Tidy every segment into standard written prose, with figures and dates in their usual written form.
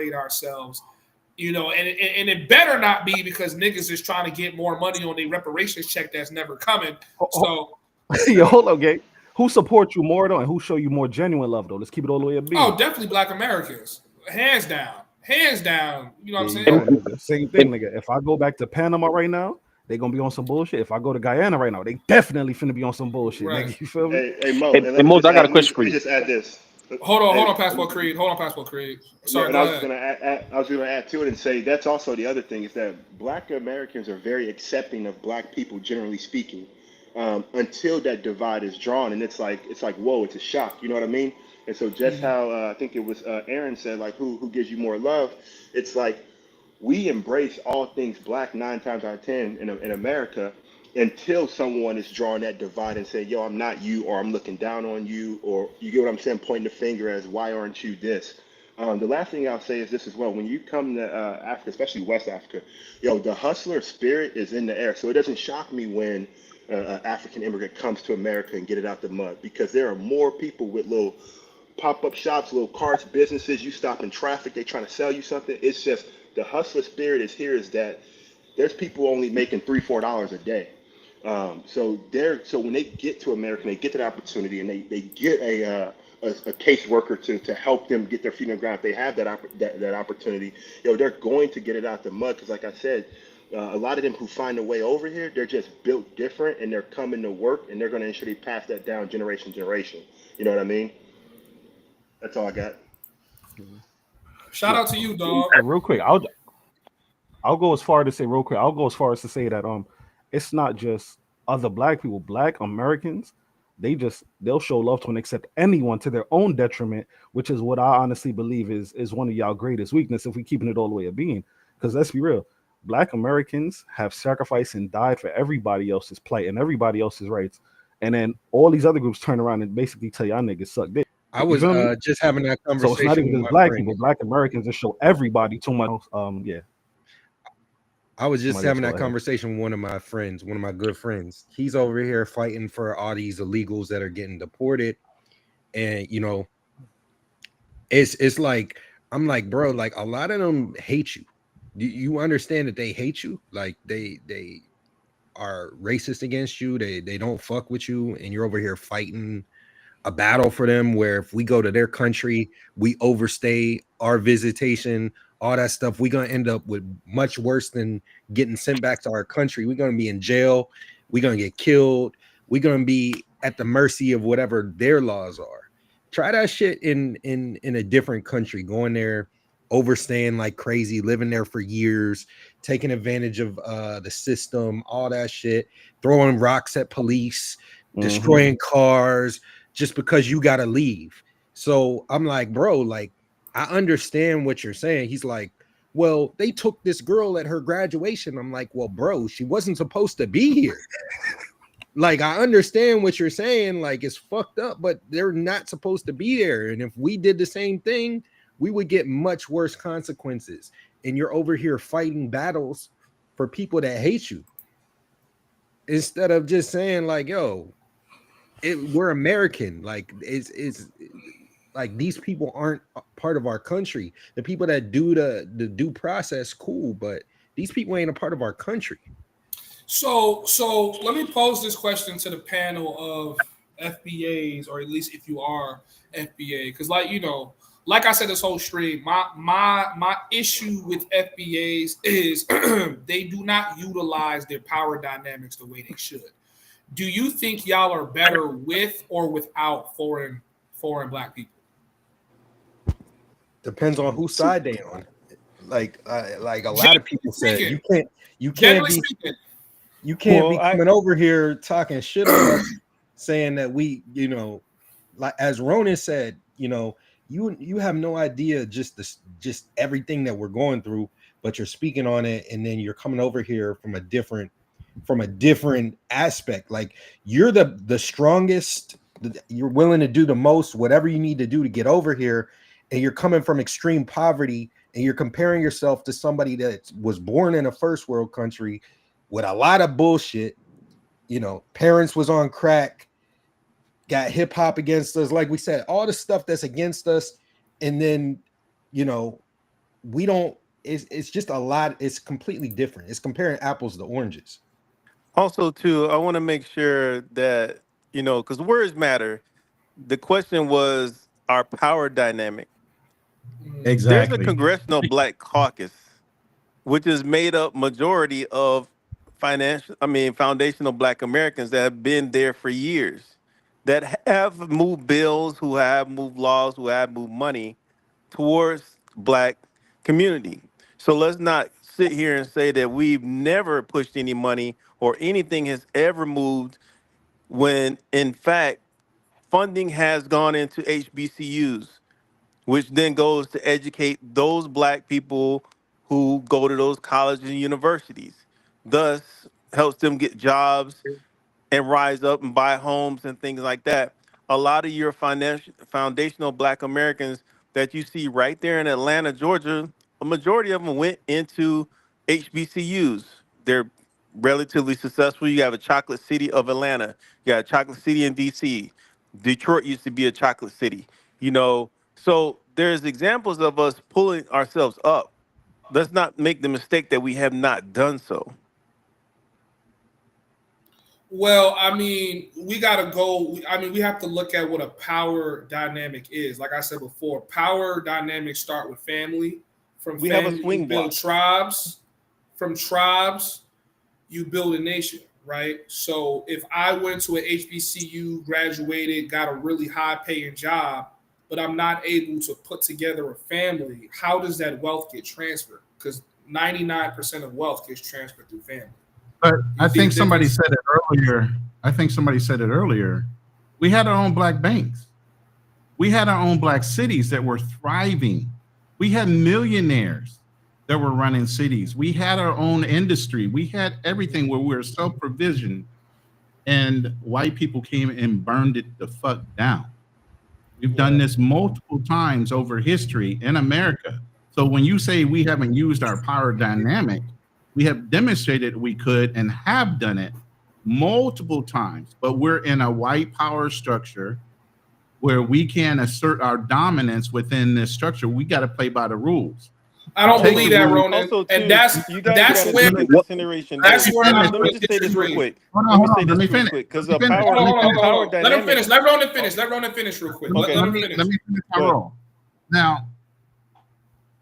separate ourselves. You know, and it better not be because niggas is trying to get more money on their reparations check that's never coming. So, yo, hold up, Gabe. Who supports you more though, and who show you more genuine love though? Let's keep it all the way up. Oh, definitely Black Americans, hands down. You know what I'm saying? Nigga. Same thing, nigga. If I go back to Panama right now, they gonna be on some bullshit. If I go to Guyana right now, they definitely finna be on some bullshit, right. Nigga. You feel me? Hey Mo, and Mo, I got a question for you. Just add this. Hold on, Passport Creed. Sorry, I was gonna add to it and say that's also the other thing is that Black Americans are very accepting of Black people, generally speaking, until that divide is drawn, and it's like whoa, it's a shock. You know what I mean? And so just how I think it was Aaron said, like who gives you more love? It's like we embrace all things Black 9 times out of 10 in America. Until someone is drawing that divide and say, yo, I'm not you, or I'm looking down on you, or you get what I'm saying, pointing the finger as why aren't you this? The last thing I'll say is this as well. When you come to Africa, especially West Africa, yo, the hustler spirit is in the air. So it doesn't shock me when an African immigrant comes to America and get it out the mud, because there are more people with little pop-up shops, little carts, businesses. You stop in traffic, they trying to sell you something. It's just the hustler spirit is here, is that there's people only making $3-4 a day. So when they get to America, they get that opportunity, and they get a caseworker to help them get their feet on the ground. If they have that opportunity, you know, they're going to get it out the mud. Because like I said, a lot of them who find a way over here, they're just built different, and they're coming to work, and they're going to ensure they pass that down generation to generation. You know what I mean? That's all I got. Shout out to you, dog. Real quick, I'll go as far to say real quick. I'll go as far as to say that it's not just other Black people, Black Americans. They'll show love to and accept anyone to their own detriment, which is what I honestly believe is one of y'all greatest weakness if we keeping it all the way of being. Because let's be real, Black Americans have sacrificed and died for everybody else's plight and everybody else's rights, and then all these other groups turn around and basically tell y'all niggas suck dick. I was just having that conversation. So it's not even just Black people, Black Americans just show everybody too much. Yeah. I was just having that conversation with one of my friends, one of my good friends. He's over here fighting for all these illegals that are getting deported. And, you know, it's like, I'm like, bro, like a lot of them hate you. You understand that they hate you? Like they are racist against you. They don't fuck with you. And you're over here fighting a battle for them, where if we go to their country, we overstay our visitation, all that stuff, we're going to end up with much worse than getting sent back to our country. We're going to be in jail. We're going to get killed. We're going to be at the mercy of whatever their laws are. Try that shit in a different country, going there, overstaying like crazy, living there for years, taking advantage of the system, all that shit, throwing rocks at police, destroying cars just because you got to leave. So I'm like, bro, like, I understand what you're saying. He's like, well, they took this girl at her graduation. I'm like, well, bro, she wasn't supposed to be here. Like, I understand what you're saying. Like, it's fucked up, but they're not supposed to be there. And if we did the same thing, we would get much worse consequences. And you're over here fighting battles for people that hate you, instead of just saying like, yo, we're American. Like, it's like, these people aren't part of our country. The people that do the due process, cool, but these people ain't a part of our country. So let me pose this question to the panel of FBAs, or at least if you are FBA, because like I said this whole stream, my issue with FBAs is they do not utilize their power dynamics the way they should. Do you think y'all are better with or without foreign Black people? Depends on whose side they on. Like a lot of people said, you can't be coming over here talking shit on us, saying that we, like as Ronan said, you have no idea just everything that we're going through, but you're speaking on it, and then you're coming over here from a different aspect. Like, you're the strongest, you're willing to do the most, whatever you need to do to get over here. And you're coming from extreme poverty, and you're comparing yourself to somebody that was born in a first world country with a lot of bullshit. Parents was on crack, got hip hop against us. Like we said, all the stuff that's against us. And then, we don't. It's just a lot. It's completely different. It's comparing apples to oranges. Also, too, I want to make sure that, because words matter. The question was our power dynamic. There's a Exactly. congressional black caucus, which is made up majority of foundational black Americans that have been there for years, that have moved bills, who have moved laws, who have moved money towards black community. So let's not sit here and say that we've never pushed any money or anything has ever moved, when in fact funding has gone into HBCUs, which then goes to educate those black people who go to those colleges and universities, thus helps them get jobs and rise up and buy homes and things like that. A lot of your foundational black Americans that you see right there in Atlanta, Georgia, a majority of them went into HBCUs. They're relatively successful. You have a chocolate city of Atlanta. You got a chocolate city in DC. Detroit used to be a chocolate city, So there's examples of us pulling ourselves up. Let's not make the mistake that we have not done so. Well, I mean, we got to go. I mean, we have to look at what a power dynamic is. Like I said before, power dynamics start with family. From We family, have a swing you build block. tribes. From tribes, you build a nation, right? So if I went to an HBCU, graduated, got a really high-paying job, but I'm not able to put together a family, how does that wealth get transferred? Because 99% of wealth gets transferred through family. But I think the somebody difference? said it earlier. We had our own black banks. We had our own black cities that were thriving. We had millionaires that were running cities. We had our own industry. We had everything where we were self-provisioned, and white people came and burned it the fuck down. We've done this multiple times over history in America. So when you say we haven't used our power dynamic, we have demonstrated we could and have done it multiple times, but we're in a white power structure where we can assert our dominance within this structure. We got to play by the rules. I don't Take believe the that, rule- Ronan. Also, too, And that's you guys that's got to when take into consideration. that's this. where I Let me just say this real disagree. quick. Hold Let me on, say this let me real finish. quick, because Let a me finish. power, Hold on, hold on, a power hold on. Let him dynamic. finish. Let Ronan finish. Let Ronan finish real quick. Okay. Let him Let finish. me finish my Go ahead. role. Now,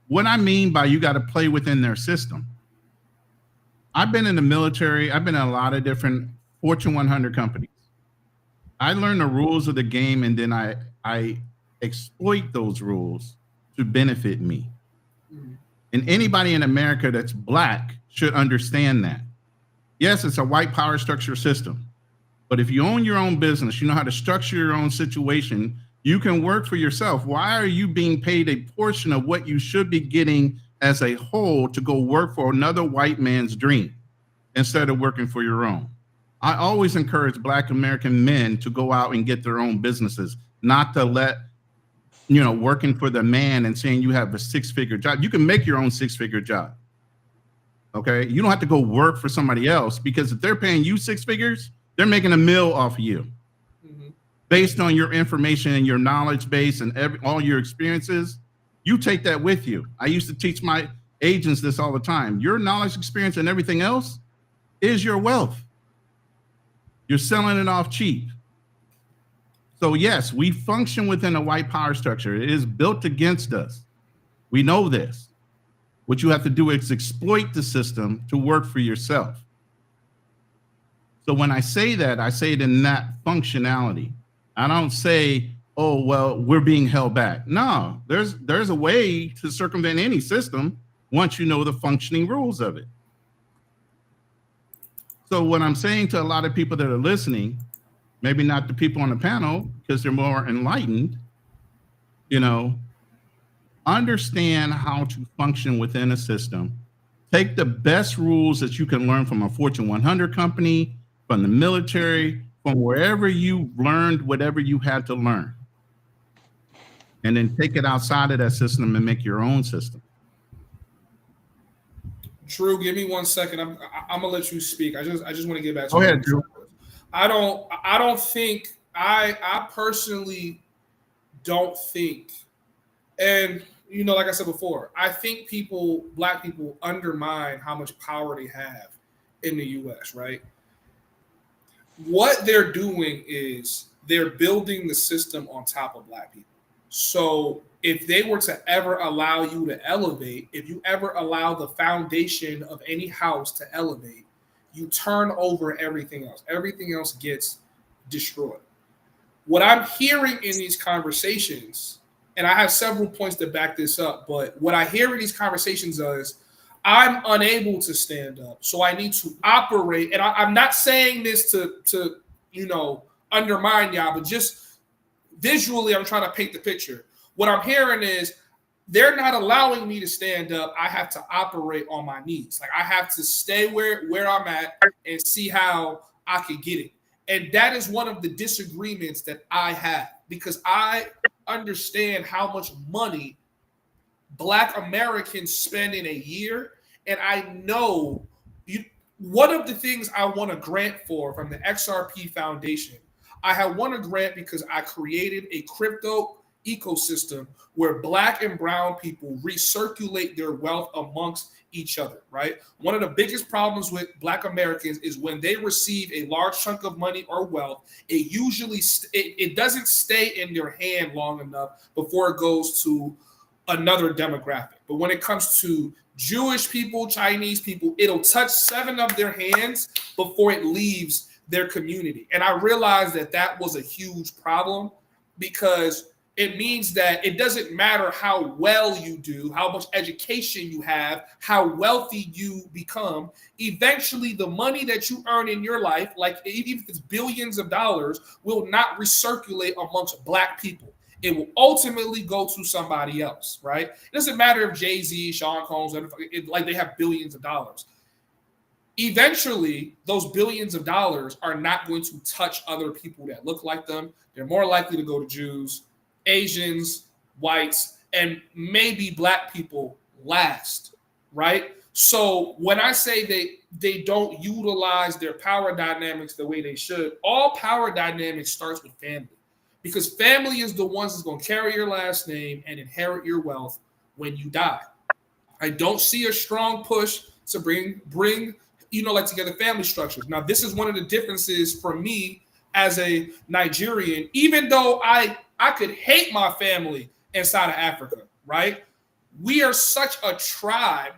what I mean by you got to play within their system. I've been in the military. I've been in a lot of different Fortune 100 companies. I learned the rules of the game, and then I exploit those rules to benefit me. And anybody in America that's black should understand that. Yes, it's a white power structure system. But if you own your own business, you know how to structure your own situation, you can work for yourself. Why are you being paid a portion of what you should be getting as a whole to go work for another white man's dream instead of working for your own? I always encourage Black American men to go out and get their own businesses, not to let, working for the man and saying you have a six-figure job. You can make your own six-figure job. Okay? You don't have to go work for somebody else, because if they're paying you six figures, they're making a meal off of you based on your information and your knowledge base and all your experiences. You take that with you. I used to teach my agents this all the time. Your knowledge, experience, and everything else is your wealth. You're selling it off cheap. So yes, we function within a white power structure. It is built against us. We know this. What you have to do is exploit the system to work for yourself. So when I say that, I say it in that functionality. I don't say, oh, well, we're being held back. No, there's a way to circumvent any system once you know the functioning rules of it. So what I'm saying to a lot of people that are listening, maybe not the people on the panel because they're more enlightened, understand how to function within a system. Take the best rules that you can learn from a Fortune 100 company, from the military, from wherever you learned whatever you had to learn, and then take it outside of that system and make your own system. Drew, give me 1 second. I'm gonna let you speak. I just want to get back to Go ahead, Drew. I personally don't think, and you know, like I said before, I think black people undermine how much power they have in the US, right? What they're doing is they're building the system on top of black people. So if they were to ever allow you to elevate, if you ever allow the foundation of any house to elevate, you turn over everything else. Everything else gets destroyed. What I'm hearing in these conversations, and I have several points to back this up, but what I hear in these conversations is I'm unable to stand up, so I need to operate. And I'm not saying this to undermine y'all, but just visually, I'm trying to paint the picture. What I'm hearing is they're not allowing me to stand up. I have to operate on my knees. Like I have to stay where I'm at and see how I can get it. And that is one of the disagreements that I have, because I understand how much money Black Americans spend in a year. And I know one of the things I won a grant for from the XRP Foundation, I had won a grant because I created a crypto ecosystem where Black and brown people recirculate their wealth amongst each other, right? One of the biggest problems with Black Americans is when they receive a large chunk of money or wealth, it usually it doesn't stay in their hand long enough before it goes to another demographic. But when it comes to Jewish people, Chinese people, it'll touch 7 of their hands before it leaves their community. And I realized that was a huge problem, because it means that it doesn't matter how well you do, how much education you have, how wealthy you become. Eventually, the money that you earn in your life, like even if it's billions of dollars, will not recirculate amongst Black people. It will ultimately go to somebody else, right? It doesn't matter if Jay-Z, Sean Combs, like they have billions of dollars. Eventually, those billions of dollars are not going to touch other people that look like them. They're more likely to go to Jews, Asians, whites, and maybe Black people last, right? So when I say they don't utilize their power dynamics the way they should, all power dynamics starts with family, because family is the ones that's going to carry your last name and inherit your wealth when you die. I don't see a strong push to bring together family structures. Now, this is one of the differences for me as a Nigerian, even though I could hate my family inside of Africa, right? We are such a tribe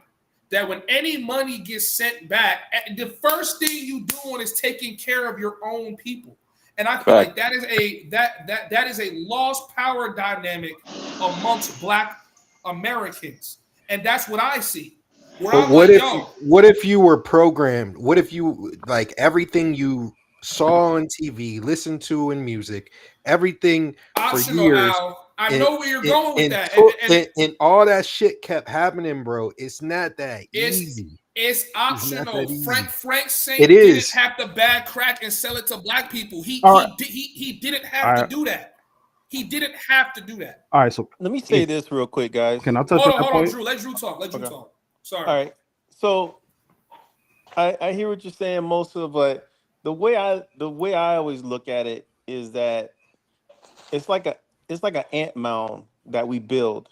that when any money gets sent back, the first thing you doing is taking care of your own people. And I feel like that is a lost power dynamic amongst Black Americans. And that's what I see. But what if you were programmed? What if you, like, everything you saw on TV, listened to in music, everything optional, for years? Al. I know where you're going with that. And all that shit kept happening, bro. It's not that easy. It's optional. Frank Saint didn't have to bag crack and sell it to Black people. He didn't have to do that. He didn't have to do that. All right, so let me say this real quick, guys. Can I touch on that point? Drew. Let Drew talk. Sorry. All right. So I hear what you're saying, most of, but the way I always look at it is that it's like an ant mound that we build,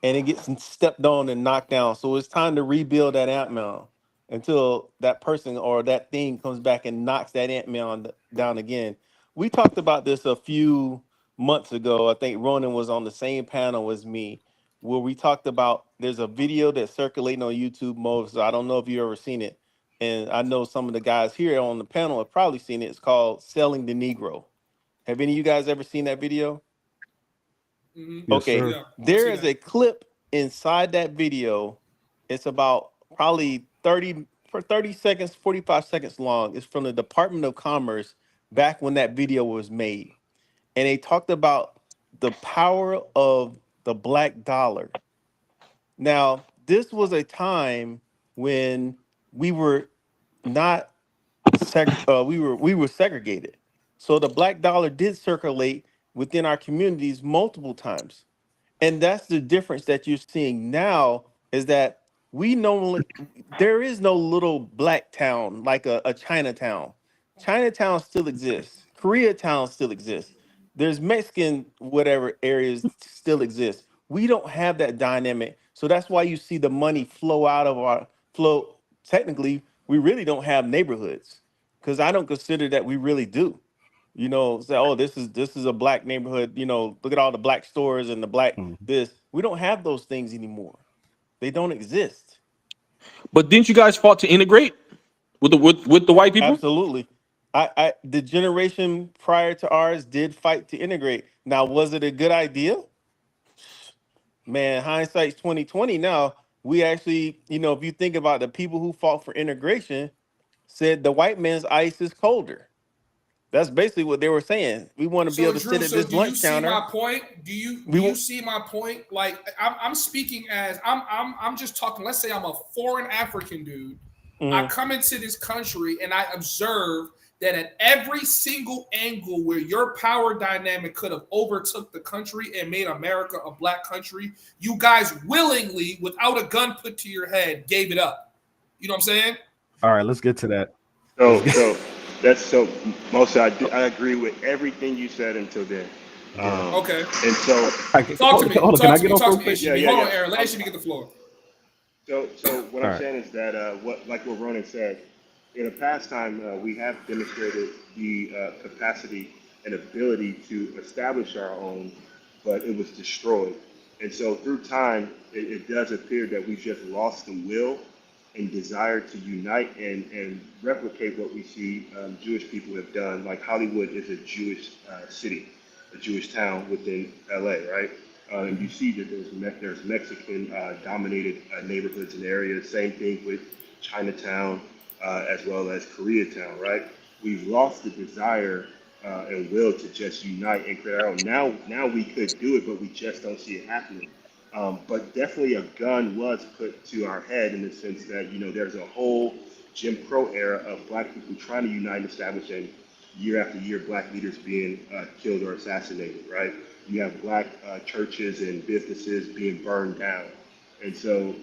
and it gets stepped on and knocked down. So it's time to rebuild that ant mound until that person or that thing comes back and knocks that ant mound down again. We talked about this a few months ago. I think Ronan was on the same panel as me, where we talked about, there's a video that's circulating on YouTube mode. So I don't know if you've ever seen it. And I know some of the guys here on the panel have probably seen it. It's called Selling the Negro. Have any of you guys ever seen that video? Mm-hmm. Okay. Yes, there is a clip inside that video. It's about probably 30 seconds, 45 seconds long. It's from the Department of Commerce back when that video was made. And they talked about the power of the Black dollar. Now, this was a time when we were not we were segregated. So the Black dollar did circulate within our communities multiple times. And that's the difference that you're seeing now, is that there is no little Black town like a Chinatown. Chinatown still exists. Koreatown still exists. There's Mexican whatever areas still exist. We don't have that dynamic. So that's why you see the money flow out of our flow. Technically, we really don't have neighborhoods, because I don't consider that we really do. You know, say, oh, this is a black neighborhood. You know, look at all the black stores and the black this. We don't have those things anymore. They don't exist. But didn't you guys fought to integrate with the white people? Absolutely. The generation prior to ours did fight to integrate. Now, was it a good idea? Man, hindsight's 2020 now. We actually, you know, if you think about the people who fought for integration, said the white man's ice is colder. That's basically what they were saying. We want to be able to sit at this lunch counter. Do you see my point? Do you see my point? Like I'm speaking as I'm just talking. Let's say I'm a foreign African dude. I come into this country and I observe that at every single angle where your power dynamic could have overtook the country and made America a black country, you guys willingly, without a gun put to your head, gave it up. You know what I'm saying? All right, let's get to that. So Mostly, I agree with everything you said until then. Okay. And so talk to me. Talk to me. Hold on, Aaron. Let me get the floor. So what I'm saying is that what Ronan said, in a past time, we have demonstrated the capacity and ability to establish our own, but it was destroyed. And so through time, it does appear that we just lost the will and desire to unite and replicate what we see Jewish people have done. Like Hollywood is a Jewish city, a Jewish town within LA, right? And you see that there's Mexican dominated neighborhoods and areas. Same thing with Chinatown, as well as Koreatown, right? We've lost the desire and will to just unite and create our own. Now we could do it, but we just don't see it happening. But definitely a gun was put to our head in the sense that, you know, there's a whole Jim Crow era of black people trying to unite and establish, and year after year, black leaders being killed or assassinated, right? You have black churches and businesses being burned down. And so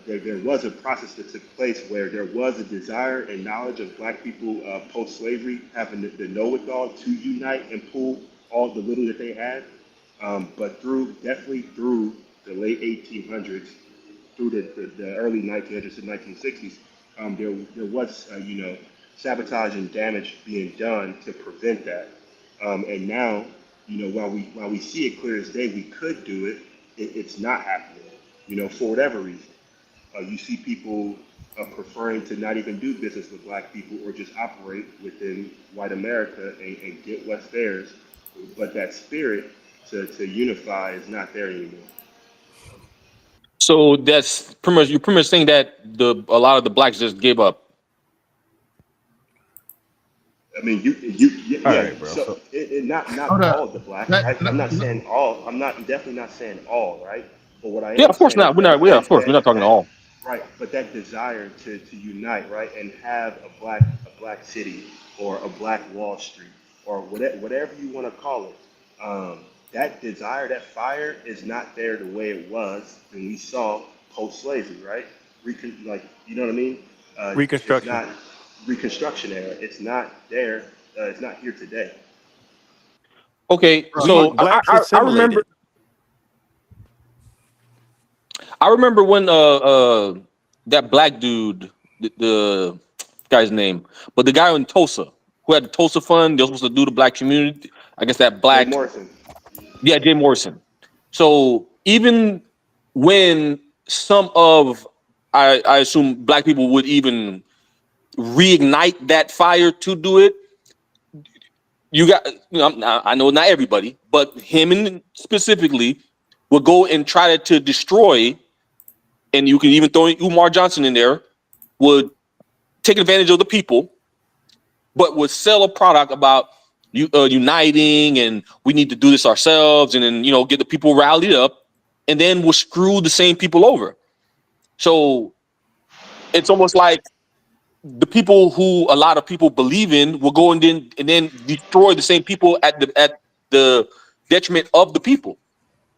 there was a process that took place where there was a desire and knowledge of black people post-slavery having the know-it-all to unite and pull all the little that they had. But definitely through the late 1800s, through the early 1900s and 1960s, there was, sabotage and damage being done to prevent that. And now, while we see it clear as day, we could do it, it's not happening, for whatever reason. You see people preferring to not even do business with black people or just operate within white America and get what's theirs. But that spirit to unify is not there anymore. So that's you're pretty much saying that a lot of the blacks just gave up. I mean, yeah. Right, bro. So not all of the blacks. I'm not saying all. I'm definitely not saying all, right? But what I am of course not. We're not talking all. Right, but that desire to unite, right, and have a black city or a black Wall Street or whatever you want to call it. That desire, that fire is not there the way it was when we saw post-slavery, right? You know what I mean? Reconstruction. It's not Reconstruction era. It's not there. It's not here today. Okay, so I remember. I remember when that black dude, the guy's name, but the guy in Tulsa who had the Tulsa Fund, they were supposed to do the black community. I guess that black. Jay Morrison. Yeah, Jay Morrison. So even when some of, I assume black people would even reignite that fire to do it, you got, I know not everybody, but him specifically would go and try to destroy, and you can even throw Umar Johnson in there, would take advantage of the people, but would sell a product about uniting and we need to do this ourselves, and then get the people rallied up, and then we'll screw the same people over. So it's almost like the people who a lot of people believe in will go and then destroy the same people at the detriment of the people.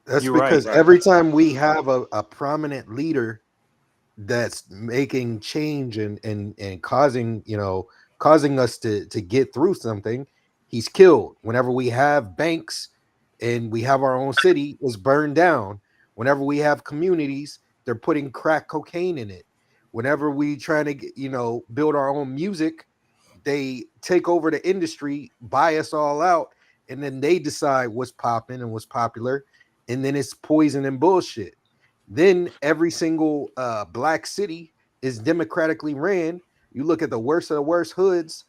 That's because every time we have a prominent leader that's making change and causing us to get through something, he's killed. Whenever we have banks and we have our own city is burned down, Whenever we have communities, they're putting crack cocaine in it. Whenever we trying to get, build our own music, they take over the industry, buy us all out, and then they decide what's popping and what's popular, and then it's poison and bullshit. Then every single black city is democratically ran. You look at the worst of the worst hoods,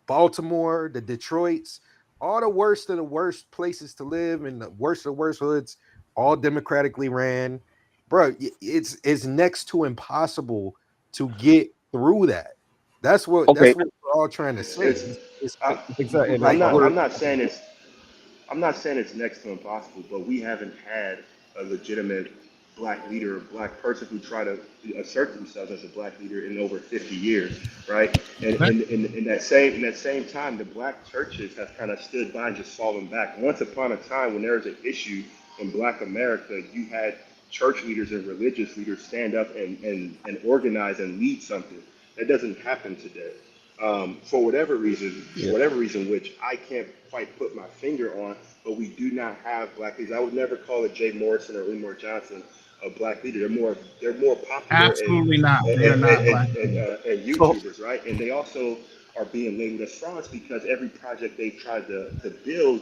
Baltimore, the Detroits, all the worst of the worst places to live and the worst of the worst hoods, all democratically ran. Bro, it's next to impossible to get through that. That's what Okay. we're all trying to say. Exactly. Like I'm not saying it's next to impossible, but we haven't had a legitimate black leader, a black person who try to assert themselves as a black leader in over 50 years, right? And in that same time, the black churches have kind of stood by and just fallen back. Once upon a time, when there was an issue in Black America, you had church leaders and religious leaders stand up and organize and lead something. That doesn't happen today. For whatever reason, which I can't quite put my finger on, but we do not have black leaders. I would never call it Jay Morrison or Umar Johnson a black leader. They're more popular Absolutely not. They are not black leaders. and YouTubers, right? And they also are being labeled as frauds because every project they've tried to build,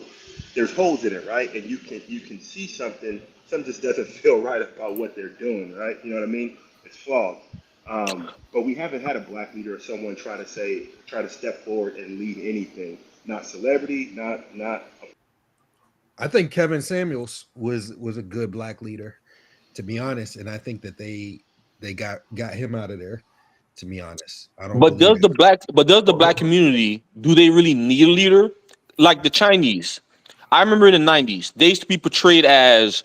there's holes in it, right? And you can see something just doesn't feel right about what they're doing, right? You know what I mean? It's flawed. But we haven't had a black leader or someone try to step forward and lead anything. Not celebrity, not. I think Kevin Samuels was a good black leader, to be honest, and I think that they got him out of there. To be honest, I don't. But does the black community, do they really need a leader? Like the Chinese, I remember in the 90s, they used to be portrayed as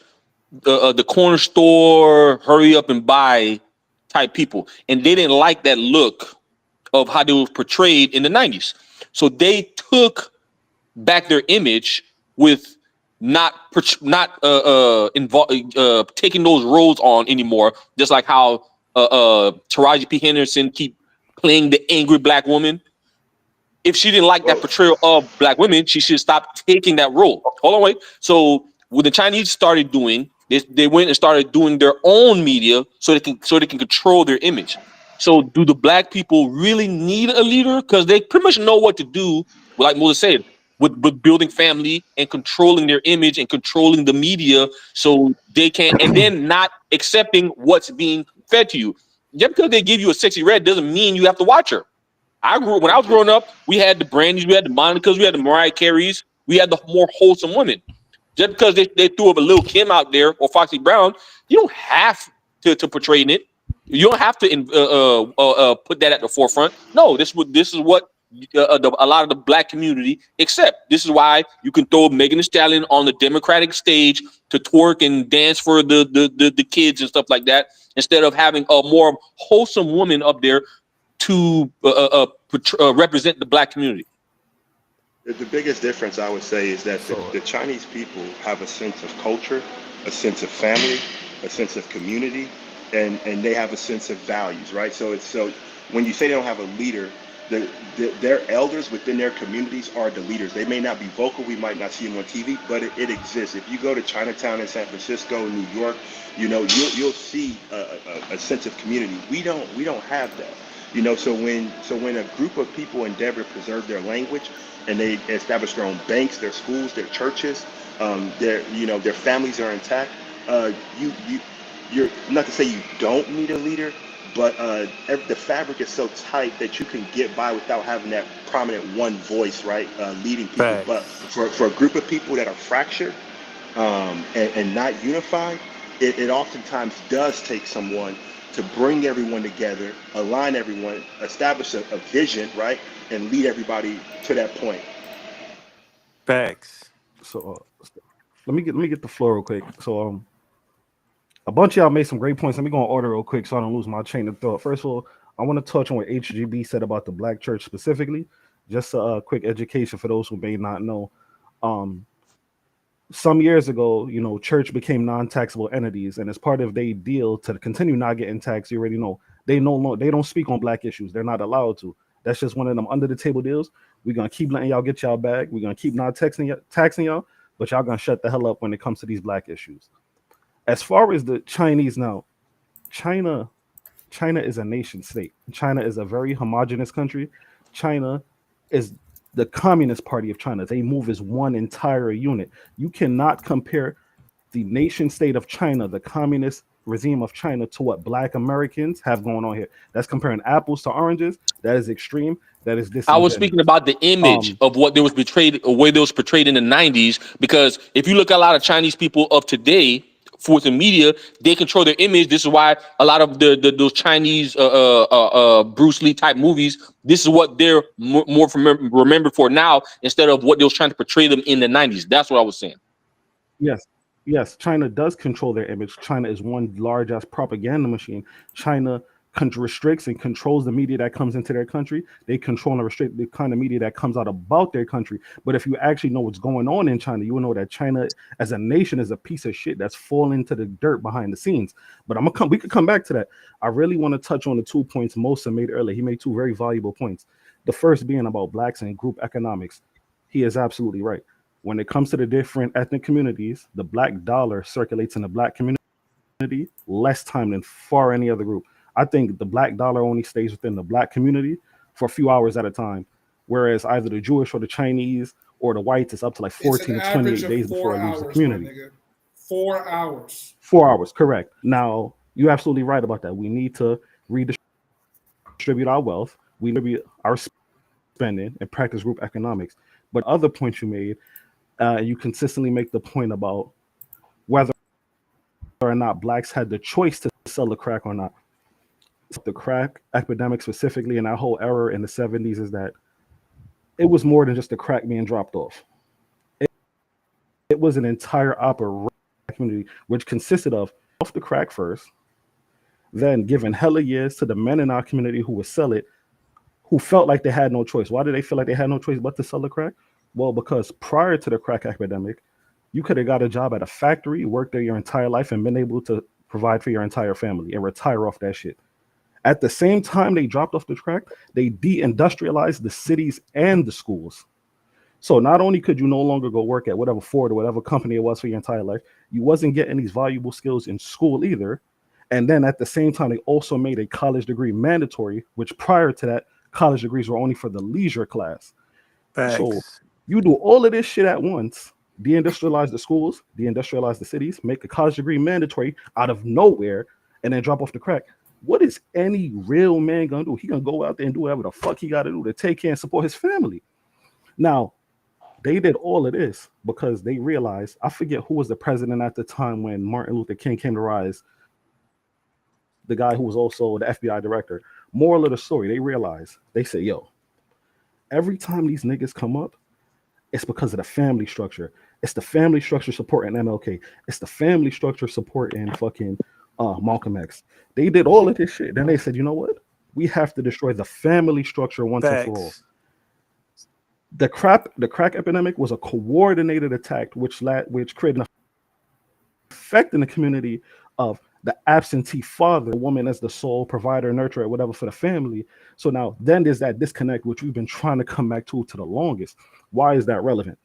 the corner store, hurry up and buy type people, and they didn't like that look of how they were portrayed in the 90s. So they took back their image with not taking those roles on anymore. Just like how Taraji P. Henderson keep playing the angry black woman. If she didn't like that portrayal of black women, she should stop taking that role. Hold on, wait. So what the Chinese started doing, they went and started doing their own media so they can control their image. So do the black people really need a leader? Because they pretty much know what to do, like Moses said, with building family and controlling their image and controlling the media so they can, and then not accepting what's being fed to you. Just because they give you a sexy red doesn't mean you have to watch her. When I was growing up, we had the Brandys, we had the Monicas, we had the Mariah Careys, we had the more wholesome women. Just because they threw up a Lil' Kim out there or Foxy Brown, you don't have to portray it. You don't have to put that at the forefront. No, this is what a lot of the black community accept. This is why you can throw Megan Thee Stallion on the Democratic stage to twerk and dance for the kids and stuff like that, instead of having a more wholesome woman up there to represent the black community. The biggest difference I would say is that the Chinese people have a sense of culture, a sense of family, a sense of community, and they have a sense of values, right? So when you say they don't have a leader, their elders within their communities are the leaders. They may not be vocal, we might not see them on TV, but it exists. If you go to Chinatown in San Francisco, New York, you'll see a sense of community. We don't have that. So when a group of people endeavor to preserve their language and they establish their own banks, their schools, their churches, their families are intact, you're not to say you don't need a leader, but the fabric is so tight that you can get by without having that prominent one voice, right, leading people. Facts. But for a group of people that are fractured and not unified, it oftentimes does take someone to bring everyone together, align everyone, establish a vision, right, and lead everybody to that point. Facts. So let me get the floor real quick. So a bunch of y'all made some great points. Let me go in order real quick so I don't lose my chain of thought. First of all, I want to touch on what HGB said about the black church specifically. Just a quick education for those who may not know. Some years ago, church became non-taxable entities, and as part of their deal to continue not getting taxed, you already know they don't speak on black issues. They're not allowed to. That's just one of them under the table deals. We're gonna keep letting y'all get y'all bag. We're gonna keep not taxing y'all, but y'all gonna shut the hell up when it comes to these black issues. As far as the Chinese now, China is a nation state. China is a very homogenous country. China is the Communist Party of China. They move as one entire unit. You cannot compare the nation state of China, the communist regime of China, to what Black Americans have going on here. That's comparing apples to oranges. That is extreme. That is I was speaking disingenuous. about the image of what they was portrayed, or way they was portrayed in the 90s. Because if you look at a lot of Chinese people of today, for the media, they control their image. This is why a lot of those Chinese Bruce Lee type movies, this is what they're more remembered for now, instead of what they was trying to portray them in the 90s. That's what I was saying. Yes, China does control their image. China is one large ass propaganda machine. China restricts and controls the media that comes into their country. They control and restrict the kind of media that comes out about their country. But if you actually know what's going on in China, you will know that China as a nation is a piece of shit that's falling to the dirt behind the scenes. But we could come back to that. I really want to touch on the 2 points Mosa made earlier. He made 2 very valuable points. The first being about blacks and group economics. He is absolutely right. When it comes to the different ethnic communities, the black dollar circulates in the black community less time than far any other group. I think the black dollar only stays within the black community for a few hours at a time, whereas either the Jewish or the Chinese or the whites is up to like 14 to 28 days before it leaves the community. 4 hours. 4 hours, correct. Now, you're absolutely right about that. We need to redistribute our wealth. We need our spending and practice group economics. But other points you made, you consistently make the point about whether or not blacks had the choice to sell the crack or not. The crack epidemic specifically in that whole era in the 70s is that it was more than just the crack being dropped off. It was an entire operation community which consisted of off the crack first, then giving hella years to the men in our community who would sell it, who felt like they had no choice. Why did they feel like they had no choice but to sell the crack? Well, because prior to the crack epidemic, you could have got a job at a factory, worked there your entire life, and been able to provide for your entire family and retire off that shit. At the same time they dropped off the crack, they deindustrialized the cities and the schools. So not only could you no longer go work at whatever Ford or whatever company it was for your entire life, you wasn't getting these valuable skills in school either. And then at the same time, they also made a college degree mandatory, which prior to that, college degrees were only for the leisure class. Facts. So you do all of this shit at once, deindustrialize the schools, deindustrialize the cities, make a college degree mandatory out of nowhere, and then drop off the crack. What is any real man gonna do? He gonna go out there and do whatever the fuck he gotta do to take care and support his family. Now, they did all of this because they realized, I forget who was the president at the time when Martin Luther King came to rise, the guy who was also the FBI director. Moral of the story, they realized, they said, yo, every time these niggas come up, it's because of the family structure. It's the family structure supporting MLK. It's the family structure supporting fucking Malcolm X. They did all of this shit. Then they said, you know what? We have to destroy the family structure once and for all. The crack epidemic was a coordinated attack which created an effect in the community of the absentee father, the woman as the sole provider, nurturer, whatever for the family. So now then there's that disconnect which we've been trying to come back to the longest. Why is that relevant?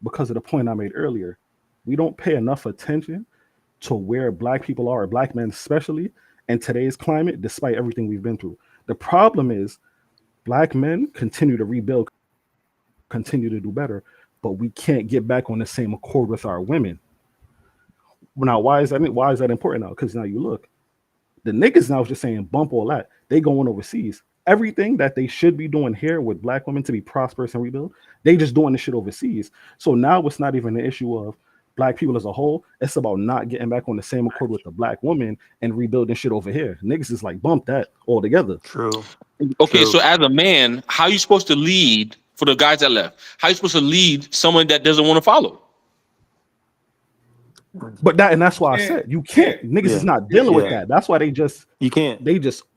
Because of the point I made earlier. We don't pay enough attention to where black people are, or black men especially, in today's climate, despite everything we've been through. The problem is black men continue to rebuild, continue to do better, but we can't get back on the same accord with our women. Now, why is that important now? Because now you look, the niggas now is just saying bump all that. They going overseas. Everything that they should be doing here with black women to be prosperous and rebuild, they just doing this shit overseas. So now it's not even an issue of black people as a whole. It's about not getting back on the same accord with the black woman and rebuilding shit over here. Niggas is like bump that all together. True. Okay, True. so as a man, how are you supposed to lead for the guys that left? How are you supposed to lead someone that doesn't want to follow? But that's why I said you can't. Niggas is not dealing with that. That's why they just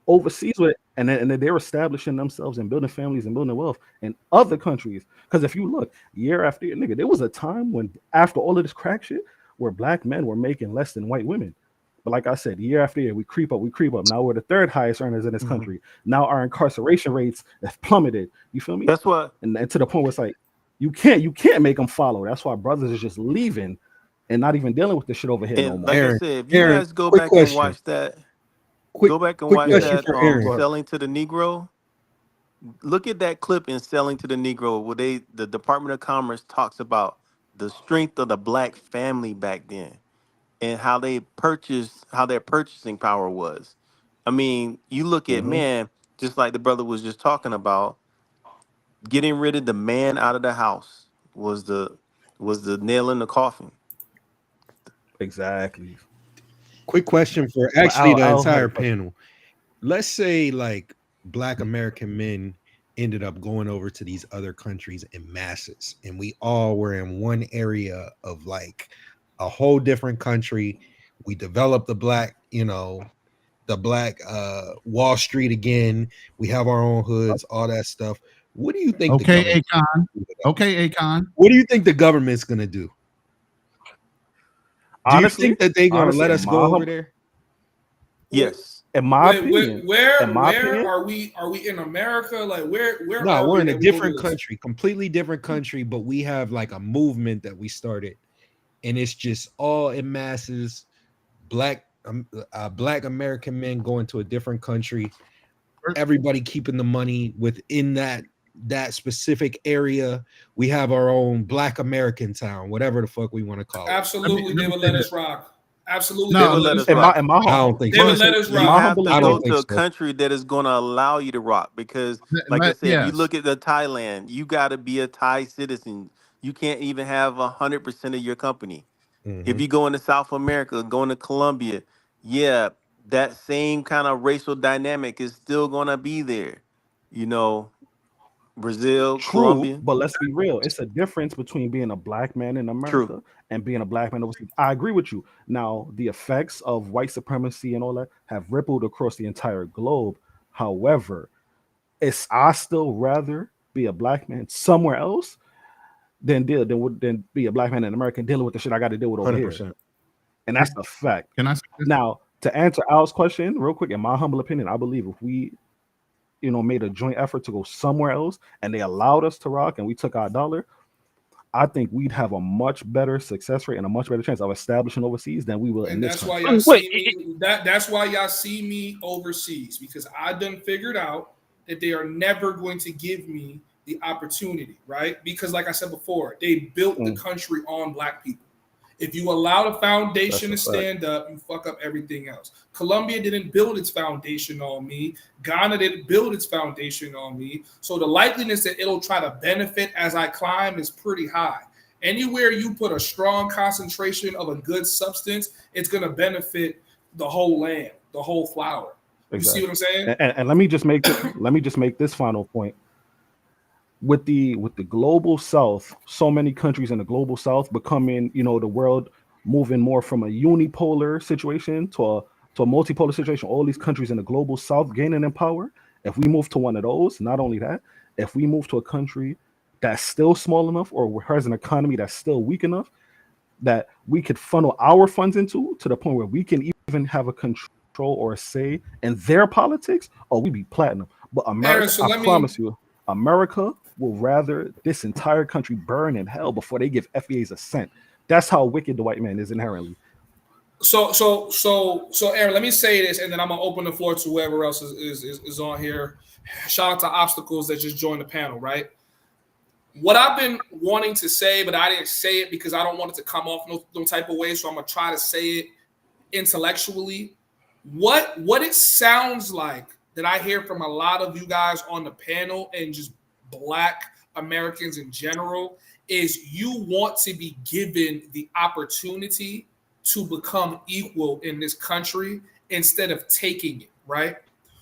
overseas with it, and then they're establishing themselves and building families and building wealth in other countries. Because if you look year after year, nigga, there was a time when after all of this crack shit, where black men were making less than white women. But like I said, year after year, we creep up. Now we're the third highest earners in this country. Now our incarceration rates have plummeted. You feel me? That's what. And to the point where it's like you can't make them follow. That's why brothers is just leaving and not even dealing with this shit over here no And more. like I Aaron, said, if you Aaron, guys go quick back and question. watch that, Quick go back and quick watch question that for Aaron. Selling to the Negro. Look at that clip in Selling to the Negro where the Department of Commerce talks about the strength of the black family back then and how their purchasing power was. I mean, you look at man, just like the brother was just talking about, getting rid of the man out of the house was the nail in the coffin. Exactly. Quick question for But actually the Al had entire a question. panel. Let's say like Black American men ended up going over to these other countries in masses, and we all were in one area of like a whole different country. We developed the black, the black Wall Street again. We have our own hoods, all that stuff. What do you think the Okay, government? Akon. Okay, Akon. What do you think the government's gonna do? Do you Honestly, think that they're gonna let in us go over there? Yes. in my opinion, Where are we? Are we in America? Like where No, are we're we in a that we will do different this? country, completely different country, but we have like a movement that we started, and it's just all in masses, black American men going to a different country, everybody keeping the money within that specific area. We have our own Black American town, whatever the fuck we want to call it. Absolutely, they would let us rock. Absolutely, No, they would let us in rock. my I don't think They so. would let us You rock. my have humble to I go don't to a think so. country that is going to allow you to rock because, like I said, if you look at the Thailand, you got to be a Thai citizen. You can't even have 100% of your company. If Mhm. you go into South America, going to Colombia, yeah, that same kind of racial dynamic is still going to be there. You know, Brazil, True, Colombia, but let's be real. It's a difference between being a black man in true. America and being a black man overseas. I agree with you. Now, the effects of white supremacy and all that have rippled across the entire globe. However, I still rather be a black man somewhere else than be a black man in America and dealing with the shit I got to deal with over here. 100%. And that's the fact. Can I say this? Now, to answer Al's question real quick, in my humble opinion, I believe if we made a joint effort to go somewhere else and they allowed us to rock and we took our dollar, I think we'd have a much better success rate and a much better chance of establishing overseas than we will in And this that's country. why y'all see me. That's why y'all see me overseas, because I done figured out that they are never going to give me the opportunity, right? Because like I said before, they built the country on black people. If you allow the foundation to stand up, you fuck up everything else. Colombia didn't build its foundation on me. Ghana didn't build its foundation on me. So the likeliness that it'll try to benefit as I climb is pretty high. Anywhere you put a strong concentration of a good substance, it's going to benefit the whole land, the whole flower. You see what I'm saying? And let me just make this final point. With the global south, so many countries in the global south becoming, the world moving more from a unipolar situation to a multipolar situation, all these countries in the global south gaining in power. If we move to one of those, not only that, if we move to a country that's still small enough or has an economy that's still weak enough that we could funnel our funds into, to the point where we can even have a control or a say in their politics, we'd be platinum. But America, Aaron, I promise you, America will rather this entire country burn in hell before they give FBAs a cent. That's how wicked the white man is inherently. So Aaron, let me say this, and then I'm gonna open the floor to whoever else is on here. Shout out to Obstacles that just joined the panel, right? What I've been wanting to say, but I didn't say it because I don't want it to come off no type of way. So I'm gonna try to say it intellectually. What it sounds like that I hear from a lot of you guys on the panel and just Black Americans in general is you want to be given the opportunity to become equal in this country instead of taking it, right?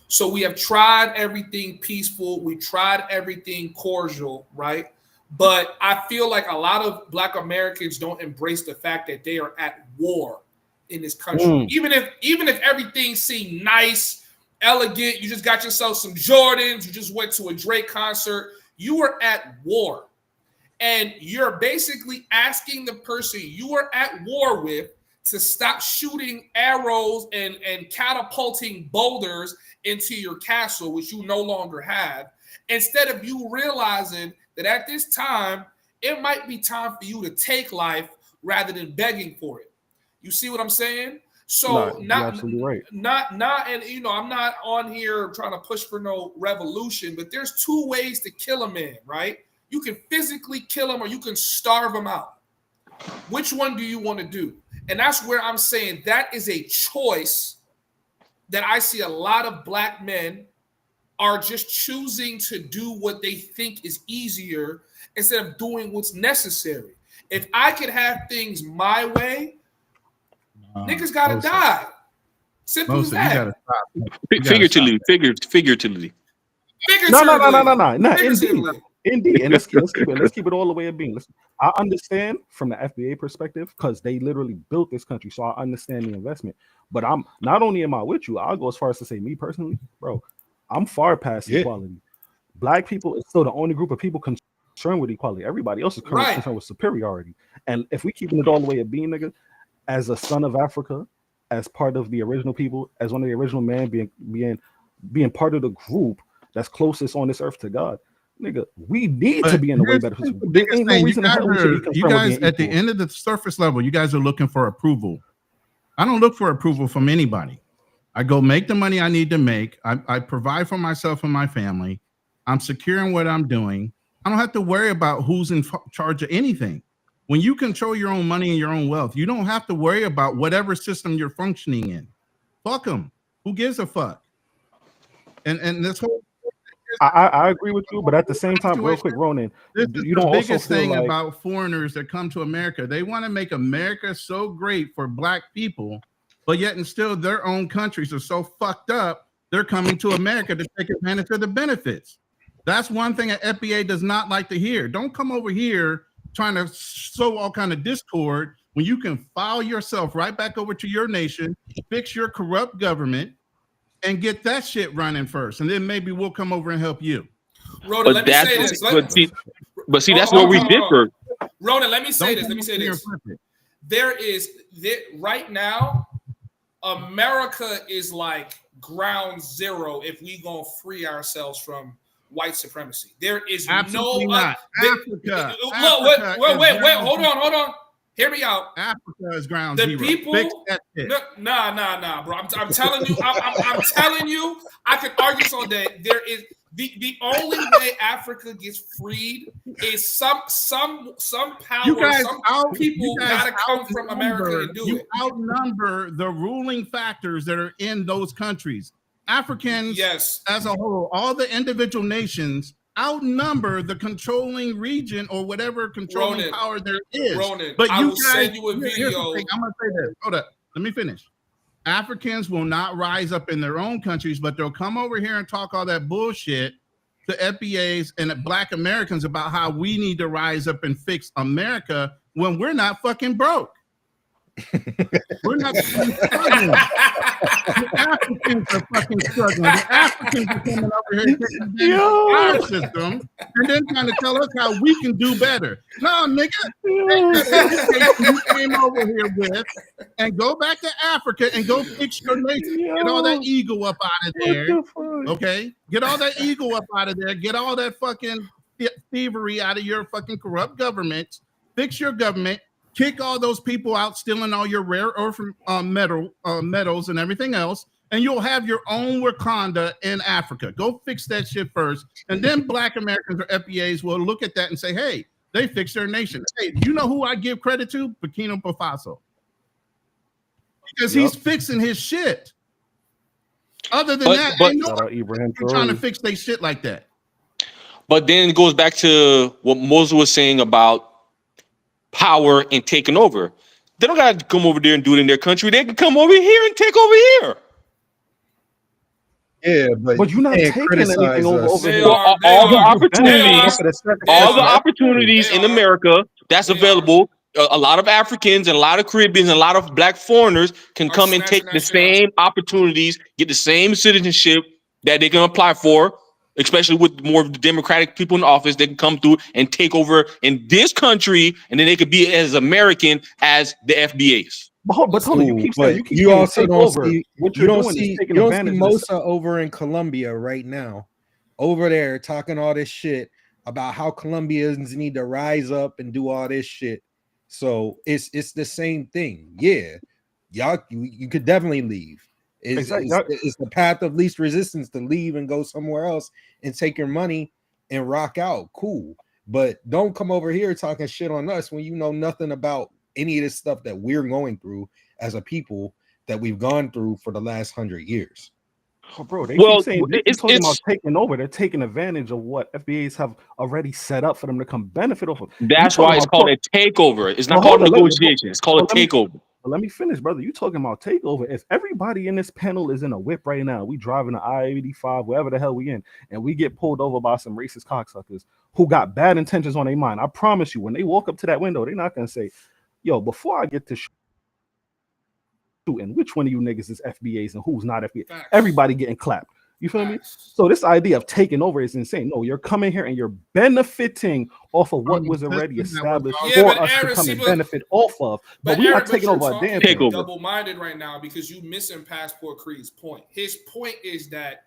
So we have tried everything peaceful. We tried everything cordial, right? But I feel like a lot of Black Americans don't embrace the fact that they are at war in this country. Even if everything seemed nice, elegant, you just got yourself some Jordans, you just went to a Drake concert, you were at war. And you're basically asking the person you are at war with to stop shooting arrows and catapulting boulders into your castle, which you no longer have, instead of you realizing that at this time, it might be time for you to take life rather than begging for it. You see what I'm saying? Nah, So you're not absolutely right. and you know, I'm not on here trying to push for no revolution, but there's two ways to kill a man, right? You can physically kill him or you can starve him out. Which one do you want to do? And that's where I'm saying that is a choice that I see a lot of black men are just choosing to do what they think is easier instead of doing what's necessary. If I could have things my way, niggas gotta die. Simple as that. You gotta stop. Figuratively. Figuratively. No. Indeed. And let's keep it all the way at being. I understand from the FBA perspective because they literally built this country, so I understand the investment. But I'm not only am I with you, I'll go as far as to say, me personally, bro, I'm far past equality. Black people is still the only group of people concerned with equality. Everybody else is concerned with superiority. And if we keeping it all the way at being, nigga, as a son of Africa, as part of the original people, as one of the original man, being part of the group that's closest on this earth to God, nigga, we need to be in a way better position. There ain't no reason to hell we should be concerned. You guys, at the end of the surface level, you guys are looking for approval. I don't look for approval from anybody. I go make the money I need to make. I provide for myself and my family. I'm secure in what I'm doing. I don't have to worry about who's in charge of anything. When you control your own money and your own wealth, you don't have to worry about whatever system you're functioning in. Fuck them. Who gives a fuck? And this whole I agree with you, but at the same time, real quick, Ronan, you don't also biggest feel thing like about foreigners that come to America. They want to make America so great for black people, but yet and still their own countries are so fucked up. They're coming to America to take advantage of the benefits. That's one thing an FBA does not like to hear. Don't come over here trying to sow all kind of discord when you can file yourself right back over to your nation, fix your corrupt government, and get that shit running first, and then maybe we'll come over and help you. Ronan, let me say this. But see, that's where we differ. Ronan, let me say this. Right now, America is like ground zero if we gonna free ourselves from white supremacy. There is absolutely no not. Africa. Wait, hold on. Hear me out. Africa is ground zero. The people, nah, bro. I'm telling you, I'm telling you, I could argue all day. There is the only way Africa gets freed is some power. Some people gotta come from America and do it. You outnumber the ruling factors that are in those countries. Africans, yes, as a whole, all the individual nations outnumber the controlling region or whatever controlling power there is. But I will send you a video. I'm gonna say this. Hold up. Let me finish. Africans will not rise up in their own countries, but they'll come over here and talk all that bullshit to FBAs and black Americans about how we need to rise up and fix America when we're not fucking broke. We're not fucking struggling. The Africans are fucking struggling. The Africans are coming over here taking advantage of our system and then trying to tell us how we can do better. No, nigga, take that education you came over here with and go back to Africa and go fix your nation. Get all that ego up out of there. Okay? Get all that ego up out of there. Get all that fucking thievery out of your fucking corrupt government. Fix your government. Kick all those people out stealing all your rare earth metals and everything else, and you'll have your own Wakanda in Africa. Go fix that shit first, and then black Americans or FBAs will look at that and say, hey, they fixed their nation. Hey, you know who I give credit to? Burkina Faso. Because he's fixing his shit. Other than ain't nobody trying to fix their shit like that. But then it goes back to what Moses was saying about power and taking over. They don't got to come over there and do it in their country. They can come over here and take over here. Yeah, but you're not taking anything over here. All the opportunities in America that's available. A lot of Africans and a lot of Caribbeans and a lot of black foreigners can come and take the same opportunities, get the same citizenship that they can apply for. Especially with more democratic people in office, they can come through and take over in this country, and then they could be as American as the FBAs. But Tony, you also don't see Mosa over in Colombia right now, over there talking all this shit about how Colombians need to rise up and do all this shit. So it's the same thing. Yeah, y'all, you could definitely leave. It's the path of least resistance to leave and go somewhere else and take your money and rock out. Cool. But don't come over here talking shit on us when you know nothing about any of this stuff that we're going through as a people that we've gone through for the last 100 years. Oh, bro, they keep saying they're talking about taking over. They're taking advantage of what FBAs have already set up for them to come benefit off of. That's why it's called a takeover. It's not called negotiation. It's called a takeover. Let me finish, brother. You talking about takeover? If everybody in this panel is in a whip right now, we driving an I-85, wherever the hell we in, and we get pulled over by some racist cocksuckers who got bad intentions on their mind, I promise you, when they walk up to that window, they're not gonna say, "Yo, before I get to and which one of you niggas is FBAs and who's not FBA." Facts. Everybody getting clapped. You feel me? So this idea of taking over is insane. No, you're coming here and you're benefiting off of what was already established for us to come and benefit off of. But we're not taking over a damn thing. Double-minded right now because you missing Passport Creed's point. His point is that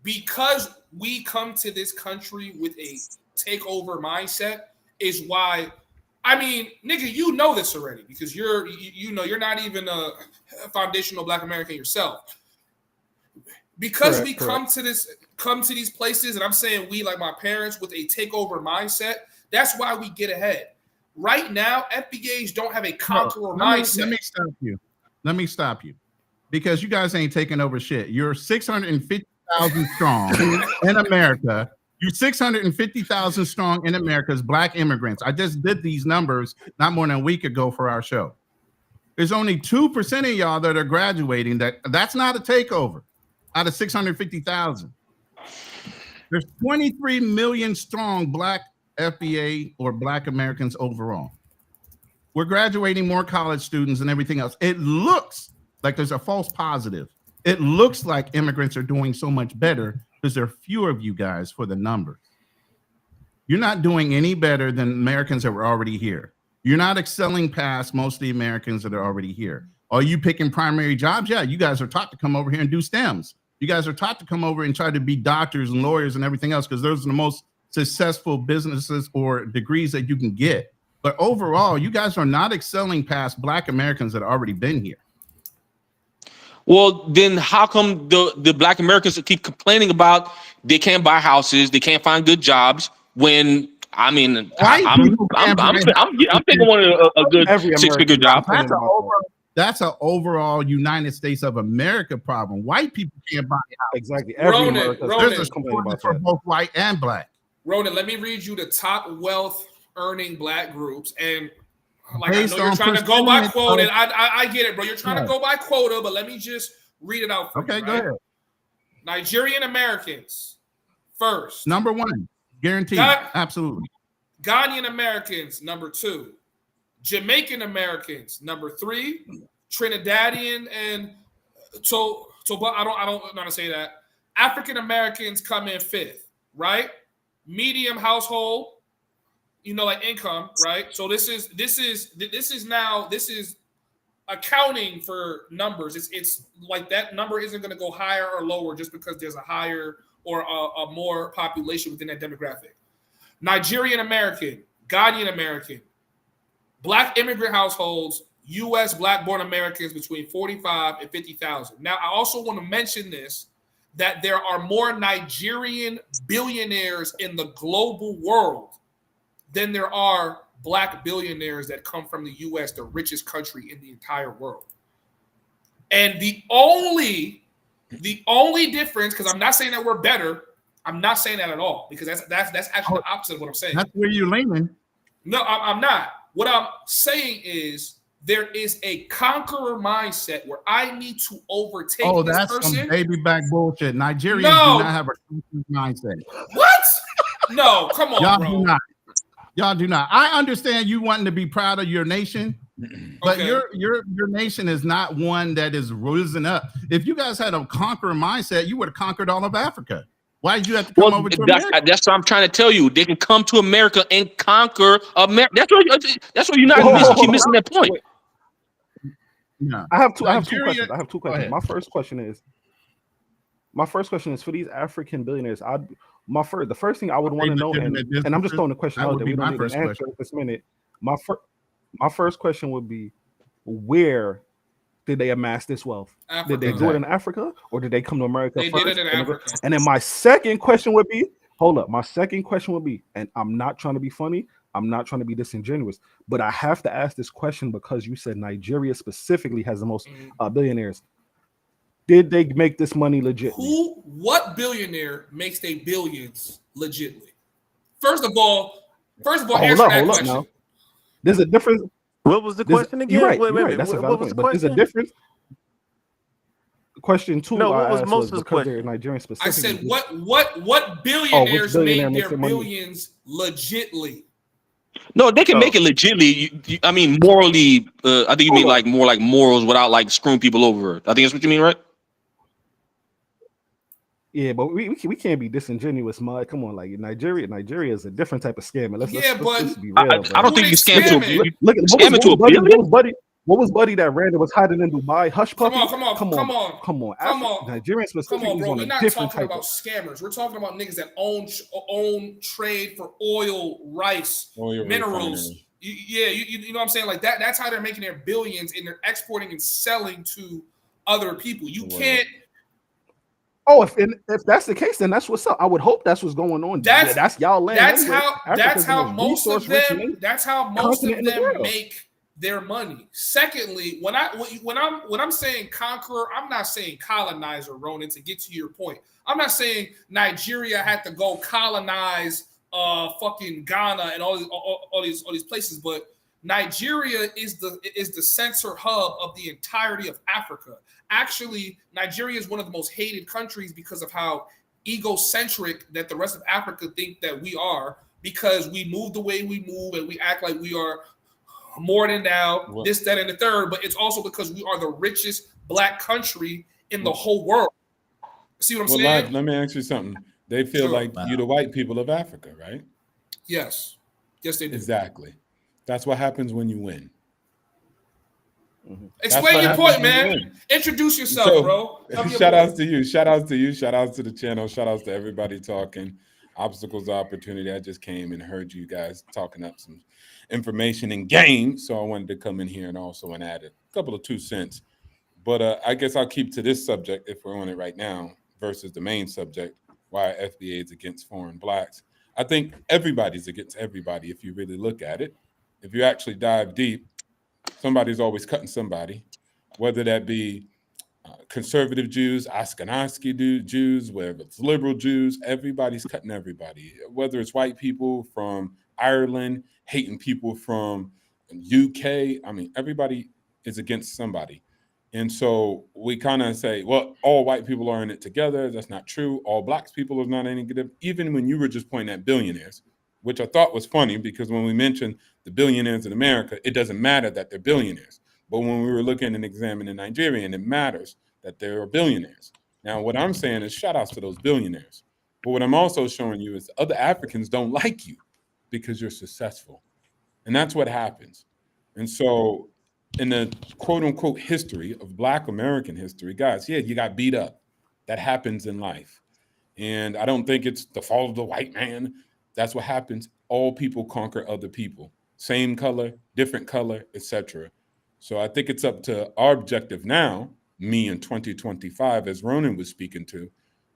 because we come to this country with a takeover mindset is why. I mean, nigga, you know this already because you're not even a foundational Black American yourself. Because we come to these places, and I'm saying we, like my parents, with a takeover mindset. That's why we get ahead. Right now, FBAs don't have a conqueror mindset. Let me stop you, because you guys ain't taking over shit. You're 650,000 strong in America. You're 650,000 strong in America as Black immigrants. I just did these numbers not more than a week ago for our show. There's only 2% of y'all that are graduating. That's not a takeover out of 650,000. There's 23 million strong Black FBA or Black Americans overall. We're graduating more college students and everything else. It looks like there's a false positive. It looks like immigrants are doing so much better because there are fewer of you guys for the numbers. You're not doing any better than Americans that were already here. You're not excelling past most of the Americans that are already here. Are you picking primary jobs? Yeah, you guys are taught to come over here and do STEMs. You guys are taught to come over and try to be doctors and lawyers and everything else because those are the most successful businesses or degrees that you can get. But overall, you guys are not excelling past Black Americans that have already been here. Well, then how come the Black Americans keep complaining about they can't buy houses, they can't find good jobs when, I mean, I'm thinking one of a good six-figure job. That's an overall United States of America problem. White people can't buy houses. Exactly. Ronan, there's a shortage for both white and Black. Ronan, let me read you the top wealth earning Black groups. And like, I know you're trying to go by quota. I get it, bro. You're trying to go by quota, but let me just read it out for you. Okay, go ahead. Nigerian Americans, first. Number one, guaranteed. Absolutely. Ghanaian Americans, number two. Jamaican Americans, number three. Trinidadian and so but I don't know how to say that. African Americans come in fifth, right? Medium household, like income, right? So this is accounting for numbers. It's like that number isn't going to go higher or lower just because there's a higher or a more population within that demographic. Nigerian American, Ghanaian American, Black immigrant households, U.S. Black-born Americans between 45 and 50,000. Now, I also want to mention this, that there are more Nigerian billionaires in the global world than there are Black billionaires that come from the U.S., the richest country in the entire world. And the only difference, because I'm not saying that we're better, I'm not saying that at all, because that's actually the opposite of what I'm saying. That's where you're leaning. No, I'm not. What I'm saying is there is a conqueror mindset where I need to overtake this person. Oh, that's some baby back bullshit. Nigerians do not have a conqueror mindset. What? No, come on, Y'all bro. do not. Y'all do not. I understand you wanting to be proud of your nation, but your nation is not one that is risen up. If you guys had a conqueror mindset, you would have conquered all of Africa. Why did you have to come over to America? That's what I'm trying to tell you. They can come to America and conquer America. That's what United keep missing that point. No. I have two questions. My first question is for these African billionaires. The first thing I would want to know, and I'm just throwing the question out there. We don't need an answer at this minute. my first question would be, where did they amass this wealth? Africa. Did they do it in Africa, or did they come to America They first? did it in Africa. And then my second question would be, hold up, my second question would be, and I'm not trying to be funny, I'm not trying to be disingenuous, but I have to ask this question because you said Nigeria specifically has the most billionaires. Did they make this money legitly? What billionaire makes their billions legitly? First of all, answer that question. Now. There's a difference. What was the question again? You're right. Wait, right. That's a valid point. But there's a difference. Question two. No, what was Moses' question? They're Nigerian specifically. I said, what billionaires billionaire make their billions legitly? No, they can make it legitly. I mean, morally. I think you mean like more like morals without like screwing people over. I think that's what you mean, right? Yeah, but we can't be disingenuous, Mud. Come on, like Nigeria is a different type of scammer. Let's be real. I don't think you scam to a billion. Look at scam to a billion. What was Buddy that Randall was hiding in Dubai? Hush puppy. Come on. Nigerian specifically. Come on, bro. On we're not talking about scammers. We're talking about niggas that own trade for oil, rice, minerals. You know what I'm saying? Like that. That's how they're making their billions, and they're exporting and selling to other people. You can't. Oh, if that's the case, then that's what's up. I would hope that's what's going on. That's y'all land. That's how most of them make their money. Secondly, when I'm saying conqueror, I'm not saying colonizer, Ronan, to get to your point. I'm not saying Nigeria had to go colonize fucking Ghana and all these places, but Nigeria is the center hub of the entirety of Africa. Actually, Nigeria is one of the most hated countries because of how egocentric that the rest of Africa think that we are, because we move the way we move and we act like we are more than now, this, that, and the third. But it's also because we are the richest black country in the whole world. See what I'm saying? Let me ask you something. They feel like you're the white people of Africa, right? Yes, they do. Exactly. That's what happens when you win. Mm-hmm. Explain your point, man. Introduce yourself, bro. Shout outs to you. Shout outs to the channel. Shout outs to everybody talking. Obstacles of opportunity. I just came and heard you guys talking up some information and game. So I wanted to come in here and also add a couple of 2 cents. But I guess I'll keep to this subject if we're on it right now versus the main subject, why FBA is against foreign blacks. I think everybody's against everybody if you really look at it. If you actually dive deep, somebody's always cutting somebody, whether that be conservative Jews, Ashkenazi Jews, whether it's liberal Jews, everybody's cutting everybody. Whether it's white people from Ireland, hating people from UK, I mean, everybody is against somebody. And so we kind of say, well, all white people are in it together. That's not true. All black people are not any good. Even when you were just pointing at billionaires, which I thought was funny, because when we mentioned the billionaires in America, it doesn't matter that they're billionaires. But when we were looking and examining Nigerian, it matters that there are billionaires. Now, what I'm saying is shout outs to those billionaires. But what I'm also showing you is other Africans don't like you because you're successful. And that's what happens. And so in the quote unquote history of Black American history, guys, yeah, you got beat up. That happens in life. And I don't think it's the fault of the white man. That's what happens. All people conquer other people. Same color, different color, etc. So I think it's up to our objective now, me in 2025, as Ronan was speaking to,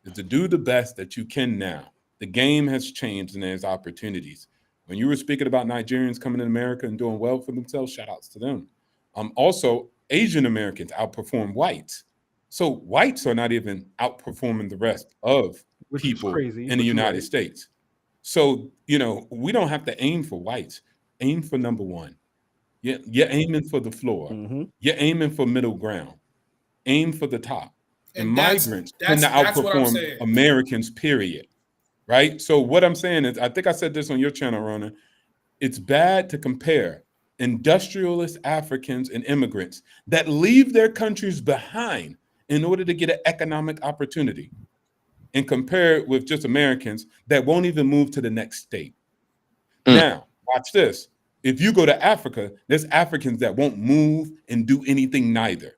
is to do the best that you can now. The game has changed and there's opportunities. When you were speaking about Nigerians coming to America and doing well for themselves, shout outs to them. Also, Asian Americans outperform whites. So whites are not even outperforming the rest of people in the United States. So, we don't have to aim for whites. Aim for number one. You're aiming for the floor. Mm-hmm. You're aiming for middle ground. Aim for the top. And migrants tend to outperform Americans, period. Right? So what I'm saying is, I think I said this on your channel, Ronan, it's bad to compare industrialist Africans and immigrants that leave their countries behind in order to get an economic opportunity, and compare it with just Americans that won't even move to the next state. Now, watch this. If you go to Africa, there's Africans that won't move and do anything neither.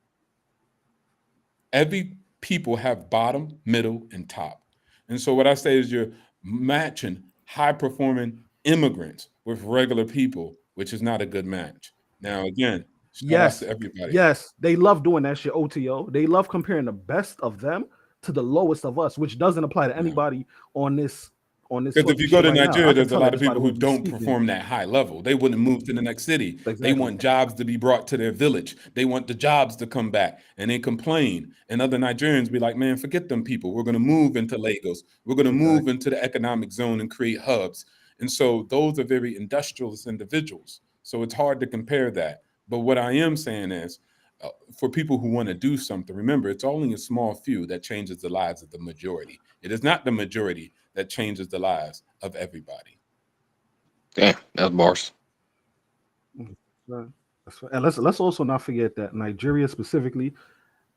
Every people have bottom, middle, and top. And so what I say is you're matching high-performing immigrants with regular people, which is not a good match. Now, again, shout out Yes, to everybody. yes, they love doing that shit. OTO. They love comparing the best of them to the lowest of us, which doesn't apply to Yeah. anybody on this Because if fucking you go shit to right now. I Nigeria, can there's a tell lot that of just by the people way who we don't speak. perform that high level. They wouldn't move to the next city. They Exactly. want jobs to be brought to their village. They want the jobs to come back, and they complain. And other Nigerians be like, man, forget them people. We're going to move into Lagos. We're going to move into the economic zone and create hubs. And so those are very industrialist individuals. So it's hard to compare that. But what I am saying is, for people who want to do something, remember, it's only a small few that changes the lives of the majority. It is not the majority that changes the lives of everybody. Damn, that's bars. And let's also not forget that Nigeria specifically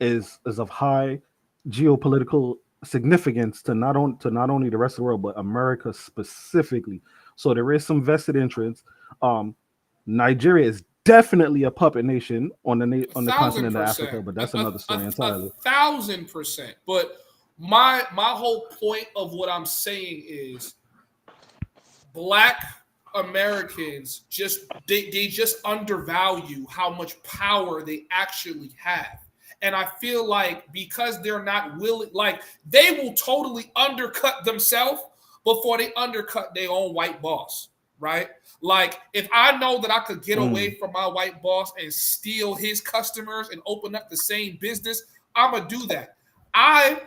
is of high geopolitical significance to not only the rest of the world but America specifically. So there is some vested interest. Nigeria is definitely a puppet nation on the continent of Africa, but that's another story entirely. 1,000%. But my whole point of what I'm saying is Black Americans they just undervalue how much power they actually have. And I feel like because they're not willing, like they will totally undercut themselves before they undercut their own white boss, right? Like if I know that I could get away from my white boss and steal his customers and open up the same business, I'm gonna do that.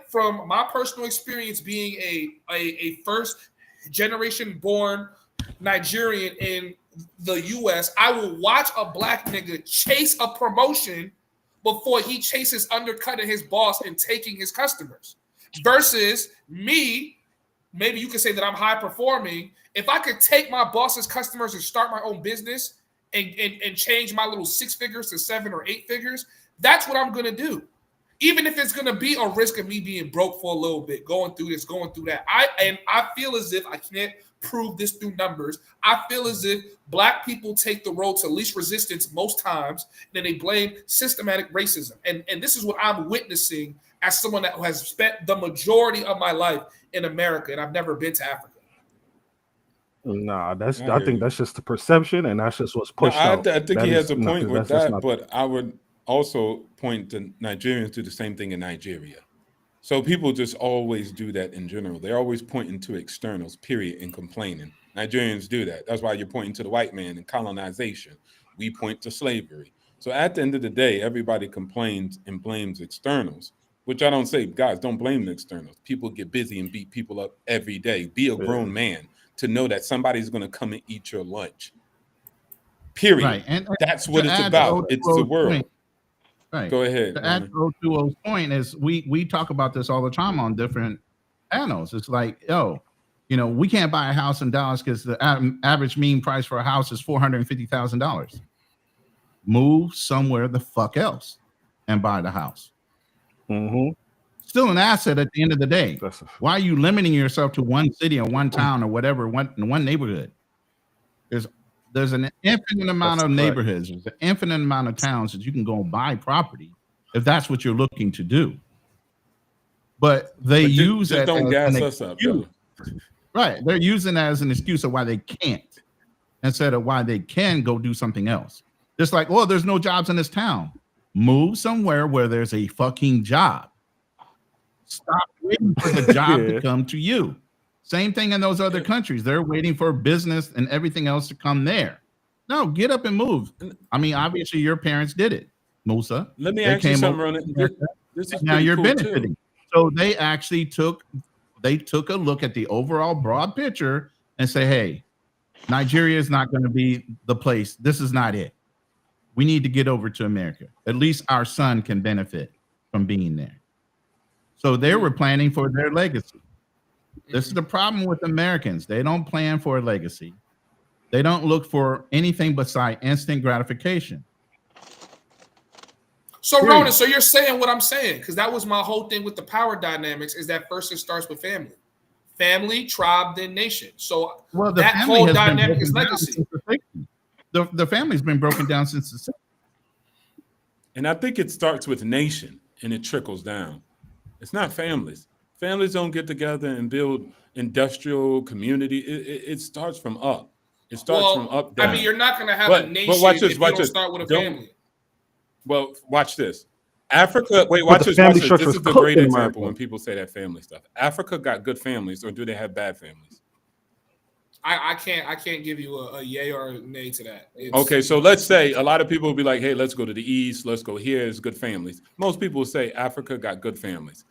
From my personal experience being a first generation born Nigerian in the US, I will watch a Black nigga chase a promotion before he chases undercutting his boss and taking his customers. Versus me, maybe you could say that I'm high performing. If I could take my boss's customers and start my own business and change my little 6 figures to 7 or 8 figures, that's what I'm gonna do. Even if it's gonna be a risk of me being broke for a little bit, going through this, going through that. I feel as if I can't prove this through numbers. I feel as if Black people take the road to least resistance most times, and then they blame systematic racism. And this is what I'm witnessing as someone that has spent the majority of my life in America, and I've never been to Africa. Nah, I think that's just the perception, and that's just what's pushed out. I think he has a point with that, but I would also point to Nigerians do the same thing in Nigeria. So people just always do that in general. They're always pointing to externals, period, and complaining. Nigerians do that. That's why you're pointing to the white man and colonization. We point to slavery. So at the end of the day, everybody complains and blames externals, which I don't say, guys, don't blame the externals. People get busy and beat people up every day. Be a grown man to know that somebody's going to come and eat your lunch. Period. Right. And that's what it's about. It's the world. Point, right. Go ahead. To add to 020's point is we talk about this all the time on different panels. It's like, we can't buy a house in Dallas because the average mean price for a house is $450,000. Move somewhere the fuck else and buy the house. Mm-hmm. Still an asset at the end of the day. Why are you limiting yourself to one city or one town or whatever, one neighborhood? There's an infinite amount of neighborhoods. There's an infinite amount of towns that you can go buy property if that's what you're looking to do. But they use that don't as gas an us up, excuse. Right. They're using that as an excuse of why they can't instead of why they can go do something else. Just like, there's no jobs in this town. Move somewhere where there's a fucking job. Stop waiting for the job to come to you. Same thing in those other countries. They're waiting for business and everything else to come there. No, get up and move. I mean, obviously your parents did it, Musa. Let me ask you something, Ronan. This is now you're cool benefiting. Too. So they actually took a look at the overall broad picture and say, hey, Nigeria is not going to be the place. This is not it. We need to get over to America. At least our son can benefit from being there. So they were planning for their legacy. This is the problem with Americans. They don't plan for a legacy. They don't look for anything beside instant gratification. So Ronan, so you're saying what I'm saying, because that was my whole thing with the power dynamics, is that first it starts with family. Family, tribe, then nation. So that whole dynamic is legacy. The family's been broken down since the 60s. And I think it starts with nation and it trickles down. It's not families. Families don't get together and build industrial community. It starts from up. It starts from up down. I mean, you're not going to have a nation watch this, if you don't start with a family. Well, watch this. Africa, wait, But watch the this. family Watch this. structure This is is the cooked great in example America. when people say that family stuff. Africa got good families, or do they have bad families? I can't give you a yay or a nay to that. Okay, so let's say a lot of people will be like, hey, let's go to the east, let's go here, it's good families. Most people will say Africa got good families,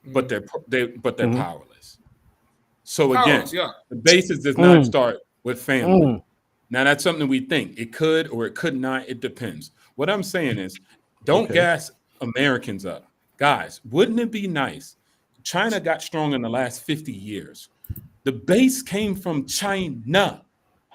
but they're powerless. So again, the basis does not start with family. Now that's something we think. It could or it could not, it depends. What I'm saying is, don't gas Americans up. Guys, wouldn't it be nice? China got strong in the last 50 years. The base came from China,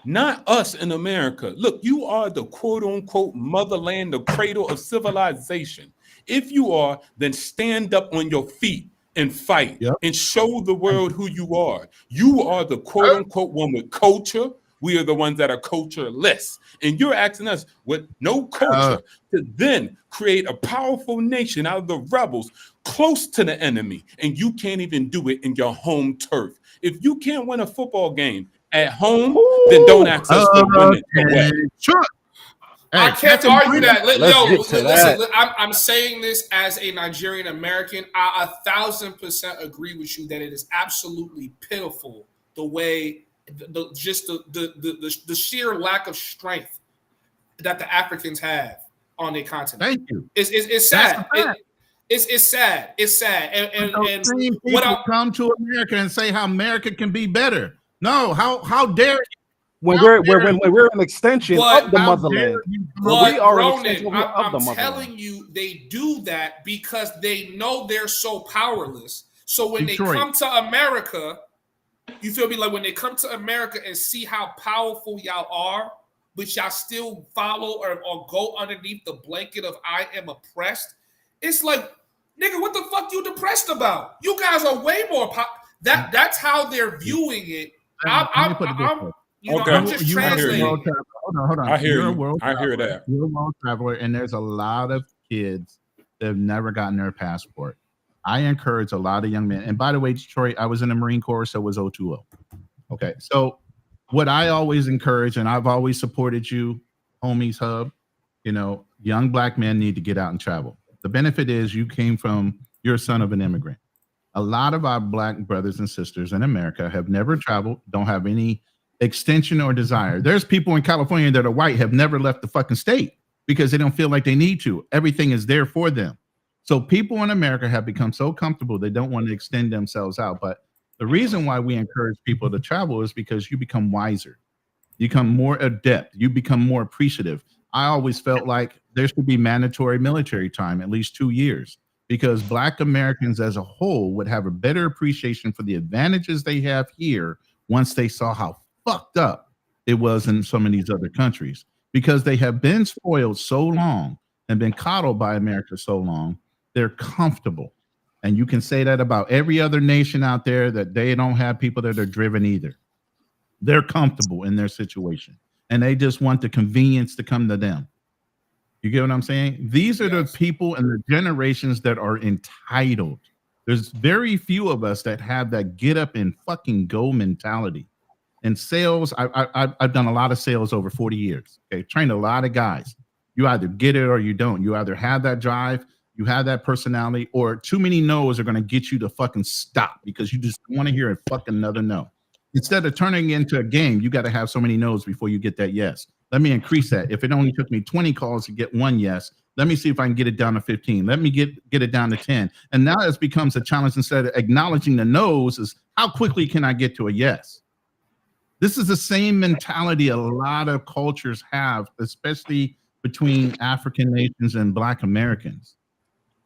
not us in America. Look, you are the quote unquote motherland, the cradle of civilization. If you are, then stand up on your feet and fight and show the world who you are. You are the quote unquote one with culture. We are the ones that are cultureless. And you're asking us with no culture to then create a powerful nation out of the rebels close to the enemy. And you can't even do it in your home turf. If you can't win a football game at home, then don't ask us to win it away. Sure. I can't argue that. Listen, I'm saying this as a Nigerian American. I 1,000% agree with you that it is absolutely pitiful the way the sheer lack of strength that the Africans have on their continent. Thank you. It's sad. It's sad. It's sad. And same people come to America and say how America can be better. No, how dare you? When we're an extension of the motherland. But we are Ronan, I'm telling you, they do that because they know they're so powerless. So when they come to America, you feel me? Like when they come to America and see how powerful y'all are, but y'all still follow or go underneath the blanket of I am oppressed. It's like, nigga, what the fuck you depressed about? You guys are way more that's how they're viewing it. I'm just translating. Hold on. I hear you. I hear that. You're a world traveler, and there's a lot of kids that have never gotten their passport. I encourage a lot of young men. And by the way, Detroit, I was in the Marine Corps, so was 020. Okay, so what I always encourage, and I've always supported you, Homies Hub, young black men need to get out and travel. The benefit is you're a son of an immigrant. A lot of our black brothers and sisters in America have never traveled, don't have any extension or desire. There's people in California that are white, have never left the fucking state because they don't feel like they need to. Everything is there for them. So people in America have become so comfortable, they don't want to extend themselves out. But the reason why we encourage people to travel is because you become wiser. You become more adept. You become more appreciative. I always felt like there should be mandatory military time, at least 2 years, because black Americans as a whole would have a better appreciation for the advantages they have here once they saw how fucked up it was in some of these other countries, because they have been spoiled so long and been coddled by America so long. They're comfortable. And you can say that about every other nation out there, that they don't have people that are driven either. They're comfortable in their situation and they just want the convenience to come to them. You get what I'm saying? These are the people and the generations that are entitled. There's very few of us that have that get up and fucking go mentality. And sales, I've done a lot of sales over 40 years. Okay, trained a lot of guys. You either get it or you don't. You either have that drive, you have that personality, or too many no's are going to get you to fucking stop because you just want to hear a fucking another no. Instead of turning it into a game, you got to have so many no's before you get that yes. Let me increase that. If it only took me 20 calls to get one yes, let me see if I can get it down to 15. Let me get it down to 10. And now it becomes a challenge. Instead of acknowledging the no's, is how quickly can I get to a yes? This is the same mentality a lot of cultures have, especially between African nations and Black Americans.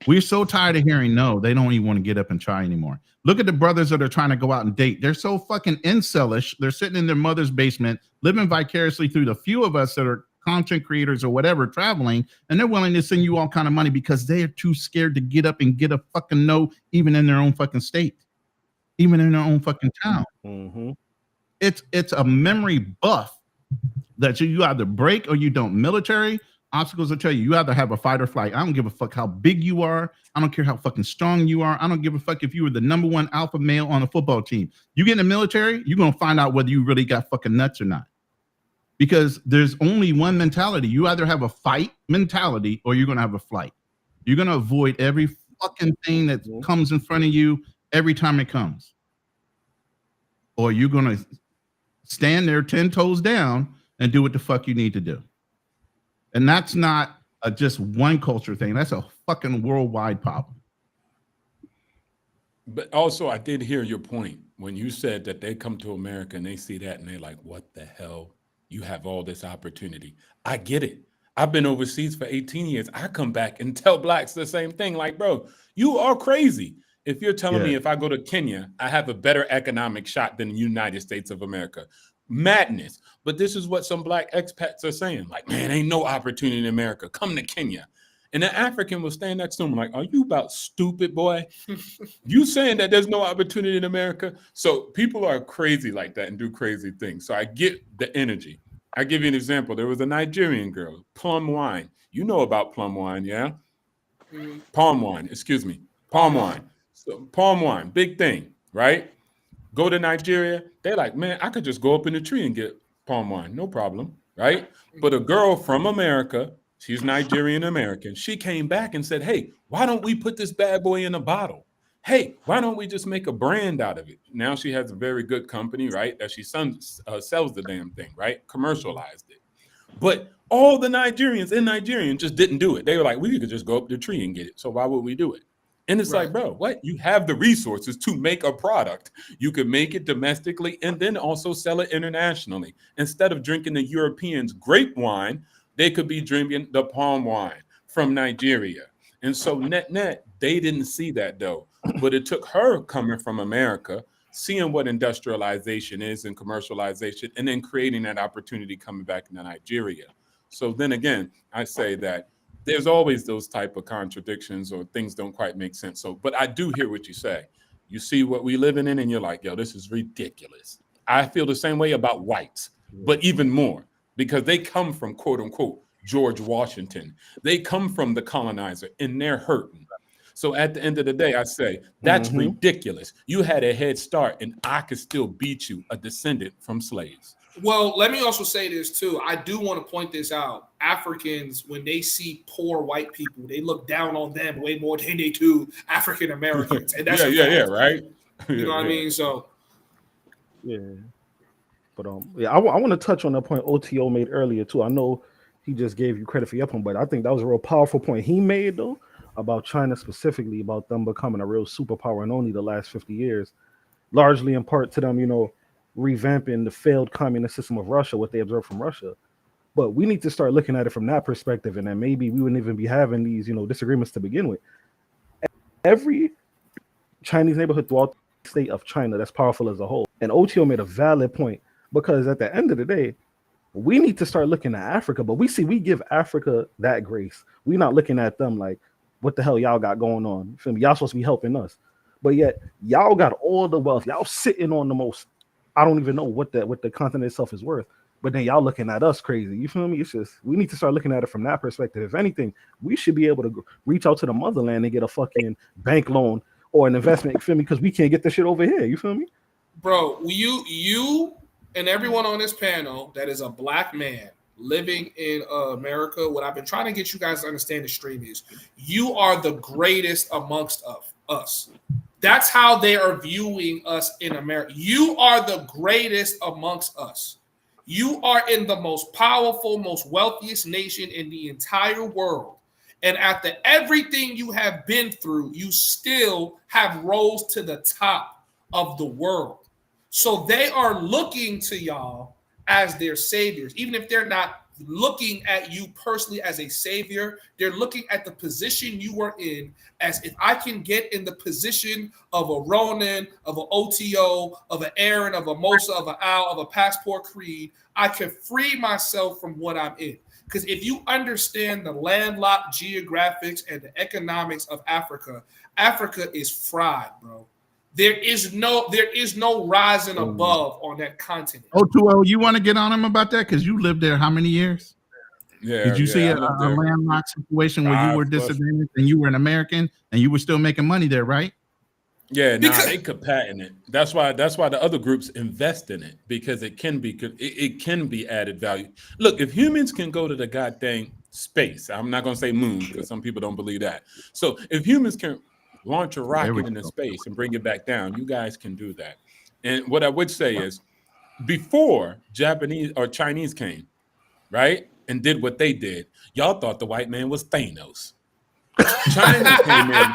We're so tired of hearing no, they don't even want to get up and try anymore. Look at the brothers that are trying to go out and date. They're so fucking incelish. They're sitting in their mother's basement, living vicariously through the few of us that are content creators or whatever, traveling, and they're willing to send you all kind of money because they are too scared to get up and get a fucking no, even in their own fucking state, even in their own fucking town. Mm-hmm. It's a memory buff that you either break or you don't. Military obstacles will tell you either have a fight or flight. I don't give a fuck how big you are. I don't care how fucking strong you are. I don't give a fuck if you were the number one alpha male on a football team. You get in the military, you're going to find out whether you really got fucking nuts or not. because there's only one mentality. You either have a fight mentality or you're going to have a flight. You're going to avoid every fucking thing that comes in front of you every time it comes. Or you're going to stand there 10 toes down and do what the fuck you need to do. And that's not just one culture thing. That's a fucking worldwide problem. But also, I did hear your point when you said that they come to America and they see that and they're like, what the hell? You have all this opportunity. I get it. I've been overseas for 18 years. I come back and tell blacks the same thing. Like, bro, you are crazy. If you're telling me if I go to Kenya, I have a better economic shot than the United States of America. Madness. But this is what some black expats are saying. Like, man, ain't no opportunity in America. Come to Kenya. And the African will stand next to him like, are you about stupid, boy? You saying that there's no opportunity in America? So people are crazy like that and do crazy things. So I get the energy. I give you an example. There was a Nigerian girl, Plum Wine. You know about Plum Wine, yeah? Palm wine, excuse me. Palm wine. So palm wine, big thing, right? Go to Nigeria. They're like, man, I could just go up in the tree and get palm wine. No problem, right? But a girl from America, she's Nigerian American. She came back and said, hey, why don't we put this bad boy in a bottle? Hey, why don't we just make a brand out of it? Now she has a very good company, right? That she sells the damn thing, right? Commercialized it. But all the Nigerians in Nigeria just didn't do it. They were like, we could just go up the tree and get it. So why would we do it? And it's like, bro, what? You have the resources to make a product. You could make it domestically and then also sell it internationally. Instead of drinking the Europeans' grape wine, they could be drinking the palm wine from Nigeria. And so net, they didn't see that though. But it took her coming from America, seeing what industrialization is and commercialization, and then creating that opportunity coming back into Nigeria. So then again, I say that there's always those type of contradictions or things don't quite make sense. So, but I do hear what you say. You see what we living in and you're like, yo, this is ridiculous. I feel the same way about whites, but even more because they come from quote unquote George Washington. They come from the colonizer and they're hurting. So at the end of the day, I say, that's ridiculous. You had a head start and I could still beat you, a descendant from slaves. Well, let me also say this too. I do want to point this out. Africans, when they see poor white people, they look down on them way more than they do African Americans. And that's right. You know what I mean? So but I want to touch on that point OTO made earlier too. I know he just gave you credit for your point, but I think that was a real powerful point he made though about China specifically, about them becoming a real superpower in only the last 50 years, largely in part to them, revamping the failed communist system of Russia, what they observed from Russia. But we need to start looking at it from that perspective, and then maybe we wouldn't even be having these, disagreements to begin with. Every Chinese neighborhood throughout the state of China that's powerful as a whole. And OTO made a valid point, because at the end of the day, we need to start looking at Africa, but we give Africa that grace. We're not looking at them like, what the hell y'all got going on? You feel me? Y'all supposed to be helping us. But yet, y'all got all the wealth. Y'all sitting on the most, I don't even know what the continent itself is worth. But then y'all looking at us crazy. You feel me? It's just, we need to start looking at it from that perspective. If anything, we should be able to reach out to the motherland and get a fucking bank loan or an investment, you feel me? Because we can't get this shit over here. You feel me? Bro, you and everyone on this panel that is a black man living in America, what I've been trying to get you guys to understand the stream is, you are the greatest amongst us. That's how they are viewing us in America. You are the greatest amongst us. You are in the most powerful, most wealthiest nation in the entire world. And after everything you have been through, you still have rose to the top of the world. So they are looking to y'all as their saviors. Even if they're not looking at you personally as a savior, they're looking at the position you are in as, if I can get in the position of a Ronan, of an OTO, of an Aaron, of a Mosa, of an Al, of a Passport Creed, I can free myself from what I'm in. Because if you understand the landlocked geographics and the economics of Africa, Africa is fried, bro. There is no rising above on that continent. O2O, you want to get on him about that? Because you lived there how many years? Yeah. Did you see a landlocked situation where you were disadvantaged and you were an American and you were still making money there, right? Yeah, nah, they could patent it. That's why the other groups invest in it, because it can be added value. Look, if humans can go to the goddamn space, I'm not gonna say moon because some people don't believe that. So if humans can launch a rocket into space and bring it back down, you guys can do that. And what I would say is, before Japanese or Chinese came, right, and did what they did, y'all thought the white man was Thanos. China came in.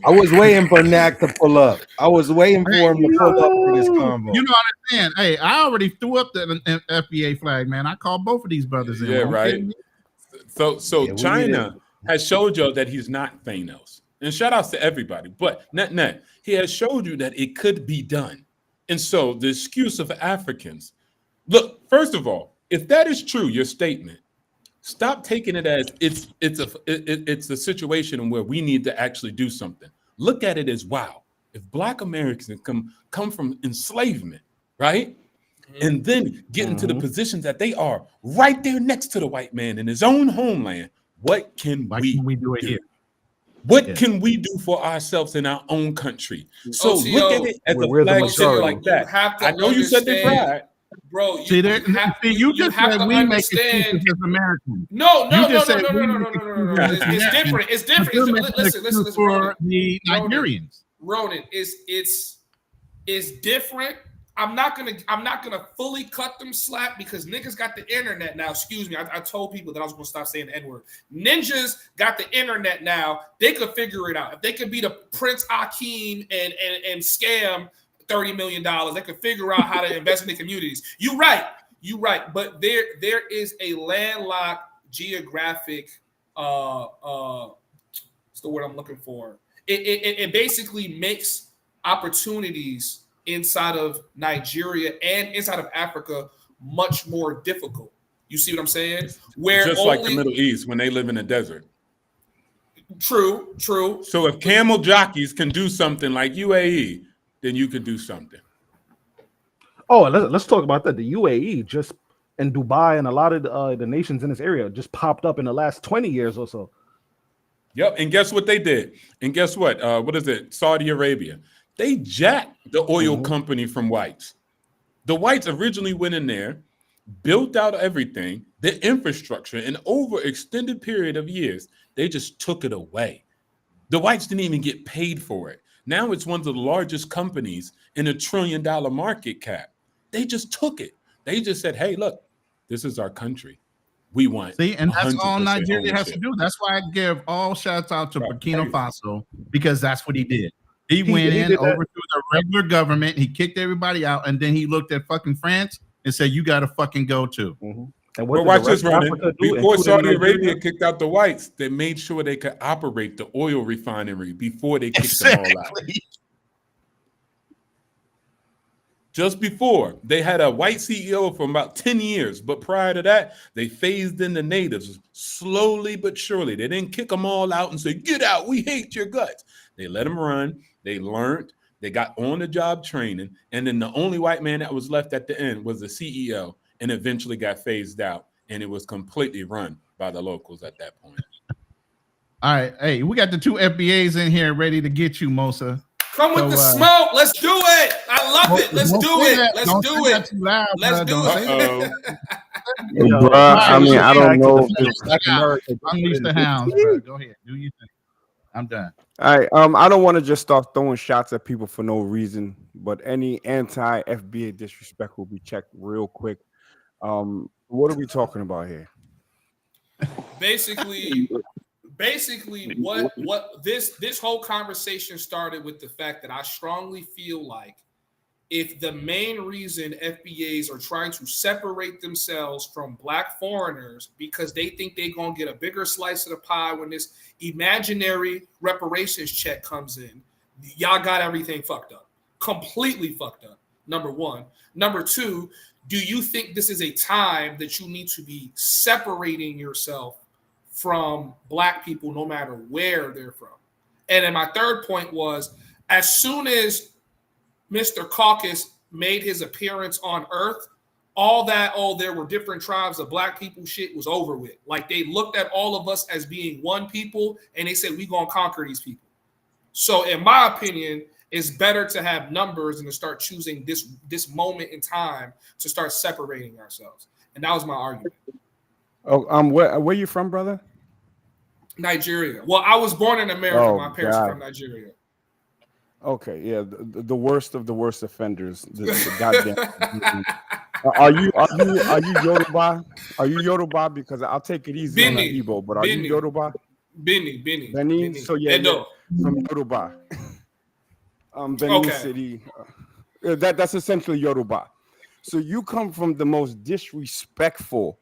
I was waiting for Knack to pull up. I was waiting for him to pull up for this combo. You know what I'm saying? Hey, I already threw up the FBA flag, man. I called both of these brothers in. Yeah, right. So China has showed you that he's not Thanos. And shout outs to everybody. But net, he has showed you that it could be done. And so the excuse of Africans, look, first of all, if that is true, your statement, stop taking it as it's a situation where we need to actually do something. Look at it as, wow, if Black Americans come from enslavement, right? And then get into the positions that they are right there next to the white man in his own homeland, what can we do it here? What can we do for ourselves in our own country? So look at it as a flagship like that. I know you said they tried. Bro, you just said we make excuses as Americans. No. It's different. It's different. Listen, for the Nigerians. Ronan, it's different. I'm not gonna fully cut them slack because niggas got the internet now. Excuse me. I told people that I was gonna stop saying the N-word. Ninjas got the internet now. They could figure it out. If they could be the Prince Akeem and scam $30 million, they could figure out how to invest in the communities. You're right. But there is a landlocked geographic what's the word I'm looking for? It basically makes opportunities inside of Nigeria and inside of Africa much more difficult. You see what I'm saying? Where just like the Middle East when they live in a desert. True. So if camel jockeys can do something like UAE, then you can do something. Oh, let's talk about that. The UAE just and Dubai and a lot of the nations in this area just popped up in the last 20 years or so. Yep. And guess what they did? And guess what? What is it? Saudi Arabia. They jacked the oil company from whites. The whites originally went in there, built out everything, the infrastructure, and over an extended period of years, they just took it away. The whites didn't even get paid for it. Now it's one of the largest companies in $1 trillion market cap. They just took it. They just said, hey, look, this is our country. We want. See, and that's all Nigeria has to do. That's why I give all shouts out to Burkina Faso, because that's what he did. He went in, overthrew the regular government. He kicked everybody out, and then he looked at fucking France and said, "You got to fucking go too." And what watch this, Ronan. Before Saudi Arabia kicked out the whites, they made sure they could operate the oil refinery before they kicked them all out. Just before, they had a white CEO for about 10 years, but prior to that, they phased in the natives slowly but surely. They didn't kick them all out and say, "Get out, we hate your guts." They let them run. They learned. They got on-the-job training. And then the only white man that was left at the end was the CEO, and eventually got phased out. And it was completely run by the locals at that point. All right. Hey, we got the 2 FBAs in here ready to get you, Mosa. Come with the smoke. Let's do it. I love it. Let's do it. Let's do it. Let's do it. Bro, I mean, I don't know if it's unleash the hounds, bro. Go ahead. Do your thing. I'm done. All right. I don't want to just start throwing shots at people for no reason, but any anti-FBA disrespect will be checked real quick. What are we talking about here? Basically, what this whole conversation started with the fact that I strongly feel like if the main reason FBAs are trying to separate themselves from Black foreigners because they think they're going to get a bigger slice of the pie when this imaginary reparations check comes in, y'all got everything fucked up. Completely fucked up, number one. Number two, do you think this is a time that you need to be separating yourself from Black people no matter where they're from? And then my third point was, as soon as Mr. Caucus made his appearance on Earth, all that, there were different tribes of black people shit was over with. Like they looked at all of us as being one people and they said, we gonna conquer these people. So in my opinion, it's better to have numbers and to start choosing this moment in time to start separating ourselves. And that was my argument. Oh, where you from, brother? Nigeria. Well, I was born in America. Oh, my parents God. are from Nigeria. Okay, yeah, the worst of the worst offenders. The goddamn. Are you Yoruba? Are you Yoruba? Because I'll take it easy on the Igbo, but are you Yoruba? Benin. So yeah, from Yoruba. Benin Okay. City. That's essentially Yoruba. So you come from the most disrespectful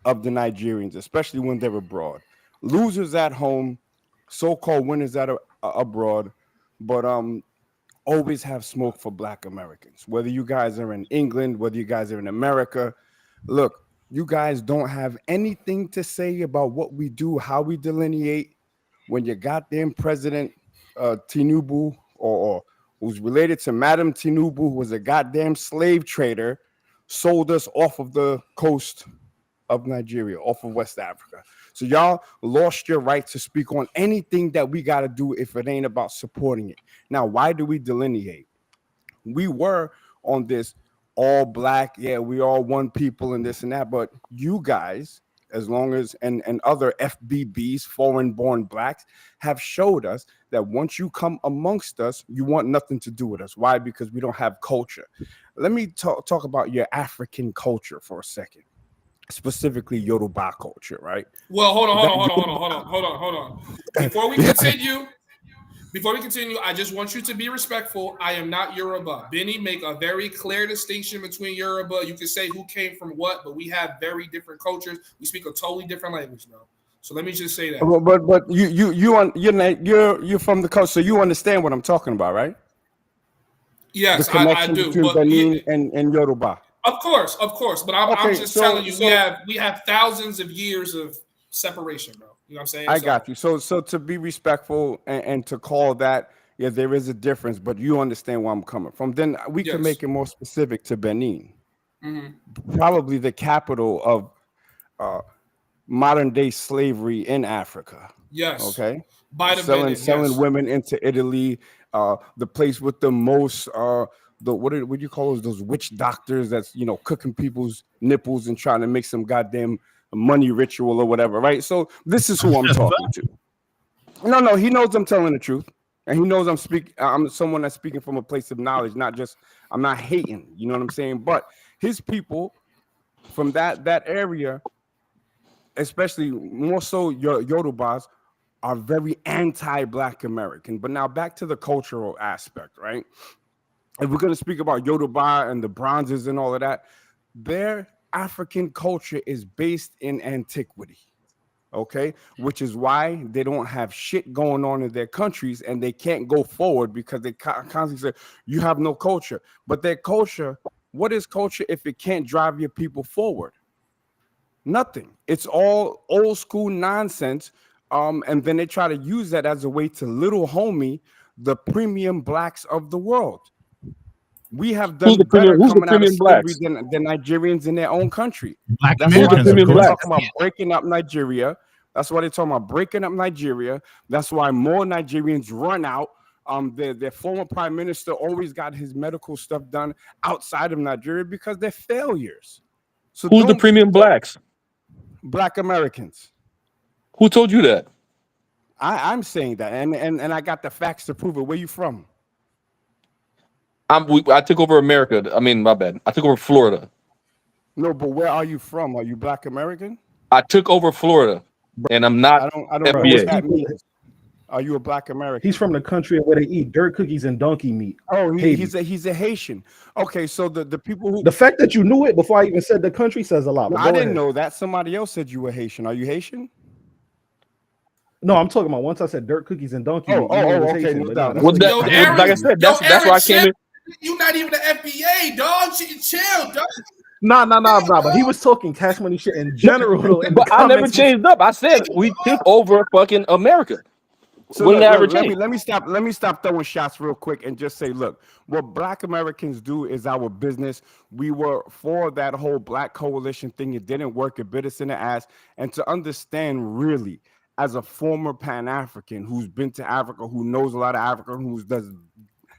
of the Nigerians, especially when they're abroad. Losers at home, so-called winners at abroad, but always have smoke for Black Americans. Whether you guys are in England, whether you guys are in America, look, you guys don't have anything to say about what we do, how we delineate. When your goddamn president Tinubu, or who's related to Madam Tinubu, who was a goddamn slave trader, sold us off of the coast of Nigeria, off of West Africa. So y'all lost your right to speak on anything that we got to do if it ain't about supporting it. Now, why do we delineate? We were on this all black, yeah, we all one people and this and that, but you guys, as long as and other FBBs, foreign-born blacks, have showed us that once you come amongst us, you want nothing to do with us. Why? Because we don't have culture. Let me talk about your African culture for a second. Specifically Yoruba culture, right? Well, hold on. Before we continue, I just want you to be respectful. I am not Yoruba. Benny make a very clear distinction between Yoruba. You can say who came from what, but we have very different cultures. We speak a totally different language, bro. So let me just say that. But you're from the coast, so you understand what I'm talking about, right? Yes, the connection I do. Between Benin and Yoruba. Of course. But I'm just telling you, we have thousands of years of separation, bro. You know what I'm saying? I got you. So to be respectful and to call that, yeah, there is a difference, but you understand where I'm coming from. Then we can make it more specific to Benin. Mm-hmm. Probably the capital of modern day slavery in Africa. Yes. Okay. Selling women into Italy. The place with the most what do you call those witch doctors that's cooking people's nipples and trying to make some goddamn money ritual or whatever, right? So this is who I'm talking to. No, he knows I'm telling the truth, and he knows I'm someone that's speaking from a place of knowledge, I'm not hating, you know what I'm saying? But his people from that area, especially more so Yorubas, are very anti-Black American. But now back to the cultural aspect, right? If we're going to speak about Yoruba and the bronzes and all of that, their African culture is based in antiquity, okay? Which is why they don't have shit going on in their countries and they can't go forward because they constantly say, you have no culture. But their culture, what is culture if it can't drive your people forward? Nothing. It's all old school nonsense. And then they try to use that as a way to little homie the premium blacks of the world. We have done better coming out of slavery than Nigerians in their own country. That's why they're talking about breaking up Nigeria. That's why they're talking about breaking up Nigeria. That's why more Nigerians run out. Their former prime minister always got his medical stuff done outside of Nigeria because they're failures. So who's the premium blacks? Black Americans. Who told you that? I'm saying that, and I got the facts to prove it. Where you from? I took over America. I mean, my bad. I took over Florida. No, but where are you from? Are you Black American? I took over Florida, and I'm not. I don't know what that means. Are you a Black American? He's from the country where they eat dirt cookies and donkey meat. Oh, he's a Haitian. Okay, so the people who the fact that you knew it before I even said the country says a lot. I didn't know that. Somebody else said you were Haitian. Are you Haitian? No, I'm talking about once I said dirt cookies and donkey meat. Okay. Like I said, that's why I came in. You're not even the FBA, dog. Chill, dog. Nah. But he was talking cash money shit in general. But I never changed up. I said we took over fucking America. So When did that ever let change? me stop throwing shots real quick and just say, look, what Black Americans do is our business. We were for that whole Black coalition thing. It didn't work. It bit us in the ass. And to understand really, as a former Pan-African who's been to Africa, who knows a lot of Africa,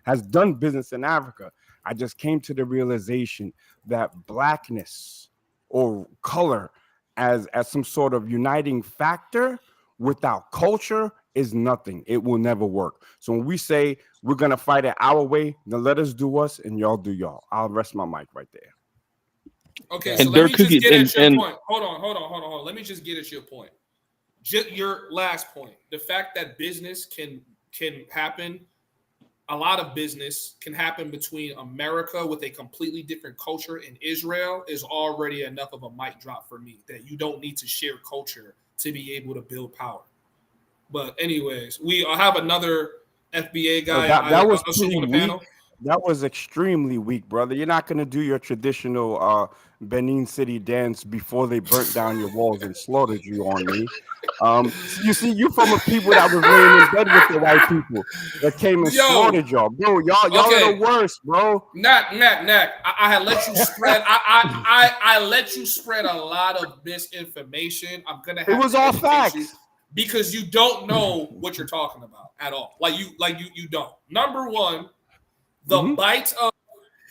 has done business in Africa, I just came to the realization that Blackness or color as some sort of uniting factor without culture is nothing. It will never work. So when we say we're going to fight it our way, then let us do us and y'all do y'all. I'll rest my mic right there. Okay, And so let me just get at your and point. Hold on. Let me just get at your point. Just your last point. The fact that business can happen, a lot of business can happen between America with a completely different culture and Israel is already enough of a mic drop for me, that you don't need to share culture to be able to build power. But anyways, we have another FBA guy. That was pretty weak. Panel. That was extremely weak, brother. You're not going to do your traditional Benin City dance before they burnt down your walls and slaughtered you on me. You see, you're from a people that was laying in bed with the white people that came and slaughtered y'all, bro. Y'all are the worst, bro. Knack. I had let you spread. I let you spread a lot of misinformation. I'm gonna have it was all facts. You because you don't know what you're talking about at all. Like you don't. Number one, the Bight of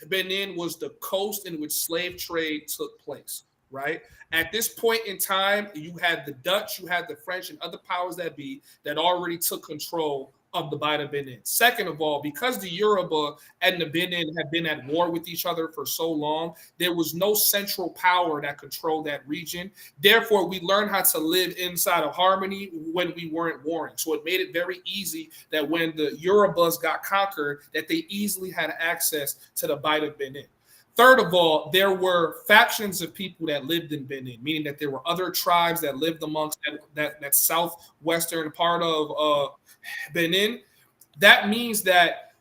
Benin was the coast in which slave trade took place, right? At this point in time, you had the Dutch, you had the French, and other powers that be that already took control of the Bight of Benin. Second of all, because the Yoruba and the Benin had been at war with each other for so long, there was no central power that controlled that region. Therefore, we learned how to live inside of harmony when we weren't warring. So it made it very easy that when the Yorubas got conquered, that they easily had access to the Bight of Benin. Third of all, there were factions of people that lived in Benin, meaning that there were other tribes that lived amongst that southwestern part of Benin. That means that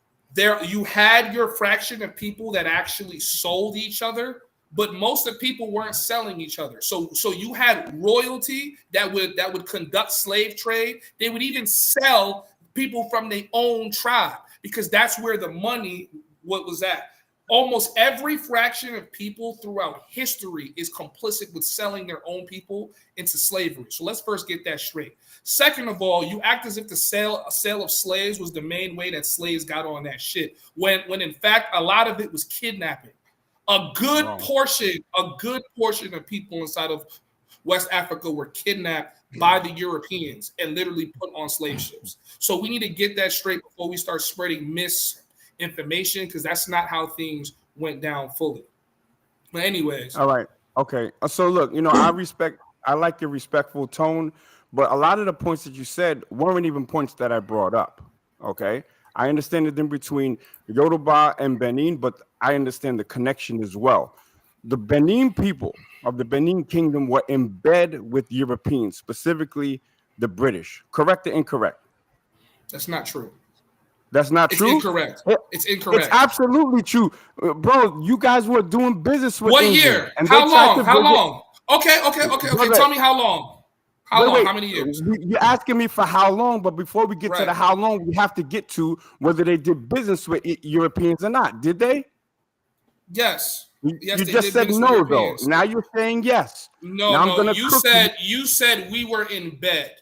you had your fraction of people that actually sold each other, but most of the people weren't selling each other. So you had royalty that would conduct slave trade. They would even sell people from their own tribe because that's where the money was at. Almost every fraction of people throughout history is complicit with selling their own people into slavery. So let's first get that straight. Second of all, you act as if the sale of slaves was the main way that slaves got on that shit, when in fact a lot of it was kidnapping. A good portion of people inside of West Africa were kidnapped by the Europeans and literally put on slave ships. So we need to get that straight before we start spreading misinformation, because that's not how things went down fully. But anyways. All right. Okay. So look, I like your respectful tone, but a lot of the points that you said weren't even points that I brought up. Okay. I understand the difference between Yoruba and Benin, but I understand the connection as well. The Benin people of the Benin Kingdom were in bed with Europeans, specifically the British. Correct or incorrect? That's not true. That's not true? It's incorrect. It's incorrect. It's absolutely true. Bro, you guys were doing business with what England, year? And how long? How long? Okay. Tell me how long. How many years? You're asking me for how long, but before we get to the how long, we have to get to whether they did business with Europeans or not. Did they? Yes. You just said no, though. Now you're saying yes. No. You said we were in bed.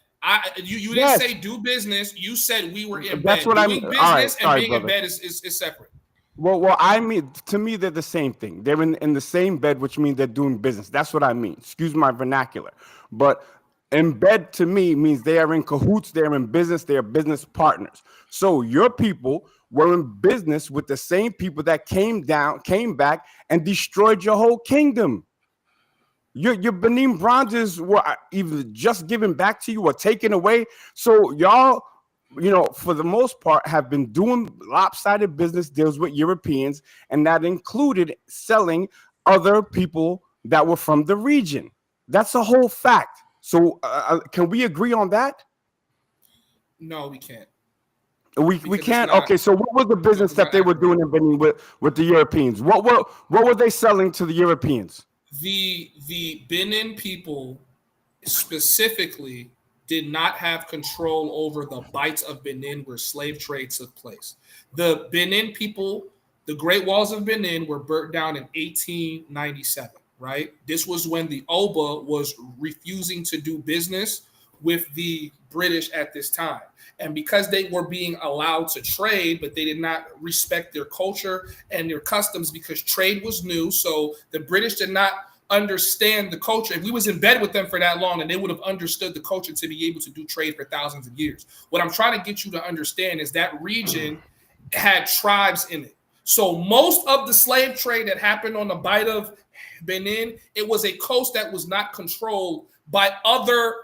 You didn't say do business. You said we were in bed. That's what I mean. Business and being in bed is separate. Well, I mean, to me, they're the same thing. They're in the same bed, which means they're doing business. That's what I mean. Excuse my vernacular. But in bed to me means they are in cahoots. They're in business. They are business partners. So your people were in business with the same people that came back and destroyed your whole kingdom. Your Benin bronzes were either just given back to you or taken away. So y'all, for the most part, have been doing lopsided business deals with Europeans, and that included selling other people that were from the region. That's a whole fact. So can we agree on that? No, we can't. We can't. Okay, so what was the business that they were doing in Benin with the Europeans? What were they selling to the Europeans? The Benin people specifically did not have control over the bites of Benin where slave trade took place. The Benin people, the Great Walls of Benin were burnt down in 1897, right? This was when the Oba was refusing to do business with the British at this time. And because they were being allowed to trade, but they did not respect their culture and their customs because trade was new. So the British did not understand the culture. If we was in bed with them for that long, and they would have understood the culture to be able to do trade for thousands of years. What I'm trying to get you to understand is that region had tribes in it. So most of the slave trade that happened on the bight of Benin, it was a coast that was not controlled by other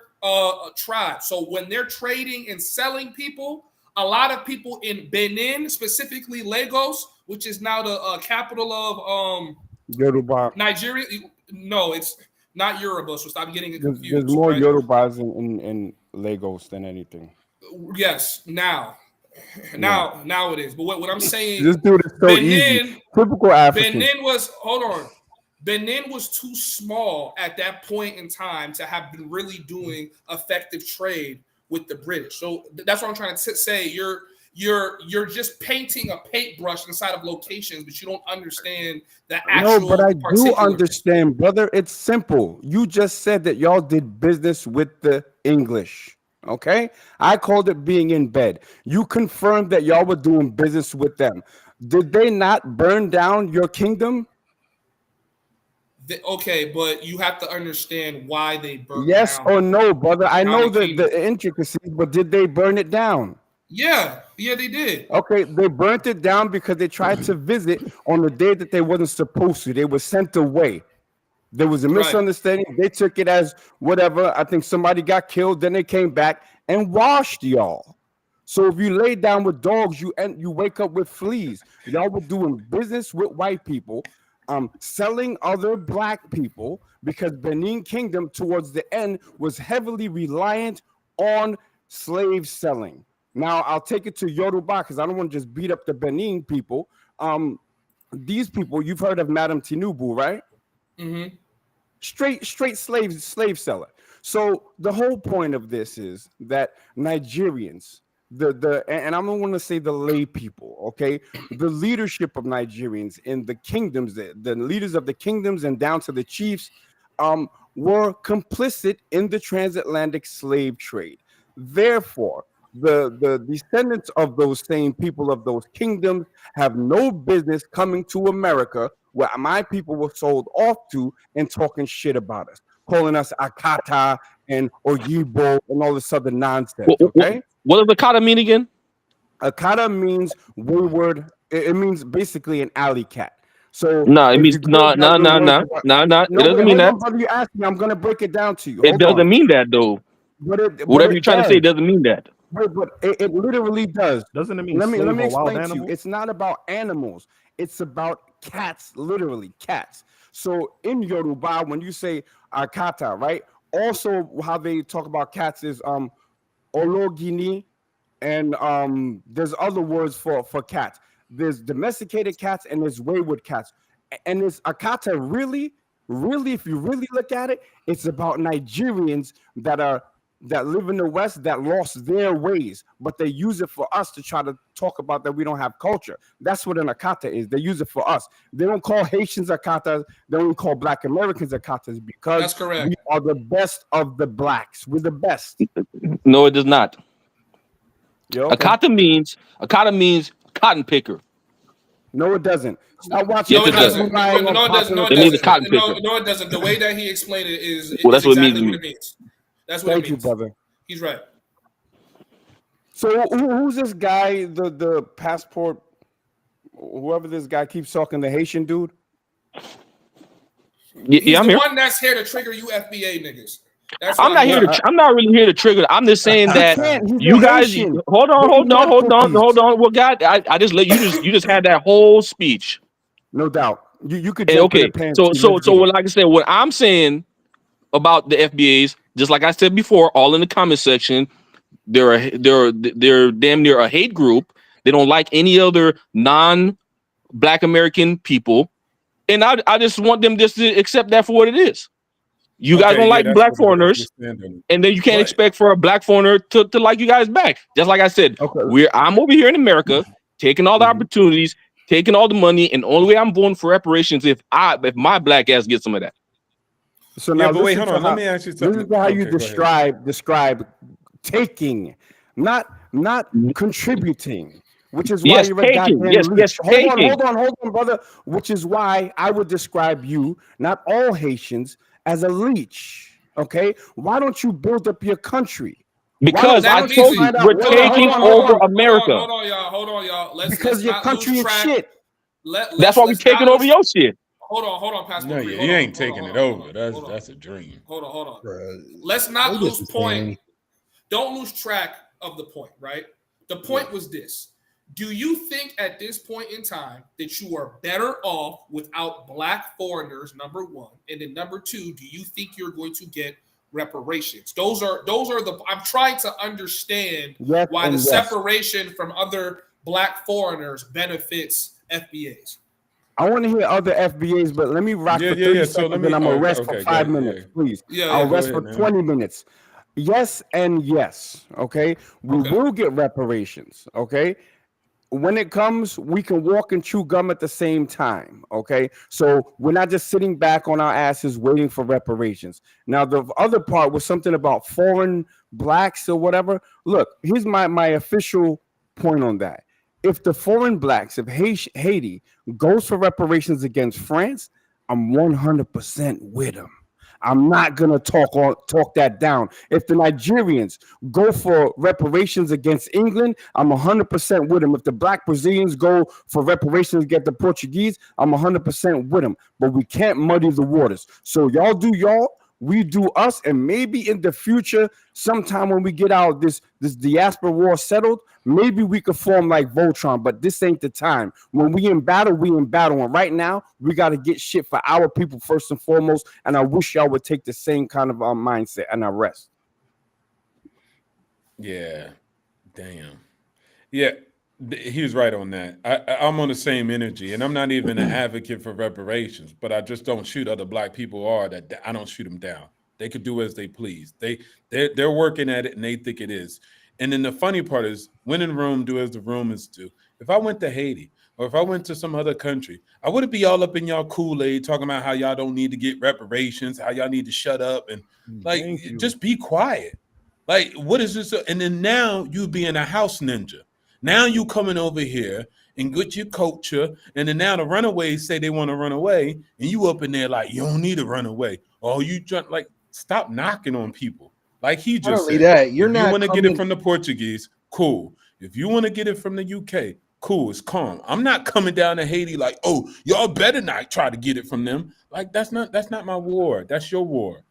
tribes. So when they're trading and selling people, a lot of people in Benin, specifically Lagos, which is now the capital of Yoruba. Nigeria. No, it's not Yoruba, so stop getting it confused. There's more right? Yorubas in Lagos than anything. Yes, now it is. But what I'm saying, This dude is so easy. Typical African. Benin was too small at that point in time to have been really doing effective trade with the British. So that's what I'm trying to say. You're just painting a paintbrush inside of locations, but you don't understand the actual. No, but I do understand, brother. It's simple. You just said that y'all did business with the English. Okay, I called it being in bed. You confirmed that y'all were doing business with them. Did they not burn down your kingdom? Okay, but you have to understand why they burned yes down. Or no, brother. I know the intricacies, but did they burn it down? Yeah, they did. Okay, they burnt it down because they tried to visit on the day that they wasn't supposed to. They were sent away. There was a misunderstanding. Right. They took it as whatever. I think somebody got killed. Then they came back and washed y'all. So if you lay down with dogs, you wake up with fleas. Y'all were doing business with white people, selling other black people, because Benin Kingdom towards the end was heavily reliant on slave selling. Now I'll take it to Yoruba because I don't want to just beat up the Benin people. These people, you've heard of Madame Tinubu, right? Mm-hmm. Straight slave seller. So the whole point of this is that Nigerians, and I'm going to say the lay people, okay, the leadership of Nigerians in the kingdoms, the leaders of the kingdoms and down to the chiefs, were complicit in the transatlantic slave trade. Therefore, the descendants of those same people of those kingdoms have no business coming to America, where my people were sold off to, and talking shit about us, calling us Akata and Oyibo and all this other nonsense. Okay, what does Akata mean again? Akata means wayward. It means basically an alley cat. So no, it means no. It doesn't mean that. Brother, you asked me, I'm gonna break it down to you. It doesn't mean that though. Whatever you're trying to say doesn't mean that. But it literally does. Doesn't it mean let me explain to you. It's not about animals. It's about cats, literally cats. So in Yoruba, when you say akata, right? Also, how they talk about cats is ologini, and there's other words for cats. There's domesticated cats and there's wayward cats. And this akata really, if you really look at it, it's about Nigerians that live in the West that lost their ways, but they use it for us to try to talk about that we don't have culture. That's what an akata is. They use it for us. They don't call Haitians akatas. They don't call Black Americans akatas, because that's correct. We are the best of the blacks. We're the best. No, it does not. Okay. Akata means cotton picker. No, it doesn't. Stop watching. No, it doesn't. No, it doesn't. It means a cotton picker. No, it doesn't. The way that he explained it is that's exactly what it means. That's what Thank it means. you, brother. He's right. So who's this guy, the passport, whoever this guy keeps talking, the Haitian dude? He's I'm the here. one that's here to trigger you FBA niggas. I'm not really here to trigger. I'm just saying that you guys Haitian. hold on. Well, God, I just let you just had that whole speech. No doubt. You could okay. So like I said, what I'm saying about the FBAs, just like I said before, all in the comment section, they're damn near a hate group. They don't like any other non-Black American people, and I just want them just to accept that for what it is. You guys don't like that's black what it is. foreigners, We'll stand on it. and then you can't But expect for a black foreigner to like you guys back. Just like I said, Okay. I'm over here in America, taking all the opportunities, taking all the money, and the only way I'm voting for reparations if my black ass gets some of that. So yeah, now but wait, listen hold on. to Let me ask you listen something. to how Okay, you go ahead. describe taking, not contributing, which is why Yes, you're a taking. goddamn Yes, leech. taking. Hold on, brother. Which is why I would describe you, not all Haitians, as a leech. Okay, why don't you build up your country? Because I That told easy. you, find out? we're Hold on, taking hold over on. America. Hold on, y'all. Let's Because your not lose country is track. shit. That's why we're taking over your shit. Hold on, Pastor. No, yeah, you ain't taking it over. That's a dream. Hold on. Bruh, Let's not they lose just point. saying- Don't lose track of the point, right? The point was this. Do you think at this point in time that you are better off without black foreigners, number one? And then number two, do you think you're going to get reparations? Those are the I'm trying to understand why the separation from other black foreigners benefits FBAs. I want to hear other FBAs, but let me rock for 30 seconds, then I'm going to rest for 5 minutes, please. I'll rest for 20 minutes. Yes and yes, okay? We will get reparations, okay? When it comes, we can walk and chew gum at the same time, okay? So we're not just sitting back on our asses waiting for reparations. Now, the other part was something about foreign blacks or whatever. Look, here's my official point on that. If the foreign blacks, if Haiti goes for reparations against France, I'm 100% with them. I'm not gonna talk that down. If the Nigerians go for reparations against England, I'm 100% with them. If the black Brazilians go for reparations against the Portuguese, I'm 100% with them. But we can't muddy the waters. So y'all do y'all, we do us, and maybe in the future, sometime when we get out this diaspora war settled, maybe we could form like Voltron, but this ain't the time. When we in battle, and right now we got to get shit for our people first and foremost, and I wish y'all would take the same kind of mindset. And I rest. Yeah, damn. Yeah, he was right on that. I'm on the same energy, and I'm not even an advocate for reparations, but I just don't shoot other black people that I don't shoot them down. They could do as they please. They're working at it, and they think it is. And then the funny part is, when in Rome, do as the Romans do. If I went to Haiti or if I went to some other country, I wouldn't be all up in y'all Kool-Aid talking about how y'all don't need to get reparations, how y'all need to shut up and just be quiet. Like, what is this? And then now you being a house ninja. Now you coming over here and get your culture, and then now the runaways say they want to run away, and you up in there like, you don't need to run away. Oh, you just like, stop knocking on people. Like he just said, that, you want to get it from the Portuguese, cool. If you want to get it from the UK, cool, it's calm. I'm not coming down to Haiti like, oh, y'all better not try to get it from them. Like, that's not my war. That's your war.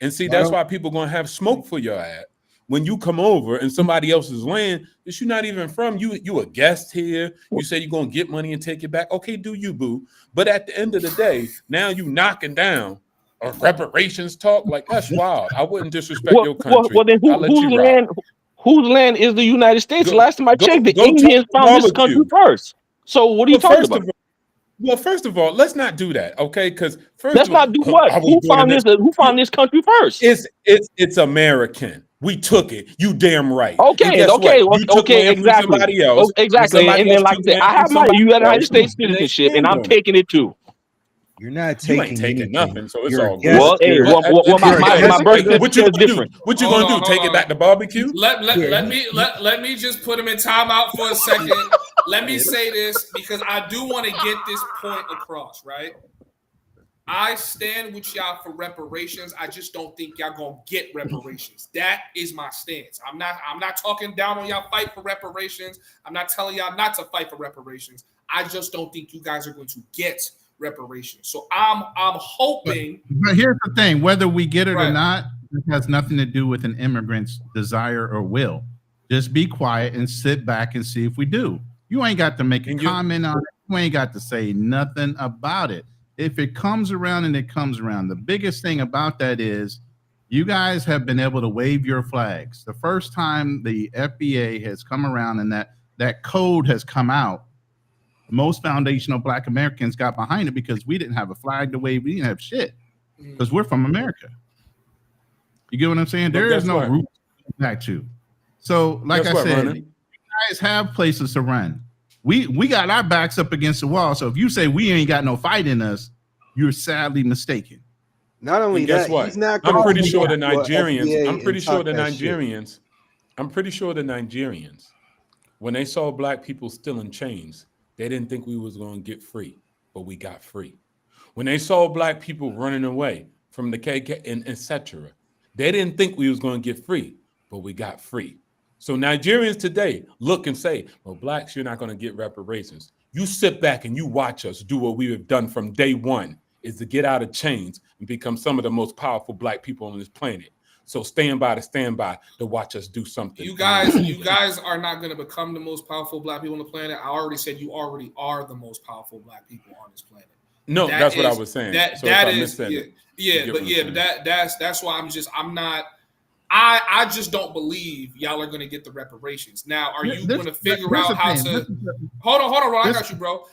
And see, that's why people gonna have smoke for your ass. When you come over and somebody else's land that you're not even from, you a guest here. You say you're gonna get money and take it back. Okay, do you, boo? But at the end of the day, now you knocking down a reparations talk. Like, that's wild. I wouldn't disrespect your country. Well, then whose land is the United States? Last time I checked, the Indians found this country first. So what are you talking about? Well, first of all, let's not do that, okay? Because let's not do what? Who found this country first? It's American. We took it. You damn right. Okay, exactly. Somebody else. Exactly. And then, like I said, I have my United States citizenship, and I'm taking it too. You're not taking, you ain't taking nothing, so it's You're all good. My birth certificate is different. What you gonna do? Take it back to barbecue? Let me just put him in timeout for a second. Let me say this because I do want to get this point across, right? I stand with y'all for reparations. I just don't think y'all gonna get reparations. That is my stance. I'm not talking down on y'all fight for reparations. I'm not telling y'all not to fight for reparations. I just don't think you guys are going to get reparations. So I'm hoping. But here's the thing: whether we get it or not, it has nothing to do with an immigrant's desire or will. Just be quiet and sit back and see if we do. You ain't got to make a comment on it. You ain't got to say nothing about it. If it comes around and it comes around, the biggest thing about that is you guys have been able to wave your flags. The first time the FBA has come around and that code has come out, most foundational Black Americans got behind it because we didn't have a flag to wave. We didn't have shit because we're from America. You get what I'm saying? There is no root back to. So, like I said, you guys have places to run. We got our backs up against the wall. So if you say we ain't got no fight in us, you're sadly mistaken. Not only guess that, what? he's not. I'm pretty sure the Nigerians. I'm pretty sure the Nigerians, when they saw black people still in chains, they didn't think we was going to get free, but we got free. When they saw black people running away from the KK and etc., they didn't think we was going to get free, but we got free. So Nigerians today look and say, well, blacks, you're not going to get reparations. You sit back and you watch us do what we have done from day one, is to get out of chains and become some of the most powerful black people on this planet. So stand by to watch us do something. You guys are not going to become the most powerful black people on the planet. I already said you already are the most powerful black people on this planet. No, that's what I was saying. That's why I just don't believe y'all are going to get the reparations. Now, are you going to figure out how to? Hold on, bro. I got you, bro.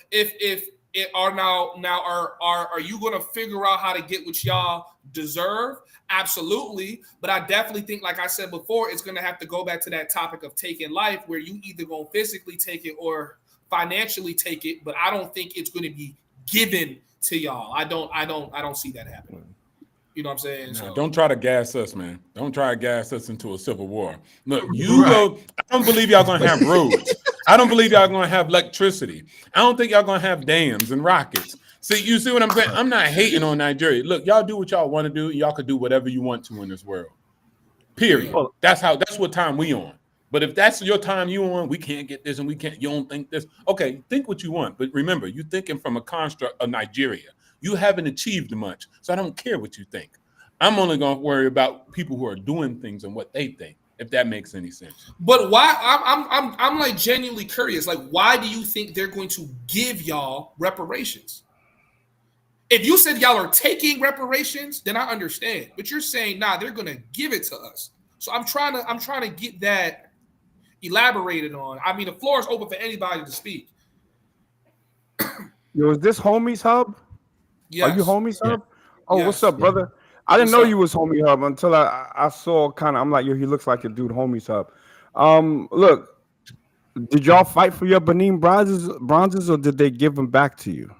Are you going to figure out how to get what y'all deserve? Absolutely. But I definitely think, like I said before, it's going to have to go back to that topic of taking life, where you either going to physically take it or financially take it. But I don't think it's going to be given to y'all. I don't see that happening. You know what I'm saying? So. Don't try to gas us, man. Don't try to gas us into a civil war. Look, I don't believe y'all gonna have roads. I don't believe y'all gonna have electricity. I don't think y'all gonna have dams and rockets. See, you see what I'm saying? I'm not hating on Nigeria. Look, y'all do what y'all want to do. Y'all could do whatever you want to in this world. Period. That's what time we on. But if that's your time you on, we can't get this and we can't. You don't think this. Okay, think what you want. But remember, you're thinking from a construct of Nigeria. You haven't achieved much, so I don't care what you think. I'm only going to worry about people who are doing things and what they think, if that makes any sense. But why? I'm like genuinely curious. Like, why do you think they're going to give y'all reparations? If you said y'all are taking reparations, then I understand. But you're saying, nah, they're going to give it to us. So I'm trying to get that elaborated on. I mean, the floor is open for anybody to speak. Yo, is this Homies Hub? Yes. Are you Homies Hub? Oh, yes. What's up, brother? I didn't know you was Homie Hub until I saw kind of. I'm like, yo, he looks like a dude, Homies Hub. Look, did y'all fight for your Benin bronzes, or did they give them back to you?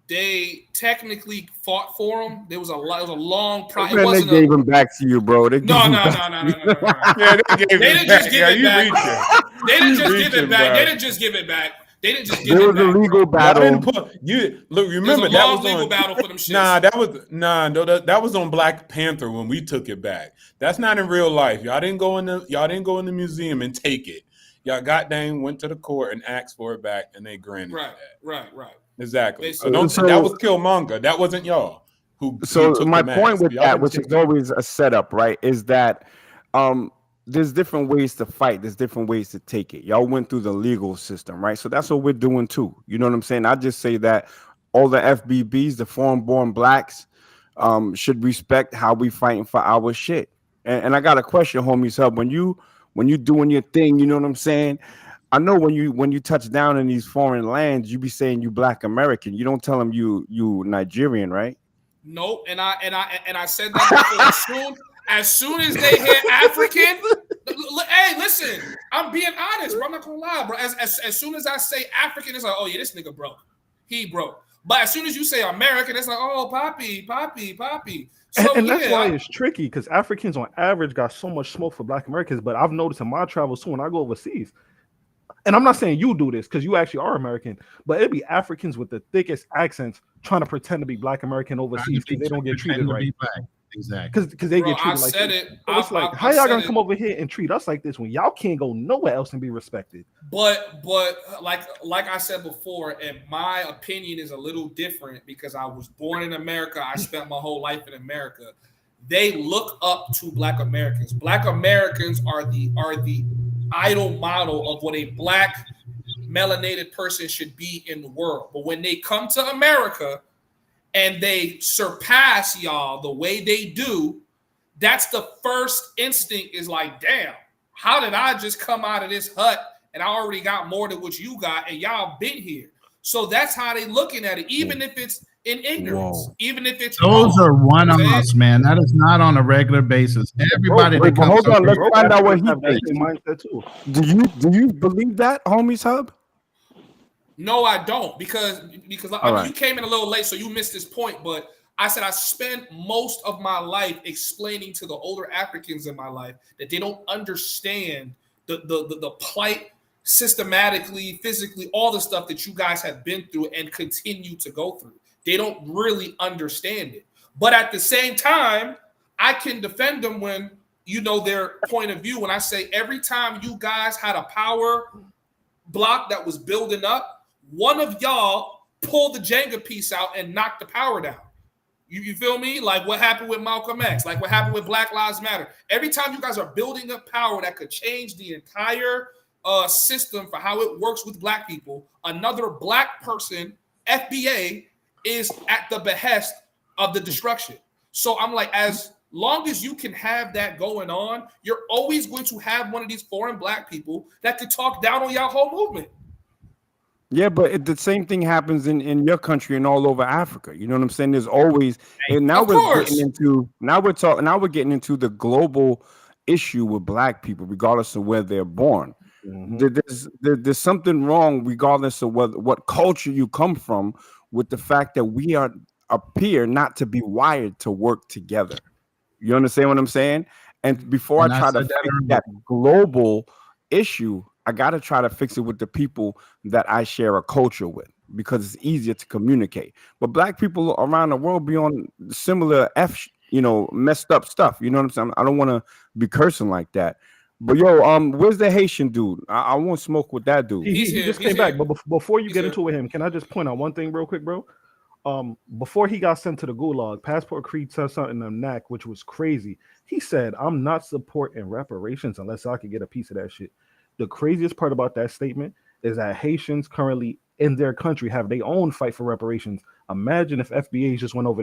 They technically fought for them. There was a long process. Man, they gave them back to you, bro. No. Yeah, they didn't just give it back. They didn't just give it back. They didn't just give it back. They didn't just give it back. There was a legal battle. Remember that was legal battle for them shits. That was on Black Panther when we took it back. That's not in real life. Y'all didn't go in the museum and take it. Y'all goddamn went to the court and asked for it back, and they granted that. Right. Exactly. So that was Killmonger. That wasn't y'all. So my point with that, which is always a setup, right, is that there's different ways to fight. There's different ways to take it. Y'all went through the legal system, right? So that's what we're doing too. You know what I'm saying? I just say that all the FBBs, the foreign-born blacks, should respect how we fighting for our shit. And I got a question, Homies Hub. When you doing your thing, you know what I'm saying? I know when you touch down in these foreign lands, you be saying you Black American. You don't tell them you Nigerian, right? Nope. And I said that before. As soon as they hear African, hey, listen, I'm being honest, bro. I'm not gonna lie, bro. As soon as I say African, it's like, oh yeah, this nigga broke. He broke. But as soon as you say American, it's like, oh, poppy. So, and that's why it's tricky, because Africans on average got so much smoke for Black Americans. But I've noticed in my travels too, when I go overseas, and I'm not saying you do this because you actually are American, but it'd be Africans with the thickest accents trying to pretend to be Black American overseas because they don't get treated right. Exactly. Because they get treated like this. So it's like, how y'all gonna come over here and treat us like this when y'all can't go nowhere else and be respected? But like I said before, and my opinion is a little different because I was born in America. I spent my whole life in America. They look up to Black Americans. Black Americans are the idol model of what a Black melanated person should be in the world. But when they come to America and they surpass y'all the way they do, that's the first instinct is like, damn, how did I just come out of this hut and I already got more than what you got and y'all been here? So that's how they looking at it. Even if in ignorance, even if it's Those wrong. are one-offs, man. That is not on a regular basis. Everybody that comes hold on, let's find out what he have that thinks. same mindset too. Do you believe that, homies hub? No, I don't, because I mean, you came in a little late, so you missed this point. But I said I spent most of my life explaining to the older Africans in my life that they don't understand the plight, systematically, physically, all the stuff that you guys have been through and continue to go through. They don't really understand it. But at the same time, I can defend them when you know their point of view. When I say every time you guys had a power block that was building up, one of y'all pulled the Jenga piece out and knocked the power down. You feel me? Like what happened with Malcolm X, like what happened with Black Lives Matter. Every time you guys are building up power that could change the entire system for how it works with Black people, another Black person, FBA, is at the behest of the destruction. So I'm like, as long as you can have that going on, you're always going to have one of these foreign Black people that could talk down on y'all whole movement. Yeah, but the same thing happens in your country and all over Africa. You know what I'm saying? There's always, and now we're getting into the global issue with Black people, regardless of where they're born. There's something wrong, regardless of what culture you come from, with the fact that we appear not to be wired to work together. You understand what I'm saying? And before I try to fix that global issue, I got to try to fix it with the people that I share a culture with, because it's easier to communicate. But Black people around the world be on similar messed up stuff. You know what I'm saying? I don't want to be cursing like that. But where's the Haitian dude? I won't smoke with that dude. He just came back. But before you get into it with him, can I just point out one thing real quick, bro? Before he got sent to the gulag, Passport Creed said something on NAC, which was crazy. He said, "I'm not supporting reparations unless I could get a piece of that shit." The craziest part about that statement is that Haitians currently in their country have their own fight for reparations. Imagine if FBAs just went over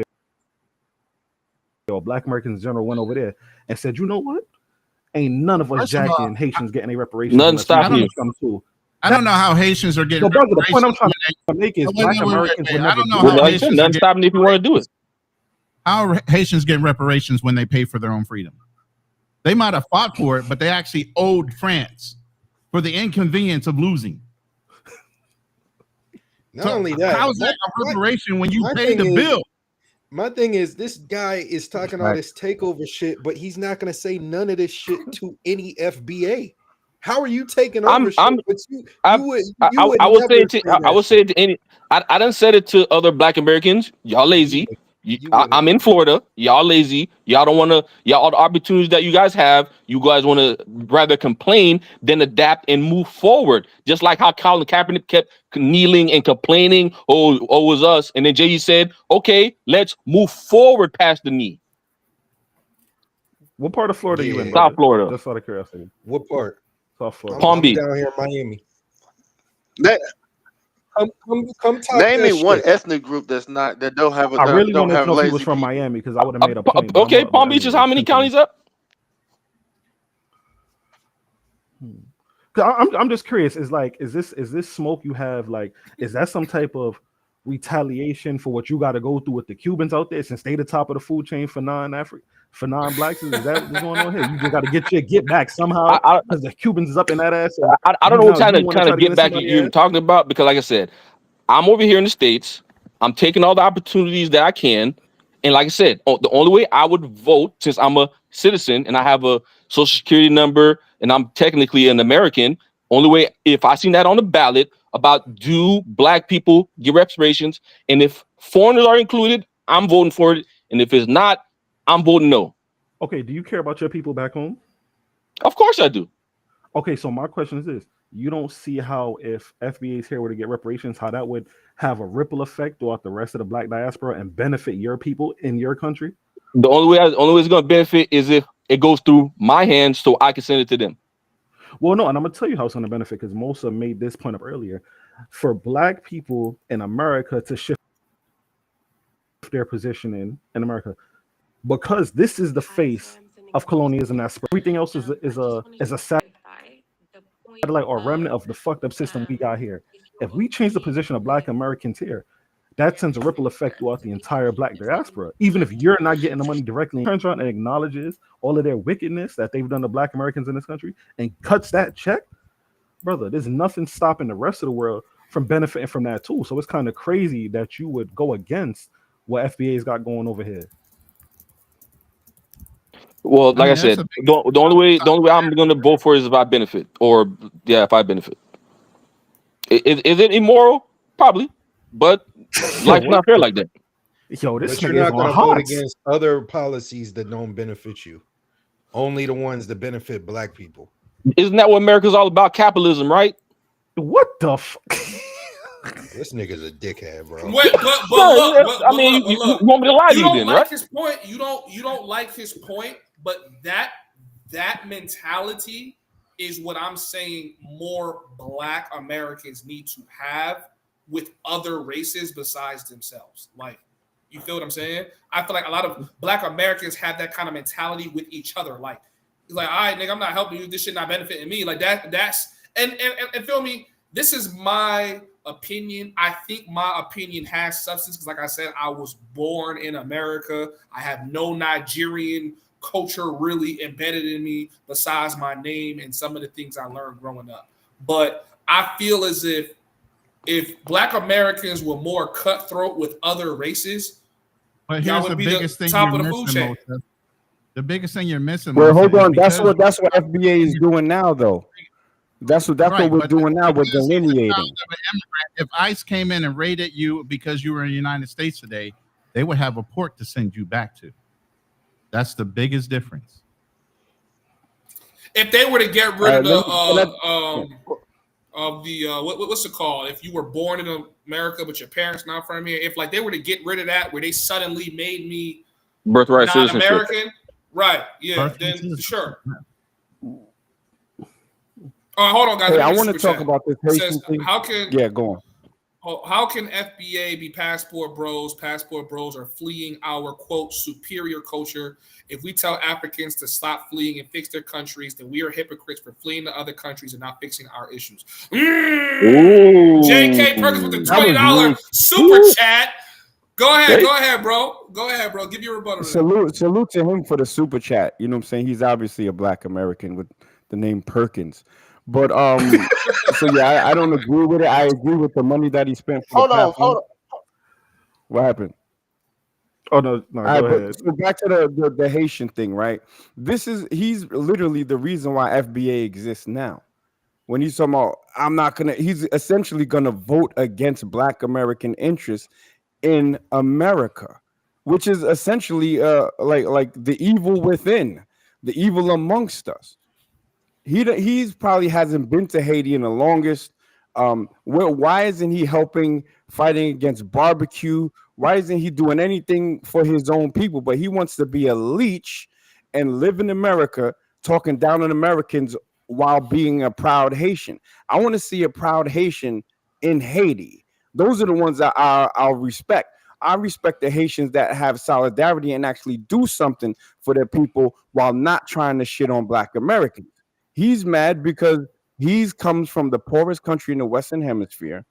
there, or Black Americans in general went over there and said, "You know what? Ain't none of us jacking Haitians getting any reparations." None stopping you. I don't know how Haitians are getting reparations. The point I'm trying to make is Black Americans would never do that. None stopping you if you want to do it. How are Haitians getting reparations when they pay for their own freedom? They might have fought for it, but they actually owed France for the inconvenience of losing. Not only that, how is that a reparation when you paid the bill? My thing is, this guy is talking all this takeover shit, but he's not going to say none of this shit to any FBA. How are you taking over shit? I would say it to any. I done said it to other Black Americans. Y'all lazy. I'm in Florida. Y'all lazy. Y'all don't want to. All the opportunities that you guys have, you guys want to rather complain than adapt and move forward. Just like how Colin Kaepernick kept kneeling and complaining, "Oh, it was us," and then Jay said, "Okay, let's move forward past the knee." What part of Florida are you in? South Florida. Just out of curiosity. What part? South Florida. Palm Beach. Down here in Miami. Come talk. Name me one ethnic group that don't have a. I really don't wanted have to know if he was from Miami, because I would have made a point. Okay, Palm Beach is how many counties up? I'm just curious. Is this smoke you have, like, is that some type of retaliation for what you got to go through with the Cubans out there, since they the top of the food chain for non-blacks? Is that what's going on here? You just got to get back somehow, because the Cubans is up in that ass. I don't know what kind of get back you're talking about, because like I said, I'm over here in the States. I'm taking all the opportunities that I can. And like I said, the only way I would vote, since I'm a citizen and I have a social security number and I'm technically an American, only way, if I seen that on the ballot about do Black people get reparations, and if foreigners are included, I'm voting for it. And if it's not, I'm voting no. Okay, do you care about your people back home? Of course I do. Okay, so my question is this. You don't see how, if FBAs here were to get reparations, how that would have a ripple effect throughout the rest of the Black diaspora and benefit your people in your country? The only way it's going to benefit is if it goes through my hands so I can send it to them. Well, no, and I'm going to tell you how it's going to benefit, because Mosa made this point up earlier. For Black people in America to shift their position in America, because this is the face of colonialism. That's everything else is a satellite or remnant of the fucked up system we got here. If we change the position of Black Americans here, that sends a ripple effect throughout the entire black diaspora. Even if you're not getting the money directly, turns around and acknowledges all of their wickedness that they've done to black Americans in this country and cuts that check, brother, there's nothing stopping the rest of the world from benefiting from that too. So it's kind of crazy that you would go against what FBA's got going over here. Well, like I said, the only way I'm going to vote for is if I benefit, or if I benefit. Is it immoral? Probably, but life's not fair like that. Yo, this but you're not going to vote against other policies that don't benefit you. Only the ones that benefit black people. Isn't that what America's all about? Capitalism, right? What the fuck? This nigga's a dickhead, bro. Wait, but look, I mean, you want me to lie to you then, right? His point. You don't like his point, but that mentality is what I'm saying more black Americans need to have with other races besides themselves. Like, you feel what I'm saying? I feel like a lot of black Americans have that kind of mentality with each other. Like, it's like, all right, nigga, I'm not helping you. This shit not benefiting me. Like that's and feel me. This is my opinion. I think my opinion has substance because, like I said, I was born in America. I have no Nigerian culture really embedded in me besides my name and some of the things I learned growing up. But I feel as if black Americans were more cutthroat with other races, but here's the biggest thing top you're of the food missing, chain. the biggest thing you're missing. Well, hold on. That's what FBA is doing now, though. That's what we're doing now. We're delineating. If ICE came in and raided you because you were in the United States today, they would have a port to send you back to. That's the biggest difference. If they were to get rid of what's it called? If you were born in America but your parents not from here, if like they were to get rid of that, where they suddenly made me birthright citizenship, American, right? Yeah, then sure. Hold on, guys. Hey, I want to talk about this Haitian thing. Go on. How can FBA be passport bros? Passport bros are fleeing our, quote, superior culture. If we tell Africans to stop fleeing and fix their countries, then we are hypocrites for fleeing to other countries and not fixing our issues. J.K. Perkins with the $20 super chat. Go ahead, bro. Give your rebuttal. Salute to him for the super chat. You know what I'm saying? He's obviously a black American with the name Perkins. But so yeah, I don't agree with it. I agree with the money that he spent for the platform. Hold on. What happened? Oh no, go ahead. So back to the Haitian thing, right? He's literally the reason why FBA exists now. When he's talking about, he's essentially gonna vote against black American interests in America, which is essentially like the evil within, the evil amongst us. He's probably hasn't been to Haiti in the longest. Why isn't he helping fighting against barbecue? Why isn't he doing anything for his own people? But he wants to be a leech and live in America, talking down on Americans while being a proud Haitian. I want to see a proud Haitian in Haiti. Those are the ones that I'll respect. I respect the Haitians that have solidarity and actually do something for their people while not trying to shit on black Americans. He's mad because he comes from the poorest country in the Western Hemisphere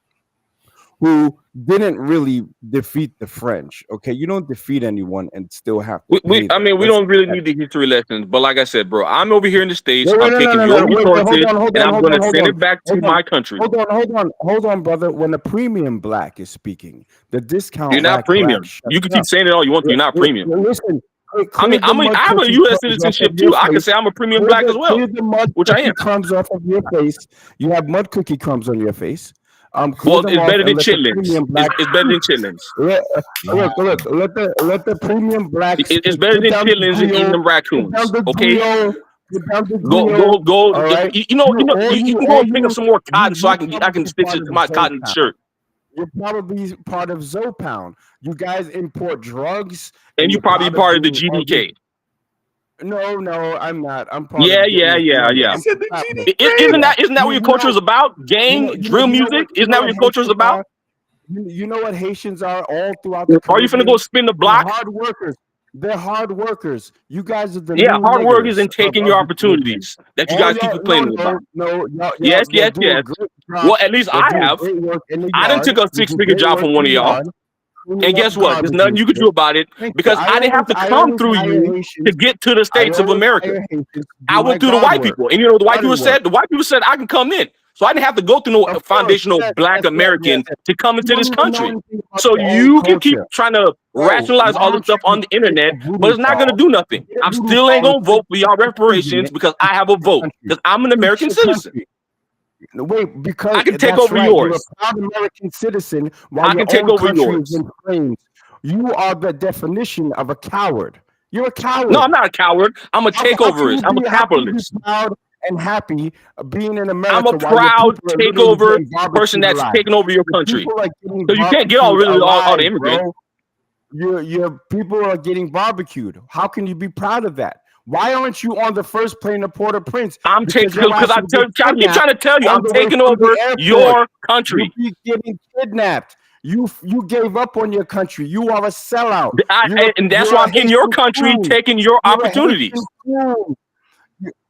who didn't really defeat the French. Okay, you don't defeat anyone and still have to we don't really need the history lessons, but like I said, bro, I'm over here in the States. I'm taking your resources and I'm going to send it back to my country. Hold on, brother. When the premium black is speaking, the discount. You're not premium. You can keep saying it all you want. You're not premium. Listen. I have a U.S. citizenship too. I can say I'm a premium black as well, which I am. Crumbs off of your face. You have mud cookie crumbs on your face. Well, it's better than chitlins. It's better than chitlins. Let the premium black. It's better than chitlins and eating them raccoons. Okay. Go. Right? You can go and pick up some more cotton so I can stitch it to my cotton shirt. You're probably part of Zopound. You guys import drugs. And you're probably part of the GDK. No, I'm not. I'm part Yeah. Isn't that what your culture is about? Gang, drill music? Isn't that what your culture is about? You know what Haitians are all throughout the Caribbean? Are you finna go spin the block? They're hard workers. You guys are the hard workers and taking your opportunities that you guys keep complaining about. Yes. Well, at least I have. I done took a 6-figure job from one of y'all. And guess what? There's nothing you could do about it because I didn't have to come through you to get to the states of America. I went through the white people. And you know what the white people said? The white people said I can come in. So I didn't have to go through no foundational black American to come into this country. So you can keep trying to rationalize all this stuff on the internet, but it's not going to do nothing. I still ain't going to vote for y'all reparations because I have a vote because I'm an American citizen. Wait, because I can take over yours. You're a proud American citizen while I can take over yours. You are the definition of a coward. You're a coward. No, I'm not a coward. I'm a takeoverist. I'm a capitalist. Proud and happy being in America. I'm a proud takeover person that's taking over your country. So you can't get all the immigrants. Your people are getting barbecued. How can you be proud of that? Why aren't you on the first plane to Port-au-Prince? I'm taking because I keep trying to tell you I'm taking over your country. You're getting kidnapped. You gave up on your country. You are a sellout. And that's why I'm in your country taking your opportunities.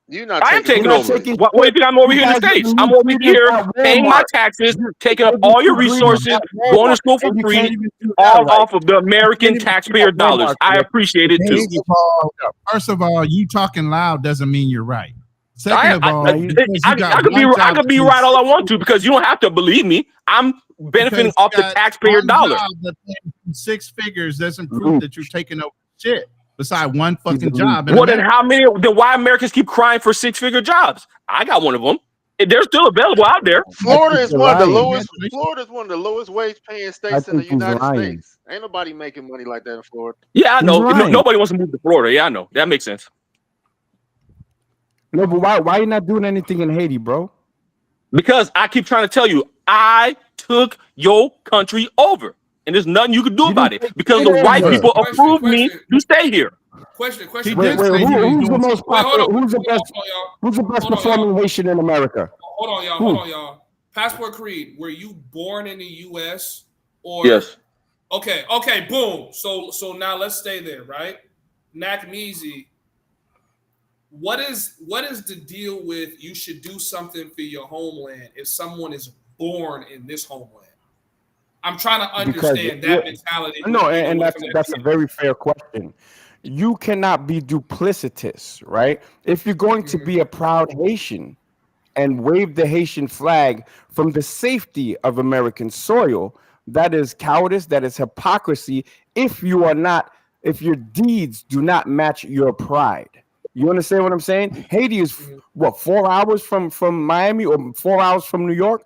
You're not. I am taking over. What do you think I'm over here in the States? I'm over here paying my taxes, taking up all your resources, going to school for free, all off of the American taxpayer dollars. I appreciate it too. First of all, you talking loud doesn't mean you're right. Second of all, I could be right all I want to because you don't have to believe me. I'm benefiting off the taxpayer dollar. 6 figures doesn't prove that you're taking over shit. Beside one fucking job. Well, then why Americans keep crying for 6-figure jobs? I got one of them. They're still available out there. Florida is one of the lowest. Florida is one of the lowest wage paying states in the United States. Ain't nobody making money like that in Florida. Yeah, I know. Nobody wants to move to Florida. Yeah, I know. That makes sense. No, but why are you not doing anything in Haiti, bro? Because I keep trying to tell you, I took your country over. And there's nothing you can do about it because the white people approved me to stay here. Wait, who's the most popular? Who's the best performing Haitian in America? Hold on, y'all. Passport Creed, were you born in the U.S. or? Yes. Okay, boom. So now let's stay there, right? Nakmeezy, what is the deal with you should do something for your homeland if someone is born in this homeland? I'm trying to understand that mentality. No, and that's a very fair question. You cannot be duplicitous, right? If you're going to be a proud Haitian and wave the Haitian flag from the safety of American soil, that is cowardice, that is hypocrisy. If your deeds do not match your pride. You understand what I'm saying? Haiti is what, 4 hours from Miami or 4 hours from New York?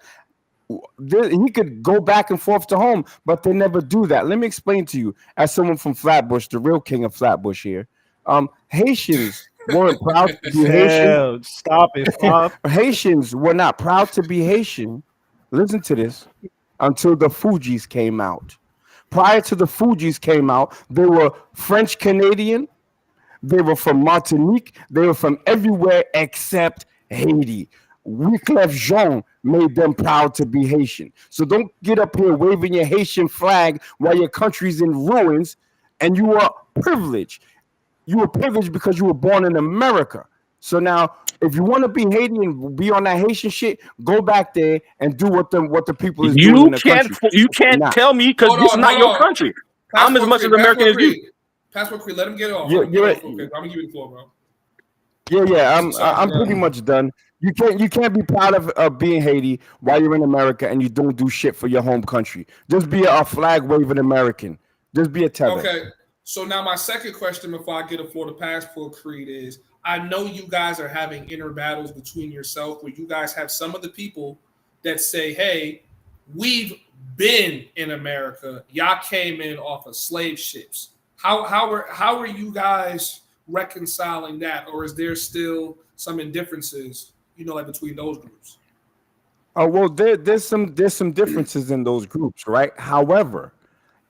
He could go back and forth to home, but they never do that. Let me explain to you, as someone from Flatbush, the real king of Flatbush here. Haitians weren't proud to be Haitian. Stop it. Haitians were not proud to be Haitian. Listen to this. Until the Fugees came out. Prior to the Fugees came out, they were French Canadian. They were from Martinique. They were from everywhere except Haiti. Wyclef Jean made them proud to be Haitian. So don't get up here waving your Haitian flag while your country's in ruins and you are privileged. You were privileged because you were born in America. So now, if you want to be Haitian and be on that Haitian shit, go back there and do what the people is doing in the country. You can't tell me because this is not your country. I'm as much as American as you. Passport Creed, let him get it off. I'm gonna give you the floor, bro. Yeah, I'm pretty much done. You can't be proud of being Haiti while you're in America and you don't do shit for your home country. Just be a flag waving American. Just be a tether. Okay. So now my second question before I get a floor to Passport Creed is, I know you guys are having inner battles between yourself where you guys have some of the people that say, hey, we've been in America. Y'all came in off of slave ships. How are you guys reconciling that? Or is there still some indifferences, like between those groups? Well, there's some differences in those groups, right? However,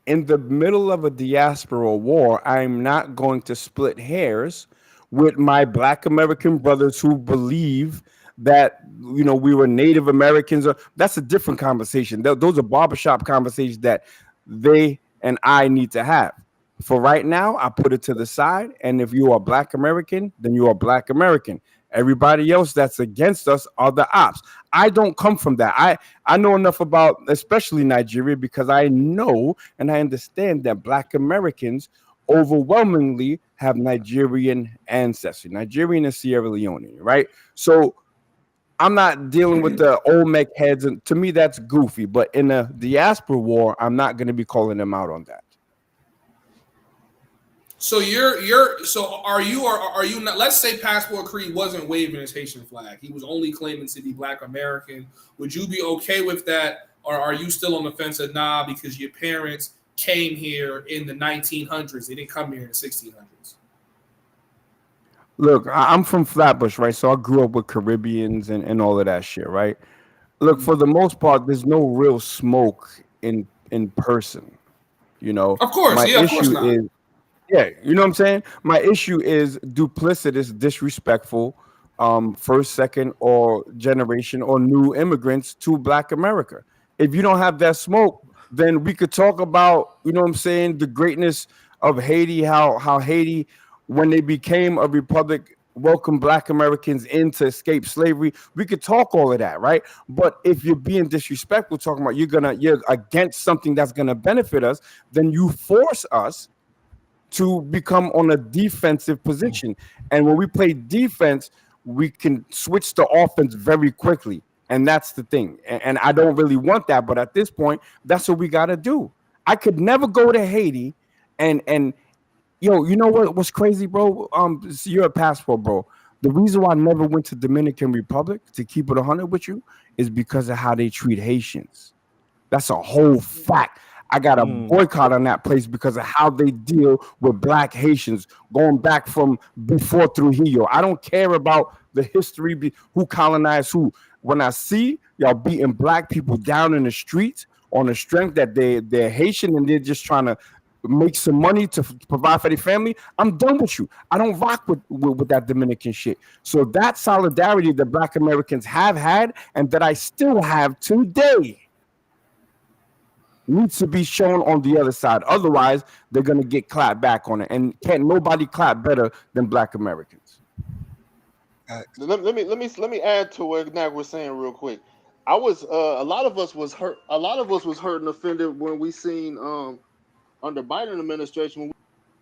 in the middle of a diaspora war, I'm not going to split hairs with my Black American brothers who believe that, we were Native Americans. That's a different conversation. Those are barbershop conversations that they and I need to have. For right now, I put it to the side. And if you are Black American, then you are Black American. Everybody else that's against us are the ops. I don't come from that. I know enough about especially Nigeria because I know and I understand that Black Americans overwhelmingly have Nigerian ancestry, Nigerian and Sierra Leone, right? So I'm not dealing with the Olmec heads, and to me that's goofy. But in the diaspora war, I'm not going to be calling them out on that. So are you not, let's say Passport Creed wasn't waving his Haitian flag. He was only claiming to be Black American. Would you be okay with that? Or are you still on the fence of nah, because your parents came here in the 1900s. They didn't come here in the 1600s. Look, I'm from Flatbush, right? So I grew up with Caribbeans and all of that shit, right? Look, for the most part, there's no real smoke in person. You know, Of course, my yeah, of course issue not. is, yeah, you know what I'm saying? My issue is duplicitous, disrespectful, first, second, or generation or new immigrants to Black America. If you don't have that smoke, then we could talk about, you know what I'm saying, the greatness of Haiti, how Haiti, when they became a republic, welcomed Black Americans in to escape slavery. We could talk all of that, right? But if you're being disrespectful, talking about you're against something that's gonna benefit us, then you force us to become on a defensive position. And when we play defense, we can switch to offense very quickly. And that's the thing. And I don't really want that. But at this point, that's what we got to do. I could never go to Haiti and yo, you know what's crazy, bro? You're a passport, bro. The reason why I never went to Dominican Republic, to keep it 100 with you, is because of how they treat Haitians. That's a whole fact. I got a boycott on that place because of how they deal with Black Haitians going back from before Trujillo. I don't care about the history, who colonized who. When I see y'all beating Black people down in the streets on the strength that they're Haitian and they're just trying to make some money to provide for their family, I'm done with you. I don't rock with that Dominican shit. So that solidarity that Black Americans have had and that I still have today needs to be shown on the other side. Otherwise, they're gonna get clapped back on it, and can't nobody clap better than Black Americans. Let me add to what Nag was saying real quick. I was a lot of us was hurt. A lot of us was hurt and offended when we seen under Biden administration when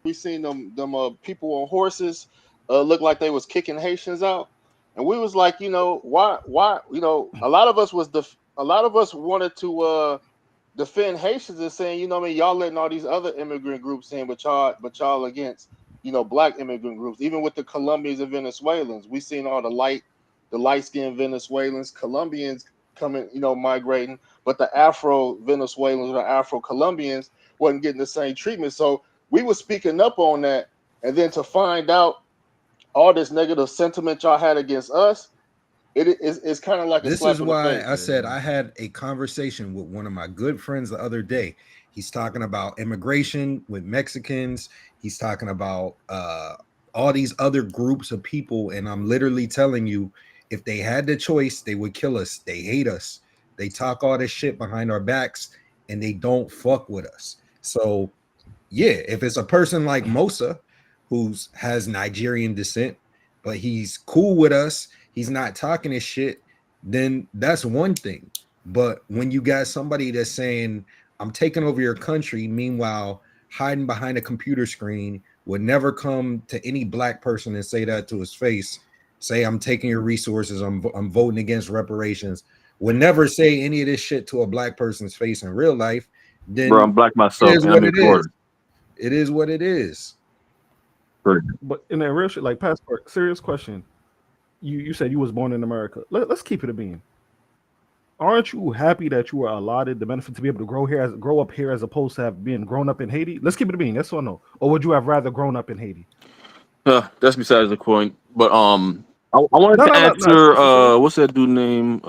we seen them people on horses look like they was kicking Haitians out, and we was like, you know, why you know, a lot of us wanted to defend Haitians and saying, you know what I mean, y'all letting all these other immigrant groups in, but y'all against, you know, Black immigrant groups. Even with the Colombians and Venezuelans, we seen all the light-skinned Venezuelans, Colombians coming, you know, migrating, but the Afro Venezuelans or the Afro Colombians wasn't getting the same treatment. So we were speaking up on that, and then to find out all this negative sentiment y'all had against us, it's kind of like this is why I said I had a conversation with one of my good friends the other day. He's talking about immigration with Mexicans. He's talking about all these other groups of people, and I'm literally telling you, if they had the choice, they would kill us. They hate us. They talk all this shit behind our backs, and they don't fuck with us. So, yeah, if it's a person like Mosa, who has Nigerian descent, but he's cool with us, he's not talking his shit, then that's one thing. But when you got somebody that's saying, I'm taking over your country, meanwhile, hiding behind a computer screen, would never come to any Black person and say that to his face, say, I'm taking your resources, I'm voting against reparations, would never say any of this shit to a Black person's face in real life, then bro, I'm Black myself. It is what it is. It is what it is. But in that real shit, like Passport, serious question. You said you was born in America. Let's keep it a bean. Aren't you happy that you were allotted the benefit to be able to grow up here as opposed to have been grown up in Haiti? Let's keep it a bean. Yes or no? Or would you have rather grown up in Haiti? That's besides the point. But I wanted to answer what's that dude name?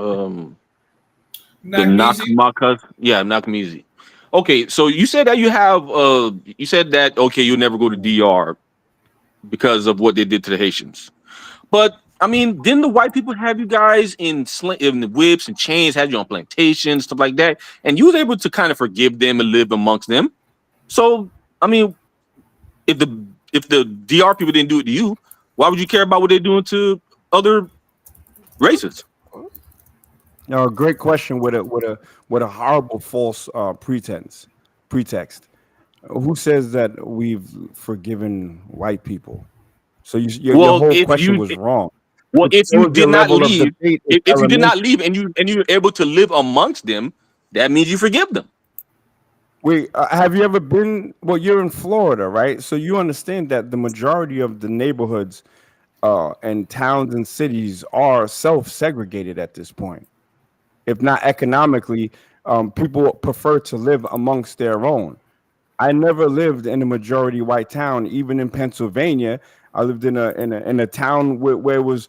Nakamizi. Okay, so you said that you have okay, you'll never go to DR because of what they did to the Haitians. But I mean, didn't the white people have you guys in the whips and chains, had you on plantations, stuff like that, and you was able to kind of forgive them and live amongst them? So I mean, if the DR people didn't do it to you, why would you care about what they're doing to other races? No, great question with a horrible false pretext. Who says that we've forgiven white people? So your whole question was wrong. Well, if you did not level of leave, debate is if you did not elementary. leave and you're able to live amongst them, that means you forgive them. Wait, have you ever been? Well, you're in Florida, right? So you understand that the majority of the neighborhoods and towns and cities are self-segregated at this point. If not economically, people prefer to live amongst their own. I never lived in a majority white town, even in Pennsylvania. I lived in a town where it was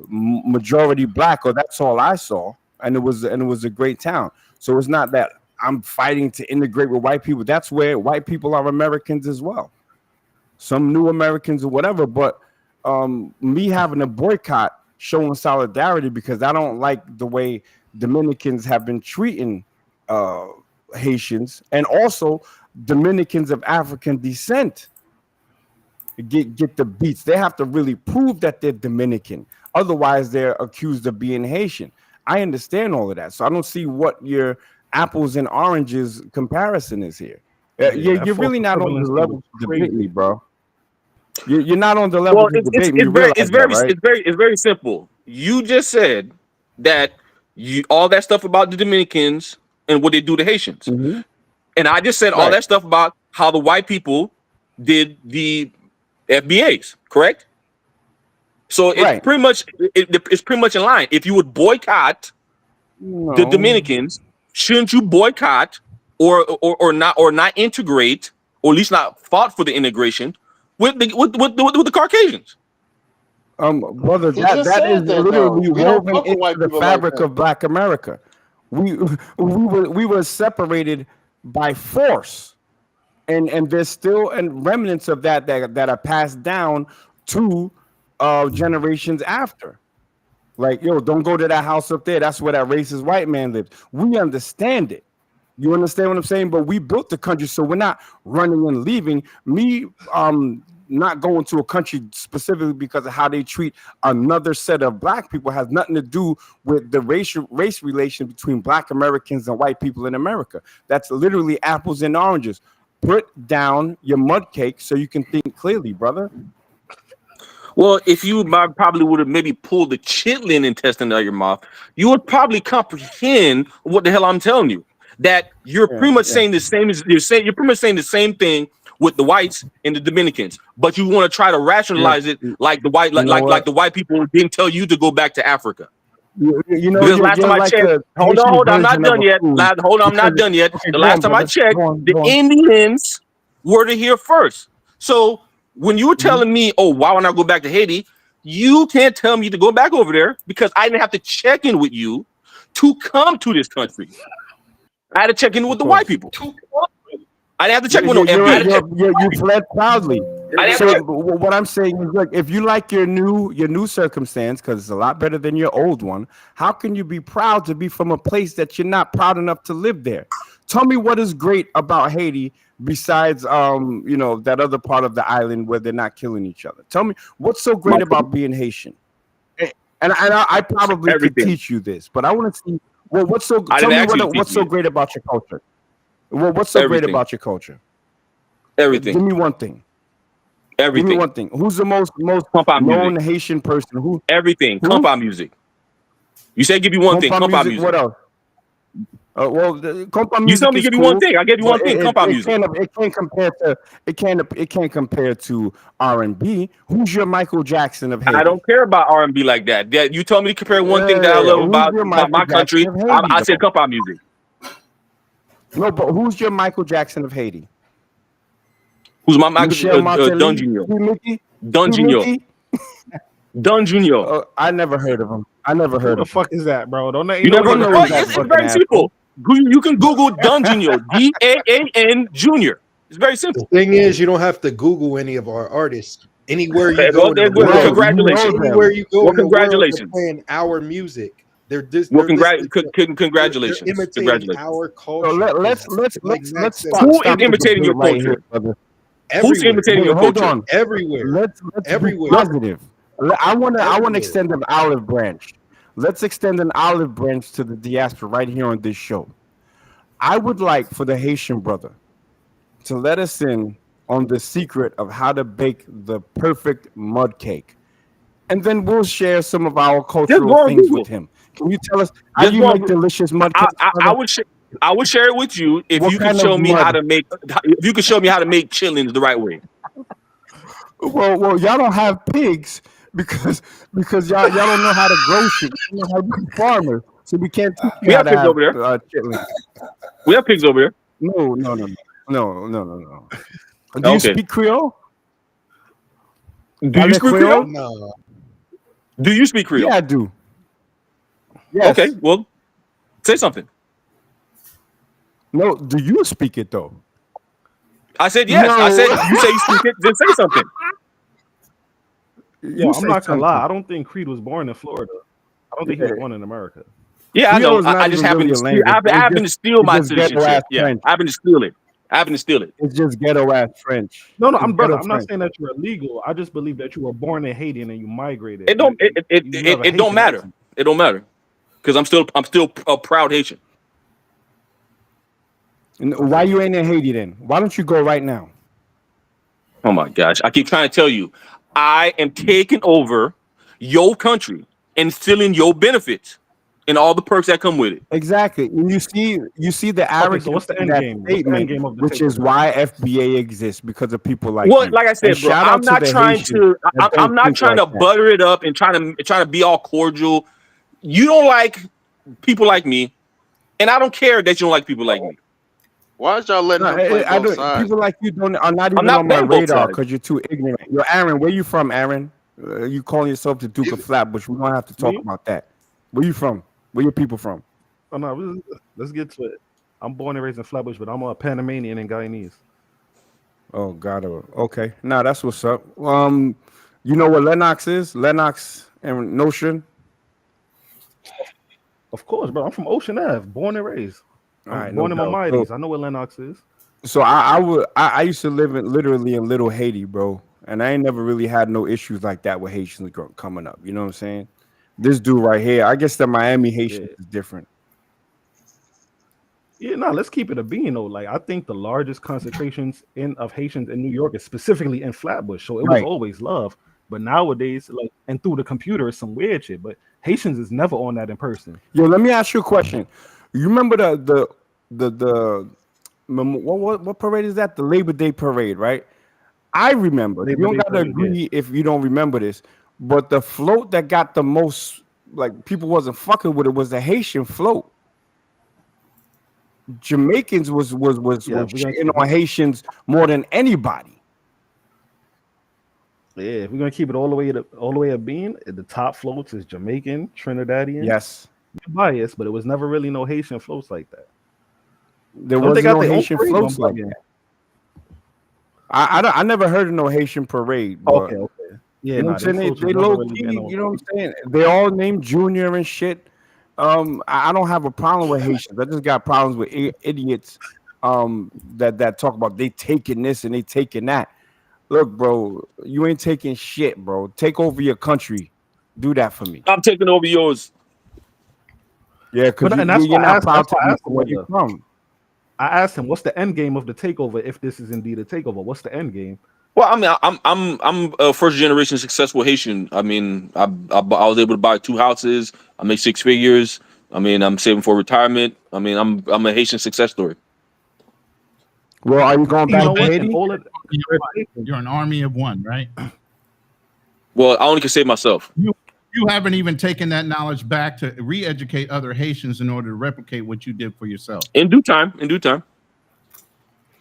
majority black, or that's all I saw, and it was a great town. So it's not that I'm fighting to integrate with white people. That's where white people are Americans as well. Some new Americans or whatever, but me having a boycott showing solidarity because I don't like the way Dominicans have been treating Haitians, and also Dominicans of African descent get the beats. They have to really prove that they're Dominican. Otherwise, they're accused of being Haitian. I understand all of that. So I don't see what your apples and oranges comparison is here. You're really not on the level to debate me, bro. You're not on the level to debate me. It's very simple. You just said that all that stuff about the Dominicans and what they do to Haitians. Mm-hmm. And I just said all that stuff about how the white people did the FBAs, correct? So it's pretty much it's pretty much in line. If you would boycott the Dominicans, shouldn't you boycott or not integrate, or at least not fought for the integration with the Caucasians? Brother, that is literally woven into the fabric of Black America. We were separated by force, and there's still remnants of that are passed down to generations after. Like, yo, don't go to that house up there. That's where that racist white man lives. We understand it. You understand what I'm saying? But we built the country, so we're not running and leaving. Me, not going to a country specifically because of how they treat another set of black people has nothing to do with the race relation between Black Americans and white people in America. That's literally apples and oranges. Put down your mud cake so you can think clearly, brother. Well, if you probably would have maybe pulled the chitlin intestine out of your mouth, you would probably comprehend what the hell I'm telling you. That you're pretty much saying the same as you're pretty much saying the same thing with the whites and the Dominicans, but you want to try to rationalize it like the white like the white people didn't tell you to go back to Africa. You know, because last time I checked, hold on, I'm not done yet. I'm not done yet. The last time I checked, the Indians were to here first. So when you were telling me, oh, why would I go back to Haiti? You can't tell me to go back over there because I didn't have to check in with you to come to this country. I had to check in with the white people. I didn't have to check with no FBI. You fled proudly. So what I'm saying is, look, if you like your new circumstance, because it's a lot better than your old one, how can you be proud to be from a place that you're not proud enough to live there? Tell me what is great about Haiti besides that other part of the island where they're not killing each other. Tell me what's so great about being Haitian. And I probably could teach you this, but I want to see what's so great about your culture. Well, what's so great about your culture? Everything. Give me one thing. Everything. Give me one thing. Who's the most known Haitian person? Who? Everything. Compa music. You said give you one thing. Compa music. What else? Compa music. You told me give you one thing. I gave you one thing. Compa music. It can't compare to R&B. Who's your Michael Jackson of Haiti? I don't care about R&B like that. You told me to compare one thing that I love about my country. I said compa music. No, but who's your Michael Jackson of Haiti? Who's my Michael Don Junior? Don Junior. Don Junior. I never heard of him. What the fuck is that, bro? You never heard of it? It's very simple. You can Google Don Junior. DAAN Junior. It's very simple. The thing is, you don't have to Google any of our artists. Anywhere you go, congratulations. Anywhere you go, congratulations. They're playing our music. Congratulations. They're imitating our culture. So let's stop. Who is imitating your culture? Right here, who's imitating your culture? Everywhere. Let's everywhere. Positive. I want to extend an olive branch. Let's extend an olive branch to the diaspora right here on this show. I would like for the Haitian brother to let us in on the secret of how to bake the perfect mud cake. And then we'll share some of our cultural things with him. Can you tell us how you make delicious mud cakes? I would share it with you if you could show me how to make. If you could show me how to make chillings the right way. Well, y'all don't have pigs because y'all don't know how to grow shit. You don't know how to be farmers, so we can't teach you how to have chitlins. We have pigs over here. No. Do you speak Creole? Do you speak Creole? No. Do you speak Creole? Yeah, I do. Yes. Okay, well, say something. No, do you speak it though? I said yes. No. I said you say you speak it. Then say something. I'm not gonna lie. I don't think Creed was born in Florida. I don't think he was born in America. Yeah, Creole I know. I just happen to steal. I happen to steal my citizenship. Yeah, I happen to steal it. It's just ghetto ass French. No, I'm not saying that you're illegal. I just believe that you were born in Haiti and then you migrated. It don't matter. Accent. It don't matter because I'm still a proud Haitian. Why you ain't in Haiti then? Why don't you go right now? Oh my gosh! I keep trying to tell you, I am taking over your country and stealing your benefits and all the perks that come with it. Exactly. And you see the arrogance. So what's the end game? Which is why FBA exists, because of people like you. Like I said, bro, I'm not trying to butter it up and trying to be all cordial. You don't like people like me, and I don't care that you don't like people like me. Why is y'all letting him play both sides? People like you are not even on my radar because you're too ignorant. Yo, Aaron, where you from, Aaron? You calling yourself the Duke of Flatbush? We don't have to talk about that. Where you from? Where your people from? Oh no, let's get to it. I'm born and raised in Flatbush, but I'm a Panamanian and Guyanese. Oh God, okay. Nah, that's what's up. You know what Lennox is? Lennox and Notion. Of course, bro. I'm from Ocean Ave, born and raised. I'm born in my Mighties. I know what Lennox is. So I used to live literally in Little Haiti, bro, and I ain't never really had no issues like that with Haitians coming up. You know what I'm saying? This dude right here, I guess the Miami Haitian is different. Yeah, no, let's keep it a being though. Like I think the largest concentrations of Haitians in New York is specifically in Flatbush, so it was always love. But nowadays, like, and through the computer, it's some weird shit. But Haitians is never on that in person. Yo, let me ask you a question. You remember what parade is that? The Labor Day parade, right? I remember. You don't gotta agree if you don't remember this, but the float that got the most, like, people wasn't fucking with it was the Haitian float. Jamaicans was shitting on Haitians more than anybody. Yeah, if we're gonna keep it all the way up being, the top floats is Jamaican, Trinidadian. Yes. Biased, but it was never really no Haitian floats like that. There was no Haitian floats like that. I never heard of no Haitian parade. Okay. Yeah, you know what I'm saying? They low key, you know what I'm saying? They all named Junior and shit. I don't have a problem with Haitians. I just got problems with idiots that talk about they taking this and they taking that. Look, bro, you ain't taking shit, bro. Take over your country. Do that for me. I'm taking over yours. Yeah, because you're not proud to ask where you're from. I asked him, "What's the end game of the takeover? If this is indeed a takeover, what's the end game?" Well, I mean, I'm a first generation successful Haitian. I mean, I was able to buy 2 houses. I make 6 figures. I mean, I'm saving for retirement. I mean, I'm a Haitian success story. Well, are you going back to Haiti? You're an army of one, right? Well, I only can save myself. You haven't even taken that knowledge back to re-educate other Haitians in order to replicate what you did for yourself. In due time.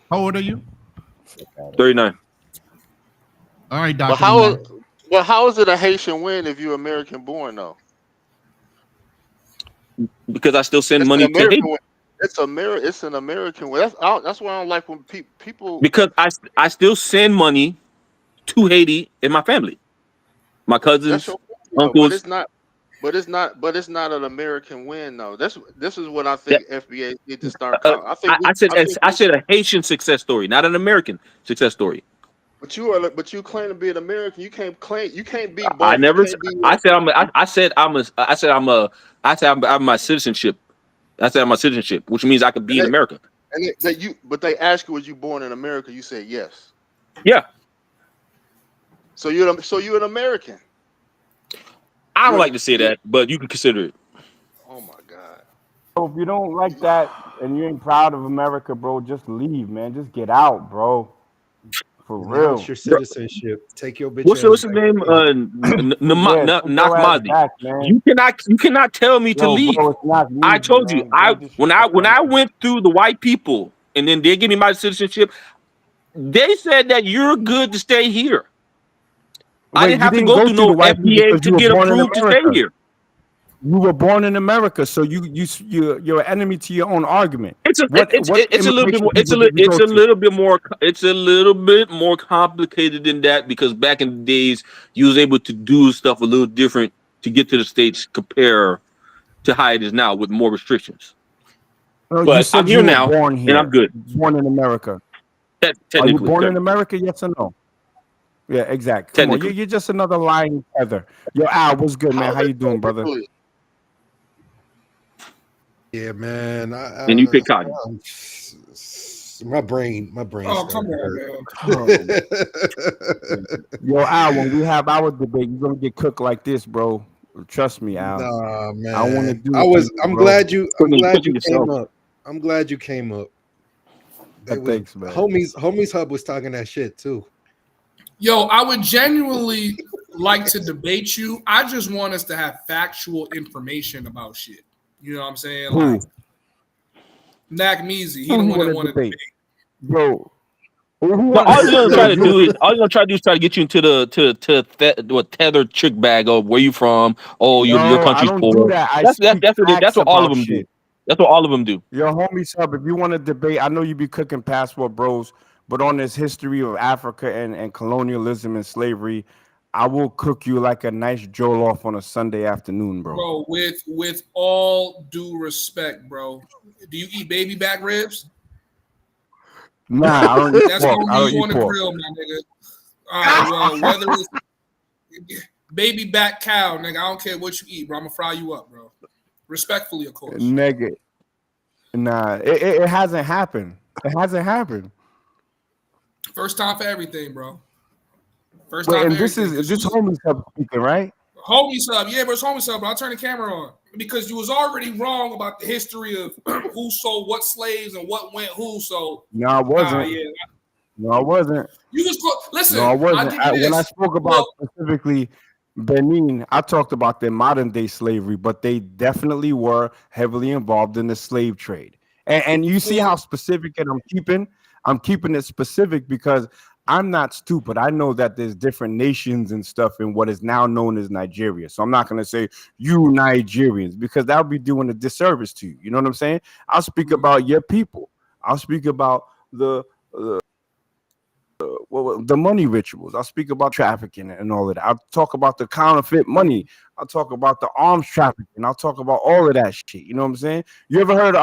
How old are you? 39. All right, Dr. How is it a Haitian win if you're American born though? Because I still send money to Haiti. It's an American win. That's why I don't like when people. Because I still send money to Haiti and my family, my cousins, uncles. But it's not an American win though. This is what I think FBA need to start. I said a Haitian success story, not an American success story. But you claim to be an American. You can't be both. I never. You can't be, I said I'm my citizenship. I said I'm my citizenship, which means I could be in America. But they ask you, was you born in America? You said yes. Yeah. So you're an American. I don't like to say that, but you can consider it. Oh my God. So if you don't like that and you ain't proud of America, bro, just leave, man. Just get out, bro. For real. It's your citizenship. Take your bitch. What's his name? Nakmazi. You cannot tell me to leave. Bro, it's not I easy, told you. man. When I went through the white people and then they give me my citizenship, they said that you're good to stay here. I didn't have to go through no FBA to get approved to stay here. You were born in America, so you're an enemy to your own argument. It's a little bit more complicated than that, because back in the days you was able to do stuff a little different to get to the States compared to how it is now with more restrictions. But I'm here now, and I'm good. Born in America. Technically, are you born in America? Yes or no? Yeah, exactly. Come on, you're just another lying feather. Yo, Al, what's good, man? How you doing, brother? Yeah, man. And you pick cotton. My brain. Oh, come on, man. Yo, Al, when we have our debate, you're gonna get cooked like this, bro. Trust me, Al. Nah, man. I want to do. I'm glad you came up. I'm glad you came up. Thanks, man. Homies Hub was talking that shit too. Yo, I would genuinely like to debate you. I just want us to have factual information about shit. You know what I'm saying? Who? Like Nakmeezy. He the one that wanted to debate. Bro. But all you're gonna try to do is try to get you into the tethered trick bag of where you from. Oh, your country's poor. That's what all of them do. That's what all of them do. Your homie Sub, if you want to debate, I know you be cooking passport bros, but on this history of Africa and colonialism and slavery, I will cook you like a nice jollof on a Sunday afternoon, bro. Bro, with all due respect, bro, do you eat baby back ribs? Nah, I don't eat That's pork. gonna be you on the grill, my nigga. All right, well, whether it's baby back cow, nigga, I don't care what you eat, bro. I'm gonna fry you up, bro. Respectfully, of course. Nigga, nah, it hasn't happened. It hasn't happened. First time for everything, bro. First Wait, time. And this homie Sub speaking, right? Homie Sub, yeah, but it's homie Sub. But I'll turn the camera on because you was already wrong about the history of who sold what slaves and what went who. So no, I wasn't. No, I wasn't. You was listen. No, I wasn't. When I spoke about specifically Benin, I talked about their modern day slavery, but they definitely were heavily involved in the slave trade. And you see how specific I'm keeping it specific because I'm not stupid. I know that there's different nations and stuff in what is now known as Nigeria. So I'm not going to say you Nigerians because that would be doing a disservice to you. You know what I'm saying? I'll speak about your people. I'll speak about the money rituals. I'll speak about trafficking and all of that. I'll talk about the counterfeit money. I'll talk about the arms trafficking. I'll talk about all of that shit. You know what I'm saying? You ever heard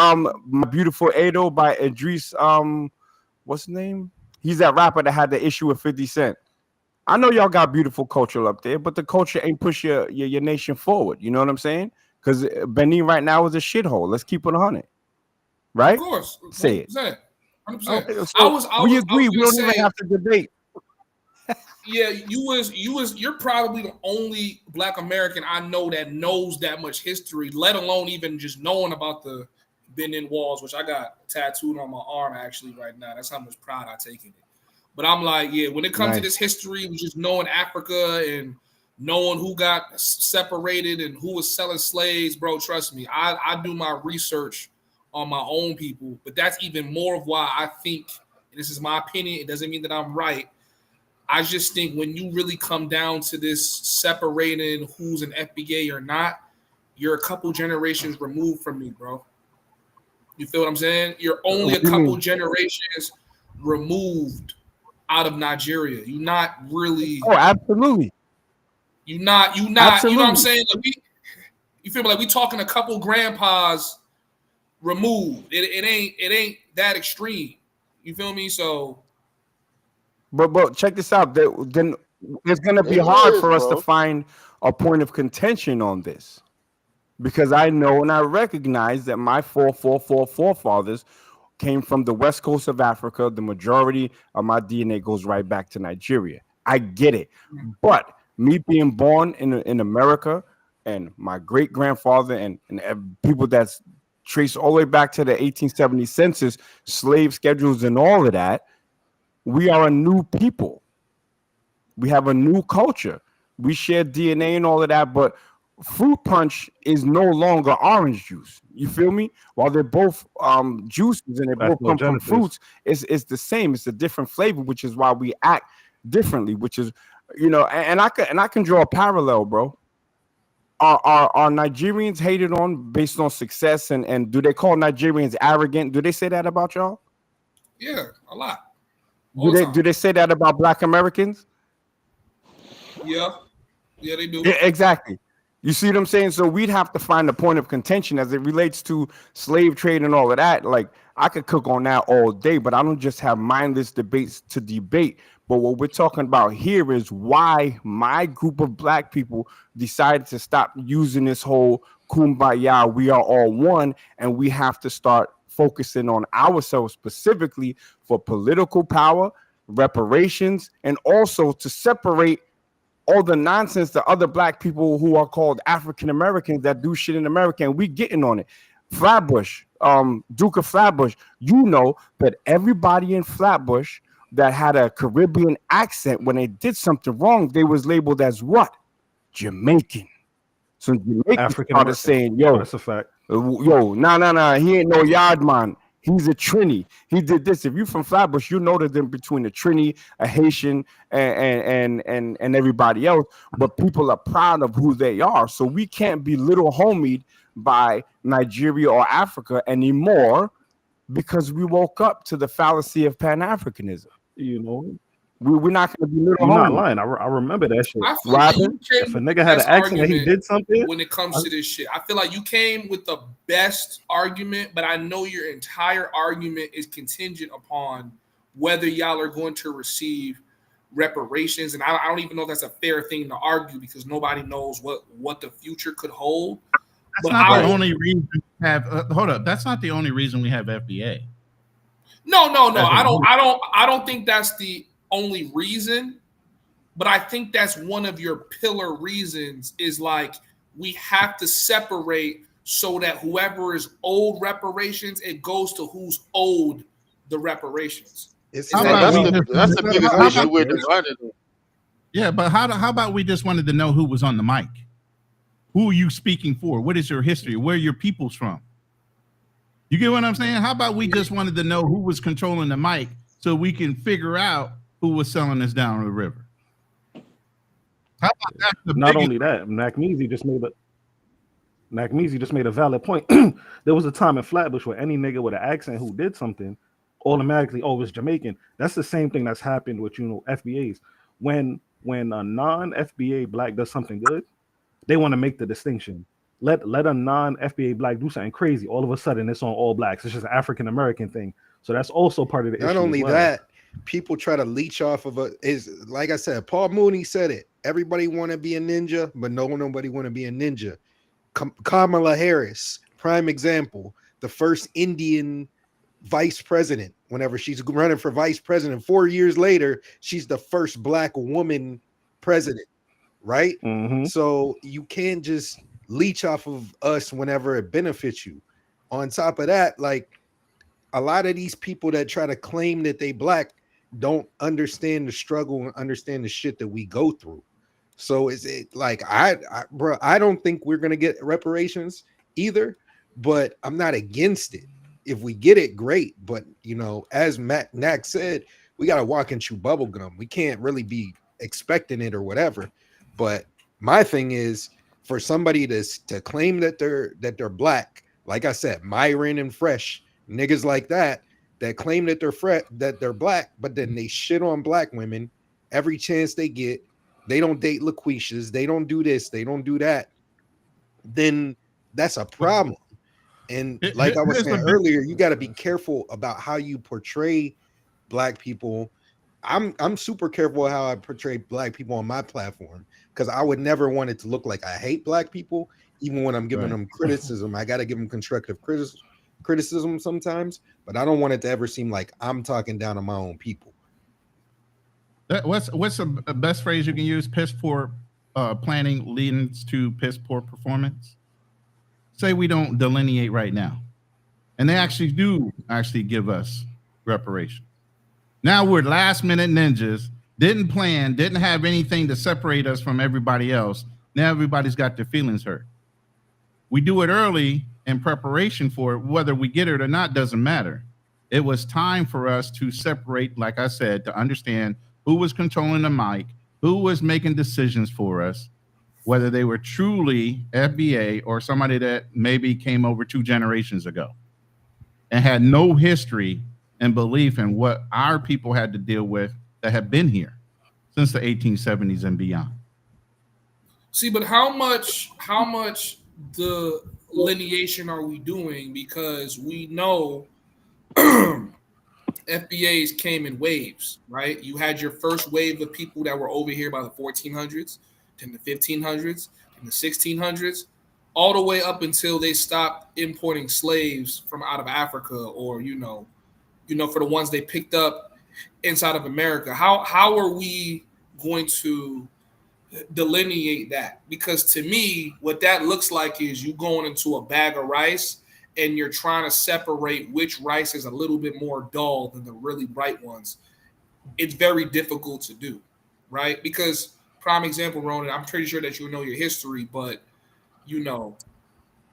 My Beautiful Ado by Idris what's his name? He's that rapper that had the issue with 50 Cent. I know y'all got beautiful culture up there, but the culture ain't push your nation forward. You know what I'm saying? Because Benin right now is a shithole. Let's keep it 100. Right? Of course. Say it. 100%. So we agree. We don't even have to debate. Yeah, you're probably the only Black American I know that knows that much history, let alone even just knowing about the Benin walls, which I got tattooed on my arm actually right now. That's how much pride I take in it. But I'm like, yeah, when it comes to this history, just knowing Africa and knowing who got separated and who was selling slaves, bro, trust me, I do my research on my own people. But that's even more of why I think, and this is my opinion, it doesn't mean that I'm right. I just think when you really come down to this separating who's an FBA or not, you're a couple generations removed from me, bro. You feel what I'm saying? You're only a couple generations removed out of Nigeria. You're not really. Oh, absolutely. You're not. Absolutely. You know what I'm saying? Like you feel me? Like we talking a couple grandpas removed. It ain't that extreme. You feel me? So. But check this out. Then it's going to be It hard is, for us to bro. find a point of contention on this, because I know and I recognize that my forefathers came from the west coast of Africa. The majority of my DNA goes right back to Nigeria. I get it. But me being born in America, and my great grandfather and people that's traced all the way back to the 1870 census, slave schedules and all of that, we are a new people. We have a new culture. We share DNA and all of that, but fruit punch is no longer orange juice. You feel me? While they're both juices and they both come from fruits, it's the same. It's a different flavor, which is why we act differently. Which is, and I can draw a parallel, bro. Are Nigerians hated on based on success, and do they call Nigerians arrogant? Do they say that about y'all? Yeah, a lot. Do they say that about Black Americans? Yeah, they do. Yeah, exactly. You see what I'm saying? So we'd have to find a point of contention as it relates to slave trade and all of that. Like, I could cook on that all day, but I don't just have mindless debates to debate. But what we're talking about here is why my group of Black people decided to stop using this whole kumbaya, we are all one, and we have to start focusing on ourselves specifically for political power, reparations, and also to separate all the nonsense the other Black people who are called African Americans that do shit in America, and we getting on it. Flatbush, Duke of Flatbush, you know that everybody in Flatbush that had a Caribbean accent, when they did something wrong, they was labeled as what? Jamaican. So Jamaican started saying, yo, that's a fact. Nah, he ain't no yard man. He's a Trini. He did this. If you're from Flatbush, you know the difference between a Trini, a Haitian, and everybody else. But people are proud of who they are. So we can't be little homied by Nigeria or Africa anymore, because we woke up to the fallacy of Pan-Africanism. You know, we're not going to be little. You're not lying. I remember that shit. I feel like you if a nigga had an accent and he did something, when it comes to this shit, I feel like you came with the best argument, but I know your entire argument is contingent upon whether y'all are going to receive reparations, and I don't even know if that's a fair thing to argue, because nobody knows what the future could hold. That's not the only reason we have. Hold up, that's not the only reason we have FBA. No. I don't think that's the only reason, but I think that's one of your pillar reasons, is like, we have to separate so that whoever is owed reparations, it goes to who's owed the reparations. That's the biggest issue we're divided on. Yeah, but how about we just wanted to know who was on the mic? Who are you speaking for? What is your history? Where are your peoples from? You get what I'm saying? How about we just wanted to know who was controlling the mic so we can figure out who was selling us down the river? How about that? Not only that, Nakmeezy just made a valid point. There was a time in Flatbush where any nigga with an accent who did something, automatically, oh, it's Jamaican. That's the same thing that's happened with, FBAs. When a non-FBA Black does something good, they want to make the distinction. Let a non-FBA Black do something crazy. All of a sudden, it's on all Blacks. It's just an African American thing. So that's also part of the issue. Not only that, people try to leech off of is like I said, Paul Mooney said it. Everybody want to be a ninja, but nobody want to be a ninja. Kamala Harris, prime example, the first Indian vice president. Whenever she's running for vice president, 4 years later, she's the first Black woman president, right? Mm-hmm. So you can't just leech off of us whenever it benefits you. On top of that, like, a lot of these people that try to claim that they Black don't understand the struggle and understand the shit that we go through. So is it like I don't think we're gonna get reparations either, but I'm not against it. If we get it, great. But as Nak said, we gotta walk and chew bubble gum. We can't really be expecting it or whatever. But my thing is, for somebody to claim that they're Black, like I said, Myron and Fresh, niggas like that claim that they're Black, but then they shit on Black women every chance they get. They don't date LaQuishas. They don't do this. They don't do that. Then that's a problem. And like I was saying earlier, you got to be careful about how you portray Black people. I'm super careful how I portray black people on my platform, because I would never want it to look like I hate black people. Even when I'm giving them criticism, I got to give them constructive criticism sometimes, but I don't want it to ever seem like I'm talking down on my own people. What's the best phrase you can use? Piss poor planning leads to piss poor performance. Say we don't delineate right now, and they actually do give us reparations. Now we're last minute ninjas, didn't plan, didn't have anything to separate us from everybody else. Now everybody's got their feelings hurt. We do it early in preparation for it. Whether we get it or not doesn't matter. It was time for us to separate, like I said, to understand who was controlling the mic, who was making decisions for us, whether they were truly FBA or somebody that maybe came over 2 generations ago and had no history and belief in what our people had to deal with that have been here since the 1870s and beyond. See, but how much delineation are we doing? Because we know FBAs came in waves, right? You had your first wave of people that were over here by the 1400s, then the 1500s, then the 1600s, all the way up until they stopped importing slaves from out of Africa, or for the ones they picked up inside of America. How are we going to delineate that? Because to me, what that looks like is you going into a bag of rice and you're trying to separate which rice is a little bit more dull than the really bright ones. It's very difficult to do, right? Because prime example, Ronan, I'm pretty sure that you know your history, but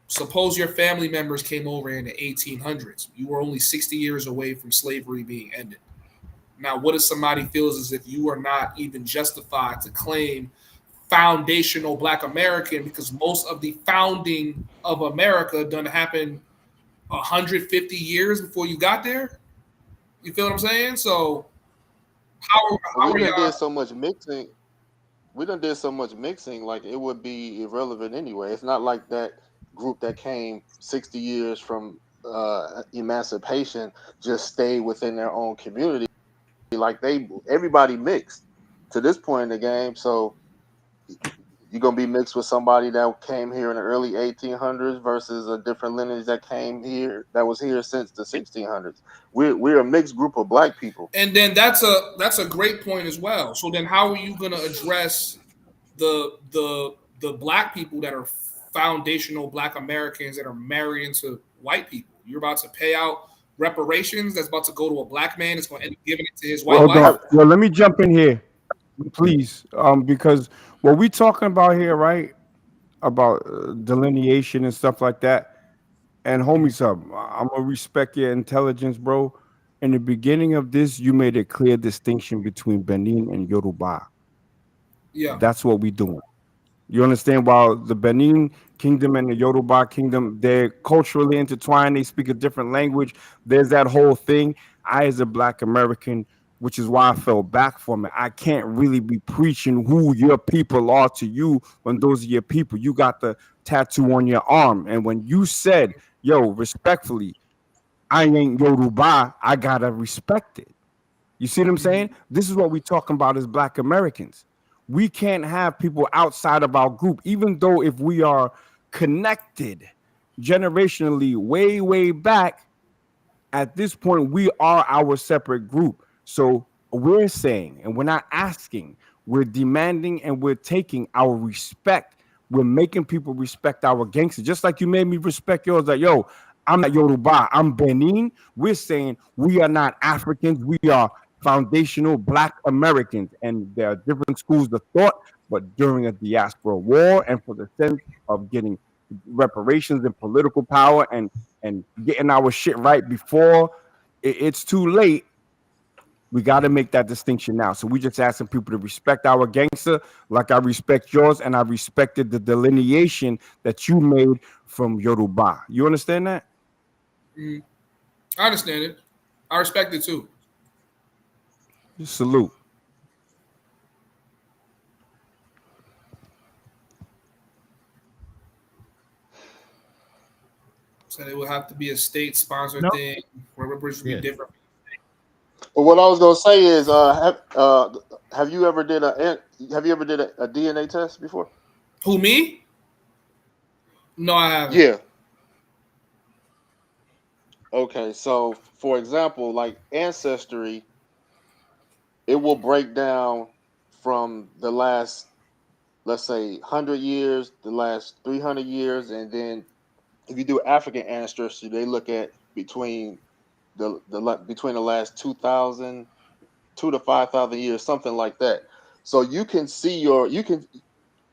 suppose your family members came over in the 1800s. You were only 60 years away from slavery being ended. Now, what if somebody feels as if you are not even justified to claim foundational Black American, because most of the founding of America done happen 150 years before you got there? You feel what I'm saying? So how we are done y'all? did so much mixing. We done did so much mixing, like it would be irrelevant anyway. It's not like that group that came 60 years from emancipation just stayed within their own community. Like everybody mixed to this point in the game. So you're gonna be mixed with somebody that came here in the early 1800s versus a different lineage that was here since the 1600s. We're a mixed group of Black people. And then that's a great point as well. So then how are you going to address the Black people that are foundational Black Americans that are married into white people? You're about to pay out reparations that's about to go to a Black man that's going to end up giving it to his white wife. Well, let me jump in here, please, because what we talking about here, right? About delineation and stuff like that. And homie, I'm gonna respect your intelligence, bro. In the beginning of this, you made a clear distinction between Benin and Yoruba. Yeah, that's what we doing. You understand? While the Benin kingdom and the Yoruba kingdom, they're culturally intertwined. They speak a different language. There's that whole thing. I, as a Black American, which is why I fell back from it, I can't really be preaching who your people are to you when those are your people. You got the tattoo on your arm. And when you said, yo, respectfully, I ain't Yoruba, I gotta respect it. You see what I'm saying? This is what we're talking about as Black Americans. We can't have people outside of our group, even though if we are connected generationally way, way back, at this point, we are our separate group. So we're saying, and we're not asking, we're demanding and we're taking our respect. We're making people respect our gangsters. Just like you made me respect yours. Like, yo, I'm not Yoruba, I'm Benin. We're saying we are not Africans. We are foundational Black Americans. And there are different schools of thought, but during a diaspora war and for the sense of getting reparations and political power and getting our shit right before it's too late, we got to make that distinction now. So we just asking people to respect our gangster like I respect yours, and I respected the delineation that you made from Yoruba. You understand that? I understand it. I respect it too. Salute. So it will have to be a state-sponsored thing where reparations will be different. But what I was gonna say is, have you ever did a DNA test before? Who, me? No, I haven't. Yeah. Okay, so for example, like Ancestry, it will break down from the last, let's say, 100 years, the last 300 years, and then if you do African ancestry, they look at between between the last 2,000 to 5,000 years, something like that. So you can see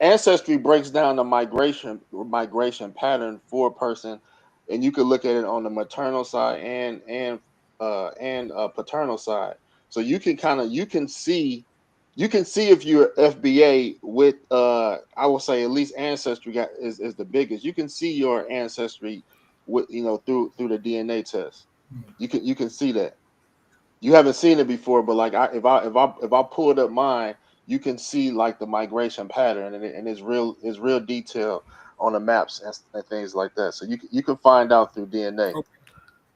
Ancestry breaks down the migration pattern for a person, and you can look at it on the maternal side and paternal side. So you can see if you're FBA with I will say at least Ancestry is the biggest. You can see your ancestry with through the DNA test. You can see that. You haven't seen it before, but like if I pulled up mine, you can see like the migration pattern, and it's real detail on the maps and things like that. So you can find out through DNA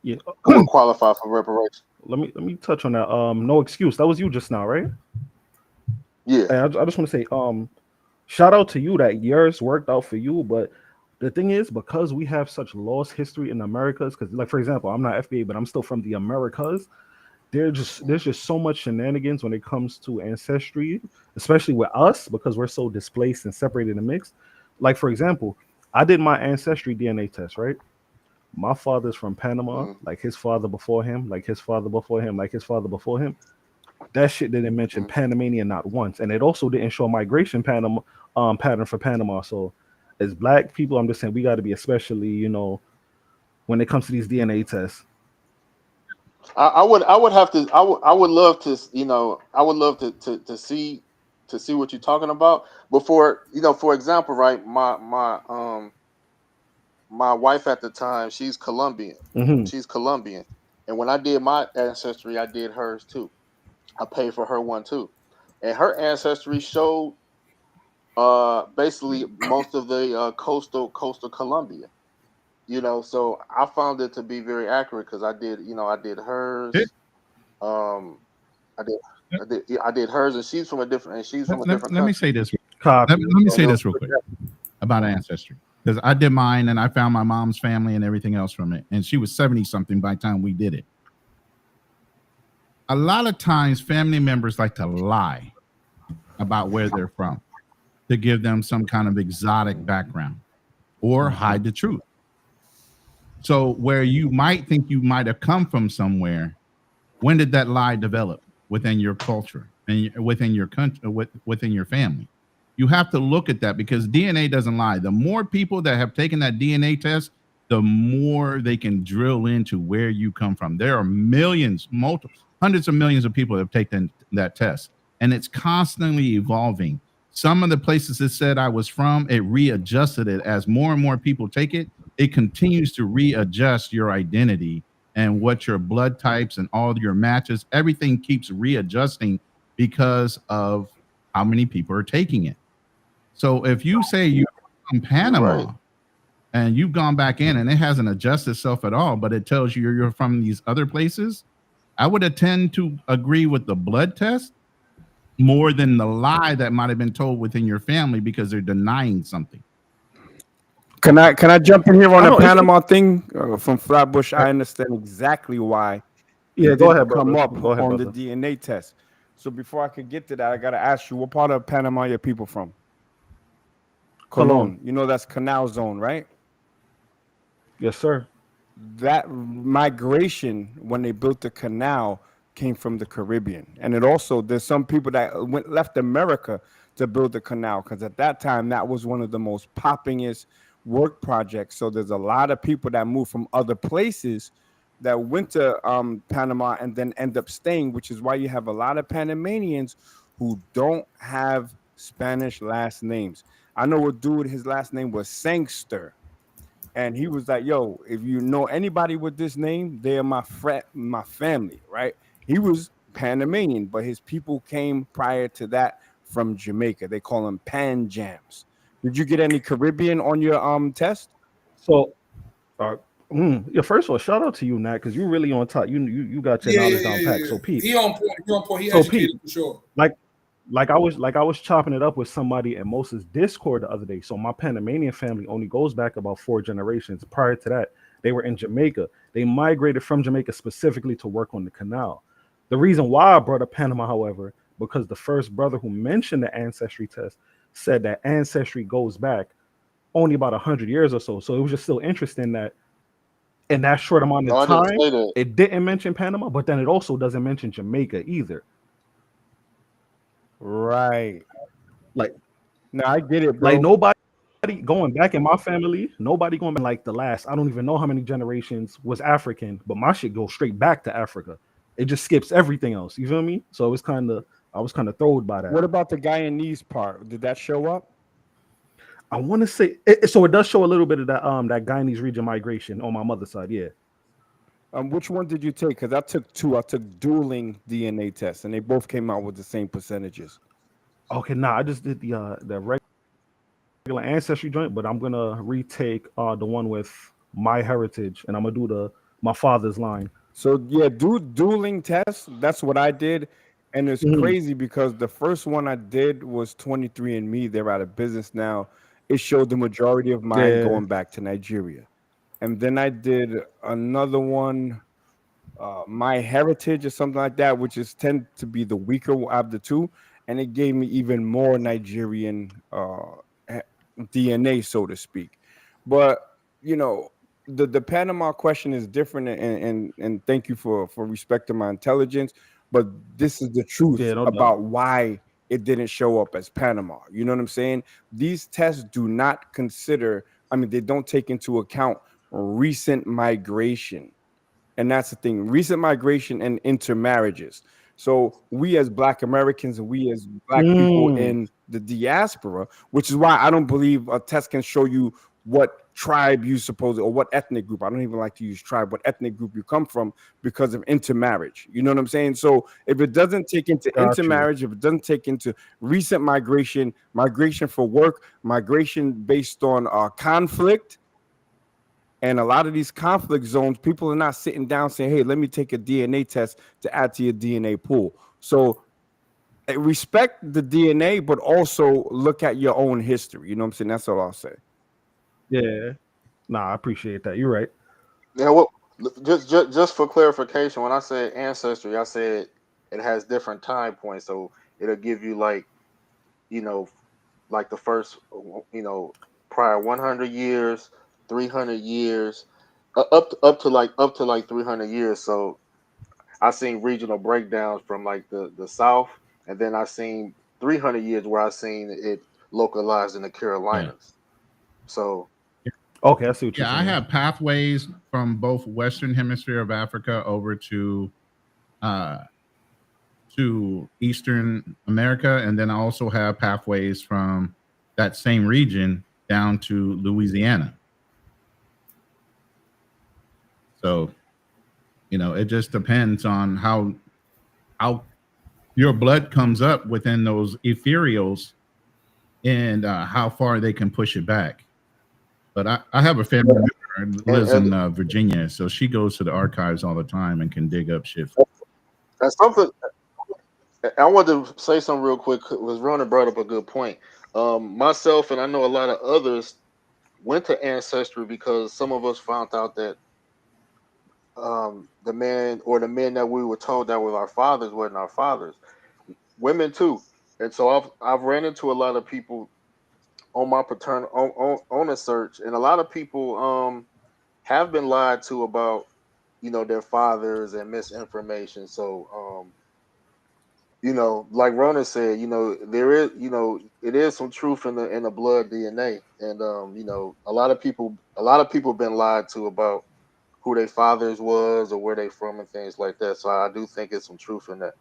Yeah. who would qualify for reparations. Let me touch on that. No excuse. That was you just now, right? Yeah. And I just want to say, shout out to you that yours worked out for you. But the thing is, because we have such lost history in Americas, because like for example, I'm not FBA, but I'm still from the Americas. There's just so much shenanigans when it comes to ancestry, especially with us, because we're so displaced and separated and mixed. Like for example, I did my ancestry DNA test, right? My father's from Panama, like his father before him, like his father before him, like his father before him. That shit didn't mention Panamanian not once, and it also didn't show migration pattern for Panama. So, as Black people, I'm just saying we got to be especially, when it comes to these DNA tests. I would love to I would love to see what you're talking about. Before for example, right, my wife at the time, she's Colombian. Mm-hmm. She's Colombian. And when I did my ancestry, I did hers too. I paid for her one too. And her ancestry showed basically most of the coastal Colombia. So I found it to be very accurate because I did hers. Um I did hers, and she's from a different Let me country. say this. Copy. Let me say this real quick about Ancestry, because I did mine and I found my mom's family and everything else from it, and she was 70 something by the time we did it. A lot of times, family members like to lie about where they're from to give them some kind of exotic background or hide the truth. So where you might think you might have come from somewhere, when did that lie develop within your culture and within your country, within your family? You have to look at that, because DNA doesn't lie. The more people that have taken that DNA test, the more they can drill into where you come from. There are millions, hundreds of millions of people that have taken that test, and it's constantly evolving. Some of the places it said I was from, it readjusted it. As more and more people take it, it continues to readjust your identity and what your blood types and all your matches, everything keeps readjusting because of how many people are taking it. So if you say you're from Panama and you've gone back in and it hasn't adjusted itself at all, but it tells you you're from these other places, I would tend to agree with the blood test more than the lie that might have been told within your family, because they're denying something. Can I jump in here on the Panama thing from Flatbush? I understand exactly why. Yeah, go ahead, come brother. up Go ahead, on brother. the DNA test. So before I could get to that, I gotta ask you, what part of Panama your people from? Colon. You know that's Canal Zone, right? Yes, sir. That migration when they built the canal came from the Caribbean, and it also there's some people that left America to build the canal, because at that time that was one of the most poppingest work projects. So there's a lot of people that moved from other places that went to Panama and then end up staying, which is why you have a lot of Panamanians who don't have Spanish last names. I know a dude, his last name was Sangster, and he was like, yo, if you know anybody with this name, they're my family, right? He was Panamanian, but his people came prior to that from Jamaica. They call them Pan Jams. Did you get any Caribbean on your test? So Yeah, first of all, shout out to you, Nat, because you really on top. You got your knowledge down pat. So Pete. He on point. He on point. He So educated Pete, for sure. Like I was chopping it up with somebody in Moses Discord the other day. So my Panamanian family only goes back about 4 generations. Prior to that, they were in Jamaica. They migrated from Jamaica specifically to work on the canal. The reason why I brought up Panama, however, because the first brother who mentioned the ancestry test said that ancestry goes back only about 100 years or so. So it was just still interesting that in that short amount of time, it didn't mention Panama, but then it also doesn't mention Jamaica either. Right. Like, no, I get it, bro. Like nobody going back in my family, nobody going back like the last, I don't even know how many generations was African, but my shit goes straight back to Africa. It just skips everything else. You feel me? So it was I was kind of thrilled by that. What about the Guyanese part? Did that show up? I want to say so. It does show a little bit of that that Guyanese region migration on my mother's side. Yeah. Which one did you take? Because I took 2. I took dueling DNA tests, and they both came out with the same percentages. Okay, I just did the regular ancestry joint, but I'm gonna retake the one with my heritage, and I'm gonna do my father's line. So yeah, do dueling tests. That's what I did, and it's crazy because the first one I did was 23andMe. They're out of business now. It showed the majority of mine going back to Nigeria. And then I did another one, My Heritage or something like that, which is tend to be the weaker of the two. And it gave me even more Nigerian DNA, so to speak. But, you know, the Panama question is different. And thank you for respecting my intelligence. But this is the truth about why it didn't show up as Panama. You know what I'm saying? These tests do not consider, they don't take into account recent migration. And that's the thing, recent migration and intermarriages. So we as Black Americans and we as Black people in the diaspora, which is why I don't believe a test can show you what tribe you suppose, or what ethnic group. I don't even like to use tribe, what ethnic group you come from, because of intermarriage. You know what I'm saying? So if it doesn't take into intermarriage, if it doesn't take into recent migration for work, migration based on conflict, and a lot of these conflict zones, people are not sitting down saying, hey, let me take a DNA test to add to your DNA pool. So respect the DNA, but also look at your own history. You know what I'm saying? That's all I'll say. Yeah. I appreciate that. You're right. Yeah, well, just for clarification, when I said ancestry, I said it has different time points. So it'll give you like the first, prior 100 years, 300 years, up to like 300 years. So I seen regional breakdowns from like the South, and then I seen 300 years where I seen it localized in the Carolinas. Yeah. So okay, I see what you're saying. I have pathways from both Western Hemisphere of Africa over to Eastern America, and then I also have pathways from that same region down to Louisiana. So, it just depends on how your blood comes up within those ethereals and how far they can push it back. But I have a family member who lives in Virginia, so she goes to the archives all the time and can dig up shit. That's something I wanted to say something real quick. Was Ronan brought up a good point. Myself and I know a lot of others went to Ancestry because some of us found out that the men that we were told that were our fathers wasn't our fathers. Women too. And so I've ran into a lot of people on my paternal on a search, and a lot of people have been lied to about their fathers and misinformation. So like Ronan said, there is it is some truth in the blood DNA, and a lot of people been lied to about who their fathers was or where they from and things like that. So I do think it's some truth in that.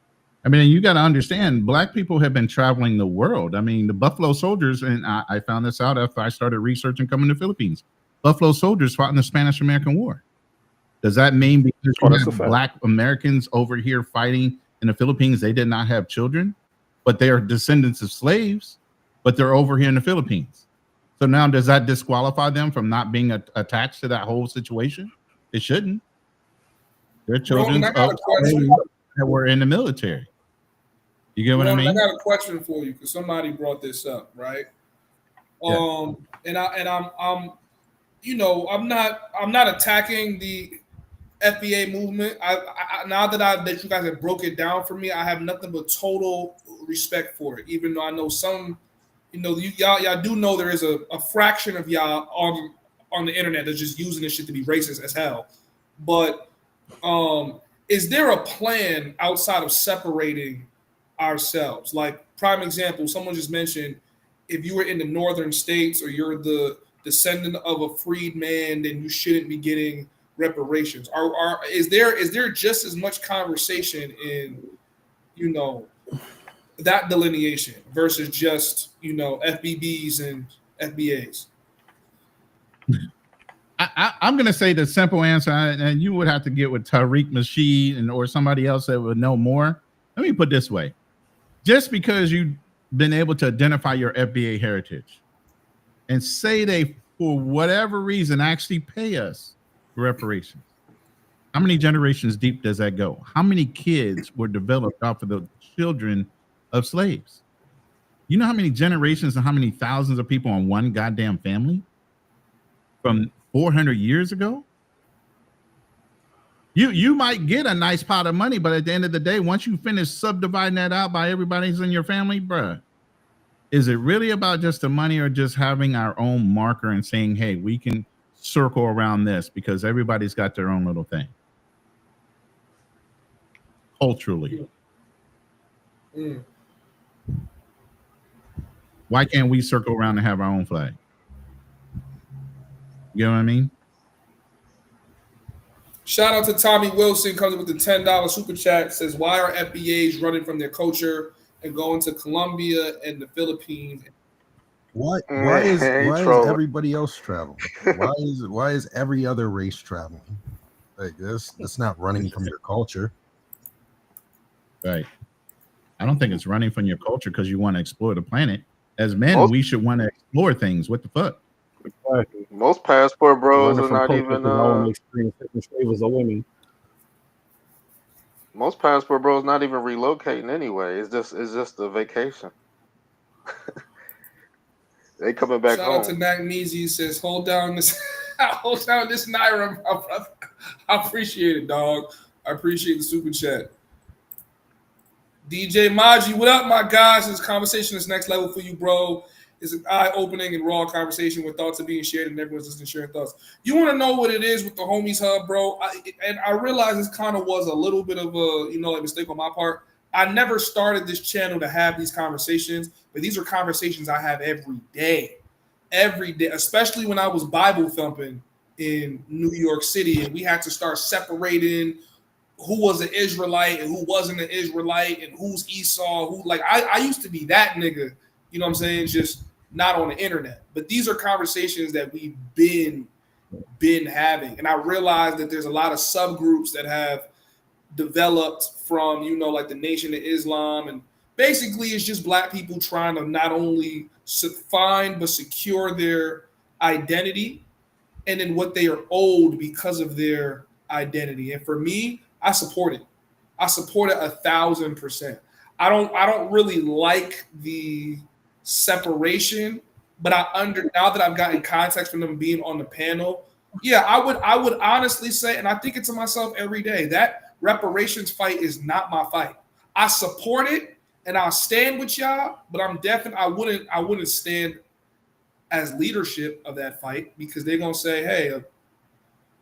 I mean, you got to understand, Black people have been traveling the world. I mean, the Buffalo Soldiers, and I found this out after I started researching coming to the Philippines. Buffalo Soldiers fought in the Spanish-American War. Does that mean because you have Black Americans over here fighting in the Philippines, they did not have children, but they are descendants of slaves, but they're over here in the Philippines? So now does that disqualify them from not being attached to that whole situation? It shouldn't. They're Roman, children I got of a question. that were in the military. You get what I mean? I got a question for you because somebody brought this up, right? Yeah. And I'm you know, I'm not attacking the FBA movement. Now that you guys have broke it down for me, I have nothing but total respect for it. Even though I know some, you know, y'all do know there is a fraction of y'all on the internet that's just using this shit to be racist as hell. But is there a plan outside of separating ourselves? Like, prime example, someone just mentioned, if you were in the northern states or you're the descendant of a freed man, then you shouldn't be getting reparations. Is there just as much conversation in, you know, that delineation versus just, you know, FBBs and FBAs? I'm going to say the simple answer, and you would have to get with Tariq Nasheed or somebody else that would know more. Let me put it this way. Just because you've been able to identify your FBA heritage and say they, for whatever reason, actually pay us reparations, how many generations deep does that go? How many kids were developed off of the children of slaves? You know how many generations and how many thousands of people on one goddamn family from 400 years ago? You might get a nice pot of money, but at the end of the day, once you finish subdividing that out by everybody's in your family, bruh, is it really about just the money or just having our own marker and saying, hey, we can circle around this because everybody's got their own little thing culturally? Why can't we circle around and have our own flag? You know what I mean? Shout out to Tommy Wilson, comes with the $10 super chat, says, why are FBAs running from their culture and going to Colombia and the Philippines? Why is everybody else traveling? Why is every other race traveling? Like this, that's not running from your culture. Right. I don't think it's running from your culture because you want to explore the planet. As men, we should want to explore things. What the fuck? Exactly. Most passport bros are not even women. Most passport bros not even relocating anyway. It's just a vacation. They coming back Shout home. out to Nagmeezy, says, hold down this Naira, my brother. I appreciate it, dog. I appreciate the super chat. DJ Maji, what up, my guys? This conversation is next level for you, bro. It's an eye-opening and raw conversation where thoughts are being shared and everyone's listening, sharing thoughts. You want to know what it is with the Homies Hub, bro? I realize this kind of was a little bit of a mistake on my part. I never started this channel to have these conversations, but these are conversations I have every day, especially when I was Bible thumping in New York City, and we had to start separating who was an Israelite and who wasn't an Israelite and who's Esau, who, like, I used to be that nigga, you know what I'm saying? Just not on the internet. But these are conversations that we've been having. And I realized that there's a lot of subgroups that have developed from, like the Nation of Islam. And basically it's just Black people trying to not only find but secure their identity and then what they are owed because of their identity. And for me, I support it. I support it 1,000%. I don't really like the separation, but now that I've gotten context from them being on the panel, yeah, I would honestly say, and I think it to myself every day, that reparations fight is not my fight. I support it and I'll stand with y'all, but I wouldn't stand as leadership of that fight because they're gonna say, hey,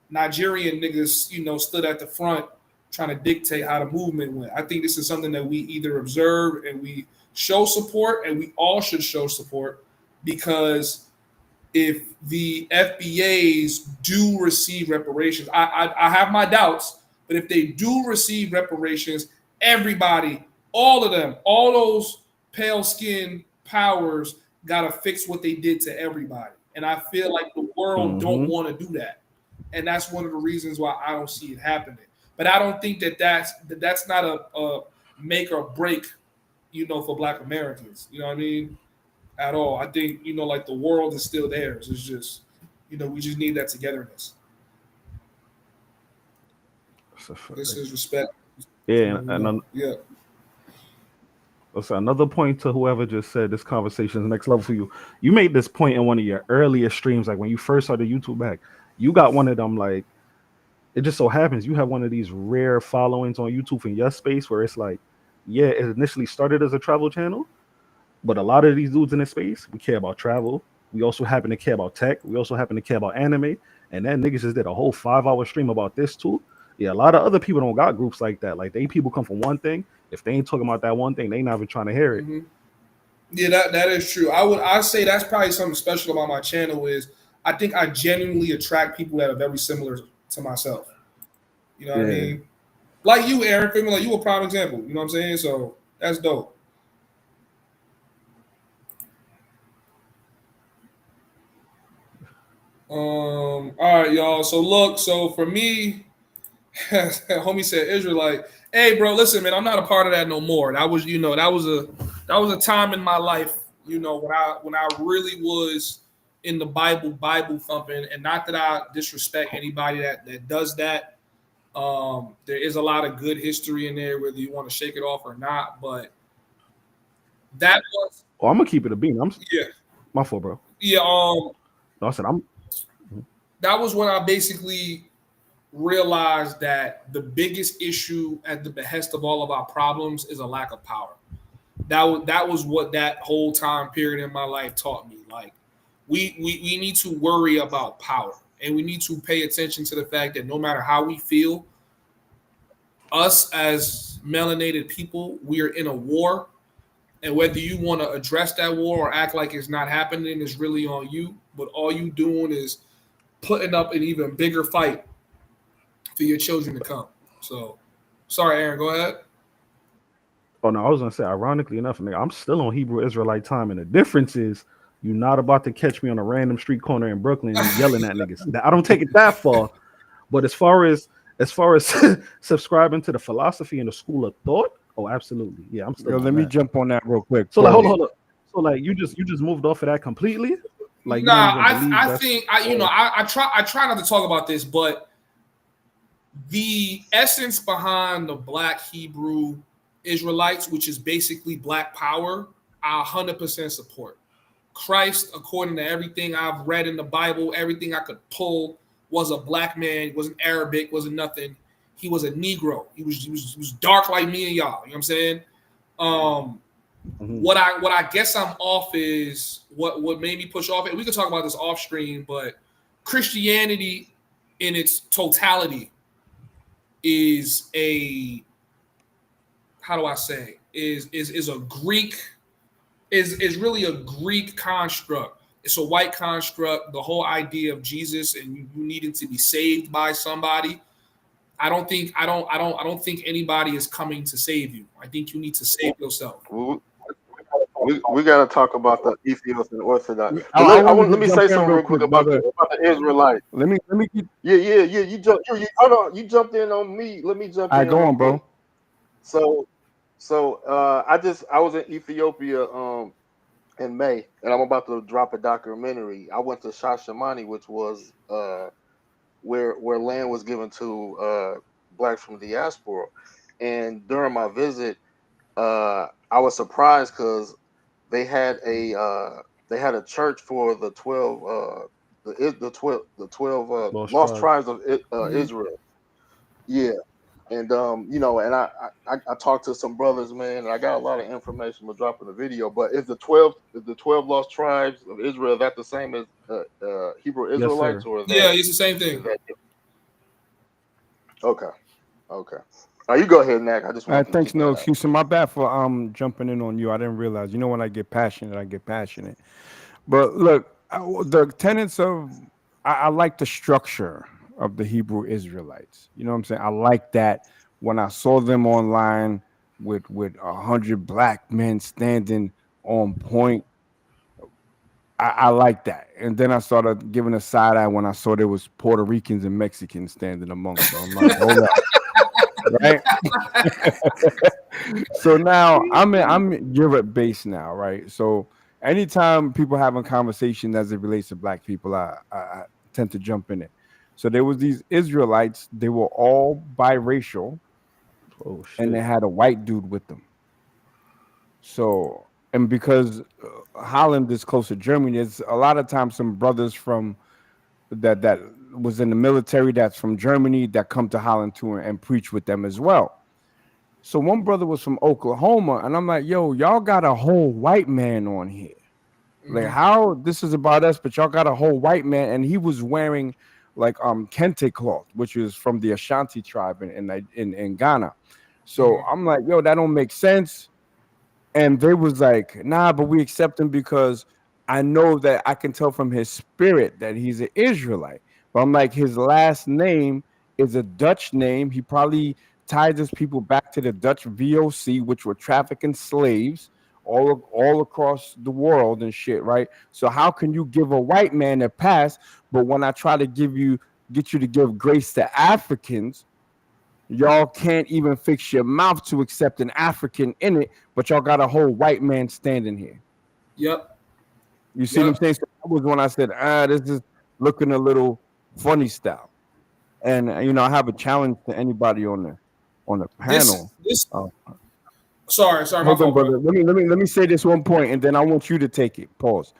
Nigerian niggas, stood at the front trying to dictate how the movement went. I think this is something that we either observe and we show support, and we all should show support, because if the FBAs do receive reparations, I have my doubts, but if they do receive reparations, everybody, all of them, all those pale skin powers got to fix what they did to everybody. And I feel like the world don't want to do that. And that's one of the reasons why I don't see it happening. But I don't think that's not a make or break, for Black Americans. You know what I mean? At all. I think, like the world is still theirs. It's just, we just need that togetherness. This is respect. Yeah, and yeah. So another point to whoever just said this conversation is next level for you. You made this point in one of your earlier streams, like when you first started YouTube back. You got one of them, like, it just so happens you have one of these rare followings on YouTube in your space where it's like, yeah, it initially started as a travel channel, but a lot of these dudes in this space, we care about travel. We also happen to care about tech. We also happen to care about anime. And then niggas just did a whole 5-hour stream about this too. Yeah, a lot of other people don't got groups like that. Like, they people come from one thing. If they ain't talking about that one thing, they not even trying to hear it. Mm-hmm. Yeah, that is true. I say that's probably something special about my channel is I think I genuinely attract people that are very similar to myself. You know what I mean? Like you, Aaron, like you a prime example. You know what I'm saying? So that's dope. All right, y'all. So look, so for me, homie said Israelite. Hey, bro, listen, man, I'm not a part of that no more. That was, that was a time in my life, when I really was in the Bible thumping, and not that I disrespect anybody that does that. There is a lot of good history in there, whether you want to shake it off or not. But that was. Oh, I'm gonna keep it a bean. Yeah. My fault, bro. Yeah. No, I said that was when I basically realized that the biggest issue at the behest of all of our problems is a lack of power. That was what that whole time period in my life taught me. Like, we need to worry about power, and we need to pay attention to the fact that no matter how we feel, us as melanated people, we are in a war, and whether you want to address that war or act like it's not happening is really on you. But all you doing is putting up an even bigger fight for your children to come. So, sorry, Aaron, go ahead. Oh, no, I was going to say, ironically enough, nigga, I'm still on Hebrew Israelite time, and the difference is you're not about to catch me on a random street corner in Brooklyn yelling at niggas. I don't take it that far, but as far as subscribing to the philosophy and the school of thought, oh, absolutely. Yeah, I'm still let me jump on that real quick. So, like, hold on. So, like, you just moved off of that completely? Like, I think I try not to talk about this, but the essence behind the Black Hebrew Israelites, which is basically Black power, I 100% support. Christ, according to everything I've read in the Bible, everything I could pull, was a Black man. He wasn't Arabic, wasn't nothing. He was a Negro. He was dark like me and y'all. You know what I'm saying? What I guess I'm off is what made me push off. And we could talk about this off screen, but Christianity in its totality is a, how do I say, is a Greek, is really a Greek construct. It's a white construct. The whole idea of Jesus and you needing to be saved by somebody. I don't think anybody is coming to save you. I think you need to save yourself. We got to talk about the Ethiopian Orthodox. Let me say something real quick about the Israelites. Let me. Yeah. You jumped in on me. Let me jump in. All right, go on, bro. So I was in Ethiopia in May, and I'm about to drop a documentary. I went to Shashamani, which was where land was given to blacks from diaspora, and during my visit, I was surprised because they had a church for the 12 lost tribes of Israel. Yeah. And and I talked to some brothers, man, and I got a lot of information. We'll drop in the video. But is the 12 lost tribes of Israel, is that the same as Hebrew Israelites, or it's the same thing? Okay. You go ahead, Nack. I just want to thanks. No excuse. My bad for jumping in on you. I didn't realize. When I get passionate, I get passionate. But look, the tenets of I like the structure of the Hebrew Israelites. You know what I'm saying? I like that. When I saw them online with 100 black men standing on point, I like that. And then I started giving a side eye when I saw there was Puerto Ricans and Mexicans standing amongst them. I'm like, hold up. Right. So now I'm Europe based now, right? So anytime people having conversation as it relates to black people, I tend to jump in it. So there was these Israelites. They were all biracial, Oh shit. and they had a white dude with them. So, and because Holland is close to Germany, there's a lot of times some brothers from that was in the military that's from Germany that come to Holland too and preach with them as well. So one brother was from Oklahoma, and I'm like, yo, y'all got a whole white man on here. Like, how this is about us, but y'all got a whole white man, and he was wearing like kente cloth, which is from the Ashanti tribe in Ghana. So I'm like, yo, that don't make sense. And they was like, nah, but we accept him because I know that I can tell from his spirit that he's an Israelite. But I'm like, his last name is a Dutch name. He probably ties his people back to the Dutch VOC, which were trafficking slaves all across the world and shit, right? So how can you give a white man a pass, but when I try to get you to give grace to Africans, y'all can't even fix your mouth to accept an African in it, but y'all got a whole white man standing here. Yep. You see what I'm saying? So that was when I said, this is looking a little funny style. And I have a challenge to anybody on the panel. Sorry, my hold on, fault, brother. Let me say this one point, and then I want you to take it. Pause.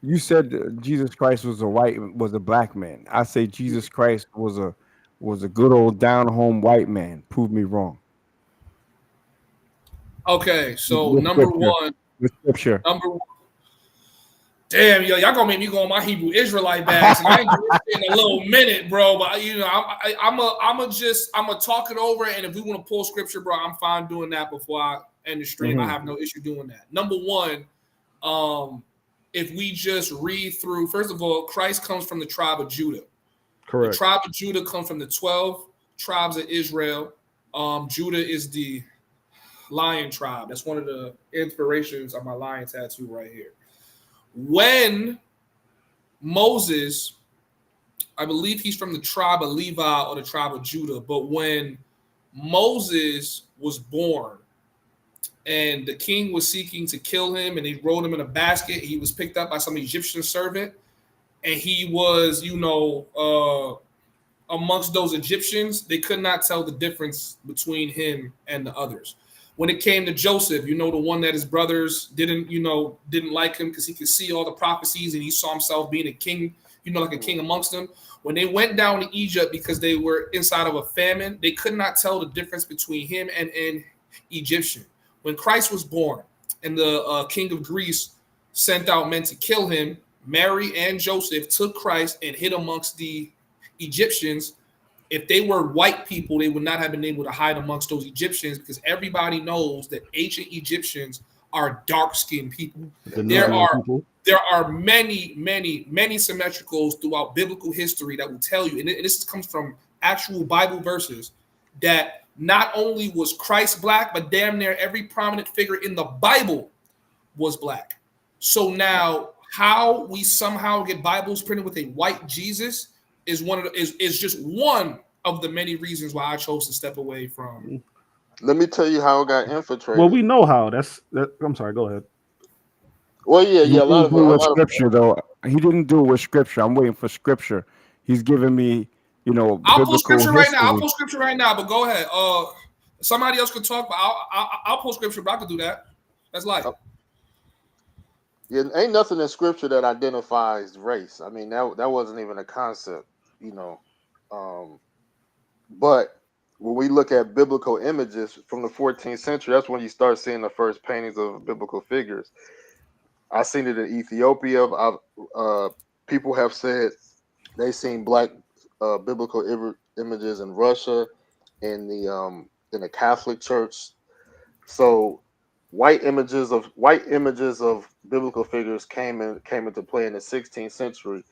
You said Jesus Christ was a black man. I say Jesus Christ was a good old down home white man. Prove me wrong. Okay, so With number scripture. one. With scripture. Number one. Damn, y'all gonna make me go on my Hebrew Israelite bags, and I ain't doing this in a little minute, bro. But I'm gonna talk it over, and if we want to pull scripture, bro, I'm fine doing that before I end the stream. I have no issue doing that. Number one, if we just read through, first of all, Christ comes from the tribe of Judah. Correct. The tribe of Judah comes from the 12 tribes of Israel. Judah is the lion tribe. That's one of the inspirations of my lion tattoo right here. When Moses, I believe he's from the tribe of Levi or the tribe of Judah, but when Moses was born and the king was seeking to kill him and he rolled him in a basket, he was picked up by some Egyptian servant, and he was, amongst those Egyptians, they could not tell the difference between him and the others. When it came to Joseph, the one that his brothers didn't like him because he could see all the prophecies and he saw himself being a king, like a king amongst them. When they went down to Egypt because they were inside of a famine, they could not tell the difference between him and an Egyptian. When Christ was born and the king of Greece sent out men to kill him, Mary and Joseph took Christ and hid amongst the Egyptians. If they were white people, they would not have been able to hide amongst those Egyptians because everybody knows that ancient Egyptians are dark-skinned people. There are many, many, many symmetricals throughout biblical history that will tell you, and this comes from actual Bible verses, that not only was Christ black, but damn near every prominent figure in the Bible was black. So now, how we somehow get Bibles printed with a white Jesus is just one of the many reasons why I chose to step away from. Let me tell you how it got infiltrated. Well, we know how. I'm sorry. Go ahead. Well, yeah. A lot of scripture though. He didn't do it with scripture. I'm waiting for scripture. He's giving me, I'll pull scripture right now. I'll pull scripture right now. But go ahead. Somebody else could talk, but I'll pull scripture. But I could do that. That's light. Yeah, ain't nothing in scripture that identifies race. I mean, that wasn't even a concept, But when we look at biblical images from the 14th century, that's when you start seeing the first paintings of biblical figures. I've seen it in Ethiopia. People have said they've seen black biblical images in Russia, in the Catholic Church. So white images of biblical figures came into play in the 16th century.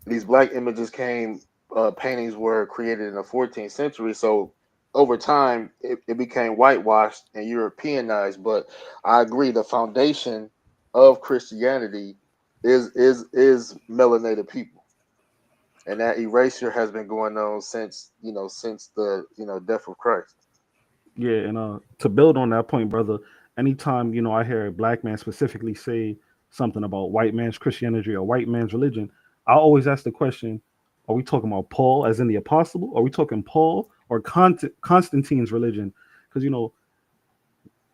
These black images paintings were created in the 14th century. So over time, it became whitewashed and Europeanized. But I agree, the foundation of Christianity is melanated people, and that erasure has been going on since the death of Christ. Yeah, and to build on that point, brother, anytime I hear a black man specifically say something about white man's Christianity or white man's religion, I always ask the question: are we talking about Paul, as in the apostle? Are we talking Paul or Constantine's religion? Because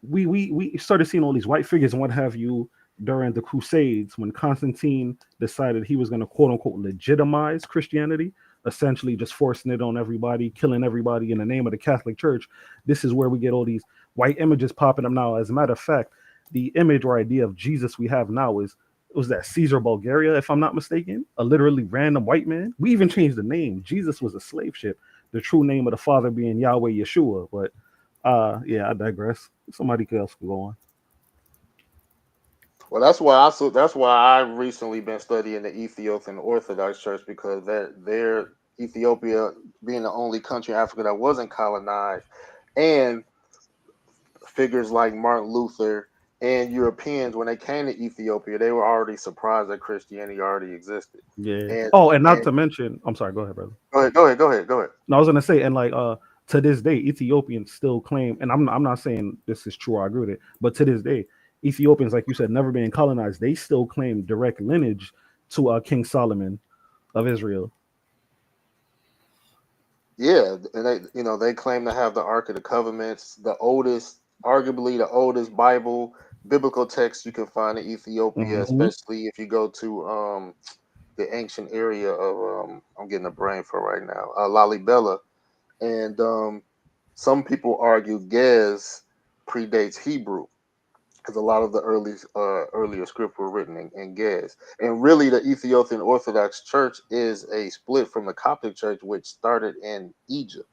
we started seeing all these white figures and what have you during the Crusades when Constantine decided he was going to quote unquote legitimize Christianity, essentially just forcing it on everybody, killing everybody in the name of the Catholic Church. This is where we get all these white images popping up now. As a matter of fact, the image or idea of Jesus we have now was that Caesar Bulgaria, if I'm not mistaken, a literally random white man. We even changed the name. Jesus was a slave ship. The true name of the Father being Yahweh Yeshua. But yeah, I digress. Somebody else can go on. Well, that's why I've recently been studying the Ethiopian Orthodox Church, because they're Ethiopia being the only country in Africa that wasn't colonized, and figures like Martin Luther and Europeans, when they came to Ethiopia, they were already surprised that Christianity already existed. Yeah. And not to mention, I'm sorry, go ahead, brother. Go ahead. No, I was gonna say, and like to this day, Ethiopians still claim, and I'm not saying this is true, I agree with it, but to this day, Ethiopians, like you said, never being colonized, they still claim direct lineage to King Solomon of Israel. Yeah, and they claim to have the Ark of the Covenants, arguably the oldest biblical text you can find in Ethiopia, especially if you go to the ancient area of I'm getting a brain for right now, Lalibela, and some people argue Gez predates Hebrew, because a lot of the earlier scripts were written in Gez. And really, the Ethiopian Orthodox Church is a split from the Coptic Church, which started in Egypt.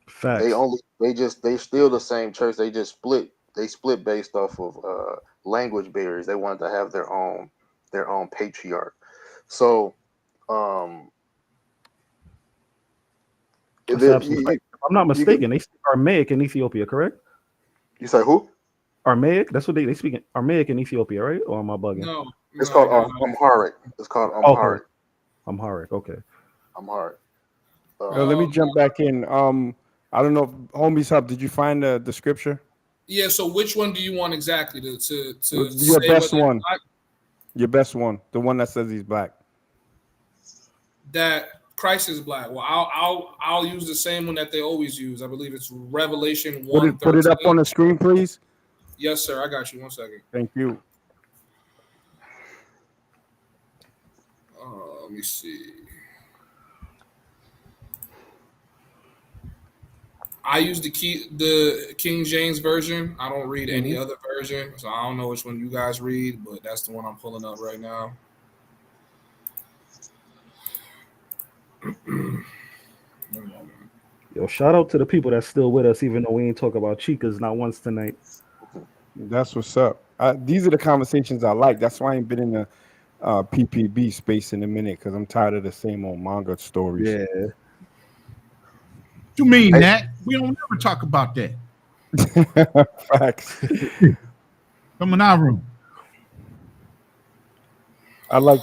Facts. They still the same church. They just split. They split based off of language barriers. They wanted to have their own patriarch. So, if I'm not mistaken, they speak Aramaic in Ethiopia, correct? You say who? Aramaic? That's what they speak Aramaic in Ethiopia, right? Or am I bugging? No, it's called Amharic. It's called Amharic. Okay. Amharic. Okay. Amharic. Let me jump back in. I don't know, if Homies Hub, did you find the scripture? Yeah. So which one do you want exactly to your best one? Your best one, the one that says he's black. That Christ is black. Well, I'll use the same one that they always use. I believe it's Revelation 1. Put it up on the screen, please. Yes, sir. I got you. 1 second. Thank you. Let me see. I use the King James version. I don't read any other version, so I don't know which one you guys read, but that's the one I'm pulling up right now. Yo, shout out to the people that's still with us, even though we ain't talk about chicas not once tonight. That's what's up. These are the conversations I like. That's why I ain't been in the PPB space in a minute, because I'm tired of the same old manga stories. Yeah. You mean that? We don't ever talk about that. Facts. Come in our room. I'd like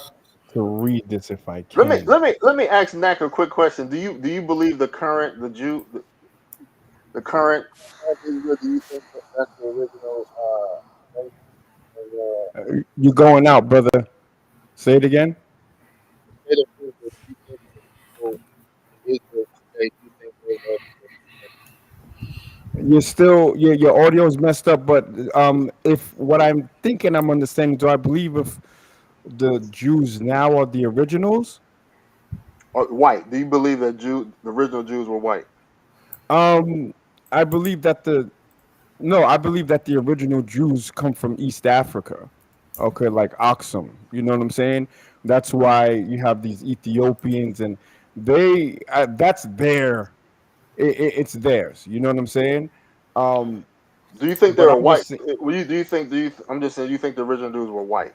to read this if I can. Let me ask Nak a quick question. Do you believe the current Israel, do you think that's the original you're going out, brother. Say it again. You're still your audio is messed up, but if what I'm thinking I'm understanding, do I believe if the Jews now are the originals? Or white? Do you believe that the original Jews were white? I believe that the original Jews come from East Africa. Okay, like Aksum. You know what I'm saying? That's why you have these Ethiopians, and they that's their. It's theirs. You know what I'm saying? Do you think they were white? I'm just saying. You think the original Jews were white?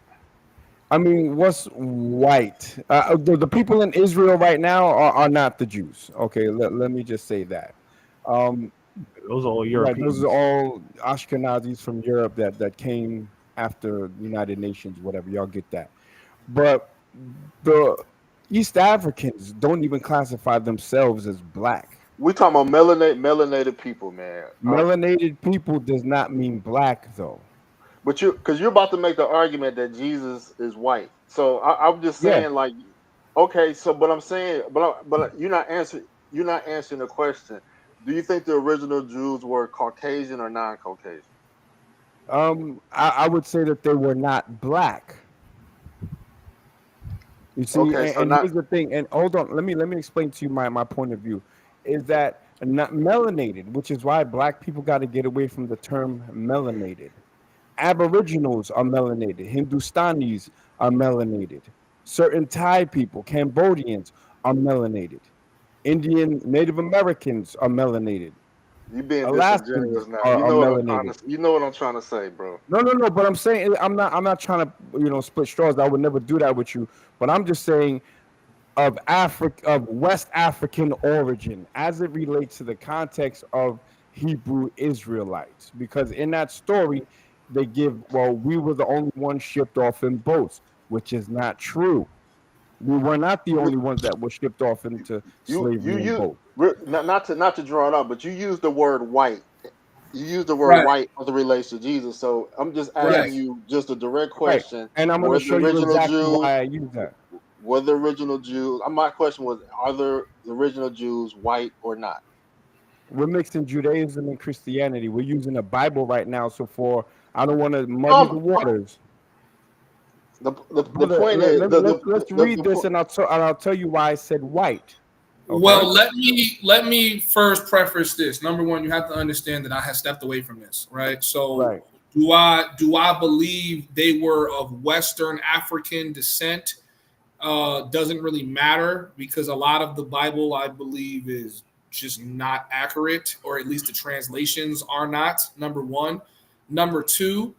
I mean, what's white? The people in Israel right now are not the Jews. Okay, let me just say that. Those are all Europeans. Right, those are all Ashkenazis from Europe that came after the United Nations, whatever. Y'all get that. But the East Africans don't even classify themselves as black. We're talking about melanated people, man. Melanated people does not mean black, though. But because you're about to make the argument that Jesus is white. So I'm just saying, like, Okay, so but I'm saying, but you're not answering. You're not answering the question. Do you think the original Jews were Caucasian or non-Caucasian? I would say that they were not black. You see, Okay, so and not. here's the thing. And hold on, let me explain to you my point of view. Is that not melanated, which is why black people got to get away from the term melanated. Aboriginals are melanated. Hindustanis are melanated. Certain Thai people, Cambodians are melanated. Indian Native Americans are melanated. You being Alaskans disingenuous now. are, You are know what I'm trying melanated. to. You know what I'm trying to say, bro. No. But I'm saying I'm not trying to split straws. I would never do that with you. But I'm just saying of West African origin as it relates to the context of Hebrew Israelites, because in that story they give, well, we were the only ones shipped off in boats, which is not true. We were not the only ones that were shipped off into slavery in boats. Not to draw it out, but you use the word white. You use the word Right, white as it relates to Jesus. So I'm just right. asking you just a direct Right. question: And I'm going to Were the show you original exactly Jews? why I use that. Were the original Jews? My question was: Are the original Jews white or not? We're mixing Judaism and Christianity. We're using the Bible right now. So I don't want to muddy the Um, waters. the Brother, point is let's read this, and I'll tell you why I said white. Okay. Well, let me first preface this. Number one, you have to understand that I have stepped away from this, right? So Right. do I believe they were of Western African descent? Doesn't really matter because a lot of the Bible, I believe, is just not accurate, or at least the translations are not. Number one. Number two,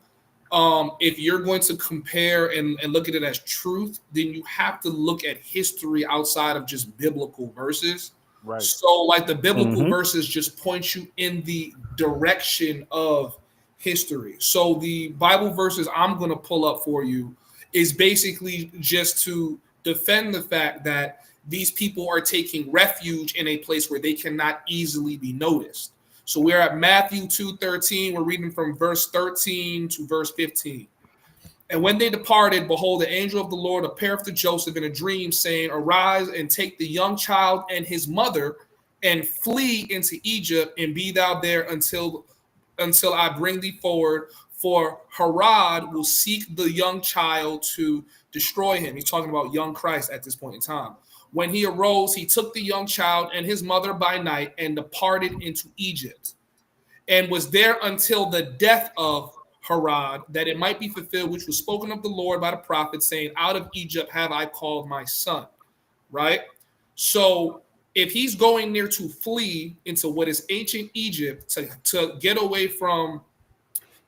if you're going to compare and look at it as truth, then you have to look at history outside of just biblical verses. Right. So, like the biblical Mm-hmm. verses just point you in the direction of history. So, the Bible verses I'm going to pull up for you is basically just to defend the fact that these people are taking refuge in a place where they cannot easily be noticed. So we're at Matthew 2:13. We're reading from verse 13 to verse 15. And when they departed, behold, the angel of the Lord appeared to Joseph in a dream, saying, Arise and take the young child and his mother and flee into Egypt, and be thou there until I bring thee forward. For Herod will seek the young child to destroy him. He's talking about young Christ at this point in time. When he arose, he took the young child and his mother by night and departed into Egypt, and was there until the death of Herod, that it might be fulfilled, which was spoken of the Lord by the prophet, saying, Out of Egypt have I called my son. Right? So if he's going there to flee into what is ancient Egypt to get away from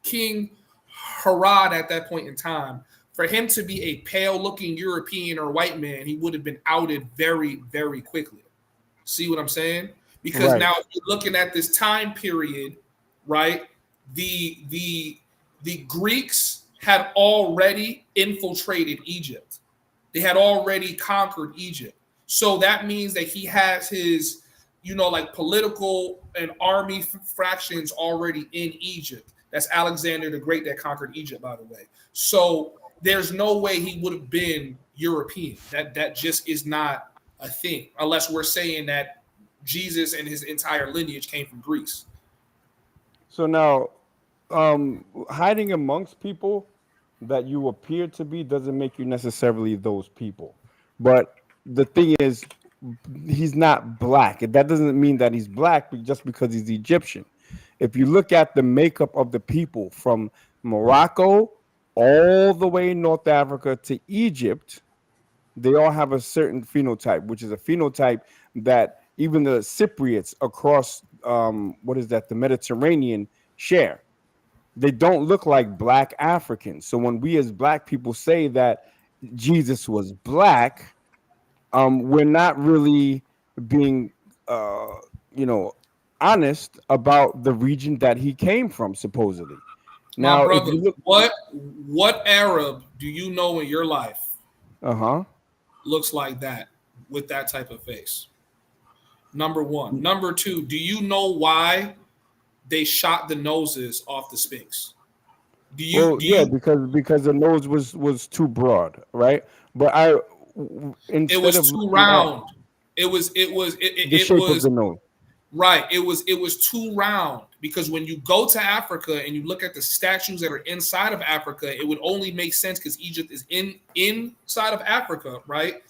King Herod at that point in time, for him to be a pale looking European or white man, he would have been outed very, very quickly. See what I'm saying? Because Right. now if you're looking at this time period, right? The Greeks had already infiltrated Egypt. They had already conquered Egypt. So that means that he has his, like political and army fractions already in Egypt. That's Alexander the Great that conquered Egypt, by the way. So there's no way he would have been European. That just is not a thing, unless we're saying that Jesus and his entire lineage came from Greece. So now, hiding amongst people that you appear to be doesn't make you necessarily those people. But the thing is, he's not black. That doesn't mean that he's black just because he's Egyptian. If you look at the makeup of the people from Morocco all the way in North Africa to Egypt, they all have a certain phenotype, which is a phenotype that even the Cypriots across the Mediterranean share. They don't look like black Africans. So when we as black people say that Jesus was black, we're not really being honest about the region that he came from, supposedly. My Now, if brother, you look, what Arab do you know in your life uh-huh. looks like that with that type of face? Number one. Number two, do you know why they shot the noses off the Sphinx? Well, yeah, because the nose was too broad, right? But It was too round. It was the nose. Right. It was too round, because when you go to Africa and you look at the statues that are inside of Africa, it would only make sense because Egypt is inside of Africa, right?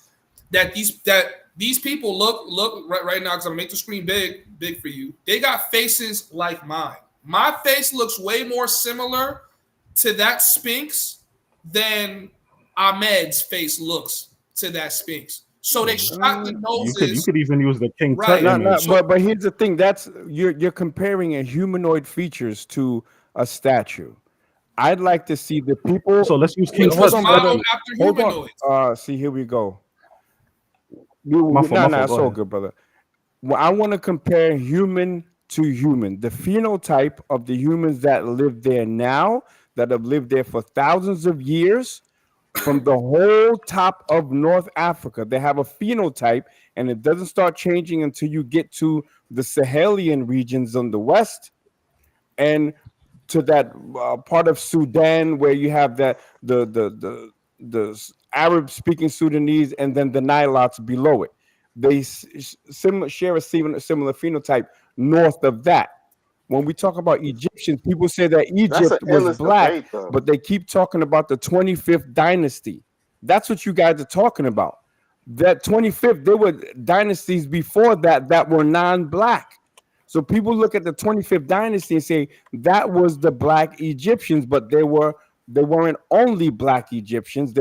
That these people look right now, because I'm gonna make the screen big for you. They got faces like mine. My face looks way more similar to that Sphinx than Ahmed's face looks to that Sphinx. So they shot the noses. You could even use the King right. Tut But here's the thing: that's you're comparing a humanoid features to a statue. I'd like to see the people. So let's use King Tut. Hold on. See, here we go. It's all good, brother. Well, I want to compare human to human. The phenotype of the humans that live there now, that have lived there for thousands of years, from the whole top of North Africa. They have a phenotype, and it doesn't start changing until you get to the Sahelian regions on the west, and to that part of Sudan where you have that the Arab-speaking Sudanese, and then the Nilots below it. They share a similar phenotype north of that. When we talk about Egyptians, people say that Egypt was black, but they keep talking about the 25th dynasty. That's what you guys are talking about. That 25th, there were dynasties before that were non-black. So people look at the 25th dynasty and say that was the black Egyptians, but they weren't only black Egyptians.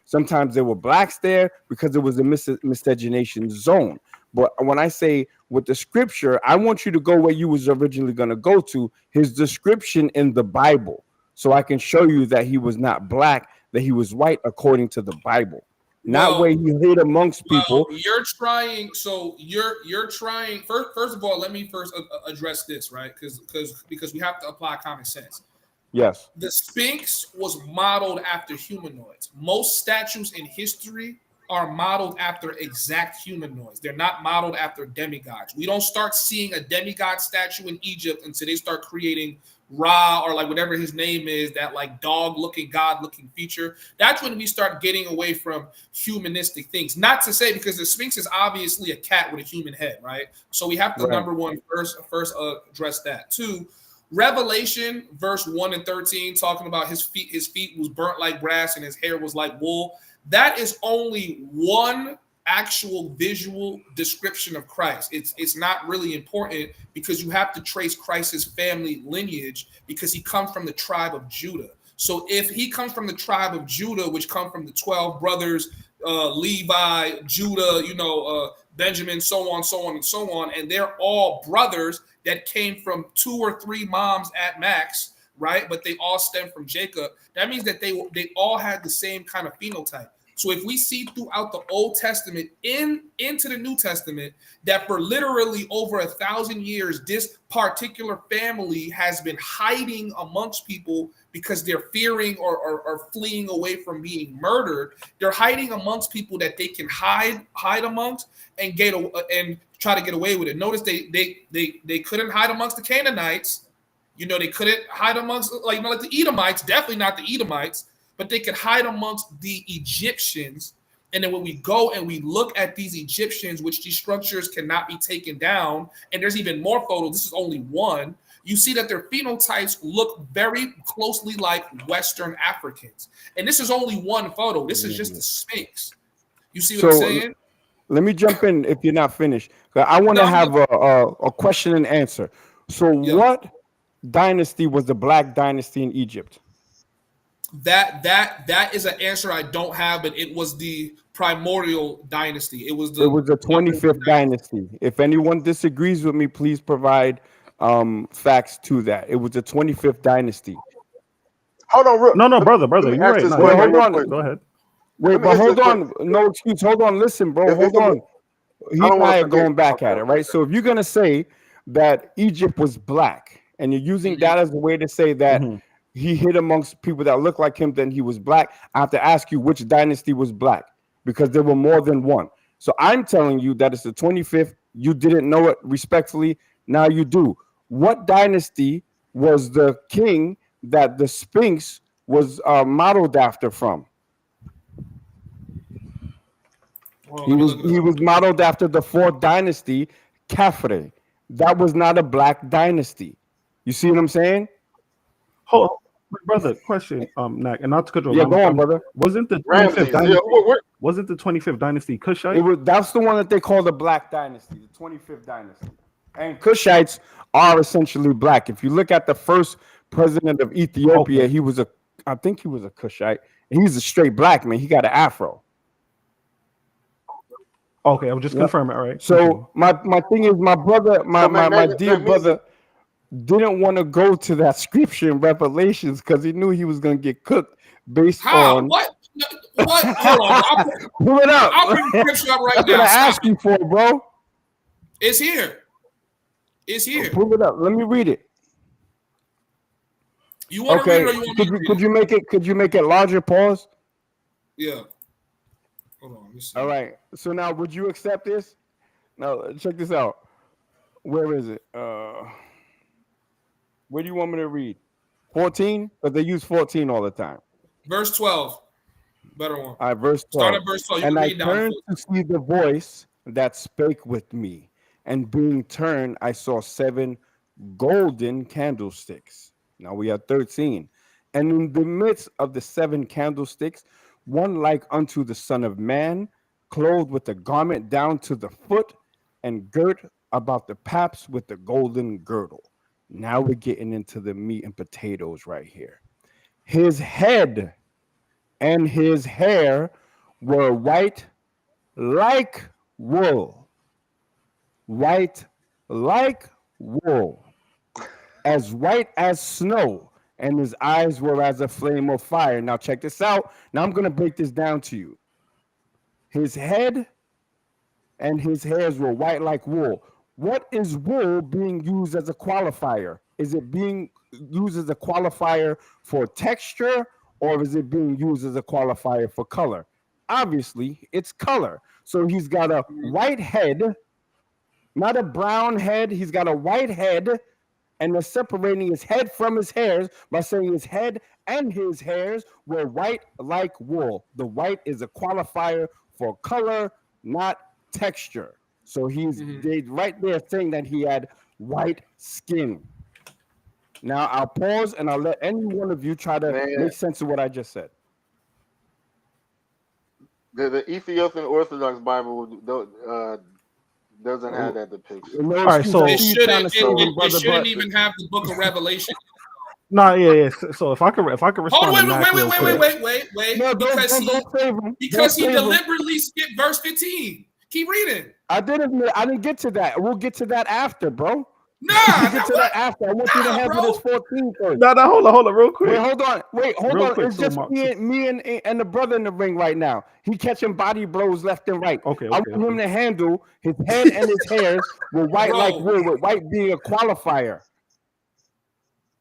Sometimes there were blacks there because it was a miscegenation zone. But when I say with the scripture, I want you to go where you was originally going to go to, his description in the Bible, so I can show you that he was not black, that he was white according to the Bible. Not where he hid amongst people. You're trying. So you're trying. First of all, let me first address this, right? Because we have to apply common sense. Yes. The Sphinx was modeled after humanoids. Most statues in history are modeled after exact humanoids. They're not modeled after demigods. We don't start seeing a demigod statue in Egypt until they start creating Ra, or like whatever his name is, that like dog-looking, god-looking feature. That's when we start getting away from humanistic things. Not to say, because the Sphinx is obviously a cat with a human head, right? So we have to, number one, first address that. Two, Revelation, verse 1 and 13, talking about his feet was burnt like brass and his hair was like wool. That is only one actual visual description of Christ. It's not really important, because you have to trace Christ's family lineage, because he comes from the tribe of Judah. So if he comes from the tribe of Judah, which come from the 12 brothers, Levi, Judah, Benjamin, so on, and they're all brothers that came from 2 or 3 moms at max, right? But they all stem from Jacob. That means that they all had the same kind of phenotype. So if we see throughout the Old Testament into the New Testament that for literally over 1,000 years, this particular family has been hiding amongst people because they're fearing or fleeing away from being murdered. They're hiding amongst people that they can hide amongst and try to get away with it. Notice they couldn't hide amongst the Canaanites. They couldn't hide amongst like the Edomites, definitely not the Edomites. But they could hide amongst the Egyptians. And then when we go and we look at these Egyptians, which these structures cannot be taken down, and there's even more photos, this is only one, you see that their phenotypes look very closely like Western Africans. And this is only one photo. This is just the Sphinx. You see what I'm saying? Let me jump in if you're not finished. I want to have a question and answer. So what dynasty was the black dynasty in Egypt? That is an answer I don't have, but it was the primordial dynasty. It was the 25th dynasty. If anyone disagrees with me, please provide facts to that. It was the 25th dynasty. Hold on, no, brother, you're right. Hold on. Go ahead. Wait, but hold on. No excuse. Hold on. Listen, bro. Hold on. He and I are going back at it, right? So if you're gonna say that Egypt was black, and you're using that as a way to say that he hid amongst people that look like him, then he was black, I have to ask you which dynasty was black, because there were more than one. So I'm telling you that it's the 25th. You didn't know it, respectfully. Now you do. What dynasty was the king that the Sphinx was modeled after from? Hold on, He was modeled after the fourth dynasty, Khafre. That was not a black dynasty. You see what I'm saying? Hold, brother. Question, Nak, and not to control. Yeah, go on, brother. Wasn't the 25th Ramses, dynasty? yeah, Wasn't the 25th dynasty Kushite? It was. That's the one that they call the Black Dynasty, the 25th dynasty. And Kushites are essentially black. If you look at the first president of Ethiopia, he was I think he was a Kushite. And he's a straight black man. He got an afro. Okay, I'm just confirming. All right. So my thing is, my brother, my dear brother, didn't want to go to that scripture in Revelations because he knew he was going to get cooked based on what? What? Hold on. Pull it up. I'll bring the scripture up right That's now. what I asked you for, bro. It's here. It's here. Pull it up. Let me read it. You want to read it or you want me to read could you make it? Could you make it larger? Pause. Yeah. Hold on. Let me see. All right. So now, would you accept this? Now, check this out. Where is it? Where do you want me to read? 14? Because they use 14 all the time. Verse 12. Better one. All right, verse 12. Start at verse 12. You And can I read down turned to see the voice that spake with me. And being turned, I saw 7 golden candlesticks. Now we have 13. And in the midst of the 7 candlesticks, one like unto the Son of Man, clothed with a garment down to the foot, and girt about the paps with the golden girdle. Now we're getting into the meat and potatoes right here. His head and his hair were white like wool. White like wool. As white as snow. And his eyes were as a flame of fire. Now check this out. Now I'm going to break this down to you. His head and his hairs were white like wool. What is wool being used as a qualifier? Is it being used as a qualifier for texture, or is it being used as a qualifier for color? Obviously, it's color. So he's got a white head, not a brown head. He's got a white head, and they're separating his head from his hairs by saying his head and his hairs were white like wool. The white is a qualifier for color, not texture. So he's right there saying that he had white skin. Now I'll pause and I'll let any one of you try to make sense of what I just said. The Ethiopian Orthodox Bible doesn't have that depiction. All right, so it shouldn't even have the book of Revelation. No, yeah. So if I could respond. Wait. No, because he deliberately skipped verse 15. Keep reading. I didn't get to that. We'll get to that after, bro. Nah, get to that after. I want you to have this 14 first. No, hold on, real quick. Wait, hold on. It's just me and the brother in the ring right now. He catching body blows left and right. Okay. I want him to handle his head and his hairs with white like wool, with white being a qualifier.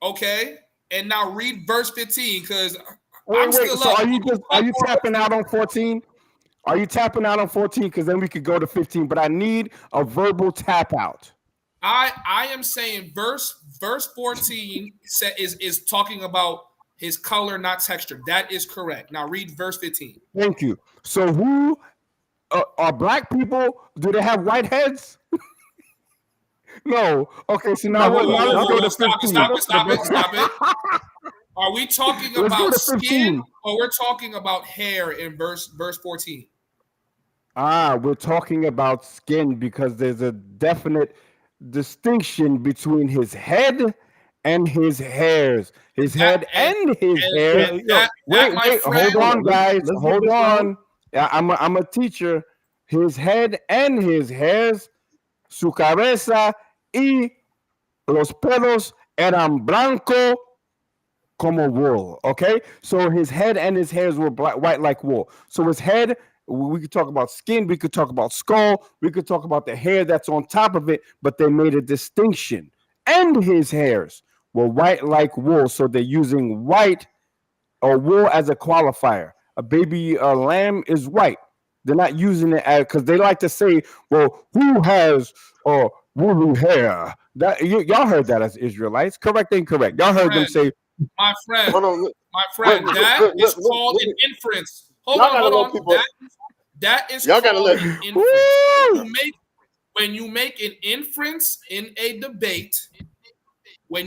Okay, and now read verse 15 because So are you tapping out on 14? Are you tapping out on 14? Because then we could go to 15. But I need a verbal tap out. I am saying verse 14 is talking about his color, not texture. That is correct. Now read verse 15. Thank you. So who are black people? Do they have white heads? No. Okay. So now let's go to 15. Stop it. Are we talking about skin or we're talking about hair in verse 14? We're talking about skin because there's a definite distinction between his head and his hairs. His head and his hairs. Wait, hold on, guys. Hold on. I'm a teacher. His head and his hairs, su cabeza y los pelos eran blanco como wool. Okay, so his head and his hairs were white like wool. So his head, we could talk about skin, we could talk about skull, we could talk about the hair that's on top of it, but they made a distinction. And his hairs were white like wool, so they're using white or wool as a qualifier. A baby lamb is white. They're not using it as, because they like to say, well, who has woolly hair? That y'all heard that as Israelites. Correct, incorrect. Y'all heard them say, my friend, that is called an inference. Hold on. That is Y'all called gotta let. an inference. When you make an inference in a debate, when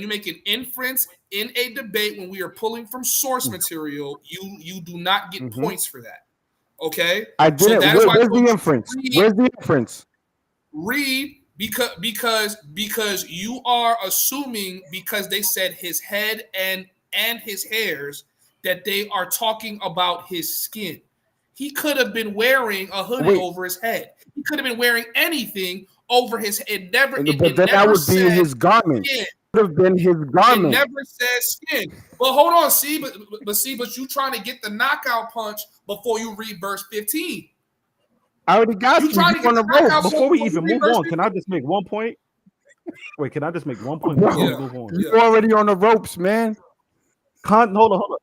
we are pulling from source material, you do not get points for that. Okay? I didn't. So that is why where's the inference? Where's the inference? Read because you are assuming because they said his head and his hairs that they are talking about his skin. He could have been wearing a hoodie over his head. He could have been wearing anything over his head. But then that would be his garment. It would have been his garment. It never said skin. But hold on, but you trying to get the knockout punch before you read verse 15. I already got you. On the rope. Before we even move on, can I just make one point? Wait, can I just make one point before we move on? You're already on the ropes, man. Hold on.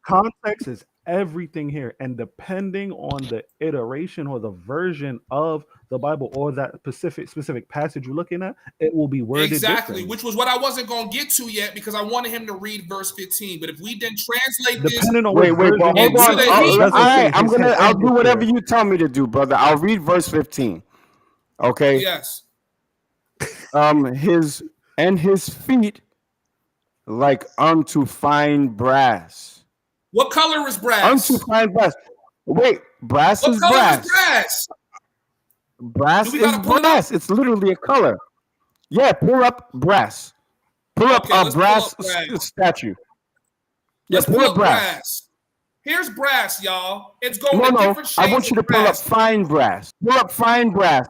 Context is everything here, and depending on the iteration or the version of the Bible or that specific passage you're looking at, it will be worded exactly, differently. which was what I wasn't going to get to yet because I wanted him to read verse 15. But if we didn't translate depending on wait, hold on. All right, I'll do whatever you tell me to do, brother. I'll read verse 15. Okay. Yes. His feet like unto fine brass. What color is brass? Unto fine brass. Wait, brass what is color brass. Is brass? Brass is brass. It's literally a color. Yeah, pull up brass. Pull up a brass statue. Let's pull up brass. Here's brass, y'all. It's going in different shades. I want you to pull up fine brass. Pull up fine brass.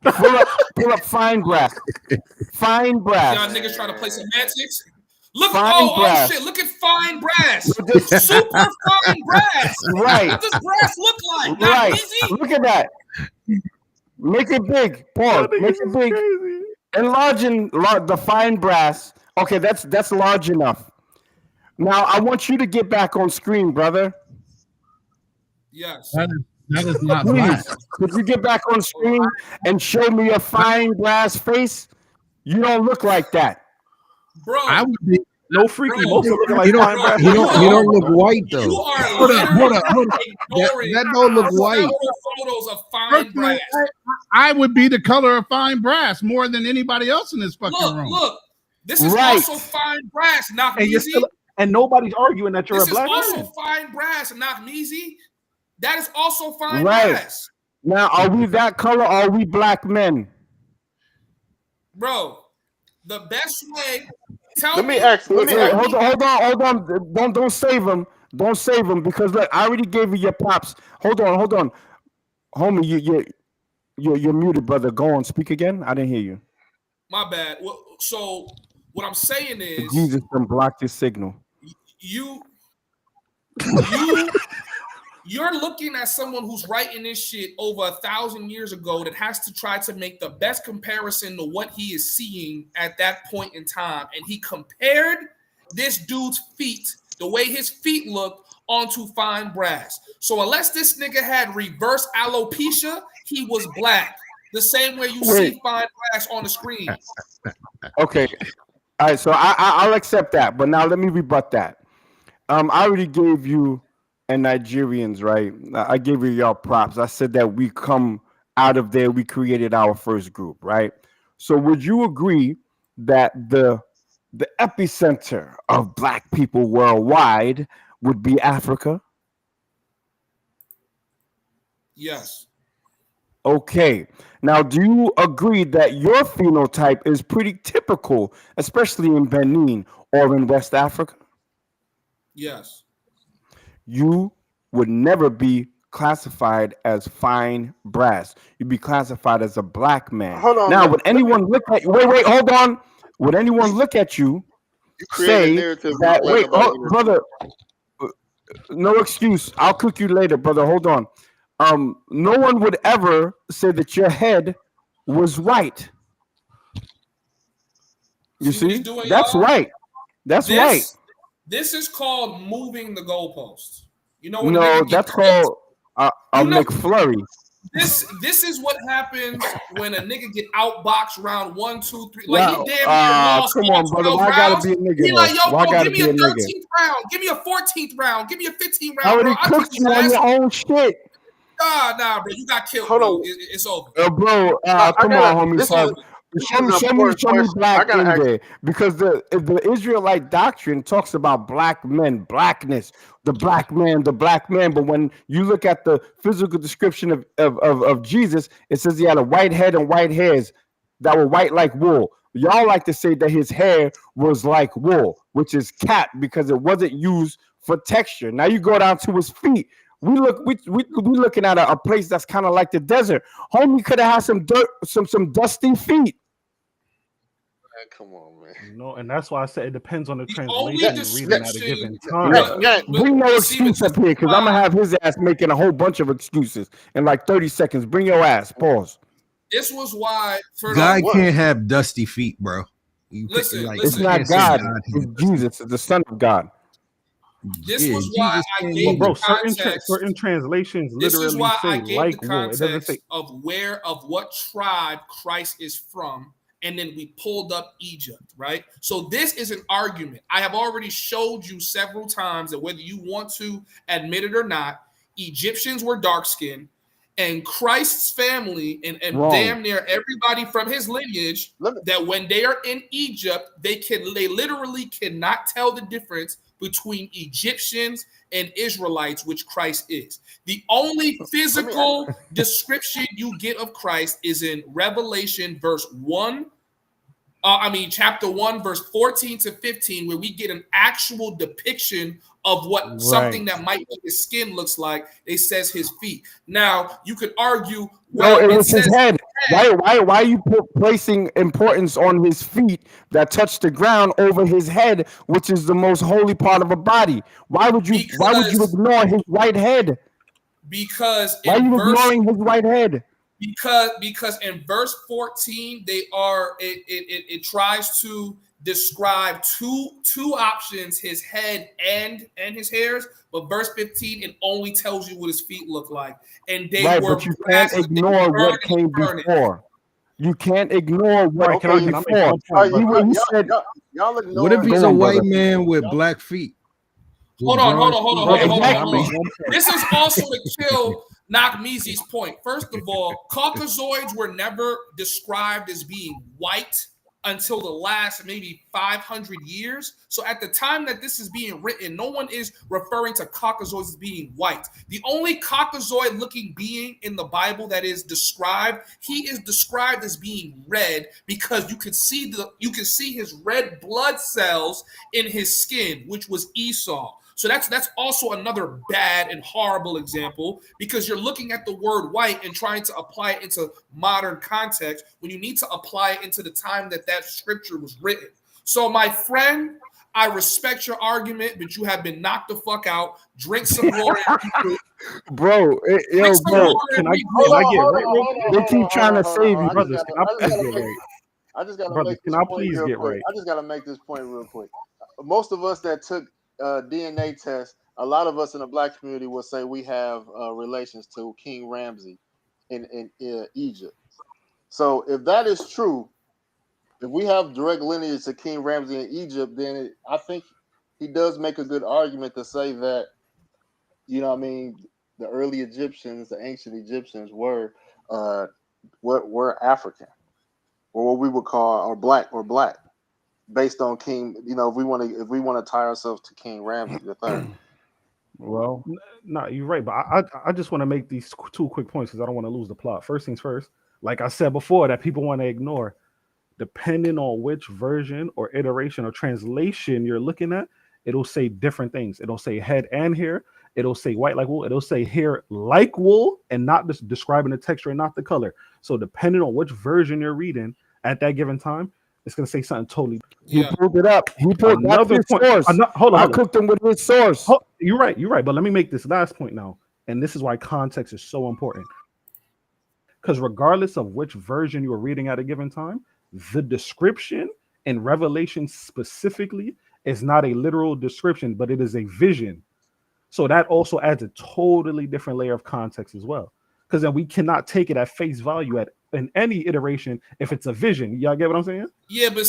Pull up fine brass. Fine brass. Y'all niggas trying to play semantics. Look, oh shit! Look at fine brass, super fine brass. Right. What does brass look like? Not right. easy. Look at that. Make it big. Pause. Make it big. Enlarging the fine brass. Okay, that's large enough. Now I want you to get back on screen, brother. Yes. That is not Please, could you get back on screen and show me a fine brass face? You don't look like that. Bro, I would be no freaky. Most looking like you don't look white though. You are hold up. That don't look white. Photos of fine brass. I would be the color of fine brass more than anybody else in this fucking room. Look. This is also fine brass, not easy. And nobody's arguing that you're a black man. This is also fine brass, not easy. That is also fine brass. Now, are we that color or are we black men? Bro, the best way. Let me ask. Hold on. Don't save him. Don't save him because look, I already gave you your props. Hold on. Homie, you're muted, brother. Go on, speak again. I didn't hear you. My bad. Well, so what I'm saying is Jesus can block this signal. You're looking at someone who's writing this shit over 1,000 years ago that has to try to make the best comparison to what he is seeing at that point in time. And he compared this dude's feet, the way his feet looked, onto fine brass. So unless this nigga had reverse alopecia, he was black. The same way you see fine brass on the screen. Okay. All right, so I'll accept that. But now let me rebut that. I already gave you and Nigerians, right? I gave you y'all props. I said that we come out of there, we created our first group, right? So would you agree that the epicenter of black people worldwide would be Africa? Yes. Okay. Now, do you agree that your phenotype is pretty typical, especially in Benin or in West Africa? Yes. You would never be classified as fine brass. You'd be classified as a black man. Hold on. Now, would anyone look at you? Wait, hold on. Would anyone look at you say that? Wait, brother. No excuse. I'll cook you later, brother. Hold on. No one would ever say that your head was white. You see? That's right. That's right. This is called moving the goalposts. You know what? No, that's called a McFlurry. This is what happens when a nigga get outboxed round 1, 2, 3. Like he damn near lost. Come on, brother. Why gotta be a nigga? He like, yo, bro, give me a 13th round, give me a 14th round, give me a 15th round. I already cooked you on your own shit. Nah, bro. You got killed, Hold bro. on. It's over. Bro, I come got on, homie. this Cuz. is an important Show me question. I black gotta in ask. there because the Israelite doctrine talks about black men, blackness, the black man, the black man. But when you look at the physical description of Jesus, it says he had a white head and white hairs that were white like wool. Y'all like to say that his hair was like wool, which is cat because it wasn't used for texture. Now you go down to his feet. We looking at a place that's kind of like the desert. Homie could have had some dirt, some dusty feet. Man, come on, man. No, and that's why I said it depends on the The only translation you're reading at a description. given Yeah, time. yeah. Bring no Steven, excuse up here because I'm gonna have his ass making a whole bunch of excuses in like 30 seconds. Bring your ass. Pause. This was why. God What? can't have dusty feet, bro. Listen, It's listen. not can't say God. God It's had Jesus. It's the Son of God. This Yeah, was why Jesus I can't gave Well, either. bro, the context. certain translations This is literally why I say gave the like wool. It doesn't say. context of what tribe Christ is from, and then we pulled up Egypt, right? So this is an argument. I have already showed you several times that whether you want to admit it or not, Egyptians were dark skinned, and Christ's family and damn near everybody from his lineage, that when they are in Egypt, they literally cannot tell the difference between Egyptians and Israelites, which Christ is. The only physical description you get of Christ is in Revelation chapter 1, verse 14 to 15, where we get an actual depiction of what something that might be his skin looks like. It says his feet. Now, you could argue, well, it was says his head. Why are you placing importance on his feet that touch the ground over his head, which is the most holy part of a body? Why would you ignore his right head? Because why are you ignoring his right head? Because in verse 14, it tries to describe two options, his head and his hairs, but verse 15 it only tells you what his feet look like, and they were. But you can't ignore what came before. You can't ignore what came before. What if he's a white man with black feet? Hold on. This is also to kill Nakmizi's point. First of all, Caucasoids were never described as being white until the last maybe 500 years. So at the time that this is being written, no one is referring to Caucasoids as being white. The only Caucasoid-looking being in the Bible that is described, he is described as being red because you can see his red blood cells in his skin, which was Esau. So that's also another bad and horrible example because you're looking at the word white and trying to apply it into modern context when you need to apply it into the time that scripture was written. So my friend, I respect your argument, but you have been knocked the fuck out. Drink some water. Bro, can I get right? They keep trying to save you, brothers. Can I please get right? I just gotta make this point real quick. I just gotta make this point real quick. Most of us that took DNA test, a lot of us in the black community will say we have relations to King Ramsey in Egypt. So if that is true, if we have direct lineage to King Ramsey in Egypt, then I think he does make a good argument to say that, the early Egyptians, the ancient Egyptians were African, or what we would call black. Based on King, if we want to tie ourselves to King Ramsey III. Well, no, you're right, but I just want to make these two quick points because I don't want to lose the plot. First things first, like I said before, that people want to ignore, depending on which version or iteration or translation you're looking at, it'll say different things. It'll say head and hair. It'll say white like wool. It'll say hair like wool and not just describing the texture and not the color. So depending on which version you're reading at that given time, it's going to say something totally. He pulled it up. He pulled another source. Hold on. I cooked him with his source. You're right. But let me make this last point now. And this is why context is so important. Because regardless of which version you are reading at a given time, the description in Revelation specifically is not a literal description, but it is a vision. So that also adds a totally different layer of context as well. Because then we cannot take it at face value at in any iteration if it's a vision. Y'all get what I'm saying? Yeah, but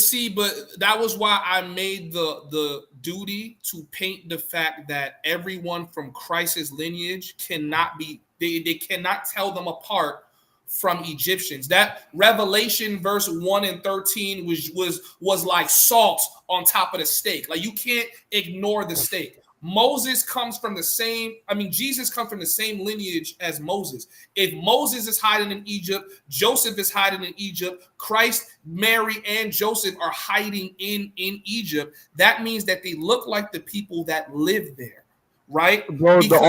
that was why I made the duty to paint the fact that everyone from Christ's lineage cannot be, they cannot tell them apart from Egyptians. That Revelation verse 1 and 13 was like salt on top of the steak. Like, you can't ignore the steak. Jesus comes from the same lineage as Moses. If Moses is hiding in Egypt, Joseph is hiding in Egypt, Christ, Mary, and Joseph are hiding in Egypt, that means that they look like the people that live there, right? Bro, the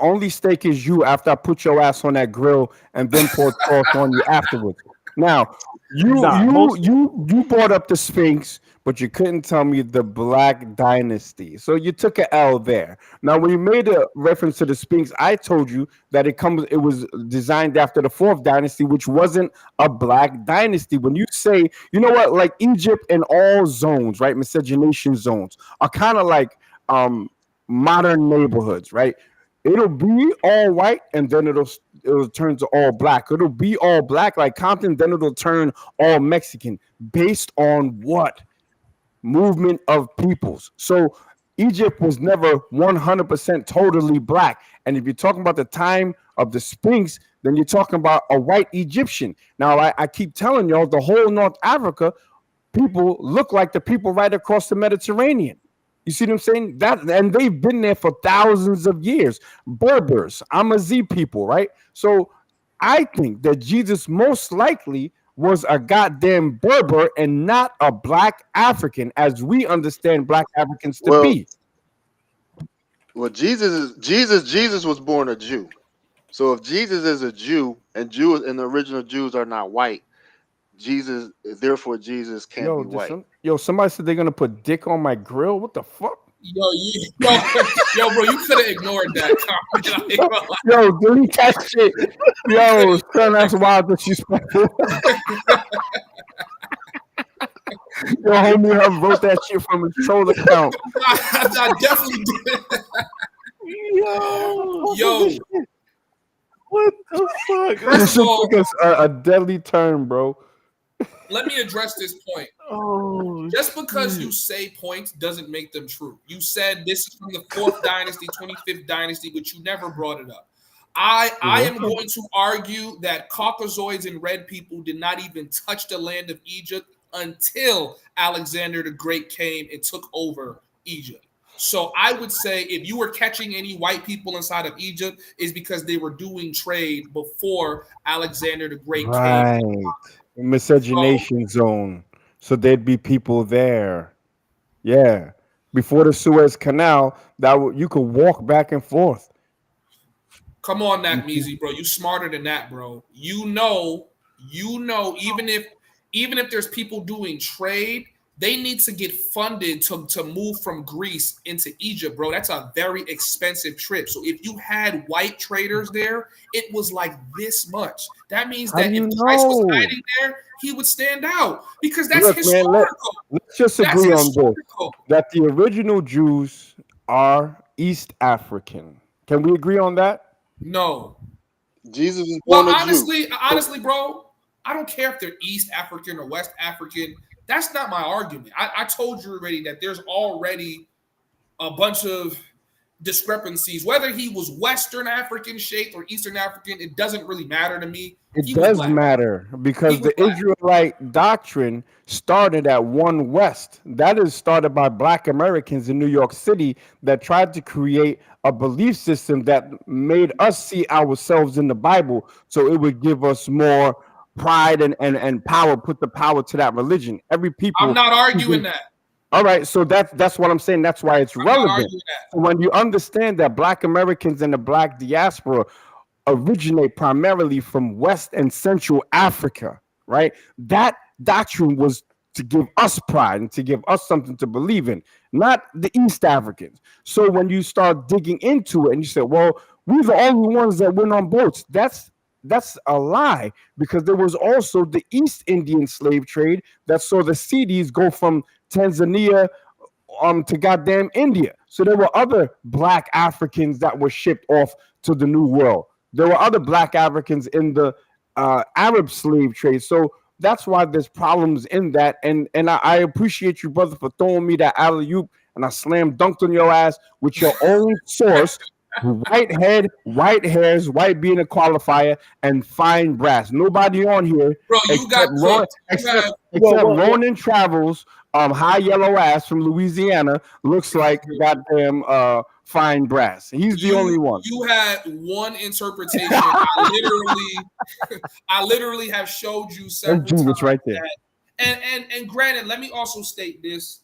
only steak is you after I put your ass on that grill and then pour sauce on you afterwards. Now, you brought up the Sphinx, but you couldn't tell me the Black Dynasty. So you took an L there. Now, when you made a reference to the Sphinx, I told you that it was designed after the fourth dynasty, which wasn't a Black dynasty. When you say, you know what, like Egypt and all zones, right, miscegenation zones are kind of like modern neighborhoods, right? It'll be all white and then it'll turn to all black. It'll be all black like Compton, then it'll turn all Mexican based on what? Movement of peoples. So Egypt was never 100% totally black. And if you're talking about the time of the Sphinx, then you're talking about a white Egyptian. Now, I keep telling y'all, the whole North Africa people look like the people right across the Mediterranean. You see what I'm saying? And they've been there for thousands of years. Berbers, Amazigh people, right? So I think that Jesus most likely was a goddamn Berber and not a Black African, as we understand Black Africans to be. Well, Jesus was born a Jew. So if Jesus is a Jew and the original Jews are not white, therefore Jesus can't be white. Somebody said they're gonna put dick on my grill. What the fuck? Yo, bro, you could have ignored that comment. Yo, delete that shit. Yo, son, that's wild disrespectful. Yo, homie, wrote that shit from his troll account. I definitely did. Yo. What the fuck? This is a deadly term, bro. Let me address this point. Just because you say points doesn't make them true. You said this is from the 4th dynasty, 25th dynasty, but you never brought it up. I am going to argue that Caucasoids and red people did not even touch the land of Egypt until Alexander the Great came and took over Egypt. So I would say if you were catching any white people inside of Egypt, is because they were doing trade before Alexander the Great came. Miscegenation zone. So there'd be people there. Yeah. Before the Suez Canal, you could walk back and forth. Come on, Meezy, bro. You smarter than that, bro. You know, even if there's people doing trade, they need to get funded to move from Greece into Egypt, bro. That's a very expensive trip. So if you had white traders there, it was like this much. That means that if Christ was hiding there, he would stand out because that's historical. Man, let's just agree on this, that the original Jews are East African. Can we agree on that? No. Jesus is born a Jew. Honestly, bro, I don't care if they're East African or West African. That's not my argument. I told you already that there's already a bunch of discrepancies. Whether he was Western African shaped or Eastern African, it doesn't really matter to me. It does matter because the Israelite doctrine started at One West. That is started by Black Americans in New York City that tried to create a belief system that made us see ourselves in the Bible so it would give us more pride and power, put the power to that religion. I'm not arguing that. All right, so that's what I'm saying. That's why it's relevant. When you understand that Black Americans and the Black diaspora originate primarily from West and Central Africa, right? That doctrine was to give us pride and to give us something to believe in, not the East Africans. So when you start digging into it and you say, well, we're the only ones that went on boats, that's a lie, because there was also the East Indian slave trade that saw the CDs go from Tanzania to goddamn India. So there were other Black Africans that were shipped off to the New World. There were other Black Africans in the Arab slave trade. So that's why there's problems in that. And I appreciate you, brother, for throwing me that alley oop, and I slam dunked on your ass with your own source. White head, white hairs, white being a qualifier, and fine brass. Nobody on here Bro, you got except Ron, cooked. You have except Ronan Travels, high yellow ass from Louisiana, looks like goddamn fine brass. He's the only one. You had one interpretation. I literally have showed you several times right there. and granted, let me also state this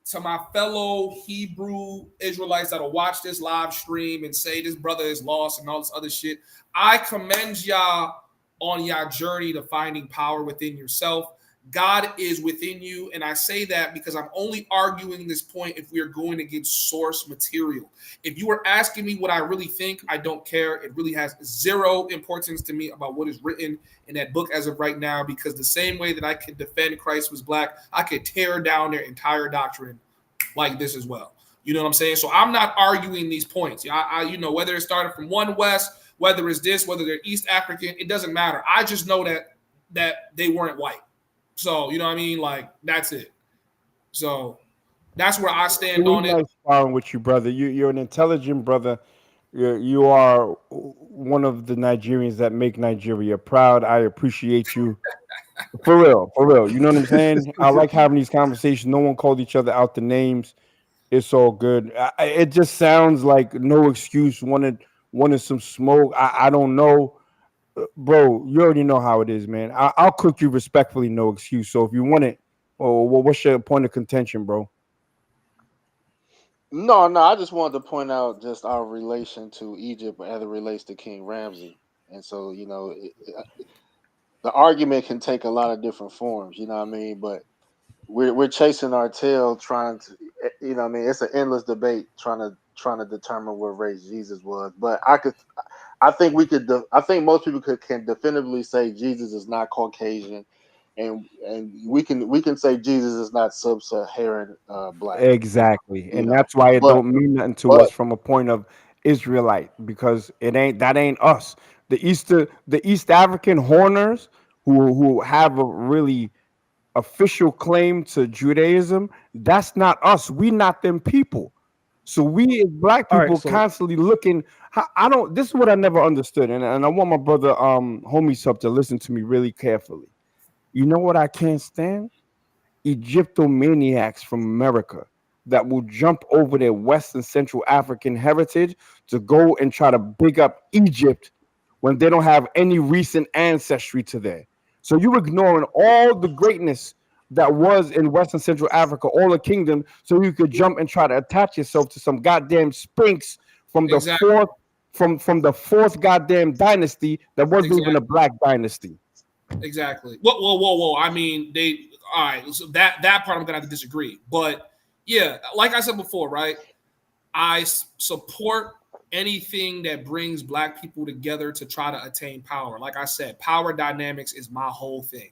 to my fellow Hebrew Israelites that'll watch this live stream and say this brother is lost and all this other shit. I commend y'all on y'all journey to finding power within yourself. God is within you, and I say that because I'm only arguing this point if we are going against source material. If you were asking me what I really think, I don't care. It really has zero importance to me about what is written in that book as of right now, because the same way that I could defend Christ was black, I could tear down their entire doctrine like this as well. You know what I'm saying? So I'm not arguing these points. You know, whether it started from One West, whether it's this, whether they're East African, it doesn't matter. I just know that they weren't white. So, you know what I mean? Like, that's it. So, that's where I stand on it. Nice sparring with you, brother. You're an intelligent brother. You are one of the Nigerians that make Nigeria proud. I appreciate you. For real. You know what I'm saying? I like having these conversations. No one called each other out the names. It's all good. It just sounds like no excuse. Wanted some smoke. I don't know. Bro, you already know how it is, man. I'll cook you respectfully, no excuse. So if you want it, what's your point of contention, bro? No, I just wanted to point out just our relation to Egypt as it relates to King Ramsey. And so, you know, the argument can take a lot of different forms, you know what I mean? But we're chasing our tail trying to, you know what I mean? It's an endless debate trying to determine what race Jesus was. But I think most people can definitively say Jesus is not Caucasian, and we can say Jesus is not sub-Saharan black. Exactly. And that's why it don't mean nothing to us from a point of Israelite, because that ain't us. The East African Horners who have a really official claim to Judaism, that's not us. We not them people. So we as black people constantly looking. This is what I never understood, and I want my brother homie sub to listen to me really carefully. You know what I can't stand? Egyptomaniacs from America that will jump over their West and Central African heritage to go and try to big up Egypt when they don't have any recent ancestry to there. So you're ignoring all the greatness that was in West and Central Africa, all the kingdom, so you could jump and try to attach yourself to some goddamn Sphinx from the from the fourth goddamn dynasty that wasn't even a black dynasty. Exactly. Whoa. I mean, all right. So that part I'm gonna have to disagree. But yeah, like I said before, right? I support anything that brings black people together to try to attain power. Like I said, power dynamics is my whole thing.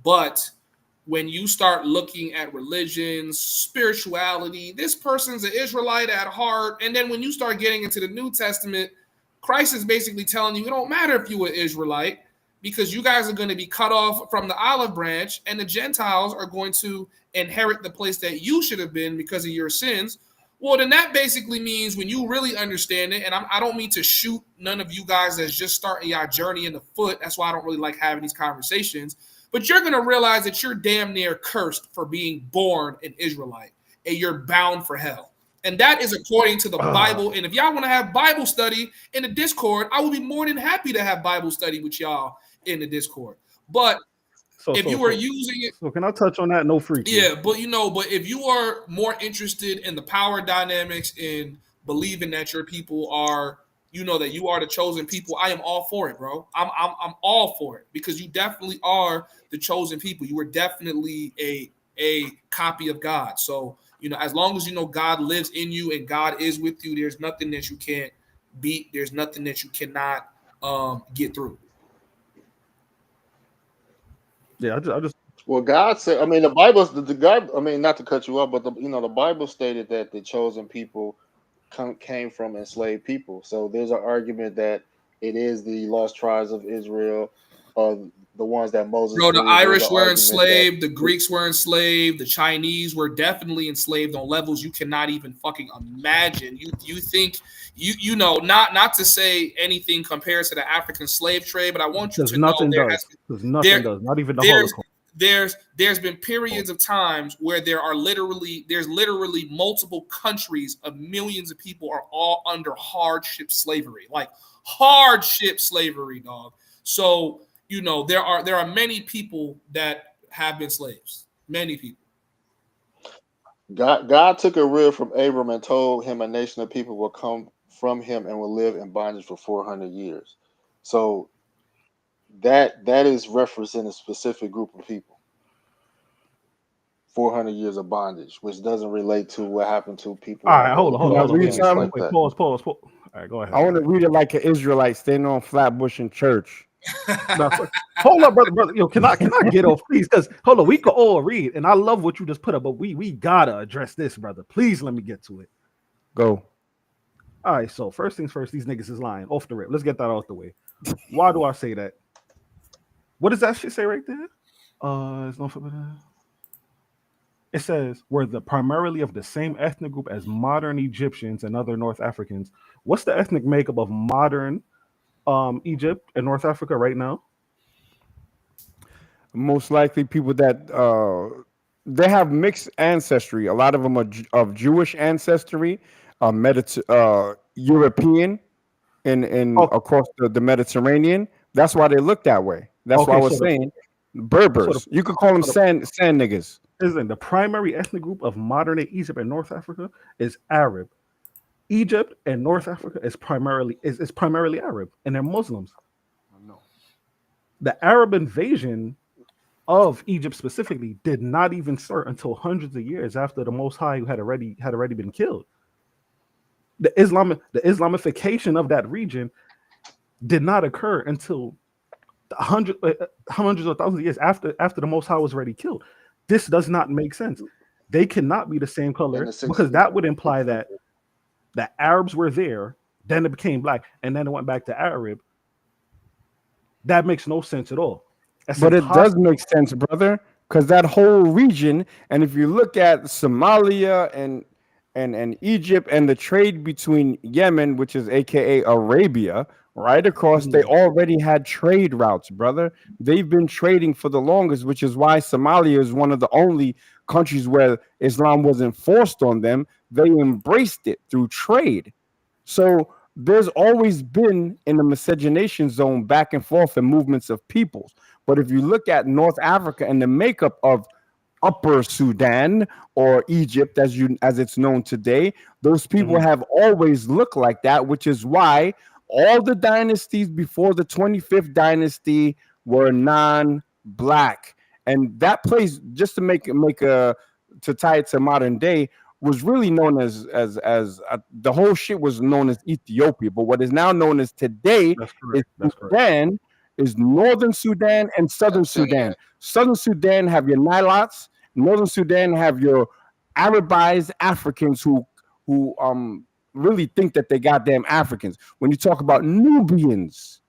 But when you start looking at religions, spirituality, this person's an Israelite at heart. And then when you start getting into the New Testament, Christ is basically telling you it don't matter if you're an Israelite, because you guys are going to be cut off from the olive branch, and the Gentiles are going to inherit the place that you should have been because of your sins. Well, then that basically means, when you really understand it, and I don't mean to shoot none of you guys that's just starting your journey in the foot. That's why I don't really like having these conversations. But you're going to realize that you're damn near cursed for being born an Israelite, and you're bound for hell. And that is according to the Bible. And if y'all want to have Bible study in the Discord, I will be more than happy to have Bible study with y'all in the Discord. But if you are using it, so can I touch on that? No freaking. Yeah, but if you are more interested in the power dynamics and believing that your people are, that you are the chosen people, I am all for it, bro. I'm all for it, because you definitely are the chosen people. You are definitely a copy of God. So, as long as God lives in you and God is with you, there's nothing that you can't beat. There's nothing that you cannot get through. Yeah, I just. Well, God said, I mean, the Bible, the God, I mean, not to cut you off, but the Bible stated that the chosen people came from enslaved people. So there's an argument that it is the lost tribes of Israel. are the ones that Moses. Bro, the believed. There's Irish an were argument enslaved, the Greeks were enslaved, the Chinese were definitely enslaved on levels you cannot even fucking imagine. You think you know, not to say anything compared to the African slave trade, but I want you Because to know nothing there does. has Because nothing does. Not even the there's Holocaust. there's been periods of times where there's literally multiple countries of millions of people are all under hardship slavery, like hardship slavery, dog. So you know there are many people that have been slaves, many people. God took a rib from Abram and told him a nation of people will come from him and will live in bondage for 400 years. So that is referencing a specific group of people. 400 years of bondage, which doesn't relate to what happened to people. All right, hold on. Like Pause. All right, go ahead. I want to read it like an Israelite standing on Flatbush in church. Hold up, brother. Yo, can I get off, please? Because hold on, we can all read, and I love what you just put up, but we gotta address this, brother. Please let me get to it. Go. All right, so first things first, these niggas is lying off the rip. Let's get that out the way. Why do I say that? What does that shit say right there? It's not for It says we're primarily of the same ethnic group as modern Egyptians and other North Africans. What's the ethnic makeup of modern Egypt and North Africa right now? Most likely people that they have mixed ancestry. A lot of them are of Jewish ancestry, European, in across the Mediterranean. That's why they look that way. That's why I was saying Berbers. You could call them sand niggas. Listen, the primary ethnic group of modern day Egypt and North Africa is Arab. Egypt and North Africa is primarily Arab, and they're Muslims. No. The Arab invasion of Egypt specifically did not even start until hundreds of years after the Most High had already been killed. The Islamification of that region did not occur until hundreds of thousands of years after the Most High was already killed. This does not make sense. They cannot be the same color because that would imply that the Arabs were there, then it became black, and then it went back to Arab. That makes no sense at all. But it does make sense, brother, because that whole region, and if you look at Somalia and Egypt and the trade between Yemen, which is aka Arabia, right across, they already had trade routes, brother. They've been trading for the longest, which is why Somalia is one of the only countries where Islam wasn't forced on them. They embraced it through trade. So there's always been in the miscegenation zone back and forth and movements of peoples. But if you look at North Africa and the makeup of Upper Sudan or Egypt, as it's known today, those people have always looked like that, which is why all the dynasties before the 25th dynasty were non-black. And that place, just to to tie it to modern day, was really known as the whole shit was known as Ethiopia. But what is now known as today is Northern Sudan and Southern Sudan. Southern Sudan have your Nilots. Northern Sudan have your Arabized Africans who really think that they goddamn Africans. When you talk about Nubians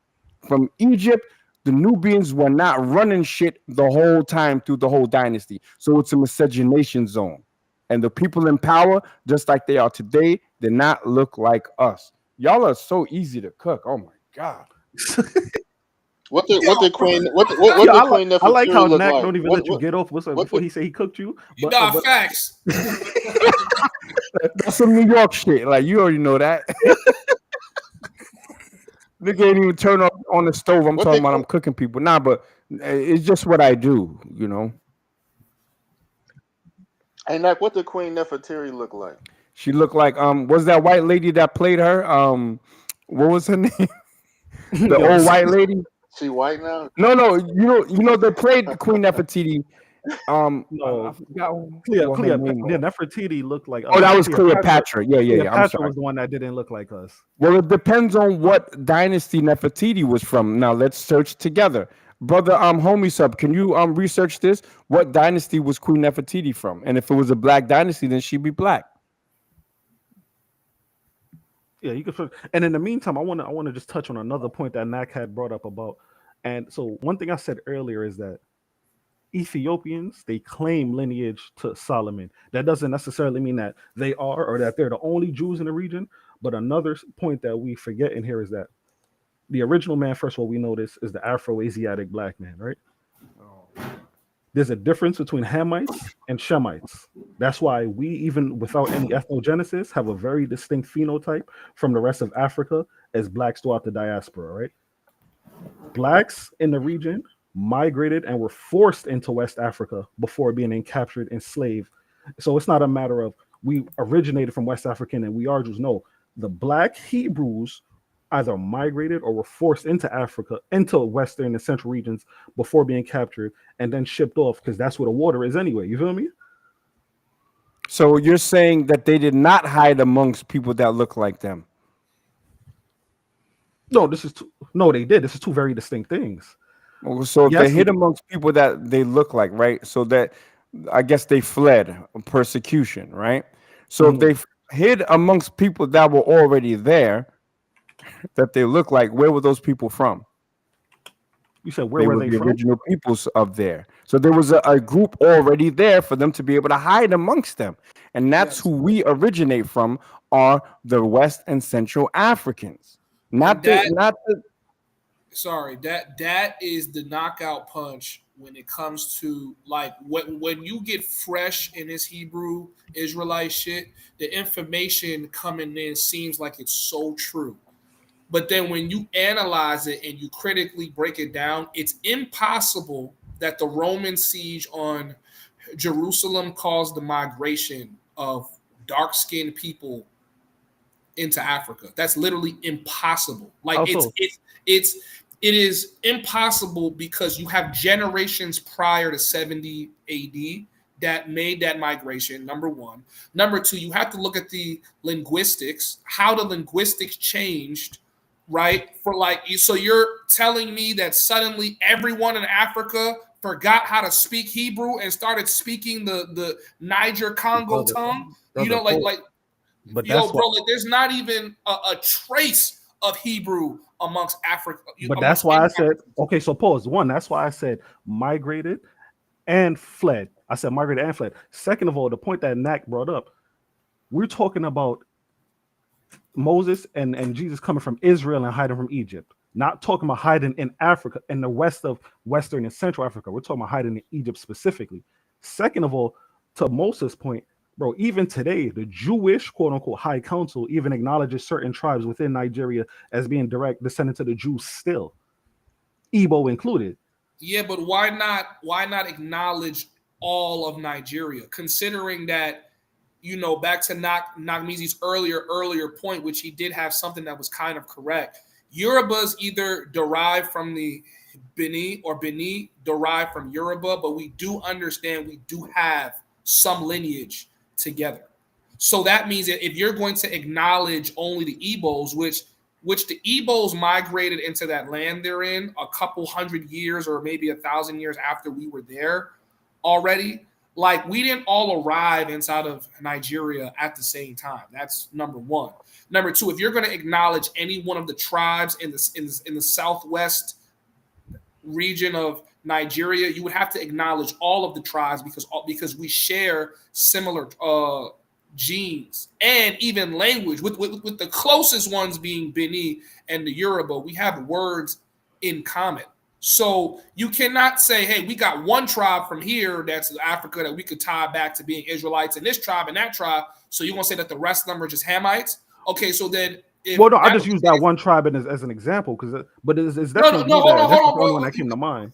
from Egypt, the Nubians were not running shit the whole time through the whole dynasty. So it's a miscegenation zone. And the people in power, just like they are today, did not look like us. Y'all are so easy to cook. Oh my God. What the Queen I like how Knack don't even let you get off before he say he cooked you. But, facts. That's some New York shit. Like, you already know that. Nigga ain't even turn up on the stove. I'm talking about I'm cooking people. Nah, but it's just what I do, you know. And like, what did Queen Nefertiti look like? She looked like was that white lady that played her? What was her name? The old white lady. She white now? No. You know they played Queen Nefertiti. No, Nefertiti looked like. That was Cleopatra. Yeah. Cleopatra was the one that didn't look like us. Well, it depends on what dynasty Nefertiti was from. Now let's search together, brother. Homie sub, can you research this? What dynasty was Queen Nefertiti from? And if it was a black dynasty, then she'd be black. Yeah, you could. And in the meantime, I want to just touch on another point that Nak had brought up about And so one thing I said earlier is that Ethiopians, they claim lineage to Solomon. That doesn't necessarily mean that they are or that they're the only Jews in the region. But another point that we forget in here is that the original man, first of all, we notice is the Afro-Asiatic black man, right? There's a difference between Hamites and Shemites. That's why we, even without any ethnogenesis, have a very distinct phenotype from the rest of Africa as blacks throughout the diaspora, right? Blacks in the region migrated and were forced into West Africa before being captured, enslaved. So it's not a matter of we originated from West African and we are Jews. No, the black Hebrews either migrated or were forced into Africa, into Western and Central regions before being captured and then shipped off, because that's where the water is anyway. You feel me? So you're saying that they did not hide amongst people that look like them? No, no, they did. This is two very distinct things. So if they hid amongst people that they look like, right? So that I guess they fled persecution, right? So if they hid amongst people that were already there, that they look like, where were those people from? You said where were they the from? original peoples of there. So there was a group already there for them to be able to hide amongst them. And that's who we originate from, are the West and Central Africans. That is the knockout punch when it comes to like when you get fresh in this Hebrew Israelite shit, the information coming in seems like it's so true. But then when you analyze it and you critically break it down, it's impossible that the Roman siege on Jerusalem caused the migration of dark-skinned people into Africa. That's literally impossible. Like it is impossible because you have generations prior to 70 AD that made that migration, number one. Number two, you have to look at the linguistics, how the linguistics changed, right? So you're telling me that suddenly everyone in Africa forgot how to speak Hebrew and started speaking the Niger Congo tongue? But there's not even a trace of Hebrew amongst Africa. But that's why I said, okay, so pause. One, that's why I said migrated and fled. I said migrated and fled. Second of all, the point that Nak brought up, we're talking about Moses and Jesus coming from Israel and hiding from Egypt. Not talking about hiding in Africa, in the west of Western and Central Africa. We're talking about hiding in Egypt specifically. Second of all, to Moses' point, bro, even today, the Jewish quote-unquote high council even acknowledges certain tribes within Nigeria as being direct descendants of the Jews still, Igbo included. Yeah, but why not acknowledge all of Nigeria, considering that, back to Nagmezi's earlier point, which he did have something that was kind of correct. Yorubas either derive from the Bini or Bini derive from Yoruba, but we do understand we do have some lineage together. So that means that if you're going to acknowledge only the Igbos, which the Igbos migrated into that land they're in a couple hundred years or maybe 1,000 years after we were there already, like we didn't all arrive inside of Nigeria at the same time. That's number one. Number two, if you're going to acknowledge any one of the tribes in the southwest region of Nigeria, you would have to acknowledge all of the tribes because we share similar genes and even language, with the closest ones being Bini and the Yoruba. We have words in common. So you cannot say, hey, we got one tribe from here that's Africa that we could tie back to being Israelites, and this tribe and that tribe. So you're going to say that the rest of them are just Hamites? Okay, so then... I just use that one tribe as an example, but it's definitely hold on, bro. One that came to mind.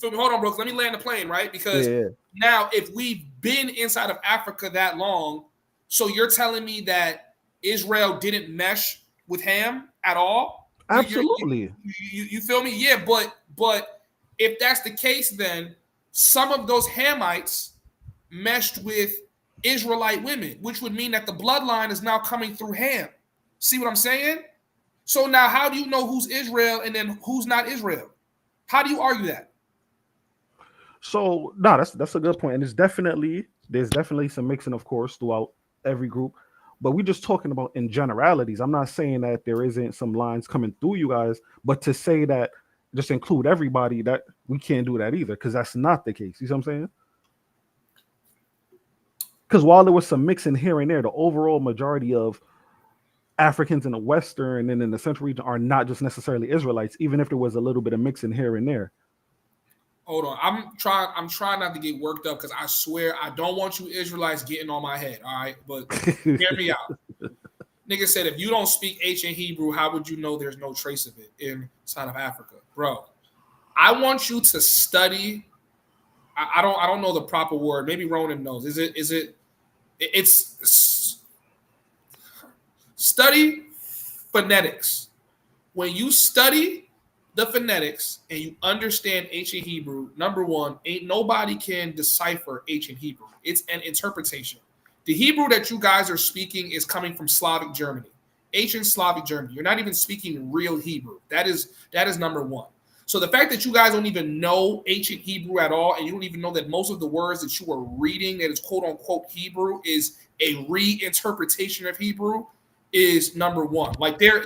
Hold on, bro. Let me land the plane, right? Because now, if we've been inside of Africa that long, so you're telling me that Israel didn't mesh with Ham at all? Absolutely. You feel me? Yeah, but if that's the case, then some of those Hamites meshed with Israelite women, which would mean that the bloodline is now coming through Ham. See what I'm saying? So now how do you know who's Israel and then who's not Israel? How do you argue that? So no, that's a good point. And there's definitely some mixing, of course, throughout every group. But we're just talking about in generalities. I'm not saying that there isn't some lines coming through you guys, but to say that just include everybody, that we can't do that either, because that's not the case. You see what I'm saying? Because while there was some mixing here and there, the overall majority of Africans in the Western and in the Central region are not just necessarily Israelites, even if there was a little bit of mixing here and there. Hold on. I'm trying not to get worked up, because I swear I don't want you Israelites getting on my head. All right. But hear me out. Nigga said, if you don't speak ancient Hebrew, how would you know there's no trace of it inside of Africa? Bro, I want you to study. I don't know the proper word. Maybe Ronan knows. It's study phonetics. When you study the phonetics and you understand ancient Hebrew, number one, ain't nobody can decipher ancient Hebrew. It's an interpretation. The Hebrew that you guys are speaking is coming from Slavic Germany, ancient Slavic Germany. You're not even speaking real Hebrew. That is number one. So the fact that you guys don't even know ancient Hebrew at all, and you don't even know that most of the words that you are reading that is quote unquote Hebrew is a reinterpretation of Hebrew, is number one. Like there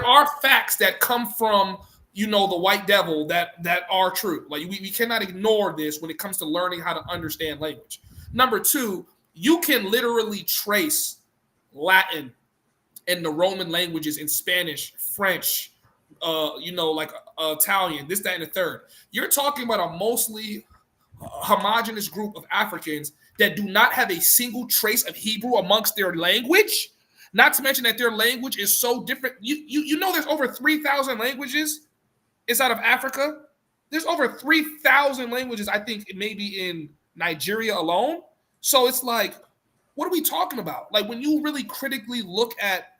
are facts that come from, you know, the white devil that are true. Like we cannot ignore this when it comes to learning how to understand language. Number two, you can literally trace Latin and the Roman languages in Spanish, French, like Italian, this, that, and the third. You're talking about a mostly homogenous group of Africans that do not have a single trace of Hebrew amongst their language. Not to mention that their language is so different. You know there's over 3,000 languages inside of Africa. There's over 3,000 languages, I think, maybe in Nigeria alone. So it's like, what are we talking about? Like, when you really critically look at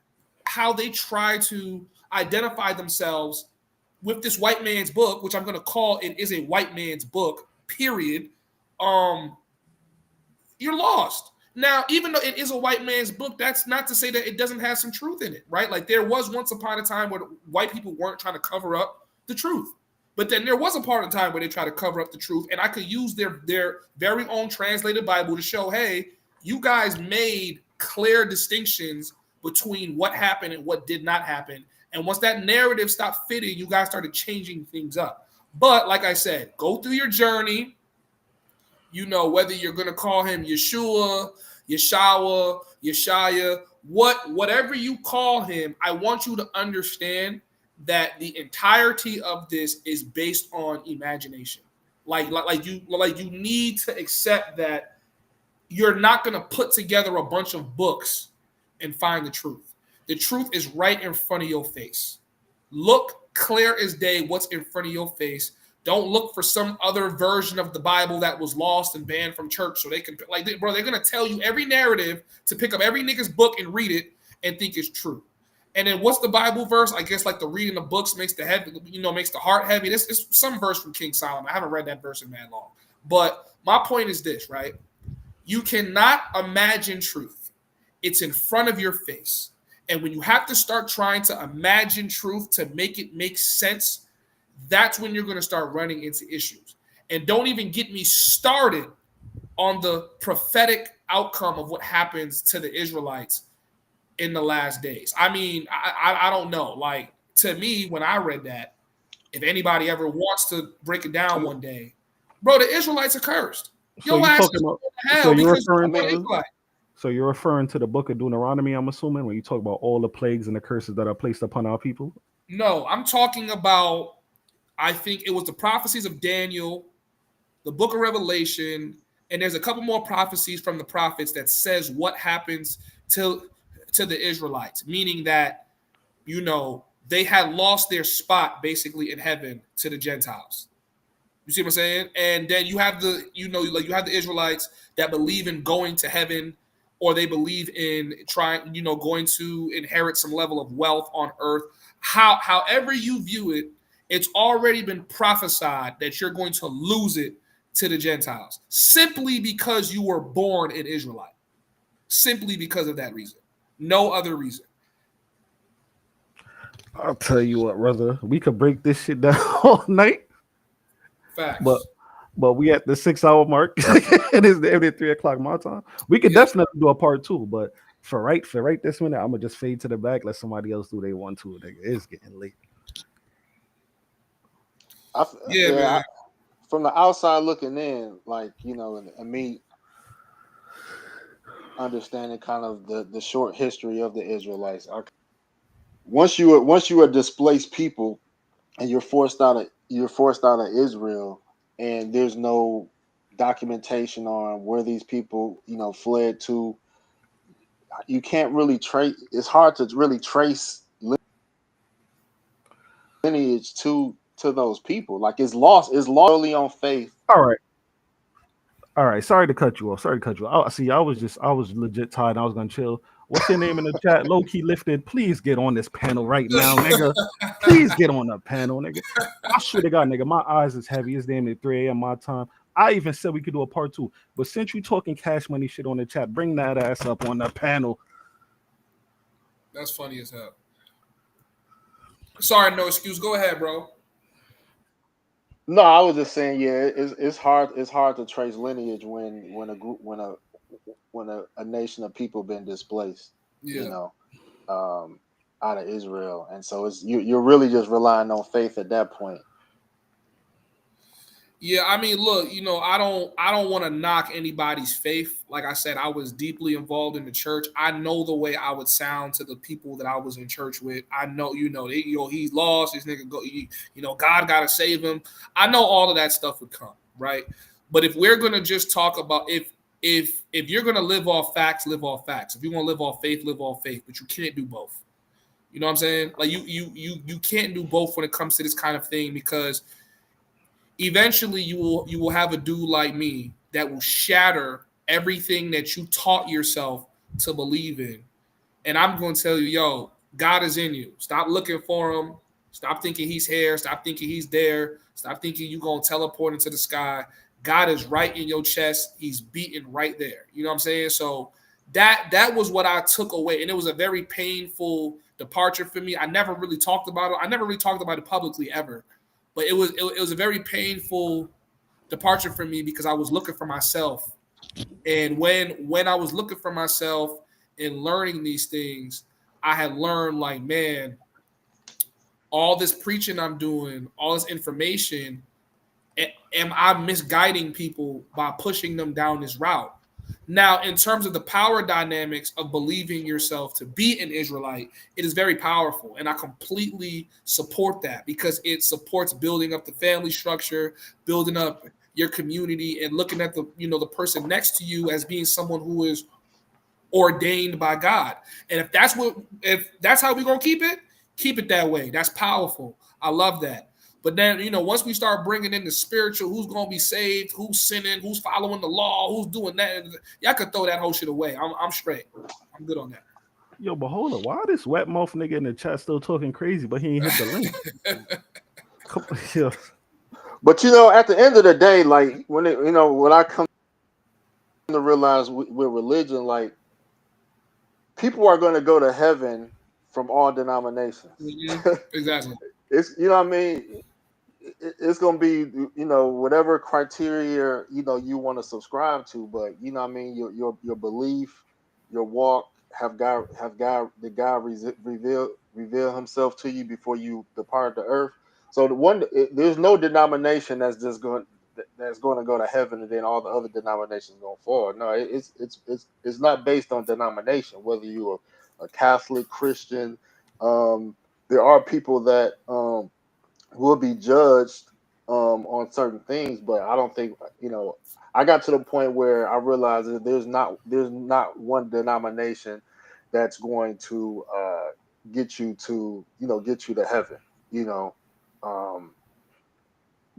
how they try to identify themselves with this white man's book, which I'm going to call it is a white man's book, period, you're lost. Now, even though it is a white man's book, that's not to say that it doesn't have some truth in it, right? Like, there was once upon a time where white people weren't trying to cover up the truth. But then there was a part of time where they tried to cover up the truth, and I could use their very own translated Bible to show, hey, you guys made clear distinctions between what happened and what did not happen. And once that narrative stopped fitting, you guys started changing things up. But like I said, go through your journey. You know, whether you're going to call him Yeshua, Yeshawa, Yeshaya, whatever you call him, I want you to understand that the entirety of this is based on imagination. Like you need to accept that you're not going to put together a bunch of books and find the truth. The truth is right in front of your face. Look clear as day what's in front of your face. Don't look for some other version of the Bible that was lost and banned from church so they can, like, bro, they're going to tell you every narrative to pick up every nigga's book and read it and think it's true. And then what's the Bible verse? I guess like the reading of books makes the head, makes the heart heavy. This is some verse from King Solomon. I haven't read that verse in that long. But my point is this, right? You cannot imagine truth. It's in front of your face. And when you have to start trying to imagine truth to make it make sense, that's when you're going to start running into issues. And don't even get me started on the prophetic outcome of what happens to the Israelites in the last days. I mean, I don't know. Like, to me, when I read that, if anybody ever wants to break it down one day, bro, the Israelites are cursed. So you're referring to the book of Deuteronomy, I'm assuming, when you talk about all the plagues and the curses that are placed upon our people? No, I'm talking about, I think it was the prophecies of Daniel, the book of Revelation, and there's a couple more prophecies from the prophets that says what happens to the Israelites, meaning that, they had lost their spot basically in heaven to the Gentiles. You see what I'm saying? And then you have you have the Israelites that believe in going to heaven, or they believe in going to inherit some level of wealth on earth. However you view it, it's already been prophesied that you're going to lose it to the Gentiles simply because you were born an Israelite. Simply because of that reason. No other reason. I'll tell you what, brother. We could break this shit down all night. Facts. But we at the 6 hour mark. It is every 3 o'clock my time. We could definitely do a part 2, but for right this minute, I'm gonna just fade to the back, let somebody else do they want to. It's getting late. Yeah, yeah, man. from the outside looking in, like, you know, and me understanding kind of the short history of the Israelites. Once you are displaced people and you're forced out of Israel, and there's no documentation on where these people, you know, fled to. You can't really trace. It's hard to really trace lineage to those people. Like it's lost only on faith. All right. Sorry to cut you off. Sorry to cut you off. See, I was legit tired. I was gonna chill. What's your name in the chat? Low key lifted. Please get on this panel right now, nigga. Please get on the panel, nigga. I swear to God, nigga, my eyes is heavy. It's damn near 3 a.m. my time. I even said we could do a part 2. But since you talking cash money shit on the chat, bring that ass up on the panel. That's funny as hell. Sorry, no excuse. Go ahead, bro. No, I was just saying, yeah, it's hard. It's hard to trace lineage when a nation of people been displaced. You Yeah. know, out of Israel, and so you're really just relying on faith at that point. Yeah, I mean, look, you know, I don't want to knock anybody's faith. Like I said, I was deeply involved in the church. I know the way I would sound to the people that I was in church with. I know, he's lost. This nigga God got to save him. I know all of that stuff would come, right? But if we're gonna just talk about if you're gonna live off facts, live off facts. If you want to live off faith, live off faith. But you can't do both. You know what I'm saying? Like you can't do both when it comes to this kind of thing, because eventually you will have a dude like me that will shatter everything that you taught yourself to believe in. And I'm going to tell you, yo, God is in you. Stop looking for him. Stop thinking he's here. Stop thinking he's there. Stop thinking you're going to teleport into the sky. God is right in your chest. He's beaten right there. You know what I'm saying? So that was what I took away. And it was a very painful departure for me. I never really talked about it. I never really talked about it publicly ever. But it was a very painful departure for me, because I was looking for myself. And when I was looking for myself and learning these things, I had learned, like, man, all this preaching I'm doing, all this information, am I misguiding people by pushing them down this route? Now, in terms of the power dynamics of believing yourself to be an Israelite, it is very powerful. And I completely support that, because it supports building up the family structure, building up your community, and looking at the person next to you as being someone who is ordained by God. And if that's how we're going to keep it that way. That's powerful. I love that. But then, once we start bringing in the spiritual, who's going to be saved, who's sinning, who's following the law, who's doing that, y'all could throw that whole shit away. I'm straight. I'm good on that. Yo, but hold up. Why this wet mouth nigga in the chat still talking crazy, but he ain't hit the link? Yo. But at the end of the day, like when I come to realize with religion, like, people are going to go to heaven from all denominations. Mm-hmm. Exactly. It's what I mean. It's going to be whatever criteria you want to subscribe to, but what I mean, your belief, your walk, did God reveal himself to you before you depart the earth? So there's no denomination that's going to go to heaven and then all the other denominations going forward. No, it's not based on denomination, whether you're a Catholic, Christian. There are people that will be judged on certain things, but I don't think I got to the point where I realized that there's not one denomination that's going to get you to heaven. The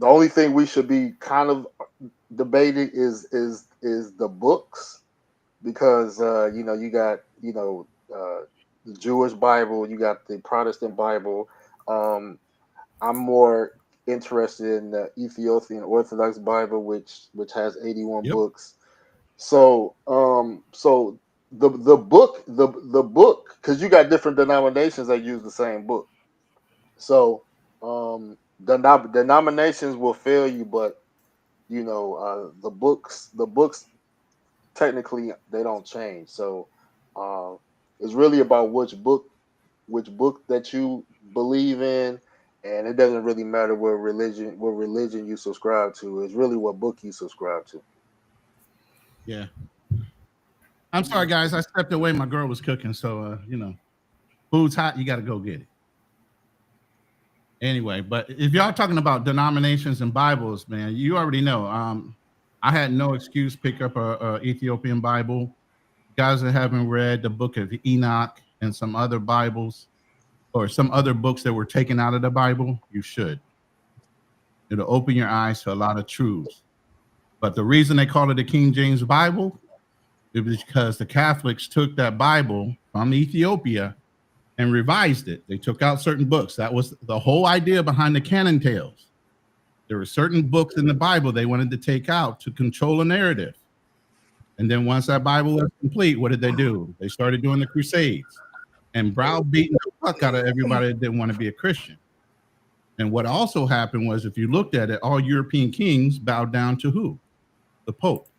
only thing we should be kind of debating is the books, because you got the Jewish Bible, you got the Protestant Bible. I'm more interested in the Ethiopian Orthodox Bible, which has 81 books. So the book, because you got different denominations that use the same book. So denominations will fail you, but the books technically they don't change. So it's really about which book that you believe in, And it doesn't really matter what religion you subscribe to. It's really what book you subscribe to. Yeah. I'm sorry, guys. I stepped away. My girl was cooking, so food's hot. You got to go get it. Anyway, but if y'all talking about denominations and Bibles, man, you already know. I had no excuse pick up a Ethiopian Bible. Guys that haven't read the book of Enoch and some other Bibles or some other books that were taken out of the Bible, you should. It'll open your eyes to a lot of truths. But the reason they call it the King James Bible is because the Catholics took that Bible from Ethiopia and revised it. They took out certain books. That was the whole idea behind the canon tales. There were certain books in the Bible they wanted to take out to control a narrative. And then once that Bible was complete, what did they do? They started doing the Crusades and browbeating the fuck out of everybody that didn't want to be a Christian. And what also happened was, if you looked at it, all European kings bowed down to who? The Pope.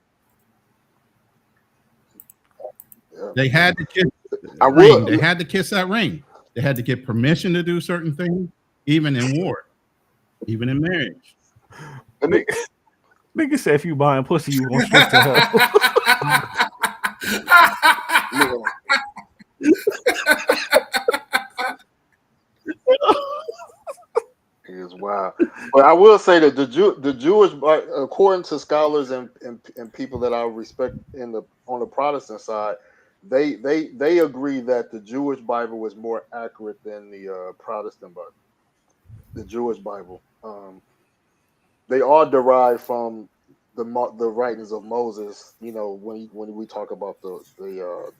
They had to kiss that ring. They had to kiss that ring. They had to get permission to do certain things, even in war, even in marriage. Nigga said if you buying pussy, you going straight to hell. Is wild. But I will say that the Jewish, according to scholars and people that I respect on the Protestant side, they agree that the Jewish Bible was more accurate than the Protestant Bible. The Jewish Bible, they all derive from the writings of Moses. When we talk about the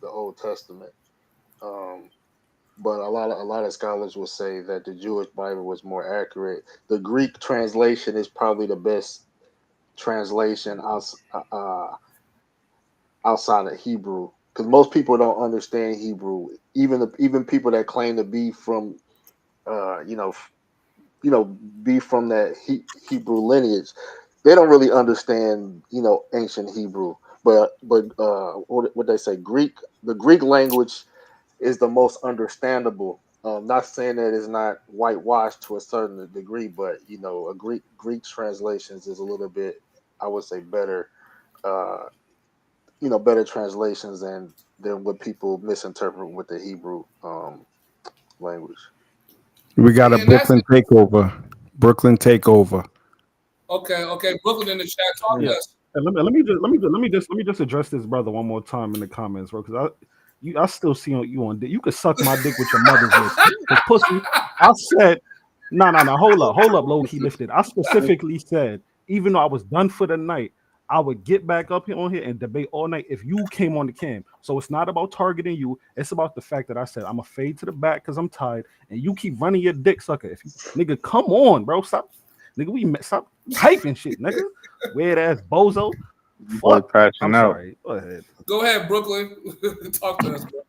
Old Testament. But a lot of scholars will say that the Jewish Bible was more accurate. The Greek translation is probably the best translation outside of Hebrew, because most people don't understand Hebrew. Even people that claim to be from, be from that Hebrew lineage, they don't really understand, ancient Hebrew. But what they say, the Greek language is the most understandable. Not saying that it's not whitewashed to a certain degree, but a Greek translations is a little bit, I would say, better. Better translations than what people misinterpret with the Hebrew language. We got a Brooklyn takeover. Brooklyn takeover. Okay. Brooklyn in the chat. Talk to us. Let me just address this brother one more time in the comments, bro, because I still see you on dick. You could suck my dick with your mother's lips. Pussy. I said, no. Hold up, low key lifted. I specifically said, even though I was done for the night, I would get back up here on here and debate all night if you came on the cam. So it's not about targeting you. It's about the fact that I said I'm a fade to the back because I'm tired, and you keep running your dick sucker. If you nigga, come on, bro, stop. Nigga, stop typing shit, nigga. Weird ass bozo. Fuck. I'm sorry. Go ahead, Brooklyn. Talk to us, bro.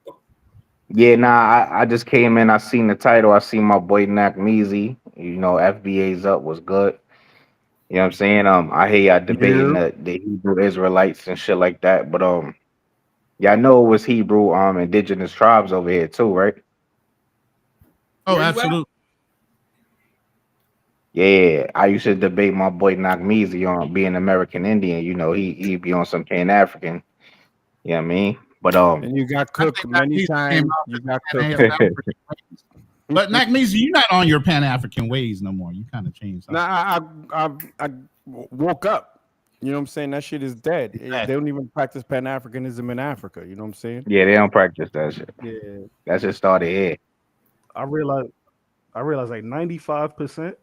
Yeah, I just came in. I seen the title. I seen my boy Nakmeezy. FBAs up was good. You know what I'm saying? I hear y'all debating the Hebrew Israelites and shit like that. But y'all know it was Hebrew indigenous tribes over here too, right? Oh, absolutely. Yeah, I used to debate my boy Nakmeezy on being American Indian. He be on some Pan-African. You know what I mean? But and you got cooked many times. You got cooked. But Nakmeezy, you're not on your Pan-African ways no more. You kind of changed. Nah, I woke up. You know what I'm saying? That shit is dead. They don't even practice Pan-Africanism in Africa. You know what I'm saying? Yeah, they don't practice that shit. Yeah, that just started here. I realized like 95%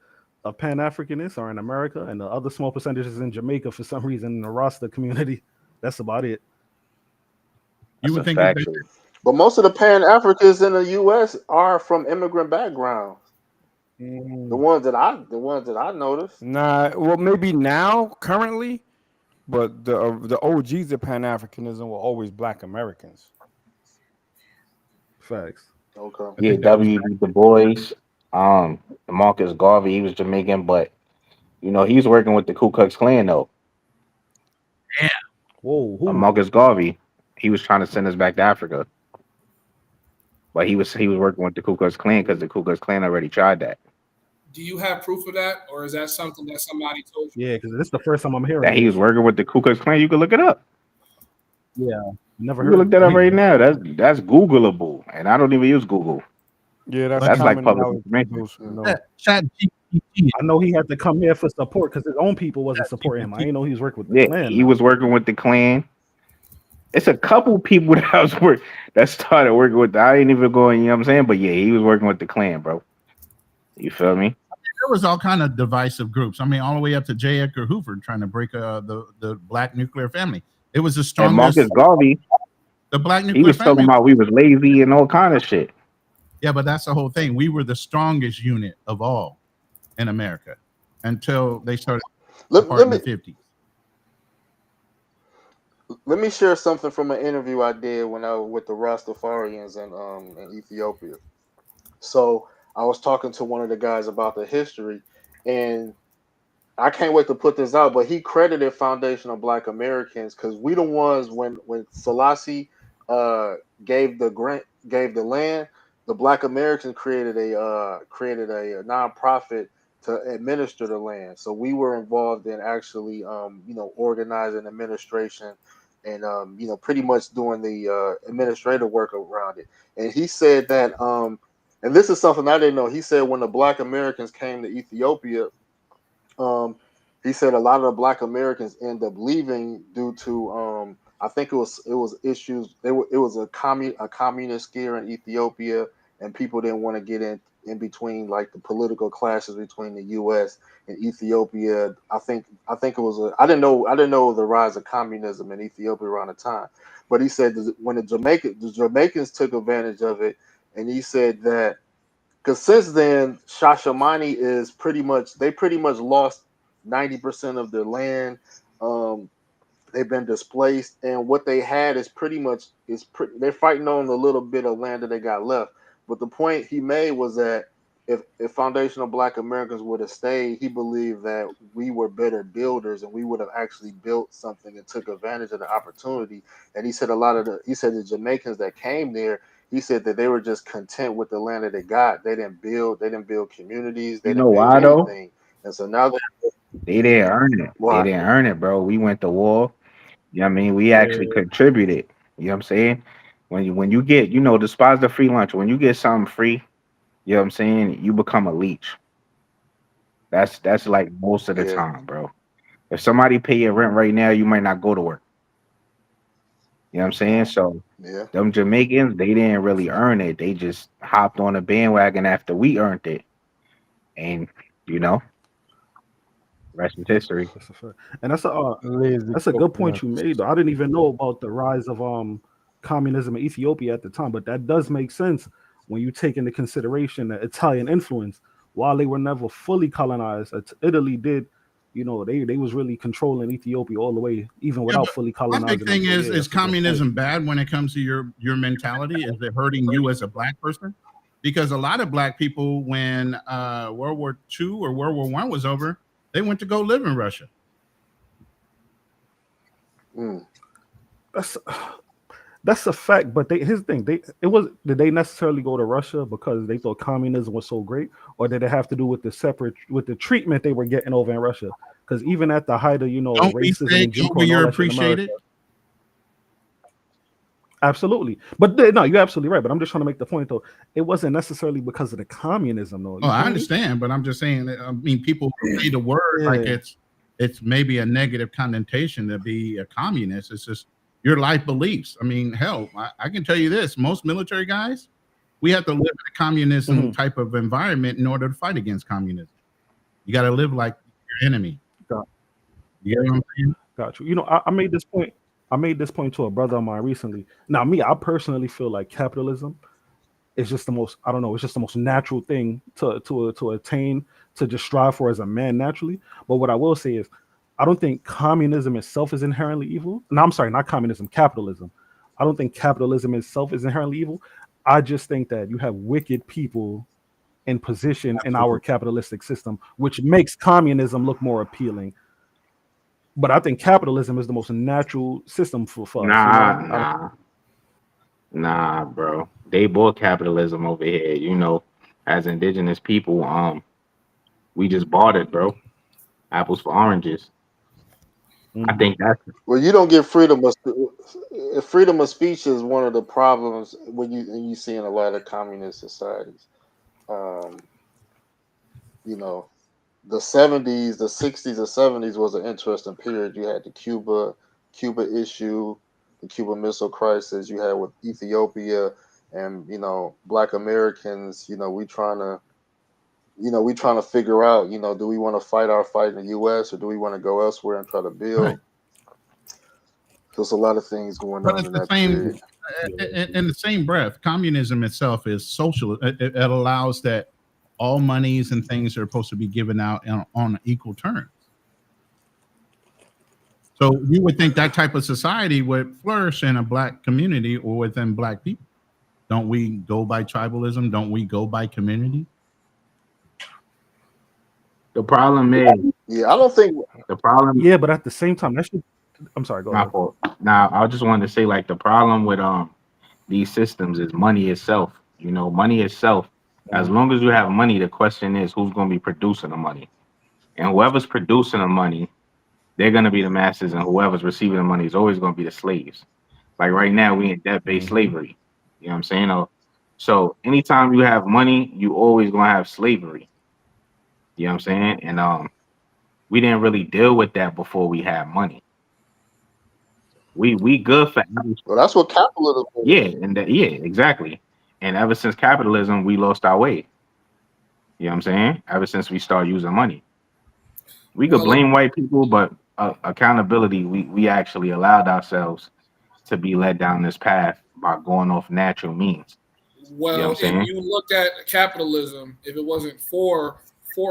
of Pan-Africanists are in America, and the other small percentages in Jamaica for some reason in the Rasta community. That's about it. You would think, but most of the Pan-Africans in the U.S. are from immigrant backgrounds. The ones that I noticed. Nah, well, maybe now currently, but the OGs of Pan-Africanism were always Black Americans. Facts. Okay. Yeah, W.B. Du Bois, Marcus Garvey, he was Jamaican, but he was working with the Ku Klux Klan though. Yeah. Whoa. Who? Marcus Garvey, he was trying to send us back to Africa, but he was working with the Ku Klux Klan because the Ku Klux Klan already tried that. Do you have proof of that, or is that something that somebody told you? Yeah, because this is the first time I'm hearing That he was this. working with the Ku Klux Klan. You can look it up. Yeah, never You can look heard. that up right Anyway, now. That's Googleable, and I don't even use Google. Yeah, that's But That's like common public knowledge. information. Chat GPT. I know he had to come here for support because his own people wasn't supporting him. I didn't know he was working with the Yeah, Klan. he Now. was working with the Klan. It's a couple people that started working with. I ain't even going. You know what I'm saying? But yeah, he was working with the Klan, bro. You feel me? There was all kind of divisive groups. I mean, all the way up to J. Edgar Hoover trying to break the black nuclear family. It was the And strongest. Marcus Garvey, The black he nuclear was talking family. about we was lazy and all kind of shit. Yeah, but that's the whole thing. We were the strongest unit of all in America until they started Let, apart let in me the 50s. let me share something from an interview I did when I was with the Rastafarians in Ethiopia. So I was talking to one of the guys about the history, and I can't wait to put this out. But he credited Foundation of Black Americans because we the ones when Selassie uh, gave the land, the Black Americans created a nonprofit to administer the land. So we were involved in actually organizing administration and pretty much doing the administrative work around it. And he said that and this is something I didn't know. He said when the Black Americans came to Ethiopia, um, he said a lot of the Black Americans end up leaving due to I think it was issues. It was a communist scare in Ethiopia, and people didn't want to get in between like the political clashes between the U.S. and Ethiopia. I think it was I didn't know the rise of communism in Ethiopia around the time, but he said when the Jamaicans took advantage of it, and he said that because since then, Shashamani is pretty much lost 90% of their land. Um, they've been displaced, and what they had is they're fighting on the little bit of land that they got left. But the point he made was that if foundational Black Americans would have stayed, he believed that we were better builders and we would have actually built something and took advantage of the opportunity. And he said the Jamaicans that came there, he said that they were just content with the land that they got. They didn't build communities, they You know didn't build why though? anything. And so now They didn't earn it. They why? didn't earn it, bro. We went to war. You know what I mean? We actually contributed. You know what I'm saying? When you get, despise the free lunch. When you get something free, you know what I'm saying, you become a leech. That's like most of the Yeah, time, bro. If somebody pay your rent right now, you might not go to work. You know what I'm saying? So yeah. them Jamaicans, they didn't really earn it. They just hopped on a bandwagon after we earned it. And you know, rest is history. That's a fact. And Lazy that's a good point you coconuts. made. Though. I didn't even know about the rise of communism in Ethiopia at the time, but that does make sense when you take into consideration the Italian influence. While they were never fully colonized, Italy did, they was really controlling Ethiopia all the way, even Yeah, without but fully my big colonizing them. thing So is yeah, is that's a good point. communism bad when it comes to your mentality? Is it hurting you as a Black person? Because a lot of Black people, when World War II or World War I was over, they went to go live in Russia. Mm. That's That's a fact, but here's the thing: did they necessarily go to Russia because they thought communism was so great, or did it have to do with the treatment they were getting over in Russia? Because even at the height of Don't we racism say and Jim Crow over and all you're that shit in America, appreciated? absolutely. But no, you're absolutely right. But I'm just trying to make the point though, it wasn't necessarily because of the communism though. Oh, You I feel me? understand, but I'm just saying. I mean, people say the word like Yeah. it's maybe a negative connotation to be a communist. It's just your life beliefs. I mean, hell, I can tell you this: most military guys, we have to live in a communism type of environment in order to fight against communism. You got to live like your enemy. Got, You know what I'm saying? got you. I made this point. I made this point to a brother of mine recently. Now, I personally feel like capitalism is just the most, I don't know, it's just the most natural thing to attain, to just strive for as a man naturally. But what I will say is I don't think communism itself is inherently evil. No, I'm sorry, not communism, capitalism. I don't think capitalism itself is inherently evil. I just think that you have wicked people in position in our capitalistic system, which makes communism look more appealing. But I think capitalism is the most natural system for us. You know what I mean? Nah, bro. They bought capitalism over here, as indigenous people. We just bought it, bro. Apples for oranges. I think that's Well, you don't get freedom of speech is one of the problems when you see in a lot of communist societies. You know, the 70s, the 60s, the 70s was an interesting period. You had the Cuba issue, the Cuban Missile Crisis. You had with Ethiopia, and Black Americans. We trying to figure out. Do we want to fight our fight in the U.S. or do we want to go elsewhere and try to build? Right. There's a lot of things going on in that period. In the same breath, communism itself is social. It allows that all monies and things are supposed to be given out on equal terms. So you would think that type of society would flourish in a Black community or within Black people. Don't we go by tribalism? Don't we go by community? the problem. Is Yeah, I don't think the problem. Yeah, but at the same time, that should. I'm sorry. Go My ahead. fault. Now, I just wanted to say, like, the problem with these systems is money itself. Money itself. As long as you have money, the question is who's going to be producing the money, and whoever's producing the money, they're going to be the masses, and whoever's receiving the money is always going to be the slaves. Like right now, we in debt-based slavery. You know what I'm saying? So anytime you have money, you always going to have slavery. You know what I'm saying? And we didn't really deal with that before we had money. We good for well, that's what capitalism is. yeah, exactly. And ever since capitalism, we lost our way. You know what I'm saying? Ever since we started using money, we could blame white people, but accountability, we actually allowed ourselves to be led down this path by going off natural means. Well, you know what I'm saying? if you looked at capitalism, if it wasn't for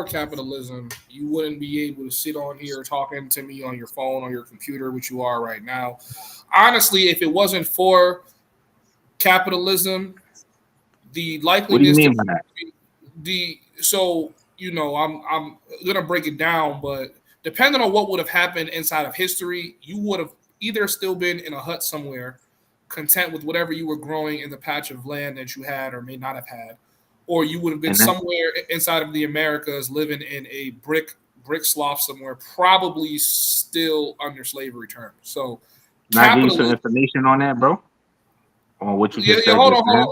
capitalism, you wouldn't be able to sit on here talking to me on your phone, on your computer, which you are right now. Honestly, if it wasn't for capitalism, the likeliness. What do you mean by that? I'm gonna break it down, but depending on what would have happened inside of history, you would have either still been in a hut somewhere, content with whatever you were growing in the patch of land that you had or may not have had, or you would have been somewhere inside of the Americas living in a brick slough somewhere, probably still under slavery terms. So, can I give you some information on that, bro? On what you just said. Hold on.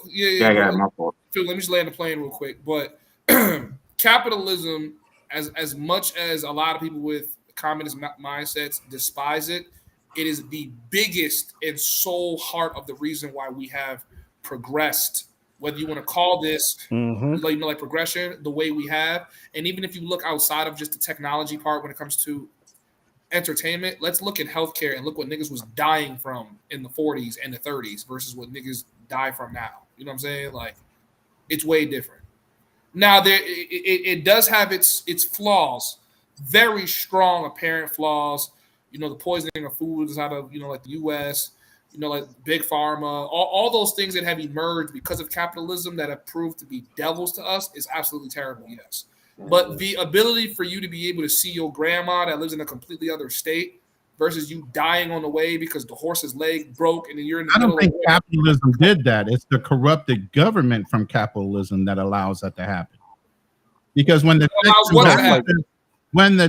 Yeah, my fault. Phil, let me just land the plane real quick. But capitalism, as much as a lot of people with communist mindsets despise it, it is the biggest and sole heart of the reason why we have progressed. Whether you want to call this, like progression, the way we have, and even if you look outside of just the technology part when it comes to entertainment, let's look at healthcare and look what niggas was dying from in the 40s and the 30s versus what niggas die from now. You know what I'm saying? Like, it's way different. Now, it does have its flaws, very strong apparent flaws. The poisoning of foods out of like the U.S. Like big pharma, all those things that have emerged because of capitalism that have proved to be devils to us is absolutely terrible, yes. But the ability for you to be able to see your grandma that lives in a completely other state versus you dying on the way because the horse's leg broke and then you're in the middle of the way. Capitalism did that. It's the corrupted government from capitalism that allows that to happen. Because when the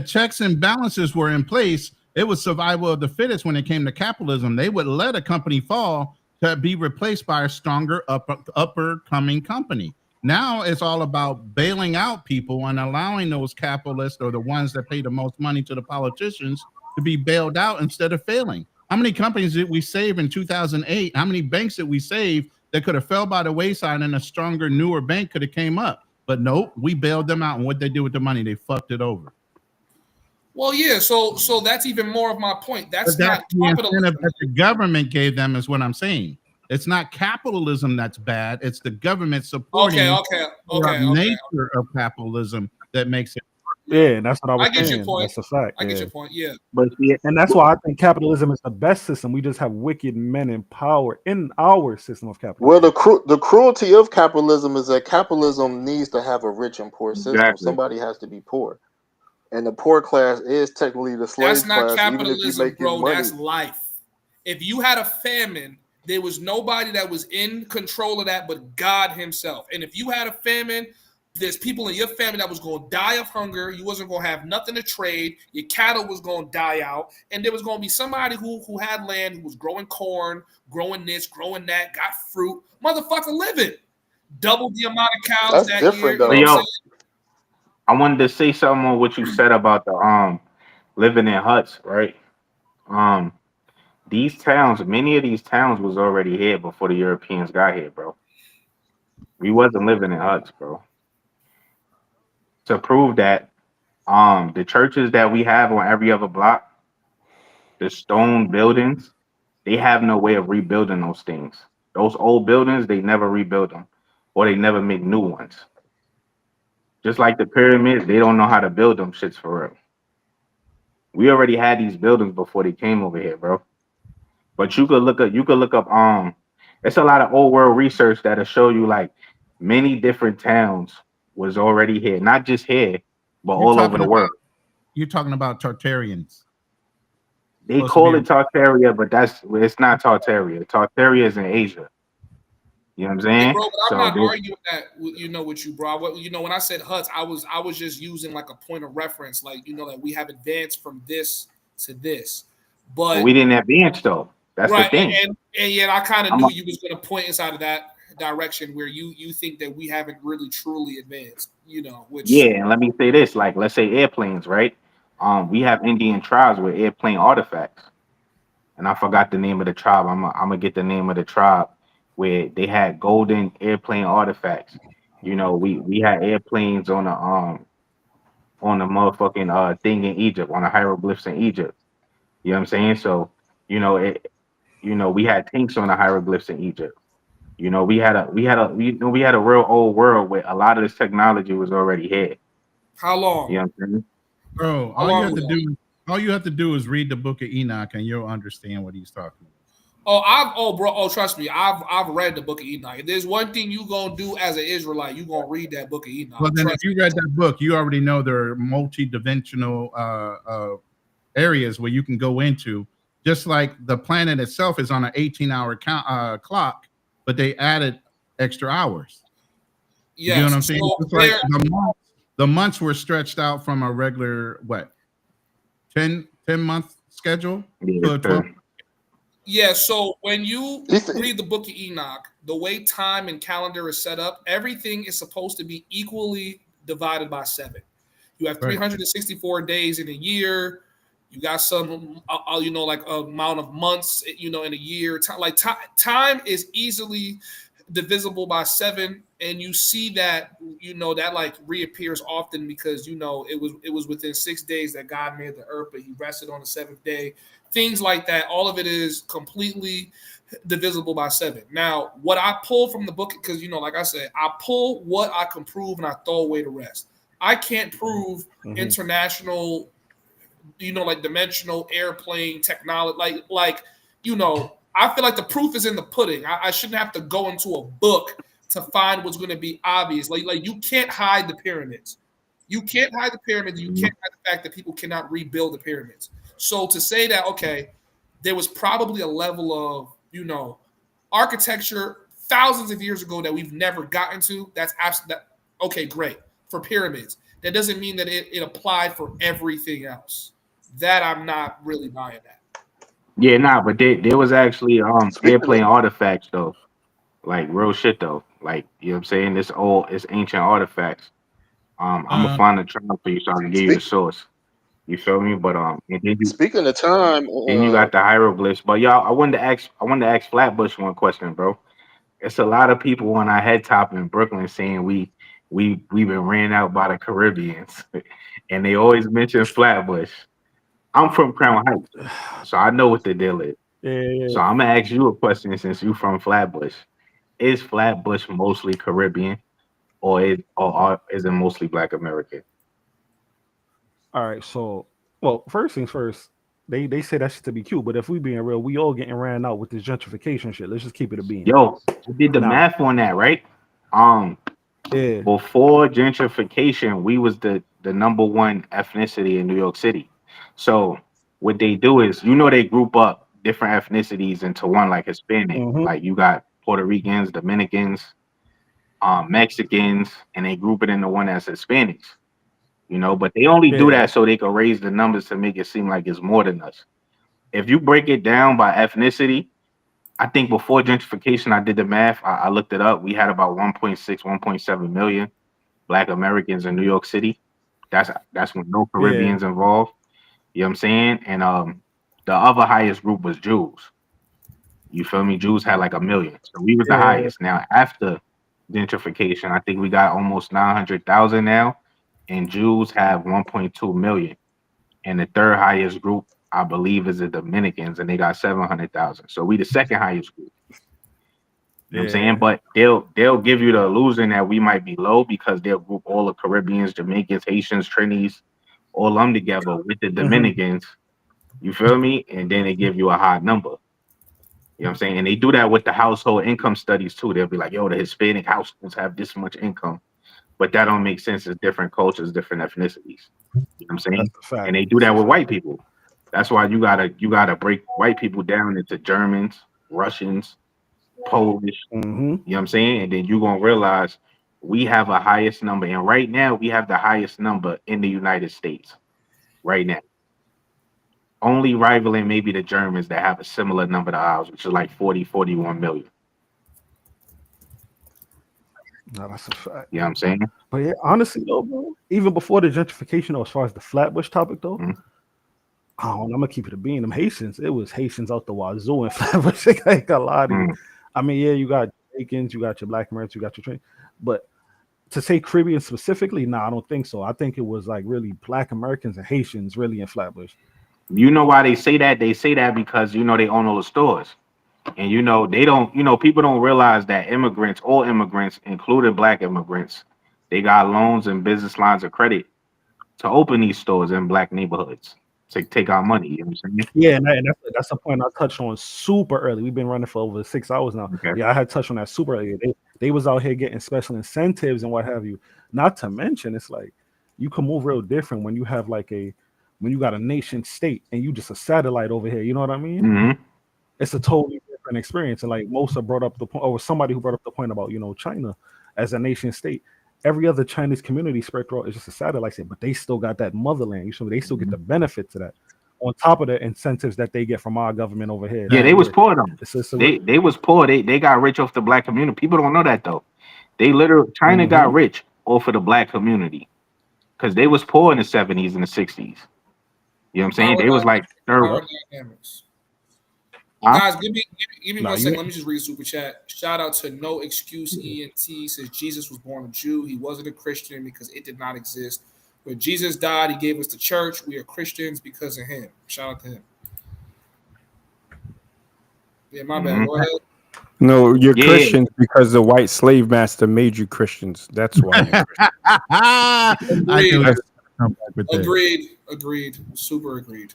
checks and balances were in place, it was survival of the fittest. When it came to capitalism, they would let a company fall to be replaced by a stronger upper coming company. Now it's all about bailing out people and allowing those capitalists or the ones that pay the most money to the politicians to be bailed out instead of failing. How many companies did we save in 2008? How many banks did we save that could have fell by the wayside and a stronger, newer bank could have came up? But nope, we bailed them out. And what they did with the money, they fucked it over. Well, yeah, so that's even more of my point. That's not the capitalism incentive that the government gave them is what I'm saying. It's not capitalism that's bad. It's the government supporting the nature of capitalism that makes it. Yeah, and that's what I was saying. I get your point. That's a fact. I get your point, yeah. And that's why I think capitalism is the best system. We just have wicked men in power in our system of capitalism. Well, the cruelty of capitalism is that capitalism needs to have a rich and poor system. Exactly. Somebody has to be poor. And the poor class is technically the slave class. That's not capitalism, even if you bro. money. That's life. If you had a famine, there was nobody that was in control of that but God himself. And if you had a famine, there's people in your family that was going to die of hunger. You wasn't going to have nothing to trade. Your cattle was going to die out. And there was going to be somebody who had land, who was growing corn, growing this, growing that, got fruit. Motherfucker living. Double the amount of cows That's that year. different You know though. what I'm Yo, saying? I wanted to say something on what you said about the living in huts, right? Um, these towns, many of these towns was already here before the Europeans got here, bro. We wasn't living in huts, bro. To prove that, the churches that we have on every other block, the stone buildings, they have no way of rebuilding those things. Those old buildings, they never rebuild them, or they never make new ones. Just like the pyramids, they don't know how to build them shits for real. We already had these buildings before they came over here, bro. But you could look up it's a lot of old world research that'll show you like many different towns was already here, not just here, but You're all over talking the about world. Tartarians. They Supposed to call be it Tartaria, but it's not Tartaria. Tartaria is in Asia. You know what I'm Hey, saying? bro, but I'm So not arguing that with you, bro. When I said huts, I was just using like a point of reference, like that we have advanced from this to this. but But we didn't advance though. That's the right, thing. and yet I kind of I'm knew a, you was gonna point inside of that direction where you think that we haven't really truly advanced, which yeah, and let me say this, like let's say airplanes, right? We have Indian tribes with airplane artifacts. And I forgot the name of the tribe. I'm gonna get the name of the tribe where they had golden airplane artifacts. We had airplanes on the motherfucking thing in Egypt, on the hieroglyphs in Egypt. You know what I'm saying? So, it we had tanks on the hieroglyphs in Egypt. We had a real old world where a lot of this technology was already here. how You long? know what I'm saying? Bro, How long ago? all you have to do is read the book of Enoch and you'll understand what he's talking about. Trust me, I've read the book of Enoch. If there's one thing you gonna do as an Israelite, you gonna read that book of Enoch. Well, then if Trust you read that book, you already know there are multi-dimensional areas where you can go into. Just like the planet itself is on an 18-hour clock, but they added extra hours. You get what Yes. I'm saying? So It's like the months were stretched out from a regular 10 month schedule Yeah, to a 12. yeah, so when you He said, read the book of Enoch, the way time and calendar is set up, everything is supposed to be equally divided by 7. You have Right. 364 days in a year. You got some, like amount of months, in a year. Time is easily divisible by 7, and you see that, that like reappears often because it was within 6 days that God made the earth, but He rested on the 7th day. Things like that. All of it is completely divisible by 7. Now, what I pull from the book, because like I said, I pull what I can prove and I throw away the rest. I can't prove international, like dimensional airplane technology. I feel like the proof is in the pudding. I shouldn't have to go into a book to find what's going to be obvious. Like you can't hide the pyramids. You can't hide the pyramids. You can't hide the fact that people cannot rebuild the pyramids. So to say that, okay, there was probably a level of, architecture thousands of years ago that we've never gotten to, that's absolutely okay, great. For pyramids. That doesn't mean that it applied for everything else. That I'm not really buying that. Yeah, nah, but there was actually speaking of airplane artifacts though. Like real shit though. Like, you know what I'm saying? It's ancient artifacts. I'm gonna Uh, find the trial for you so I can give you the speak, source. You feel me? But and speaking of time, then you got the hieroglyphs. But y'all, I wanted to ask Flatbush one question, bro. It's a lot of people on our head top in Brooklyn saying we've been ran out by the Caribbeans. And they always mention Flatbush. I'm from Crown Heights, so I know what the deal is. Yeah. So I'm gonna ask you a question since you from Flatbush. Is Flatbush mostly Caribbean, or is it mostly Black American? All right. So, well, first things first, they say that shit to be cute, but if we being real, we all getting ran out with this gentrification shit. Let's just keep it a bean. Yo, I did the Now, math on that, right? Um, yeah. Before gentrification, we was the number one ethnicity in New York City. So what they do is, they group up different ethnicities into one, like Hispanic. Mm-hmm. Like you got Puerto Ricans, Dominicans, Mexicans, and they group it into one as Hispanics. But they only do that so they can raise the numbers to make it seem like it's more than us. If you break it down by ethnicity, I think before gentrification, I did the math. I looked it up. We had about 1.6, 1.7 million Black Americans in New York City. That's with no Caribbeans involved. You know what I'm saying? And the other highest group was Jews. You feel me? Jews had like 1 million. So we was the highest. Now, after gentrification, I think we got almost 900,000 now. And Jews have 1.2 million. And the third highest group, I believe, is the Dominicans, and they got 700,000. So we the second highest group. You know what I'm saying? But they'll give you the illusion that we might be low because they'll group all the Caribbeans, Jamaicans, Haitians, Trinis, all of them together with the Dominicans. You feel me? And then they give you a high number. You know what I'm saying? And they do that with the household income studies too. They'll be like, yo, the Hispanic households have this much income. But that don't make sense. It's different cultures, different ethnicities. You know what I'm saying? And they do that with white people. That's why you gotta break white people down into Germans, Russians, Polish. You know what I'm saying? And then you're gonna realize we have a highest number. And right now we have the highest number in the United States. Right now. Only rivaling maybe the Germans that have a similar number to ours, which is like 40, 41 million. No, that's a fact. You know what I'm saying? But yeah, honestly though, bro, even before the gentrification, though, as far as the Flatbush topic though, I don't know, I'm gonna keep it a bean. Them Haitians, it was Haitians out the wazoo in Flatbush. I ain't gonna lie to you. I mean, yeah, you got Jamaicans, you got your Black Americans, you got your train, but to say Caribbean specifically, nah, I don't think so. I think it was like really Black Americans and Haitians really in Flatbush. You know why they say that? They say that because they own all the stores. And they don't, people don't realize that all immigrants, including Black immigrants, they got loans and business lines of credit to open these stores in Black neighborhoods to take our money. You know what I'm saying? Yeah, and that's a point I touched on super early. We've been running for over 6 hours now. Okay. Yeah, I had touched on that super early. They was out here getting special incentives and what have you. Not to mention, it's like you can move real different when you have when you got a nation state and you just a satellite over here. You know what I mean? It's a totally different experience. And like most have brought up the point, or somebody who brought up the point about China as a nation state. Every other Chinese community spread throughout is just a satellite state, but they still got that motherland. They still get the benefit to that on top of the incentives that they get from our government over here. Yeah, they was poor though. They was poor. They got rich off the Black community. People don't know that though. China got rich off of the Black community because they was poor in the 70s and the 60s. You know what I'm saying? They was like third. Guys, give me 1 second. Let me just read super chat. Shout out to No Excuse ENT. Says Jesus was born a Jew. He wasn't a Christian because it did not exist. When Jesus died, he gave us the church. We are Christians because of him. Shout out to him. Yeah, my bad. Go ahead. No, you're Christians because the white slave master made you Christians. That's why you're Agreed. Super agreed.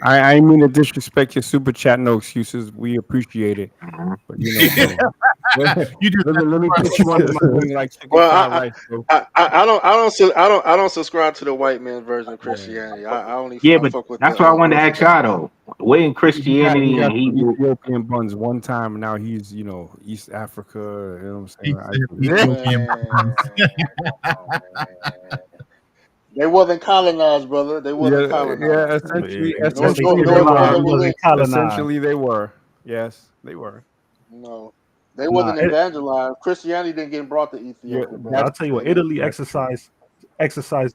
I didn't mean to disrespect your super chat. No excuses. We appreciate it. But you do. Let me put you on my thing like I don't subscribe to the white man version of Christianity. I only fuck with that's why I wanted to ask y'all though. We're in Christianity and Ethiopian buns one time, and now he's East Africa. You know what I'm saying? They wasn't colonized, brother. They wasn't colonized. Essentially, they were. Yes, they were. No, they wasn't evangelized. Christianity didn't get brought to Ethiopia. I'll tell you what, Italy exercised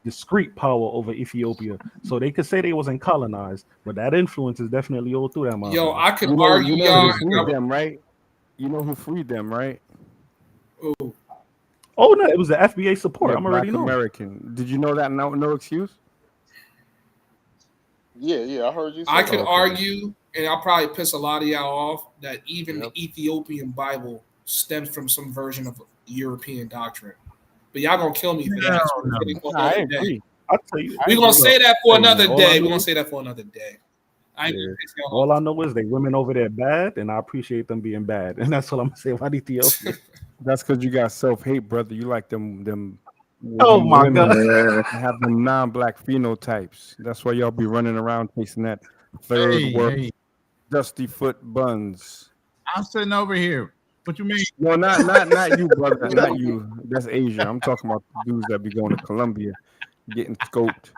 discrete power over Ethiopia, so they could say they wasn't colonized, but that influence is definitely all through that. Yo, I could argue, y'all. Who freed them, right? You know who freed them, right? Ooh. Oh no, it was the FBA support. I'm already Black American. Did you know that? No excuse. Yeah, I heard you say I could argue, and I'll probably piss a lot of y'all off, that even the Ethiopian Bible stems from some version of European doctrine. But y'all gonna kill me for that. I agree. I'll tell you. We're gonna say that for another day. We're gonna say that for another day. All I know is they women over there bad, and I appreciate them being bad, and that's all I'm gonna say about Ethiopia. That's because you got self-hate, brother. You like them. Oh my God! Have them non-black phenotypes. That's why y'all be running around chasing that third world dusty foot buns. I'm sitting over here What you mean? No, not you, brother. Not you. That's Asia. I'm talking about the dudes that be going to Colombia, getting scoped.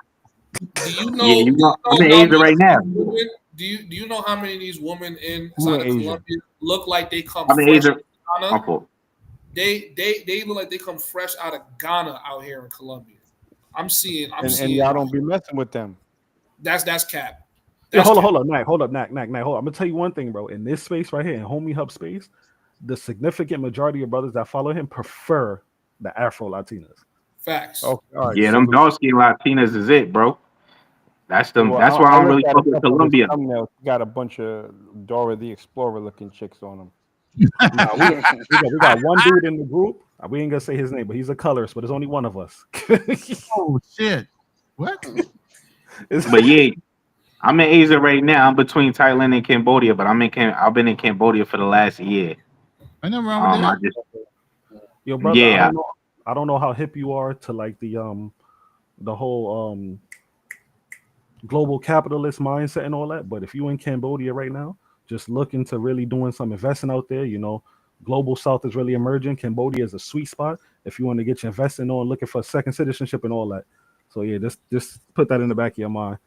Do you Yeah, know? you Do you know, I'm know in how Asia many right now. women? Do you know how many of these women Who inside in of Asia? Colombia look like they come I'm in fresh Asia. out of Ghana? Uncle. They look like they come fresh out of Ghana out here in Colombia. I'm And seeing y'all don't be messing with them. that's cap. Yeah, That's cap. hold on, Knack. Hold up, Knack. Hold on. I'm gonna tell you one thing, bro. In this space right here, in Homie Hub space, the significant majority of brothers that follow him prefer the Afro Latinas. Facts. Okay, all right. Yeah, them dark skin Latinas is it, bro. That's them. Well, That's why I don't looked really at a fuck with couple of his Colombia. thumbnails. He got a bunch of Dora the Explorer looking chicks on them. Nah, we got one dude in the group. We ain't gonna say his name, but he's a colorist. But there's only one of us. Oh shit! What? But yeah, I'm in Asia right now. I'm between Thailand and Cambodia, but I've been in Cambodia for the last year. I never wrong with that. I just Yo, brother, yeah. I don't know how hip you are to like the whole global capitalist mindset and all that. But if you in Cambodia right now, just looking to really doing some investing out there, you know, global South is really emerging. Cambodia is a sweet spot if you want to get your investing on, looking for second citizenship and all that. So yeah, just put that in the back of your mind.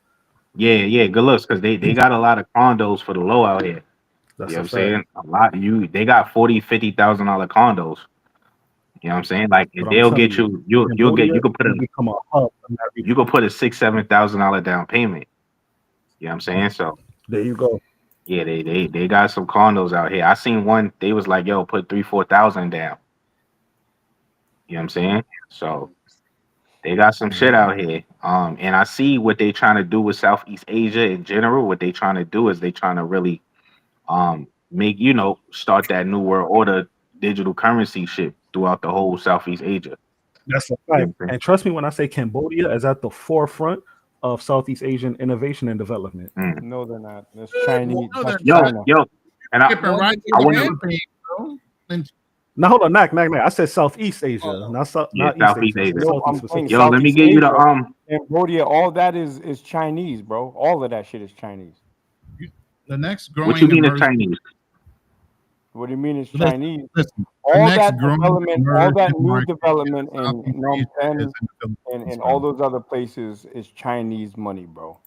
Yeah, good looks because they got a lot of condos for the low out here. That's You know a what I'm fact. saying? A lot they got $40,000-$50,000 condos. You know what I'm saying? Like But I'm they'll telling get you, you'll get Cambodia you could put will become a hub in that region. you could put a $6,000-$7,000 down payment. You know what I'm saying? So There you go. yeah, they got some condos out here. I seen one, they was like, yo, put 3,000-4,000 down. You know what I'm saying? So they got some shit out here. And I see what they trying to do with Southeast Asia in general. What they trying to do is they trying to really make, start that new world order digital currency shit throughout the whole Southeast Asia. That's a You know fact. what I'm saying? And trust me when I say Cambodia is at the forefront of Southeast Asian innovation and development. No, they're not. That's Chinese. No, That's they're not. China. Yo, and I Skipping right to I the wonder. Philippines, bro. And Now hold on, Knack. I said Southeast Asia, Oh. not Yeah, East Southeast Asia. I said Asia. No, I'm Southeast saying specifically. Yo, let me Southeast give you Asia, the Cambodia. All that is Chinese, bro. All of that shit is Chinese. the next what you growing mean is emerging. Chinese? What do you mean it's Listen, Chinese? listen. The All next that growing development, all that emerging new market development in Southeast Phnom Asia Penh is in the Philippines, and all bro. those other places is Chinese money, bro.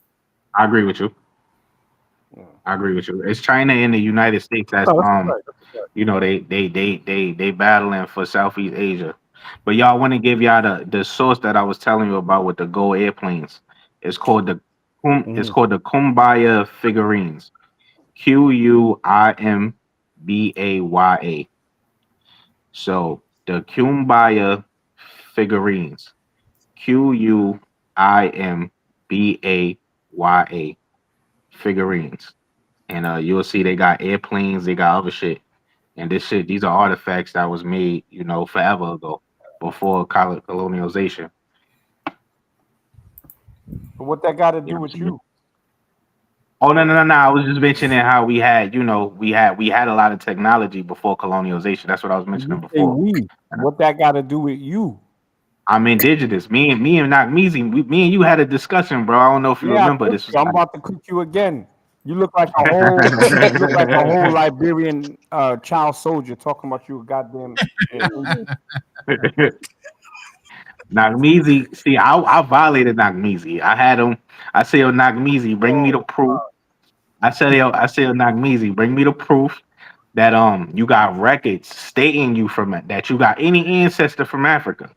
I agree with you. Yeah. I agree with you. It's China and the United States that's No, that's a fact. That's a fact. they battling for Southeast Asia. But y'all want to give y'all the source that I was telling you about with the gold airplanes. It's called it's called the Kumbaya figurines. Kuimbaya. So the Kumbaya figurines. Kuimbaya figurines. And you'll see they got airplanes, they got other shit. And these are artifacts that was made, forever ago, before colonialization. But what that got to You do know what with I'm saying? you? Oh no! I was just mentioning how we had a lot of technology before colonialization. That's what I was mentioning You say before. we. What that got to do with you? I'm indigenous. Me and Nakmeezy, me and you had a discussion, bro. I don't know if you Yeah, I remember. cooked This was you. I'm about to cook you again. You look like a whole Liberian child soldier talking about you a goddamn. Nakmeezy. See, I violated Nakmeezy. I had him. I said, "Yo, Nakmeezy, bring me the proof." I said, "Yo, Nakmeezy, bring me the proof that you got records stating you that you got any ancestor from Africa."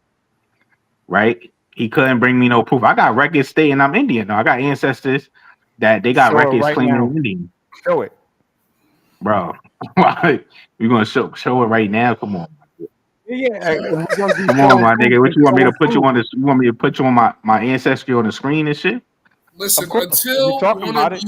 Right? He couldn't bring me no proof. I got records stating I'm Indian. No, I got ancestors that they got Show it records right claiming now. I'm Indian. Show it, Bro. We're gonna show it right now. Come on. yeah. We're gonna do Come on, my nigga. What you want me to put you on this? You want me to put you on my ancestry on the screen and shit? Listen, Of course, we're talking about it.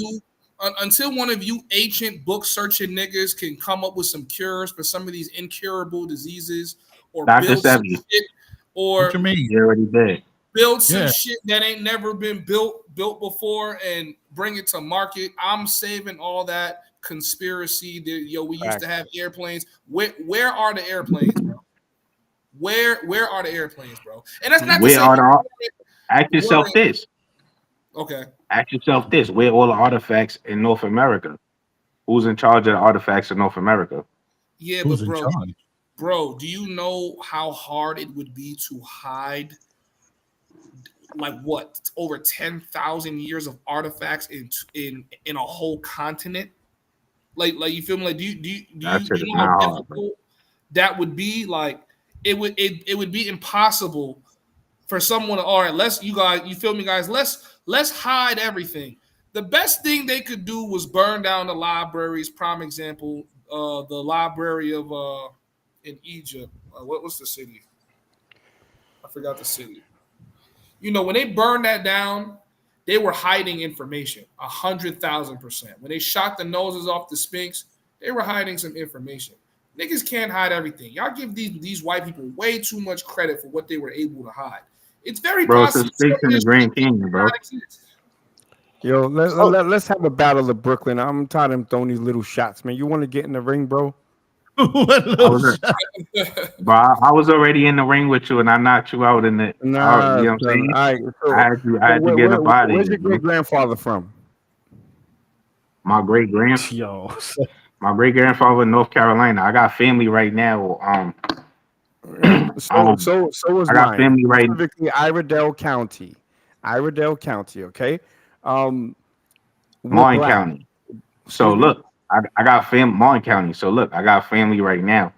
until one of you ancient book searching niggas can come up with some cures for some of these incurable diseases, or Dr. build some Sebi. shit, What or you mean? You already did. build some Yeah. shit that ain't never been built before and bring it to market. I'm saving all that conspiracy. We used to have airplanes. Where are the airplanes, bro? Where are the airplanes, bro? And that's not to Where say are ask yourself this. Okay. Ask yourself this. Where are all the artifacts in North America? Who's in charge of the artifacts in North America? Yeah, Who's but in charge? bro, do you know how hard it would be to hide like what over 10,000 years of artifacts in a whole continent? Like you feel me? Like That shit is you know how not hard, bro. difficult that would be? Like it would be impossible for someone to, all right, let's you guys, you feel me, guys? Let's hide everything. The best thing they could do was burn down the libraries. Prime example, the library of in Egypt. What was the city? I forgot the city. You know, when they burned that down, they were hiding information 100,000%. When they shot the noses off the Sphinx, they were hiding some information. Niggas can't hide everything. Y'all give these white people way too much credit for what they were able to hide. It's very Bro, it's a possible some Sphinx of in the this Grand shit did Canyon, bro. not exist. Yo, So, let's have a battle of Brooklyn. I'm tired of them throwing these little shots, man. You want to get in the ring, bro? What I little was, shot? bro, I was already in the ring with you, and I knocked you out in the. Nah, You know what I'm son. saying? All right. I had I had to get up out of Where's here, your bro. great grandfather from? My great Yo, grandfather in North Carolina. I got family right now. So was I got mine. family right. Specifically, Iredell County. Okay. We're Martin black. County. So Excuse me? look, I got Martin County. So look, I got family right now.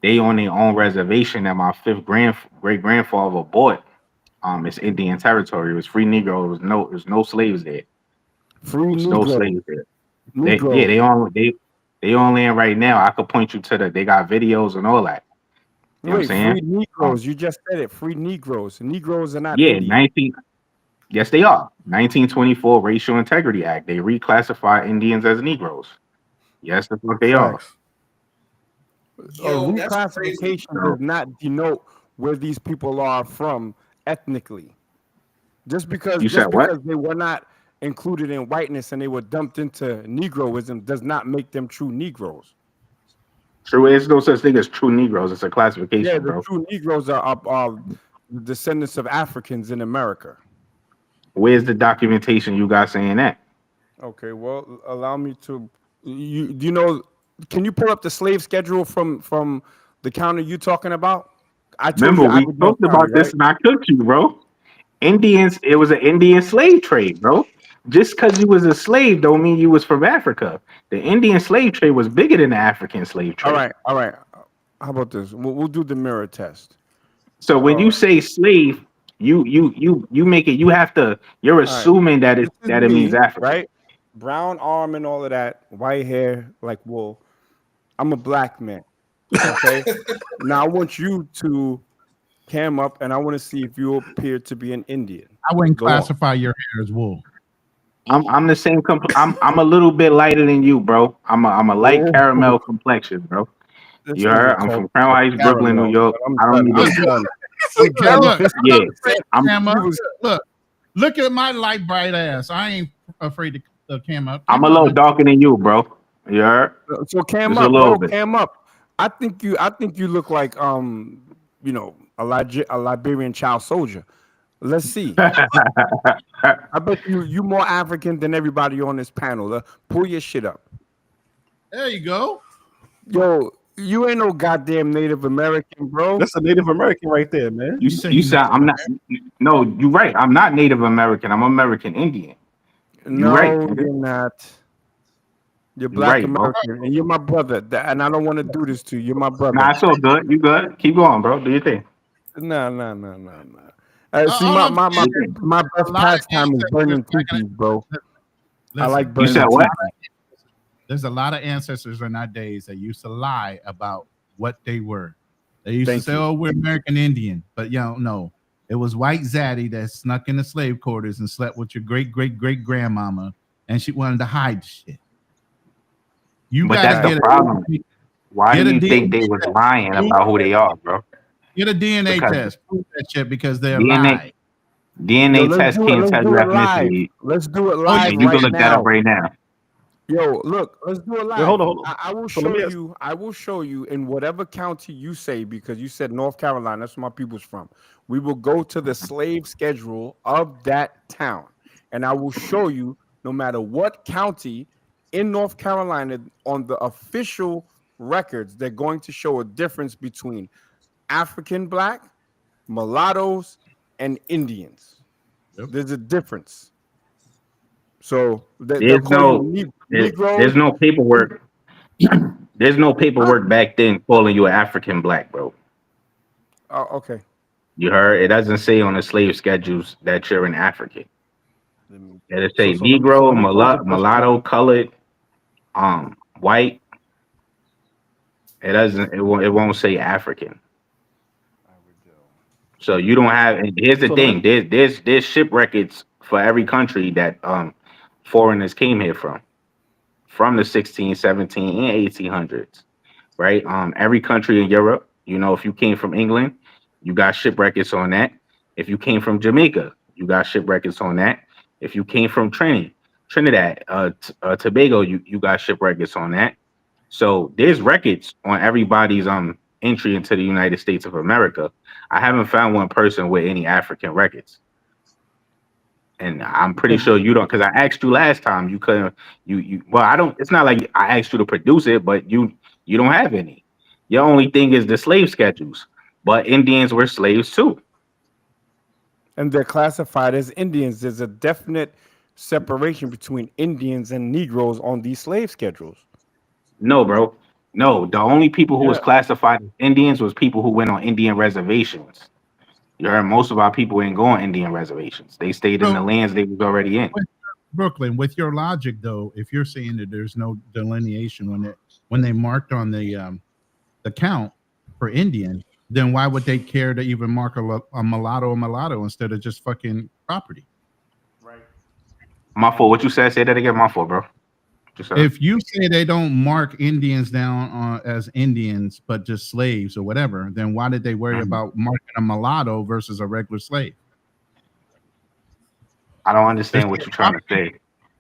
They on their own reservation that my great grandfather bought. It's Indian territory. It was free Negro. It was no slaves there. Free It was no Negro. slaves there. Negro. They on land right now. I could point you to they got videos and all that. You know what I'm Wait, saying? free Negroes. You just said it. Free Negroes. Negroes are not Yeah, Indian. yes, they are. 1924 Racial Integrity Act. They reclassify Indians as Negroes. Yes, the fuck they are. facts. A yo, that's crazy. reclassification does not denote where these people are from ethnically. Just because You said what? they were not included in whiteness and they were dumped into Negroism does not make them true Negroes. True, there's no such thing as true Negroes. It's a Yeah, classification, the bro. true Negroes are descendants of Africans in America. Where's the documentation you got saying that? Okay, well, allow me to. Do you know? Can you pull up the slave schedule from the county you talking about? I told Remember, you we Iredell talked County, about this right? and I cooked you, bro. Indians, it was an Indian slave trade, bro. Just because you was a slave don't mean you was from Africa. The Indian slave trade was bigger than the African slave trade. All right. How about this? We'll do the mirror test. So when you say slave, you make it. You have to. You're All right. assuming that This is it means me, African. right? Brown arm and all of that, white hair like wool. I'm a black man. Okay. Now I want you to cam up, and I want to see if you appear to be an Indian. I wouldn't Go on. classify your hair as wool. I'm the same. I'm a little bit lighter than you, bro. I'm a light caramel complexion, bro. This You heard? nigga I'm called from Crown Heights, Brooklyn, New caramel, York. but I don't I'm even. done. I'm Hey, done. look, Yeah, look at my light bright ass. I ain't afraid to cam up. I'm a little darker than you, bro. You heard? So cam Just a up, little bro. bit. Cam up. I think you look like you know, a Liberian child soldier. Let's see. I bet you more African than everybody on this panel. Pull your shit up. There you go. Yo, you ain't no goddamn Native American, bro. That's a Native American right there, man. You said I'm not. No, you're right. I'm not Native American. I'm American Indian. No, right, nigga. you're not. You're You black right, bro. American, and you're my brother. And I don't want to do this to you. You're my brother. Nah, it's all good. You good? Keep going, bro. Do your thing. No. See, All I'm my saying best pastime is burning teepees, bro. I Listen, like You burning said what? there's a lot of ancestors in our days that used to lie about what they were. They used Thank to say, you. "Oh, we're American Indian," but you don't know. It was white zaddy that snuck in the slave quarters and slept with your great grandmama, and she wanted to hide the shit. You But gotta that's the get problem. Why get do a you think DNA they was test. lying about who they are, bro? Get a DNA Because test. Prove that shit because they're DNA lying. Yo, DNA let's test do it. can't Let's tell do you it live. ethnicity. Let's do it Oh, live And you can right look that up now. right now. Yo, look, let's do it live. Wait, hold on. I will So let show me ask- you. I will show you in whatever county you say, because you said North Carolina. That's where my people's from. We will go to the slave schedule of that town, and I will show you no matter what county in North Carolina on the official records, they're going to show a difference between African black, mulattoes, and Indians. Yep. There's a difference. So they'll There's call you no Negroes. there's no paperwork. There's no paperwork back then calling you an African black, bro. Oh, okay. You heard? It doesn't say on the slave schedules that you're an African. It'll say So Negro, let me pose a question. mulatto, colored, white. It doesn't. It won't say African. So you don't have. And here's the thing. There's ship records for every country that foreigners came here from the 16, 17, and 1800s, right? Every country in Europe. You know, if you came from England, you got ship records on that. If you came from Jamaica, you got ship records on that. If you came from Trinidad, Tobago, you got ship records on that. So there's records on everybody's entry into the United States of America. I haven't found one person with any African records. And I'm pretty sure you don't, because I asked you last time. You couldn't. Well, I don't. It's not like I asked you to produce it, but you don't have any. Your only thing is the slave schedules. But Indians were slaves too. And they're classified as Indians. There's a definite separation between Indians and Negroes on these slave schedules. No, bro. No, the only people who was classified as Indians was people who went on Indian reservations. You heard most of our people ain't go on Indian reservations. They stayed in the lands they was already in. Brooklyn, with your logic though, if you're saying that there's no delineation when they marked on the count for Indian, then why would they care to even mark a mulatto instead of just fucking property? Right. My fault. What you said? Say that again. My fault, bro. If you say they don't mark Indians down as Indians, but just slaves or whatever, then why did they worry about marking a mulatto versus a regular slave? I don't understand what you're trying to say.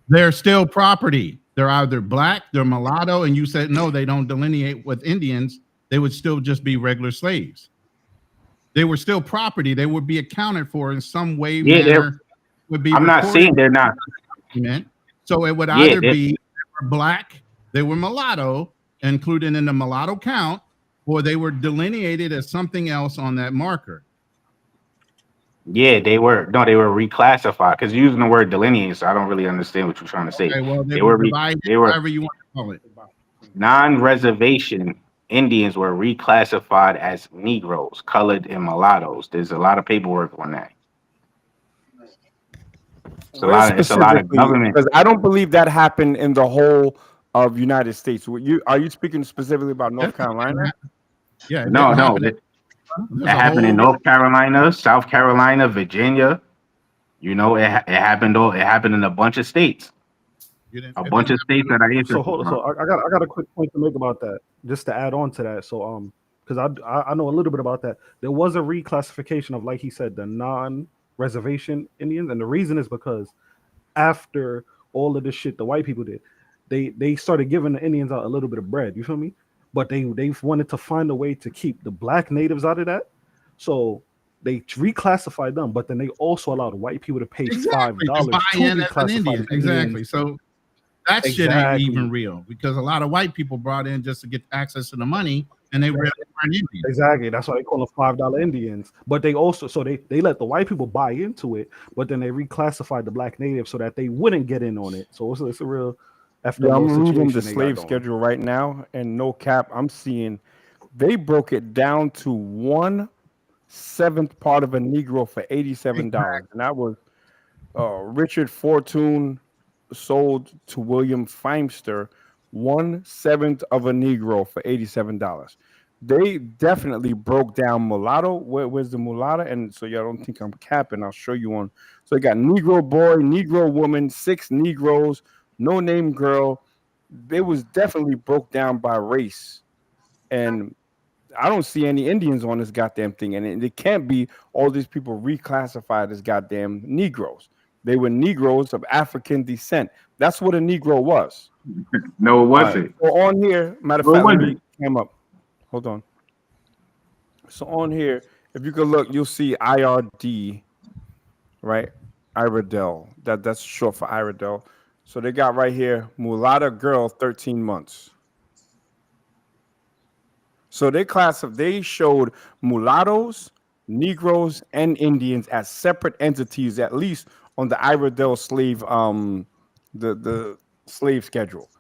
They're still property. They're either black, they're mulatto, and you said no, they don't delineate with Indians. They would still just be regular slaves. They were still property. They would be accounted for in some way, manner. Would be. I'm not saying they're not. So it would either be black, they were mulatto, included in the mulatto count, or they were delineated as something else on that marker. Yeah, they were. No, they were reclassified because using the word delineate, so I don't really understand what you're trying to say. Okay, well, they were divided, whatever you want to call it. Non-reservation Indians were reclassified as Negroes, colored, and mulattoes. There's a lot of paperwork on that. It's a lot of government. Because I don't believe that happened in the whole of United States. Are you speaking specifically about North Carolina? Yeah. No. It happened in North Carolina, South Carolina, Virginia. You know, it happened. It happened in a bunch of states. A bunch of states that I So hold on. So I got a quick point to make about that, just to add on to that. So because I know a little bit about that. There was a reclassification of, like he said, the non-reservation Indians, and the reason is because after all of this shit the white people did, they started giving the Indians out a little bit of bread. You feel me? But they wanted to find a way to keep the black natives out of that, so they reclassified them. But then they also allowed white people to pay $5 to reclassify Indian. Exactly. So that shit ain't even real, because a lot of white people brought in just to get access to the money, and they really weren't Indians. Exactly. That's why they call them $5 Indians. But they also, so they let the white people buy into it, but then they reclassified the black natives so that they wouldn't get in on it. So it's a real I'm reading the slave schedule right now, and no cap, I'm seeing they broke it down to 1/7 part of a Negro for $87, and that was Richard Fortune sold to William Feimster 1/7 of a Negro for $87. They definitely broke down mulatto. Where's the mulatto? And so y'all don't think I'm capping. I'll show you one. So you got Negro boy, Negro woman, 6 Negroes, no name girl. They was definitely broke down by race, and I don't see any Indians on this goddamn thing, and it can't be all these people reclassified as goddamn Negroes. They were Negroes of African descent. That's what a Negro was. No, it wasn't. So on here, matter of fact, let me come up. Hold on. So on here, if you could look, you'll see IRD, right? Iredell. That's short for Iredell. So they got right here, mulatto girl, 13 months. So they showed mulattoes, Negroes, and Indians as separate entities, at least on the Iredell slave the slave schedule.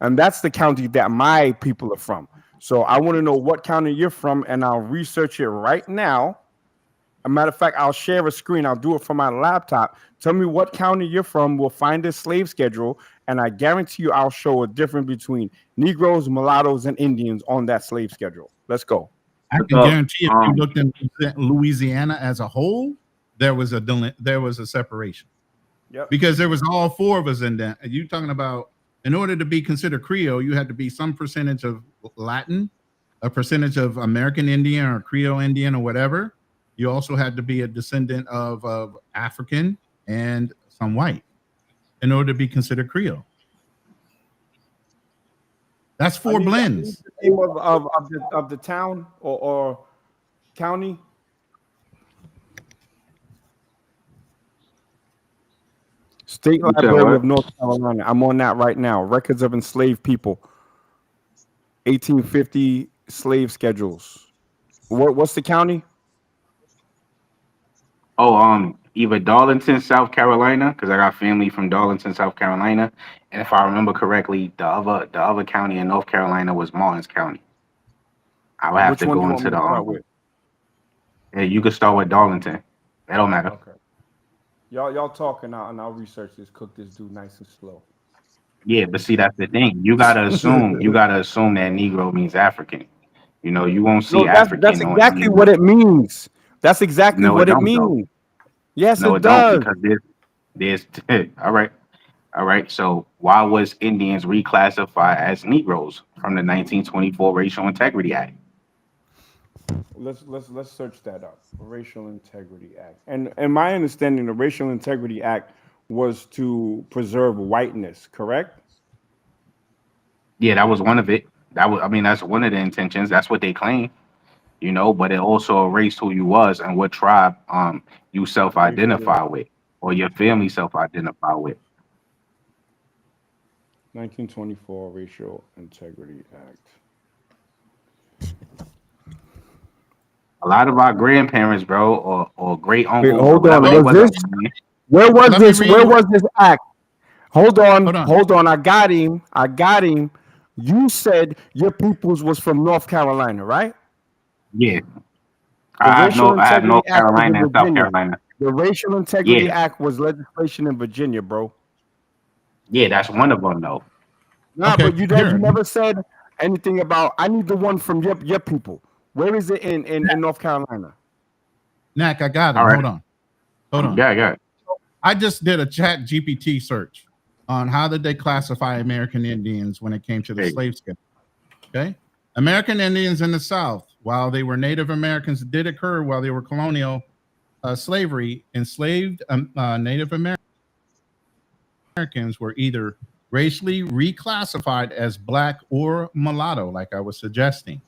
And that's the county that my people are from. So I want to know what county you're from, and I'll research it right now. A matter of fact, I'll share a screen. I'll do it from my laptop. Tell me what county you're from. We'll find this slave schedule, and I guarantee you I'll show a difference between Negroes, mulattoes, and Indians on that slave schedule. Let's go. I can guarantee if you looked in Louisiana as a whole, there was a separation. Yep. Because there was all four of us in that. You talking about, in order to be considered Creole, you had to be some percentage of Latin, a percentage of American Indian or Creole Indian or whatever. You also had to be a descendant of African and some white in order to be considered Creole. That's four blends. The name of the town or county. State Library of North Carolina. I'm on that right now. Records of enslaved people. 1850 slave schedules. What's the county? Oh, either Darlington, South Carolina, because I got family from Darlington, South Carolina, and if I remember correctly, the other county in North Carolina was Martins County. I would have to go into the. Yeah, you could start with Darlington. That don't matter. Okay. Y'all talking out, and I'll research this. Cook this dude nice and slow. Yeah, but see, that's the thing. You gotta assume that Negro means African. You know, you won't see African. That's exactly what it means. That's exactly what it means. Though. Yes, no, it does. Because there's all right. So why was Indians reclassified as Negroes from the 1924 Racial Integrity Act? Let's search that up. Racial Integrity Act. And my understanding, the Racial Integrity Act was to preserve whiteness, correct? Yeah, that was one of it. That's one of the intentions. That's what they claim. You know, but it also erased who you was and what tribe you self-identify with, or your family self-identify with. 1924 Racial Integrity Act. A lot of our grandparents, bro, or great uncles. Wait, hold on. Where was this act? Hold on. I got him. You said your peoples was from North Carolina, right? Yeah. I have North Carolina and South Carolina. The Racial Integrity Act was legislation in Virginia, bro. Yeah, that's one of them, though. Nah, okay, but you never said anything about. I need the one from your people. Where is it in North Carolina? Knack, I got it. Right. Hold on. Yeah, I got it. I just did a chat GPT search on how did they classify American Indians when it came to the slave schedule. Okay. American Indians in the South, while they were Native Americans, did occur while they were colonial slavery. Enslaved Native Americans were either racially reclassified as black or mulatto, like I was suggesting.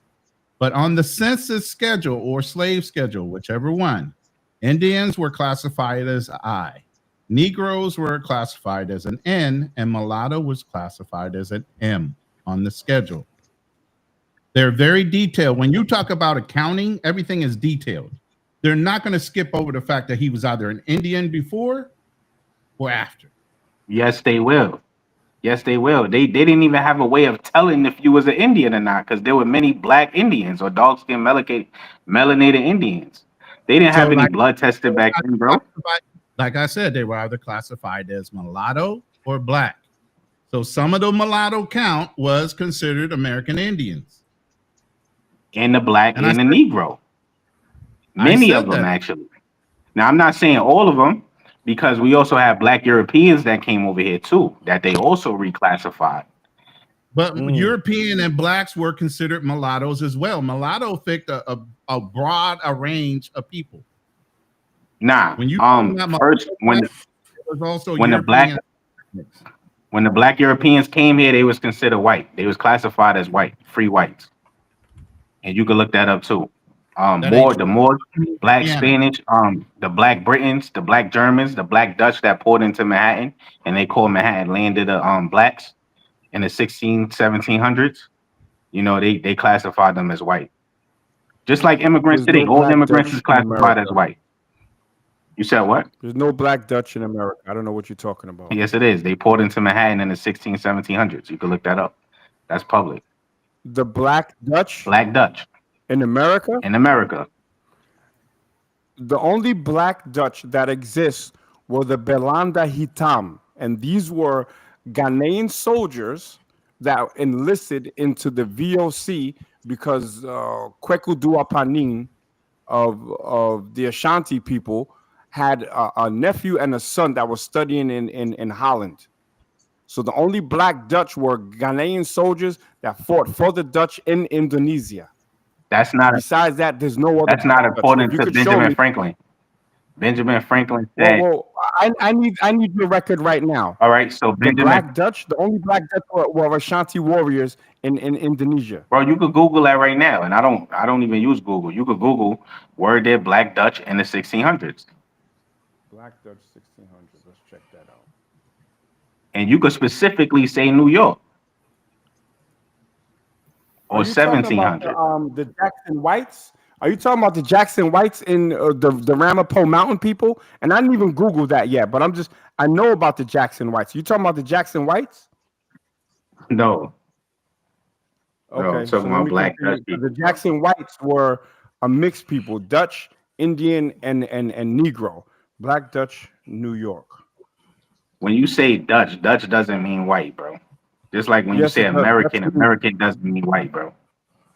But on the census schedule or slave schedule, whichever one, Indians were classified as I. Negroes were classified as an N, and mulatto was classified as an M on the schedule. They're very detailed. When you talk about accounting, everything is detailed. They're not going to skip over the fact that he was either an Indian before or after. Yes, they will. Yes, they will. They didn't even have a way of telling if you was an Indian or not, because there were many black Indians or dark-skinned melanated Indians. They didn't have any blood tested back then, bro. Like I said, they were either classified as mulatto or black. So some of the mulatto count was considered American Indians. And the black and the Negro. Many of them, actually. Now, I'm not saying all of them, because we also have black Europeans that came over here, too, that they also reclassified. But European and blacks were considered mulattoes as well. Mulatto picked a broad range of people. Nah, when the black Europeans came here, they was considered white. They was classified as white, free whites. And you can look that up too. The more black Spanish, the black Britons, the black Germans, the black Dutch that poured into Manhattan, and they called Manhattan land of the blacks in the 1700s. You know, they classify them as white. Just like immigrants There's today, no all black immigrants is Dutch in classified as America. white. You said what? There's no black Dutch in America. I don't know what you're talking about. Yes, it is. They poured into Manhattan in the 1700s. You can look that up. That's public. The black Dutch Black Dutch in America? in America. The only black Dutch that exists were the Belanda Hitam, and these were Ghanaian soldiers that enlisted into the VOC because Kweku Duapanin of the Ashanti people had a nephew and a son that was studying in Holland. So the only black Dutch were Ghanaian soldiers that fought for the Dutch in Indonesia. That's not. Besides that, there's no other. That's not Dutch. according If you to could show Benjamin me, Franklin. Benjamin Franklin said. well, I need your record right now. All right, so The Benjamin, black Dutch, the only black Dutch were Ashanti warriors in Indonesia. bro, you could Google that right now, and I don't even use Google. You could Google were there black Dutch in the 1600s, Black Dutch 1600. Let's check that out. and you could specifically say New York or Are you talking about 1700. the Jackson Whites? Are you talking about the Jackson Whites in the Ramapo Mountain people? And I didn't even Google that yet, but I know about the Jackson Whites. You talking about the Jackson Whites? No, Okay, no, I'm so talking let about me black continue. Dutch people. The Jackson Whites were a mixed people, Dutch, Indian, and Negro. Black Dutch, New York. When you say Dutch, Dutch doesn't mean white, bro. Just like when you Yes, say it does. American, Dutch American doesn't mean white, bro.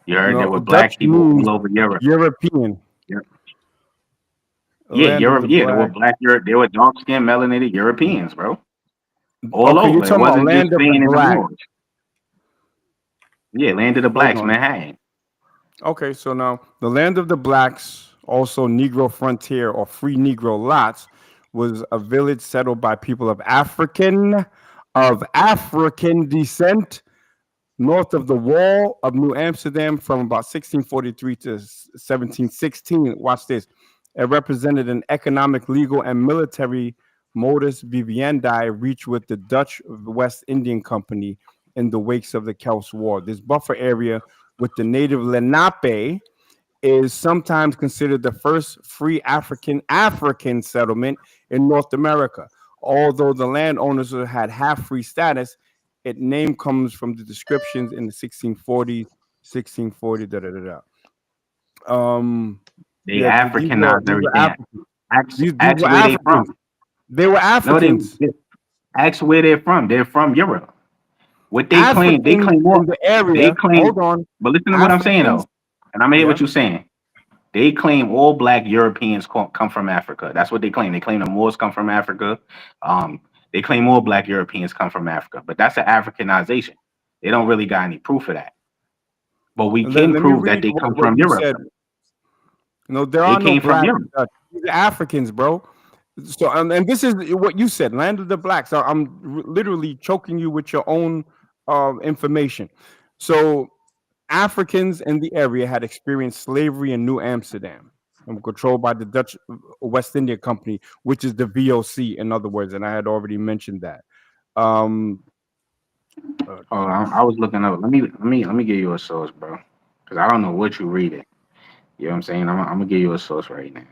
You heard there no, were Dutch black people means all over Europe. European. Yeah, Land Europe. of the Yeah, there were black. black Europe. There were dark skinned melanated Europeans, bro. All Okay, you're over. It talking about wasn't just land of the Spain and the black. Moors. Yeah, land of the Hold blacks, on. Manhattan. Okay, so now the land of the blacks, also Negro frontier or free Negro lots, was a village settled by people of African descent north of the wall of New Amsterdam from about 1643 to 1716. Watch this. It represented an economic, legal, and military modus vivendi reached with the Dutch West Indian Company in the wakes of the Celts War. This buffer area with the native Lenape is sometimes considered the first free African settlement in North America. Although the landowners had half free status, its name comes from the descriptions in the 1640s, 1640, da da da da. They Yeah, these were Africanized everything. Africans. These Ask were where they Africans. from. They were No, Africans. ask where they're from. They're from Europe. What they claim Africans more. in the area. They claim. Hold on. But listen to what I'm saying Africans. though, and I'm gonna hear Yeah. what you're saying. They claim all black Europeans come from Africa. That's what they claim. They claim the Moors come from Africa. They claim all black Europeans come from Africa, but that's an Africanization. They don't really got any proof of that. But we Let can me prove that read they come what from you Europe. said. No, there They are no came from black Europe. Dutch. These are Africans, bro. So, and this is what you said, land of the blacks. I'm literally choking you with your own information. So, Africans in the area had experienced slavery in New Amsterdam, controlled by the Dutch West India Company, which is the VOC, in other words. And I had already mentioned that. I was looking up. Let me give you a source, bro, because I don't know what you're reading. You know what I'm saying? I'm gonna give you a source right now.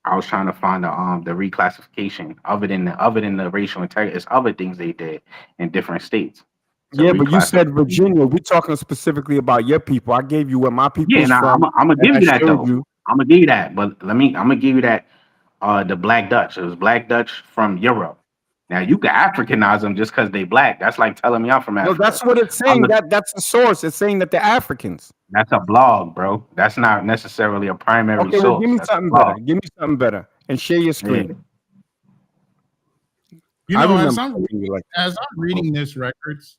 I was trying to find the reclassification of it in the racial integrity. It's other things they did in different states. Yeah, but you said Virginia. We're talking specifically about your people. I gave you where my people's from. I'm gonna give you that though. You. I'm gonna give you that, but I'm gonna give you that. The Black Dutch. It was Black Dutch from Europe. Now you can Africanize them just because they black. That's like telling me I'm from Africa. No, that's what it's saying. That's the source. It's saying that they're Africans. That's a blog, bro. That's not necessarily a primary source. Well, give me something better. Give me something better, and share your screen. You know, as I'm reading this records,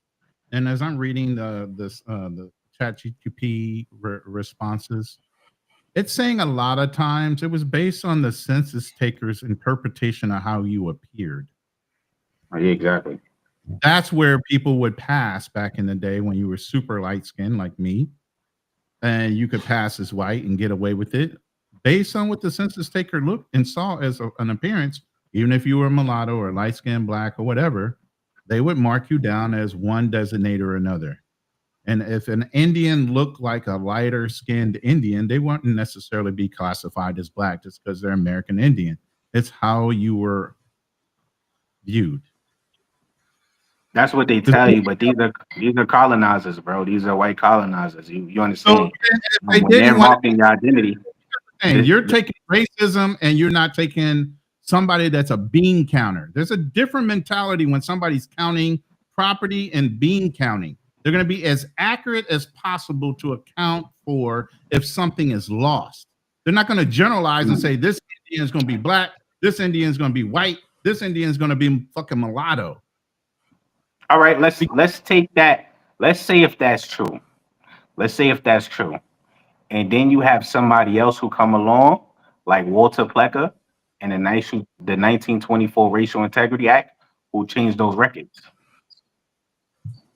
and as I'm reading the ChatGPT responses, it's saying a lot of times it was based on the census taker's interpretation of how you appeared. Oh, yeah, exactly. That's where people would pass back in the day when you were super light skinned like me, and you could pass as white and get away with it based on what the census taker looked and saw as an appearance. Even if you were mulatto or light skinned black or whatever, they would mark you down as one designator or another. And if an Indian looked like a lighter skinned Indian, they wouldn't necessarily be classified as black just because they're American Indian. It's how you were viewed. That's what they tell you, but these are colonizers, bro. These are white colonizers. You understand? So when they're marking your identity, and you're taking racism, and you're not taking somebody that's a bean counter. There's a different mentality when somebody's counting property and bean counting. They're going to be as accurate as possible to account for if something is lost. They're not going to generalize and say this Indian is going to be black, this Indian is going to be white, this Indian is going to be fucking mulatto. All right, let's take that. Let's say if that's true. And then you have somebody else who come along, like Walter Plecker and the 1924 Racial Integrity Act, who changed those records.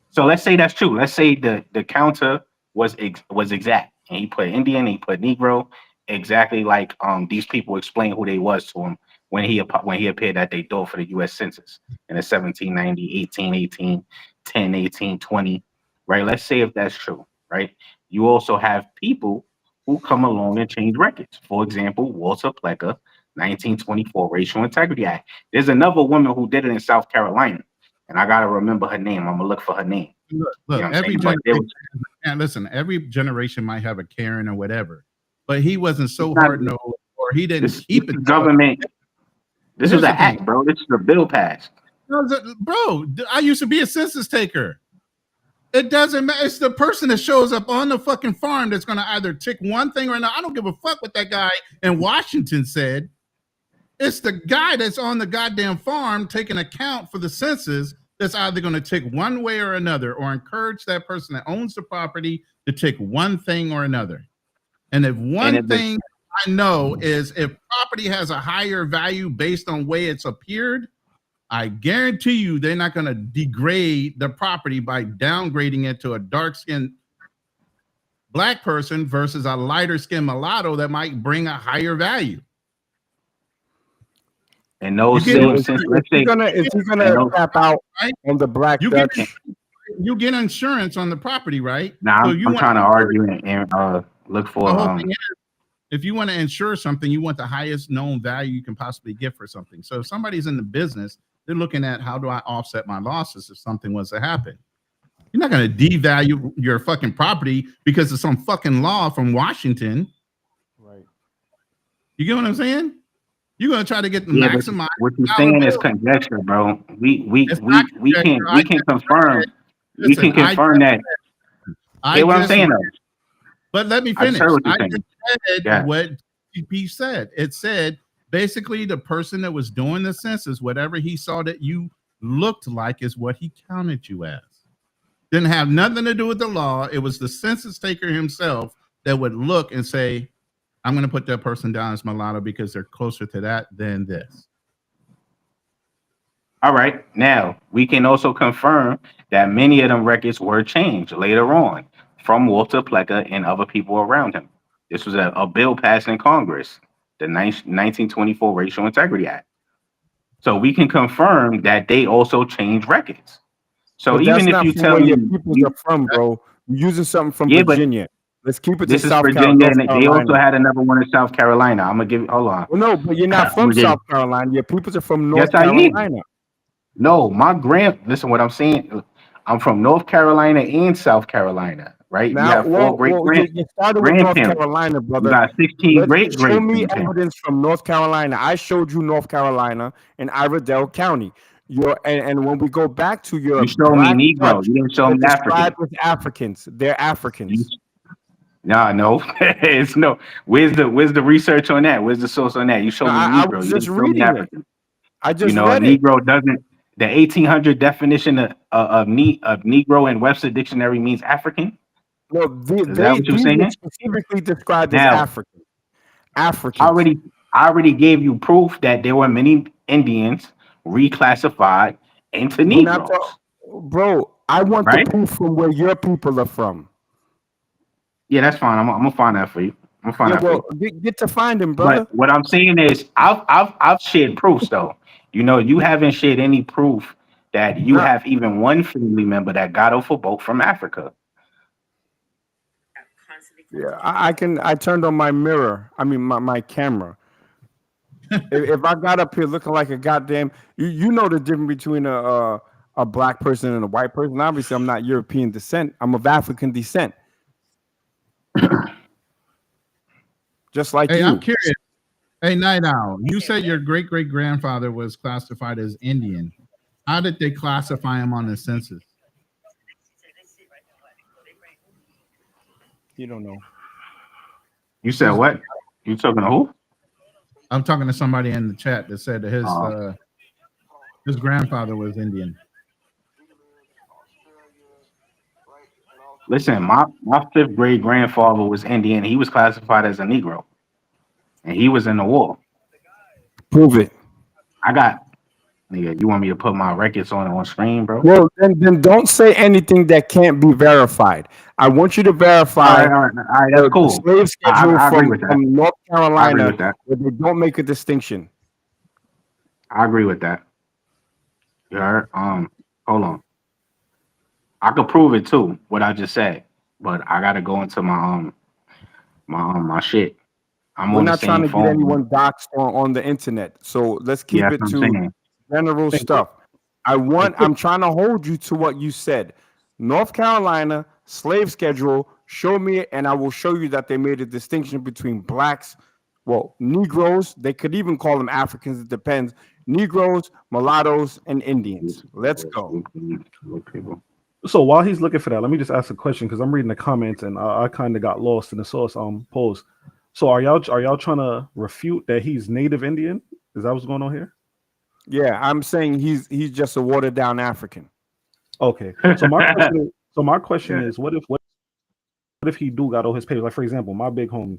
So let's say that's true. Let's say the counter was exact, and he put Indian, he put Negro, exactly like these people explained who they was to him when he appeared at their door for the U.S. Census in the 1790, 1818, 10, 18, 20, right? Let's say if that's true, right? You also have people who come along and change records. For example, Walter Plecker, 1924 Racial Integrity Act. There's another woman who did it in South Carolina, and I gotta remember her name. I'm gonna look for her name. Look, every generation, listen, every generation might have a Karen or whatever, but he wasn't so hard-nosed, or he didn't keep it. Government. This is an act, bro. This is a bill passed. Bro, I used to be a census taker. It doesn't matter. It's the person that shows up on the fucking farm that's going to either tick one thing or another. I don't give a fuck what that guy in Washington said. It's the guy that's on the goddamn farm taking account for the census that's either going to tick one way or another, or encourage that person that owns the property to tick one thing or another. And if one thing I know is if property has a higher value based on way it's appeared, I guarantee you they're not going to degrade the property by downgrading it to a dark-skinned black person versus a lighter-skinned mulatto that might bring a higher value. And those same sense, if he's gonna tap out on the black Dutch, you get insurance on the property, right? Now I'm trying to argue and look for. If you want to insure something, you want the highest known value you can possibly get for something. So if somebody's in the business, they're looking at how do I offset my losses if something was to happen. You're not going to devalue your fucking property because of some fucking law from Washington. Right. You get what I'm saying? You're going to try to get the maximize. What you're saying is conjecture, bro. We can confirm. We can confirm that. Hear what I'm saying, though. But let me finish. I just said what GP said. It said basically the person that was doing the census, whatever he saw that you looked like is what he counted you as. Didn't have nothing to do with the law. It was the census taker himself that would look and say, I'm going to put that person down as mulatto because they're closer to that than this. All right. Now, we can also confirm that many of them records were changed later on from Walter Plecker and other people around him. This was a bill passed in Congress, the 1924 Racial Integrity Act. So we can confirm that they also changed records. So but even if you tell me your people are from, bro, you're using something from Virginia. Let's keep it to South Virginia, and they also had another one in South Carolina. I'm gonna give you. Hold on. Well, no, but you're not from South Carolina. Your people are from North Carolina. No, listen, what I'm saying. I'm from North Carolina and South Carolina, right? Now, you have four great you started with North Carolina, brother. You got 16 great. Show me evidence from North Carolina. I showed you North Carolina in Iredell County. And when we go back to your, you showed me Negro. You didn't show me African. With Africans, they're Africans. No, it's no. Where's the research on that? Where's the source on that? You showed me Negro. I was just reading it. I just read Negro doesn't. The 1800 definition of Negro in Webster Dictionary means African. No, they specifically described as African. I already gave you proof that there were many Indians reclassified into Negroes. Bro, I want the proof from where your people are from. Yeah, that's fine. I'm gonna find that for you. I'm gonna find that for you. Get to find him, brother. But what I'm saying is, I've shared proofs though. You haven't shared any proof that you have even one family member that got off a boat from Africa. Yeah, I turned on my mirror. I mean my camera. If I got up here looking like a goddamn, you know the difference between a black person and a white person. Obviously, I'm not European descent. I'm of African descent, just like Hey, you. I'm curious. Hey, Night Owl, you said your great great grandfather was classified as Indian. How did they classify him on the census? You don't know. You said what? You talking to who? I'm talking to somebody in the chat that said that his grandfather was Indian. Listen, my fifth grade grandfather was Indian. He was classified as a Negro, and he was in the war. Prove it. I got, nigga. You want me to put my records on screen, bro? Well, then don't say anything that can't be verified. I want you to verify All right, that's cool. the slave schedule I agree with that. from North I agree Carolina, with that. where they don't make a distinction. I agree with that. You heard? Hold on. I could prove it too, what I just said, but I gotta go into my my shit. I'm We're on the not trying same to phone. get anyone doxxed on the internet, so let's keep Yeah, it that's what I'm to saying. general stuff. I'm trying to hold you to what you said. North Carolina slave schedule. Show me it, and I will show you that they made a distinction between blacks, well, Negroes. They could even call them Africans. It depends. Negroes, mulattoes, and Indians. Let's go. So while he's looking for that, let me just ask a question because I'm reading the comments and I kind of got lost in the source post. So are y'all trying to refute that he's Native Indian? Is that what's going on here? Yeah, I'm saying he's just a watered down African. Okay. So my question is, what if he do got all his papers? Like for example, my big homie,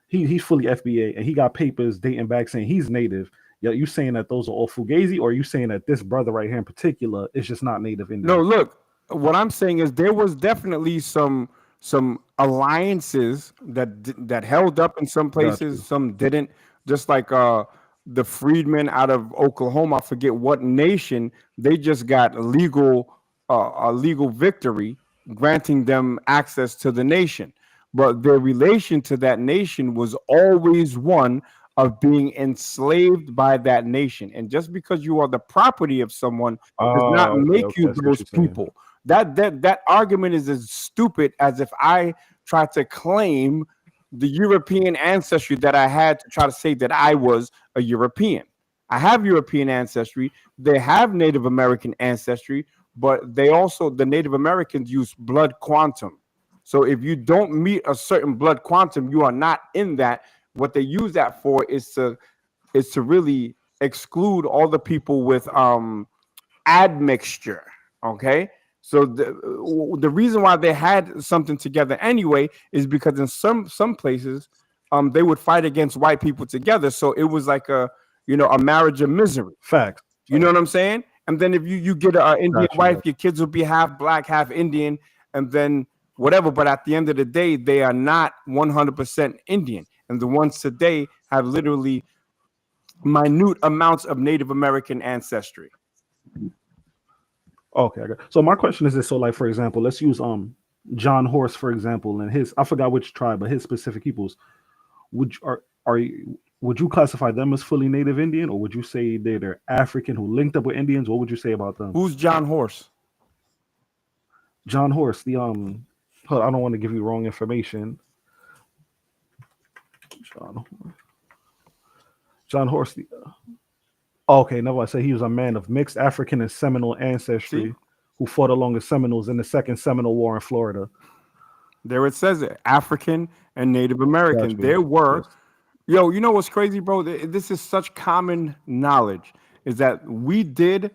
he's fully FBA and he got papers dating back saying he's Native. Yeah, you saying that those are all Fugazi, or are you saying that this brother right here in particular is just not Native Indian? No, look, what I'm saying is there was definitely some alliances that held up in some places, some didn't. Just like the freedmen out of Oklahoma, I forget what nation, they just got a legal victory, granting them access to the nation. But their relation to that nation was always one of being enslaved by that nation. And just because you are the property of someone does not make you those people. That argument is as stupid as if I try to claim the European ancestry that I had to try to say that I was a European. I have European ancestry. They have Native American ancestry, but the Native Americans use blood quantum. So if you don't meet a certain blood quantum, you are not in that. What they use that for is to really exclude all the people with admixture. Okay. So the reason why they had something together anyway is because in some places they would fight against white people together. So it was like a marriage of misery. Fact. You know what I'm saying? And then if you get an Indian wife, your kids will be half black, half Indian, and then whatever. But at the end of the day, they are not 100% Indian. And the ones today have literally minute amounts of Native American ancestry. Okay. So my question is this: so, like for example, let's use John Horse for example, and I forgot which tribe, but his specific peoples. Would you classify them as fully Native Indian, or would you say they're African who linked up with Indians? What would you say about them? Who's John Horse? John Horse, I don't want to give you wrong information. John Horse. Okay, no, I say he was a man of mixed African and Seminole ancestry who fought along the Seminoles in the Second Seminole War in Florida. There it says it, African and Native American. There were, you know what's crazy, bro? This is such common knowledge, is that we did,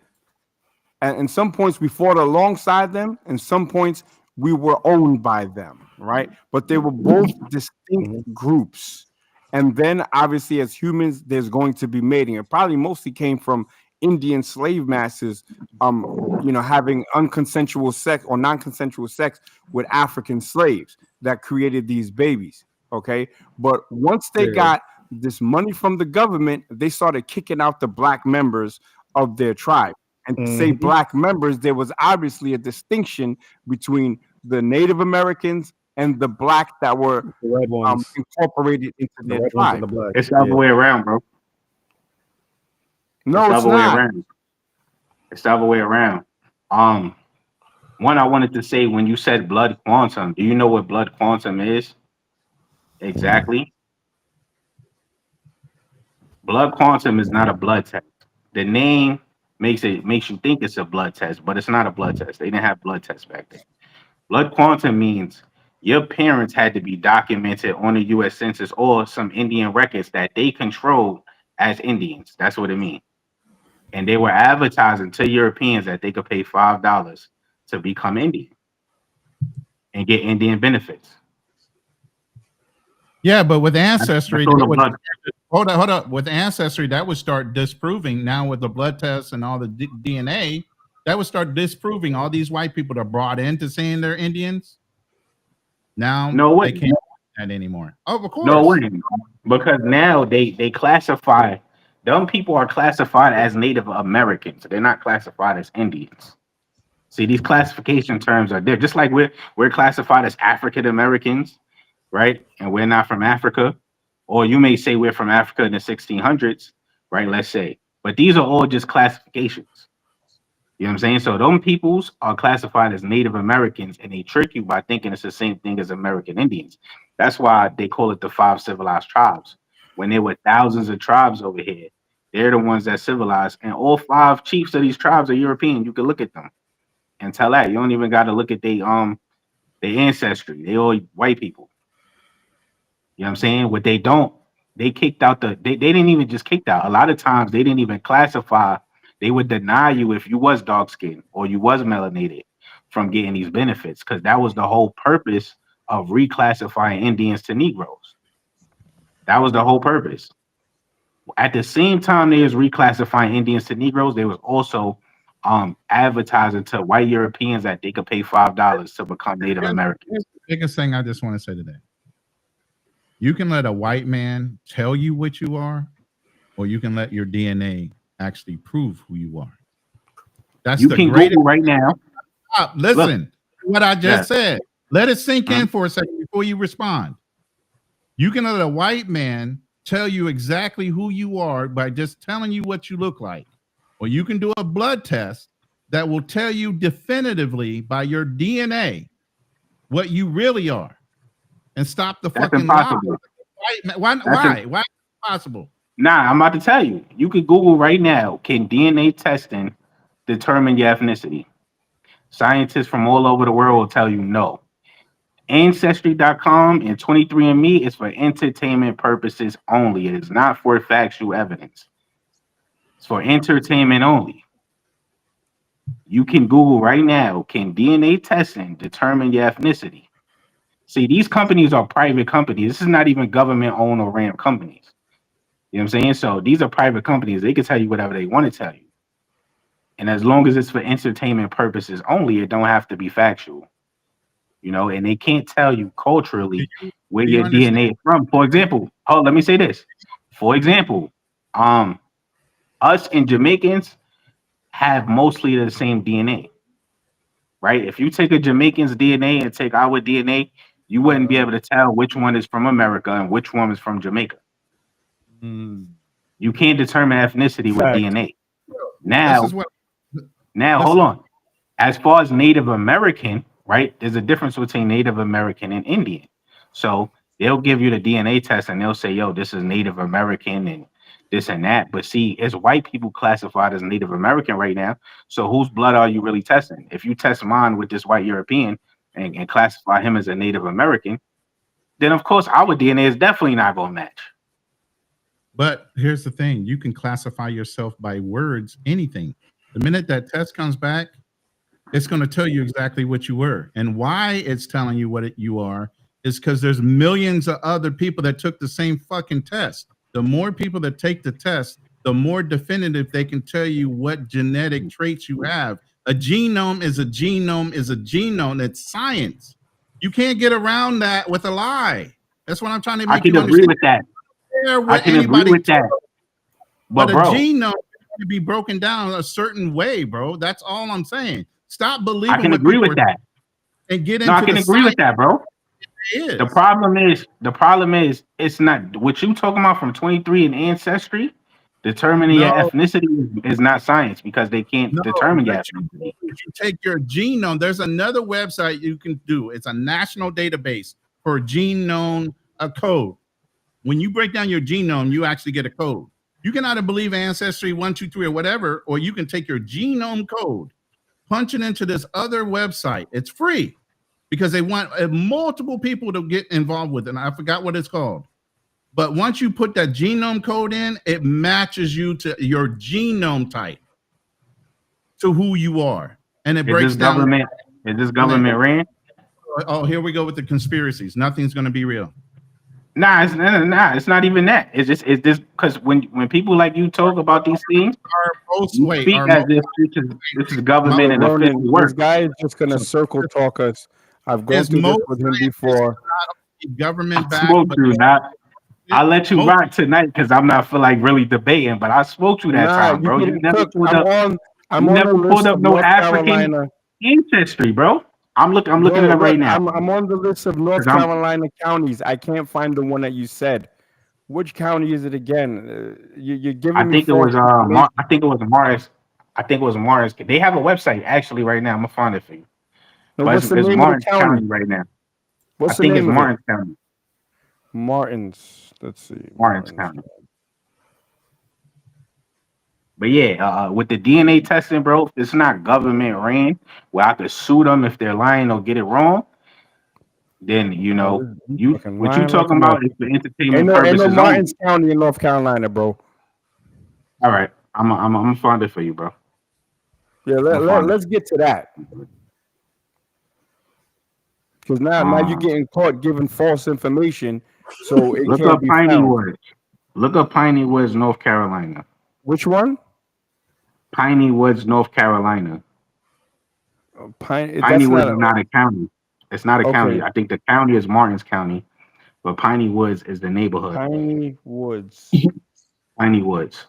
and in some points we fought alongside them, and some points we were owned by them, right? But they were both distinct groups. And then obviously as humans, there's going to be mating. It probably mostly came from Indian slave masters, having unconsensual sex or non-consensual sex with African slaves that created these babies. Okay. But once they got this money from the government, they started kicking out the black members of their tribe. And to say black members, there was obviously a distinction between the Native Americans and the black that were The red ones. incorporated into The their red ones and tribe. the black. It's the other way around, bro. No, it's the other way not. around. It's the other way around. One I wanted to say, when you said blood quantum, do you know what blood quantum is exactly? Blood quantum is not a blood test. The name makes you think it's a blood test, but it's not a blood test. They didn't have blood tests back then. Blood quantum means your parents had to be documented on the U.S. Census or some Indian records that they controlled as Indians. That's what it means. And they were advertising to Europeans that they could pay $5 to become Indian and get Indian benefits. Yeah, but with Ancestry, That's all the blood. hold up. With Ancestry, that would start disproving. Now with the blood tests and all the DNA, that would start disproving all these white people that are brought into saying they're Indians. Now they can't do that anymore. Oh, of course. No way. Because now they classify, dumb people are classified as Native Americans. They're not classified as Indians. See, these classification terms are there. Just like we're classified as African Americans, right? And we're not from Africa. Or you may say we're from Africa in the 1600s, right? Let's say. But these are all just classifications. You know what I'm saying? So those peoples are classified as Native Americans, and they trick you by thinking it's the same thing as American Indians. That's why they call it the 5 civilized tribes. When there were thousands of tribes over here, they're the ones that civilized, and all 5 chiefs of these tribes are European. You can look at them and tell that. You don't even got to look at their ancestry. They all white people. You know what I'm saying? What they don't, they kicked out they didn't even just kicked out. A lot of times they didn't even classify. They would deny you if you was dark skinned or you was melanated from getting these benefits, because that was the whole purpose of reclassifying Indians to Negroes. That was the whole purpose. At the same time they was reclassifying Indians to Negroes, they was also advertising to white Europeans that they could pay $5 to become Native Americans. Here's the biggest thing I just want to say today. You can let a white man tell you what you are, or you can let your DNA actually prove who you are. That's you the can greatest. Google right now. Listen, what I just said. Let it sink in for a second before you respond. You can let a white man tell you exactly who you are by just telling you what you look like. Or you can do a blood test that will tell you definitively by your DNA what you really are. And stop the That's fucking impossible. lie. Why is it possible? Nah, I'm about to tell you. You could Google right now, can DNA testing determine your ethnicity? Scientists from all over the world will tell you no. Ancestry.com and 23andMe is for entertainment purposes only. It is not for factual evidence. It's for entertainment only. You can Google right now, can DNA testing determine your ethnicity? See, these companies are private companies. This is not even government-owned or ran companies. You know what I'm saying? So these are private companies. They can tell you whatever they want to tell you. And as long as it's for entertainment purposes only, it don't have to be factual. You know, and they can't tell you culturally where your DNA is from. For example, let me say this. For example, us and Jamaicans have mostly the same DNA, right? If you take a Jamaican's DNA and take our DNA, you wouldn't be able to tell which one is from America and which one is from Jamaica. You can't determine ethnicity with DNA. Now, hold on. As far as Native American, right, there's a difference between Native American and Indian. So they'll give you the DNA test and they'll say, yo, this is Native American and this and that. But see, it's white people classified as Native American right now. So whose blood are you really testing? If you test mine with this white European and classify him as a Native American, then of course our DNA is definitely not going to match. But here's the thing. You can classify yourself by words, anything. The minute that test comes back, it's going to tell you exactly what you were. And why it's telling you what you are is because there's millions of other people that took the same fucking test. The more people that take the test, the more definitive they can tell you what genetic traits you have. A genome is a genome is a genome. It's science. You can't get around that with a lie. That's what I'm trying to make you understand. I can agree with that. I can agree with that. But a genome to be broken down a certain way, bro. That's all I'm saying. Stop believing. I can agree with that. And get into. I can agree with that, bro. is. The problem is it's not what you talking about from 23 and Ancestry. Determining your ethnicity is not science because they can't determine your ethnicity. If you take your genome, there's another website you can do. It's a national database for genome code. When you break down your genome, you actually get a code. You can either believe Ancestry 1, 2, 3 or whatever, or you can take your genome code, punch it into this other website. It's free because they want multiple people to get involved with it. And I forgot what it's called. But once you put that genome code in, it matches you to your genome type, to who you are. And it breaks down. Is this government ran? Oh, here we go with the conspiracies. Nothing's going to be real. Nah, it's not even that. It's just because when people like you talk about these things, you speak as if this is government and official work. This guy is just going to circle talk us. I've gone through this with him before. Government back. I'll let you rock tonight because I'm not feel like really debating, but I spoke to you that time, bro. You never pulled up. I'm you on never pulled up no African Carolina. ancestry, bro. I'm looking at it right now. I'm on the list of North Carolina counties. I can't find the one that you said. Which county is it again? You're giving me. I think it was Morris. I think it was Morris. They have a website actually right now. I'm gonna find it for you. No, what's the name Martin of the county right now? What's I think it's Martin County. Martins. Let's see. Martins County. But yeah, with the DNA testing, bro, it's not government ran where I could sue them if they're lying or get it wrong. Then what you talking about is for entertainment purposes. Ain't no Martins County in North Carolina, bro. All right, I'm gonna find it for you, bro. Yeah, let's get to that. Because now you're getting caught giving false information, so it can't be found. Look up Piney Woods, North Carolina. Which one? Piney Woods, North Carolina. Piney Woods is not a county. It's not a county. I think the county is Martins County, but Piney Woods is the neighborhood. Piney Woods. Piney Woods,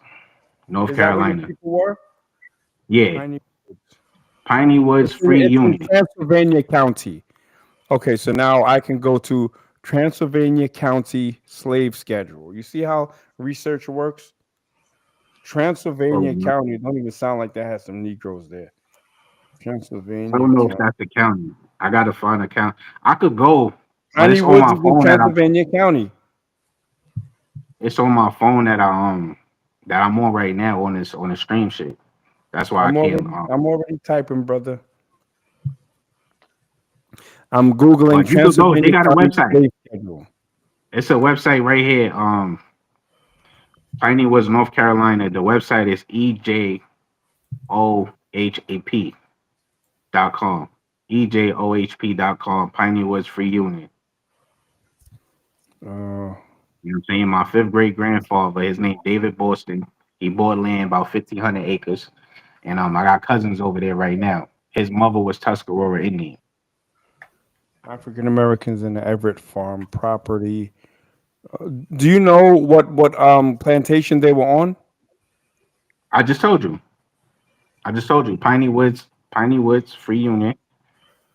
North Carolina. Yeah. Piney Woods Free Union. Transylvania County. Okay, so now I can go to Transylvania County slave schedule. You see how research works? Transylvania County, it don't even sound like that has some Negroes there. Transylvania. I don't know if that's the county. I gotta find a county. I could go. It's on my phone. Transylvania County. It's on my phone that I'm on right now on the stream shit. That's why I'm already typing, brother. I'm googling Transylvania. They got a website. It's a website right here. Piney Woods, North Carolina. The website is ejohap.com. ejohp.com. Piney Woods Free Union. You know what I'm saying? My 5th great grandfather, his name David Boston. He bought land about 1,500 acres, and I got cousins over there right now. His mother was Tuscarora Indian. African Americans in the Everett Farm property. Do you know what plantation they were on? I just told you. Piney Woods Free Union.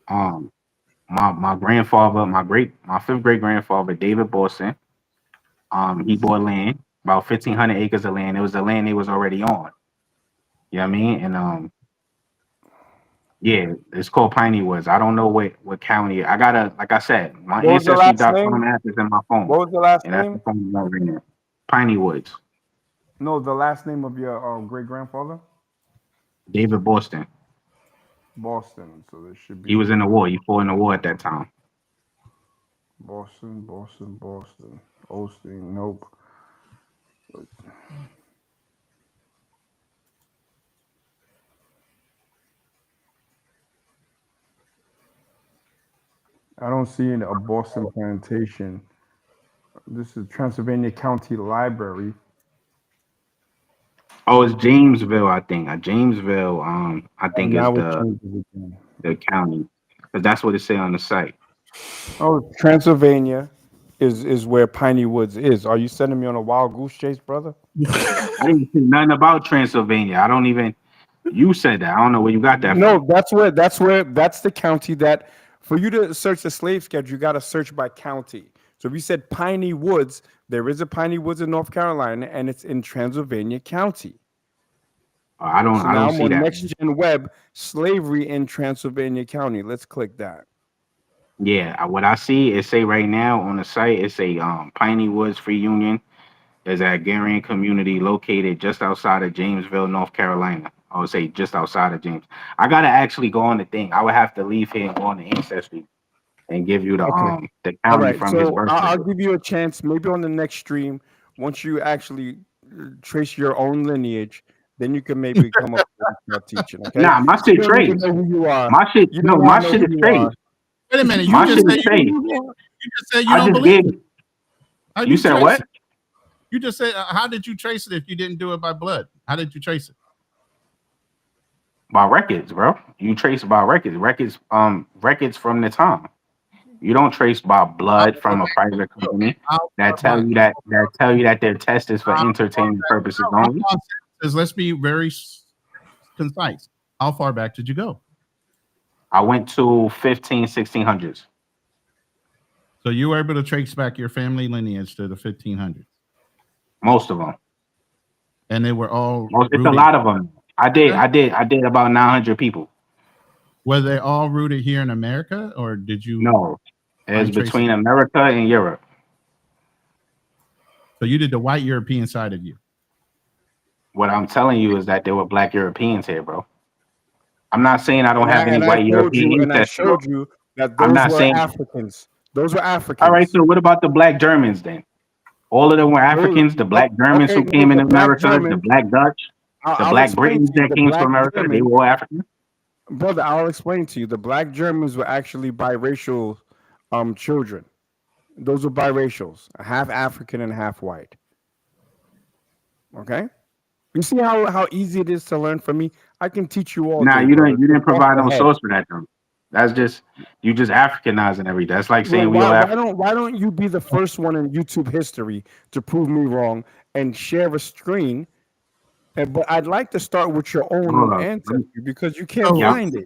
My grandfather, my 5th great grandfather, David Boston. He bought land, about 1,500 acres of land. It was the land they was already on. You know what I mean? And yeah, it's called Piney Woods. I don't know what county. I gotta, like I said, my Ancestry.com app is in my phone. What was the last name? That's the phone over there. Piney Woods. No, the last name of your great grandfather? David Boston. Boston. So there should be. He was in the war. He fought in the war at that time. Boston. Osteen. Nope. I don't see a Boston plantation. This is Transylvania County Library. Oh, it's Jamesville, I think. Jamesville, I think is the county, because that's what it say on the site. Oh, Transylvania is where Piney Woods is. Are you sending me on a wild goose chase, brother? I didn't say nothing about Transylvania. I don't even. You said that. I don't know where you got that. No, from. That's the county that For you to search the slave schedule, you got to search by county. So if you said Piney Woods, there is a Piney Woods in North Carolina, and it's in Transylvania County. I don't So now I'm see on that. Next Gen Web, slavery in Transylvania County. Let's click that. Yeah, what I see is say right now on the site, it's a Piney Woods Free Union. There's a Hungarian community located just outside of Jamesville, North Carolina. I would say just outside of James. I gotta actually go on the thing. I would have to leave here and go on the Ancestry and give you the All county right, from his so birthday. I'll give you a chance, maybe on the next stream, once you actually trace your own lineage, then you can maybe come up with teaching. Okay? Nah, my shit You don't even traced. know who you are. My shit, You no, don't my know shit who is you traced. are. Wait a minute. My shit is traced. You just said you I don't just believe did. it. How You said trace what? it? You just said, how did you trace it if you didn't do it by blood? How did you trace it? By records, bro. You trace by records. Records from the time. You don't trace by blood from a private company that tell you that their test is for entertainment purposes only. Let's be very concise. How far back did you go? I went to 1600s. So you were able to trace back your family lineage to the 1500s. Most of them. And they were all. It's a lot of them. I did about 900 people. Were they all rooted here in America, or did you? No, it's between America and Europe. So you did the white European side of you. What I'm telling you is that there were Black Europeans here, bro. I'm not saying I don't have any white European and I showed you that those I'm not were saying Africans. Those were Africans. All right, so what about the Black Germans then? All of them were Africans. The Black Germans who came in America, the Black Dutch, the Black Britons that came to America, they were all African. Brother, I'll explain to you. The Black Germans were actually biracial children. Those were biracials, half African and half white. Okay? You see how easy it is to learn from me? I can teach you all. Nah, you didn't provide no source for that though. That's just you just Africanizing everything. That's like saying why don't you be the first one in YouTube history to prove me wrong and share a screen? But I'd like to start with your own ancestry because you can't find it.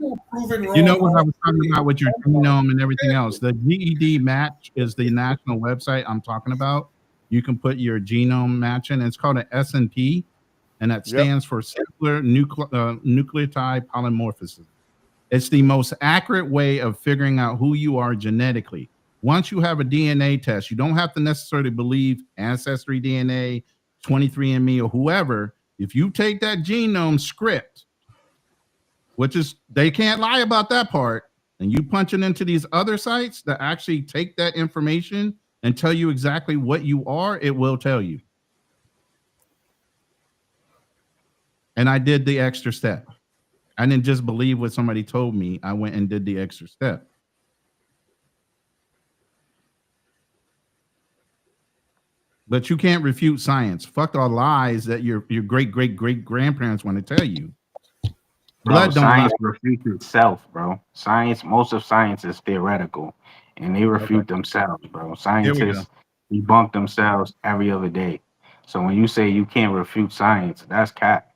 You know what I was talking about with your genome and everything else? The GED match is the national website I'm talking about. You can put your genome match in. It's called an SNP, and that stands for Simpler Nucleotide Polymorphism. It's the most accurate way of figuring out who you are genetically. Once you have a DNA test, you don't have to necessarily believe Ancestry DNA, 23andMe, or whoever. If you take that genome script, which is, they can't lie about that part, and you punch it into these other sites that actually take that information and tell you exactly what you are, it will tell you. And I did the extra step. I didn't just believe what somebody told me. I went and did the extra step. But you can't refute science. Fuck all lies that your great-great-great-grandparents want to tell you. Bro, science refutes itself, bro. Most of science is theoretical, and they refute themselves, bro. Scientists debunk themselves every other day. So when you say you can't refute science, that's cap.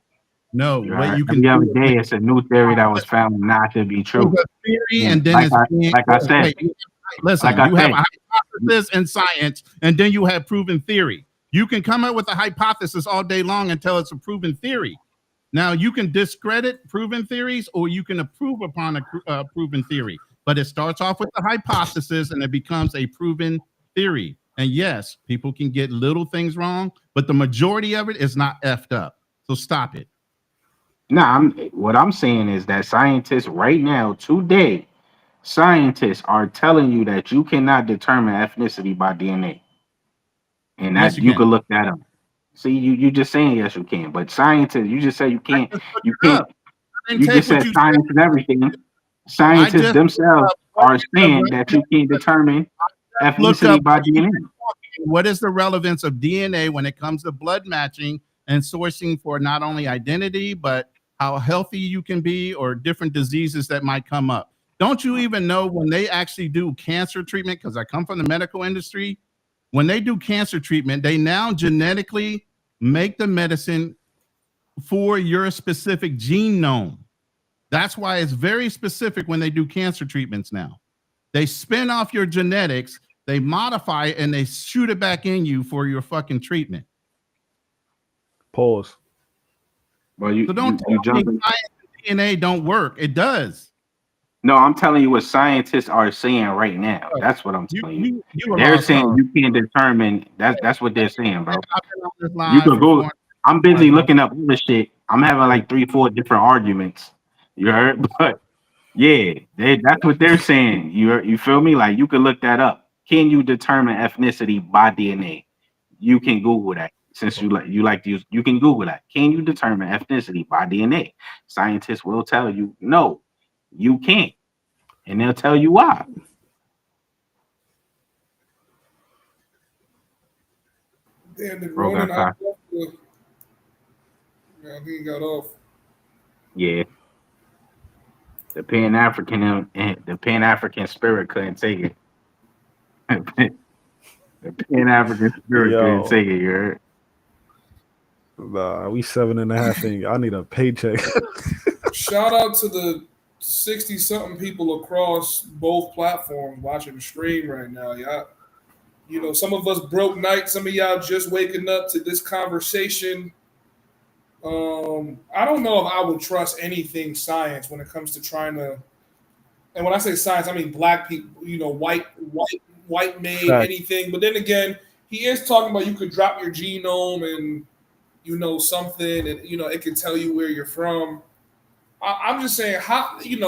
No, what you can every other day, it's a new theory that was found not to be true. Theory, and then I said, listen, you have a hypothesis in science, and then you have proven theory. You can come up with a hypothesis all day long until it's a proven theory. Now, you can discredit proven theories, or you can approve upon a proven theory. But it starts off with the hypothesis, and it becomes a proven theory. And yes, people can get little things wrong, but the majority of it is not effed up. So stop it. No, what I'm saying is that scientists right now, today, scientists are telling you that you cannot determine ethnicity by DNA. And that you can look that up. See, you just saying yes you can, but scientists, you just say you can't. You can't. You just said science and everything. Scientists themselves are saying that you can't determine ethnicity by DNA. What is the relevance of DNA when it comes to blood matching and sourcing for not only identity, but how healthy you can be or different diseases that might come up? Don't you even know when they actually do cancer treatment? Because I come from the medical industry. When they do cancer treatment, they now genetically make the medicine for your specific genome. That's why it's very specific when they do cancer treatments now. They spin off your genetics, they modify it, and they shoot it back in you for your fucking treatment. Pause. Well, you So don't you tell me jump in. science and DNA don't work. It does. No, I'm telling you what scientists are saying right now. That's what I'm telling you. You They're lost saying cause. you can't determine. That's what they're saying, bro. I've been on this You line could for go. 400. I'm busy looking up all this shit. I'm having like 3-4 different arguments. You heard? But yeah, that's what they're saying. You feel me? Like you could look that up. Can you determine ethnicity by DNA? You can Google that. Since you like to use, you can Google that. Can you determine ethnicity by DNA? Scientists will tell you no, you can't, and they'll tell you why. Damn, did Bro Ronan got hop caught. off? Yeah, he got off. Yeah, the Pan-African spirit couldn't take it. The Pan-African spirit couldn't take it. You heard? Nah, we 7.5 in. I need a paycheck. Shout out to the 60-something people across both platforms watching the stream right now. Y'all, you know, some of us broke nights. Some of y'all just waking up to this conversation. I don't know if I would trust anything science when it comes to trying to. And when I say science, I mean black people. You know, white made anything. But then again, he is talking about you could drop your genome and you know something, and you know it can tell you where you're from. I'm just saying how you know.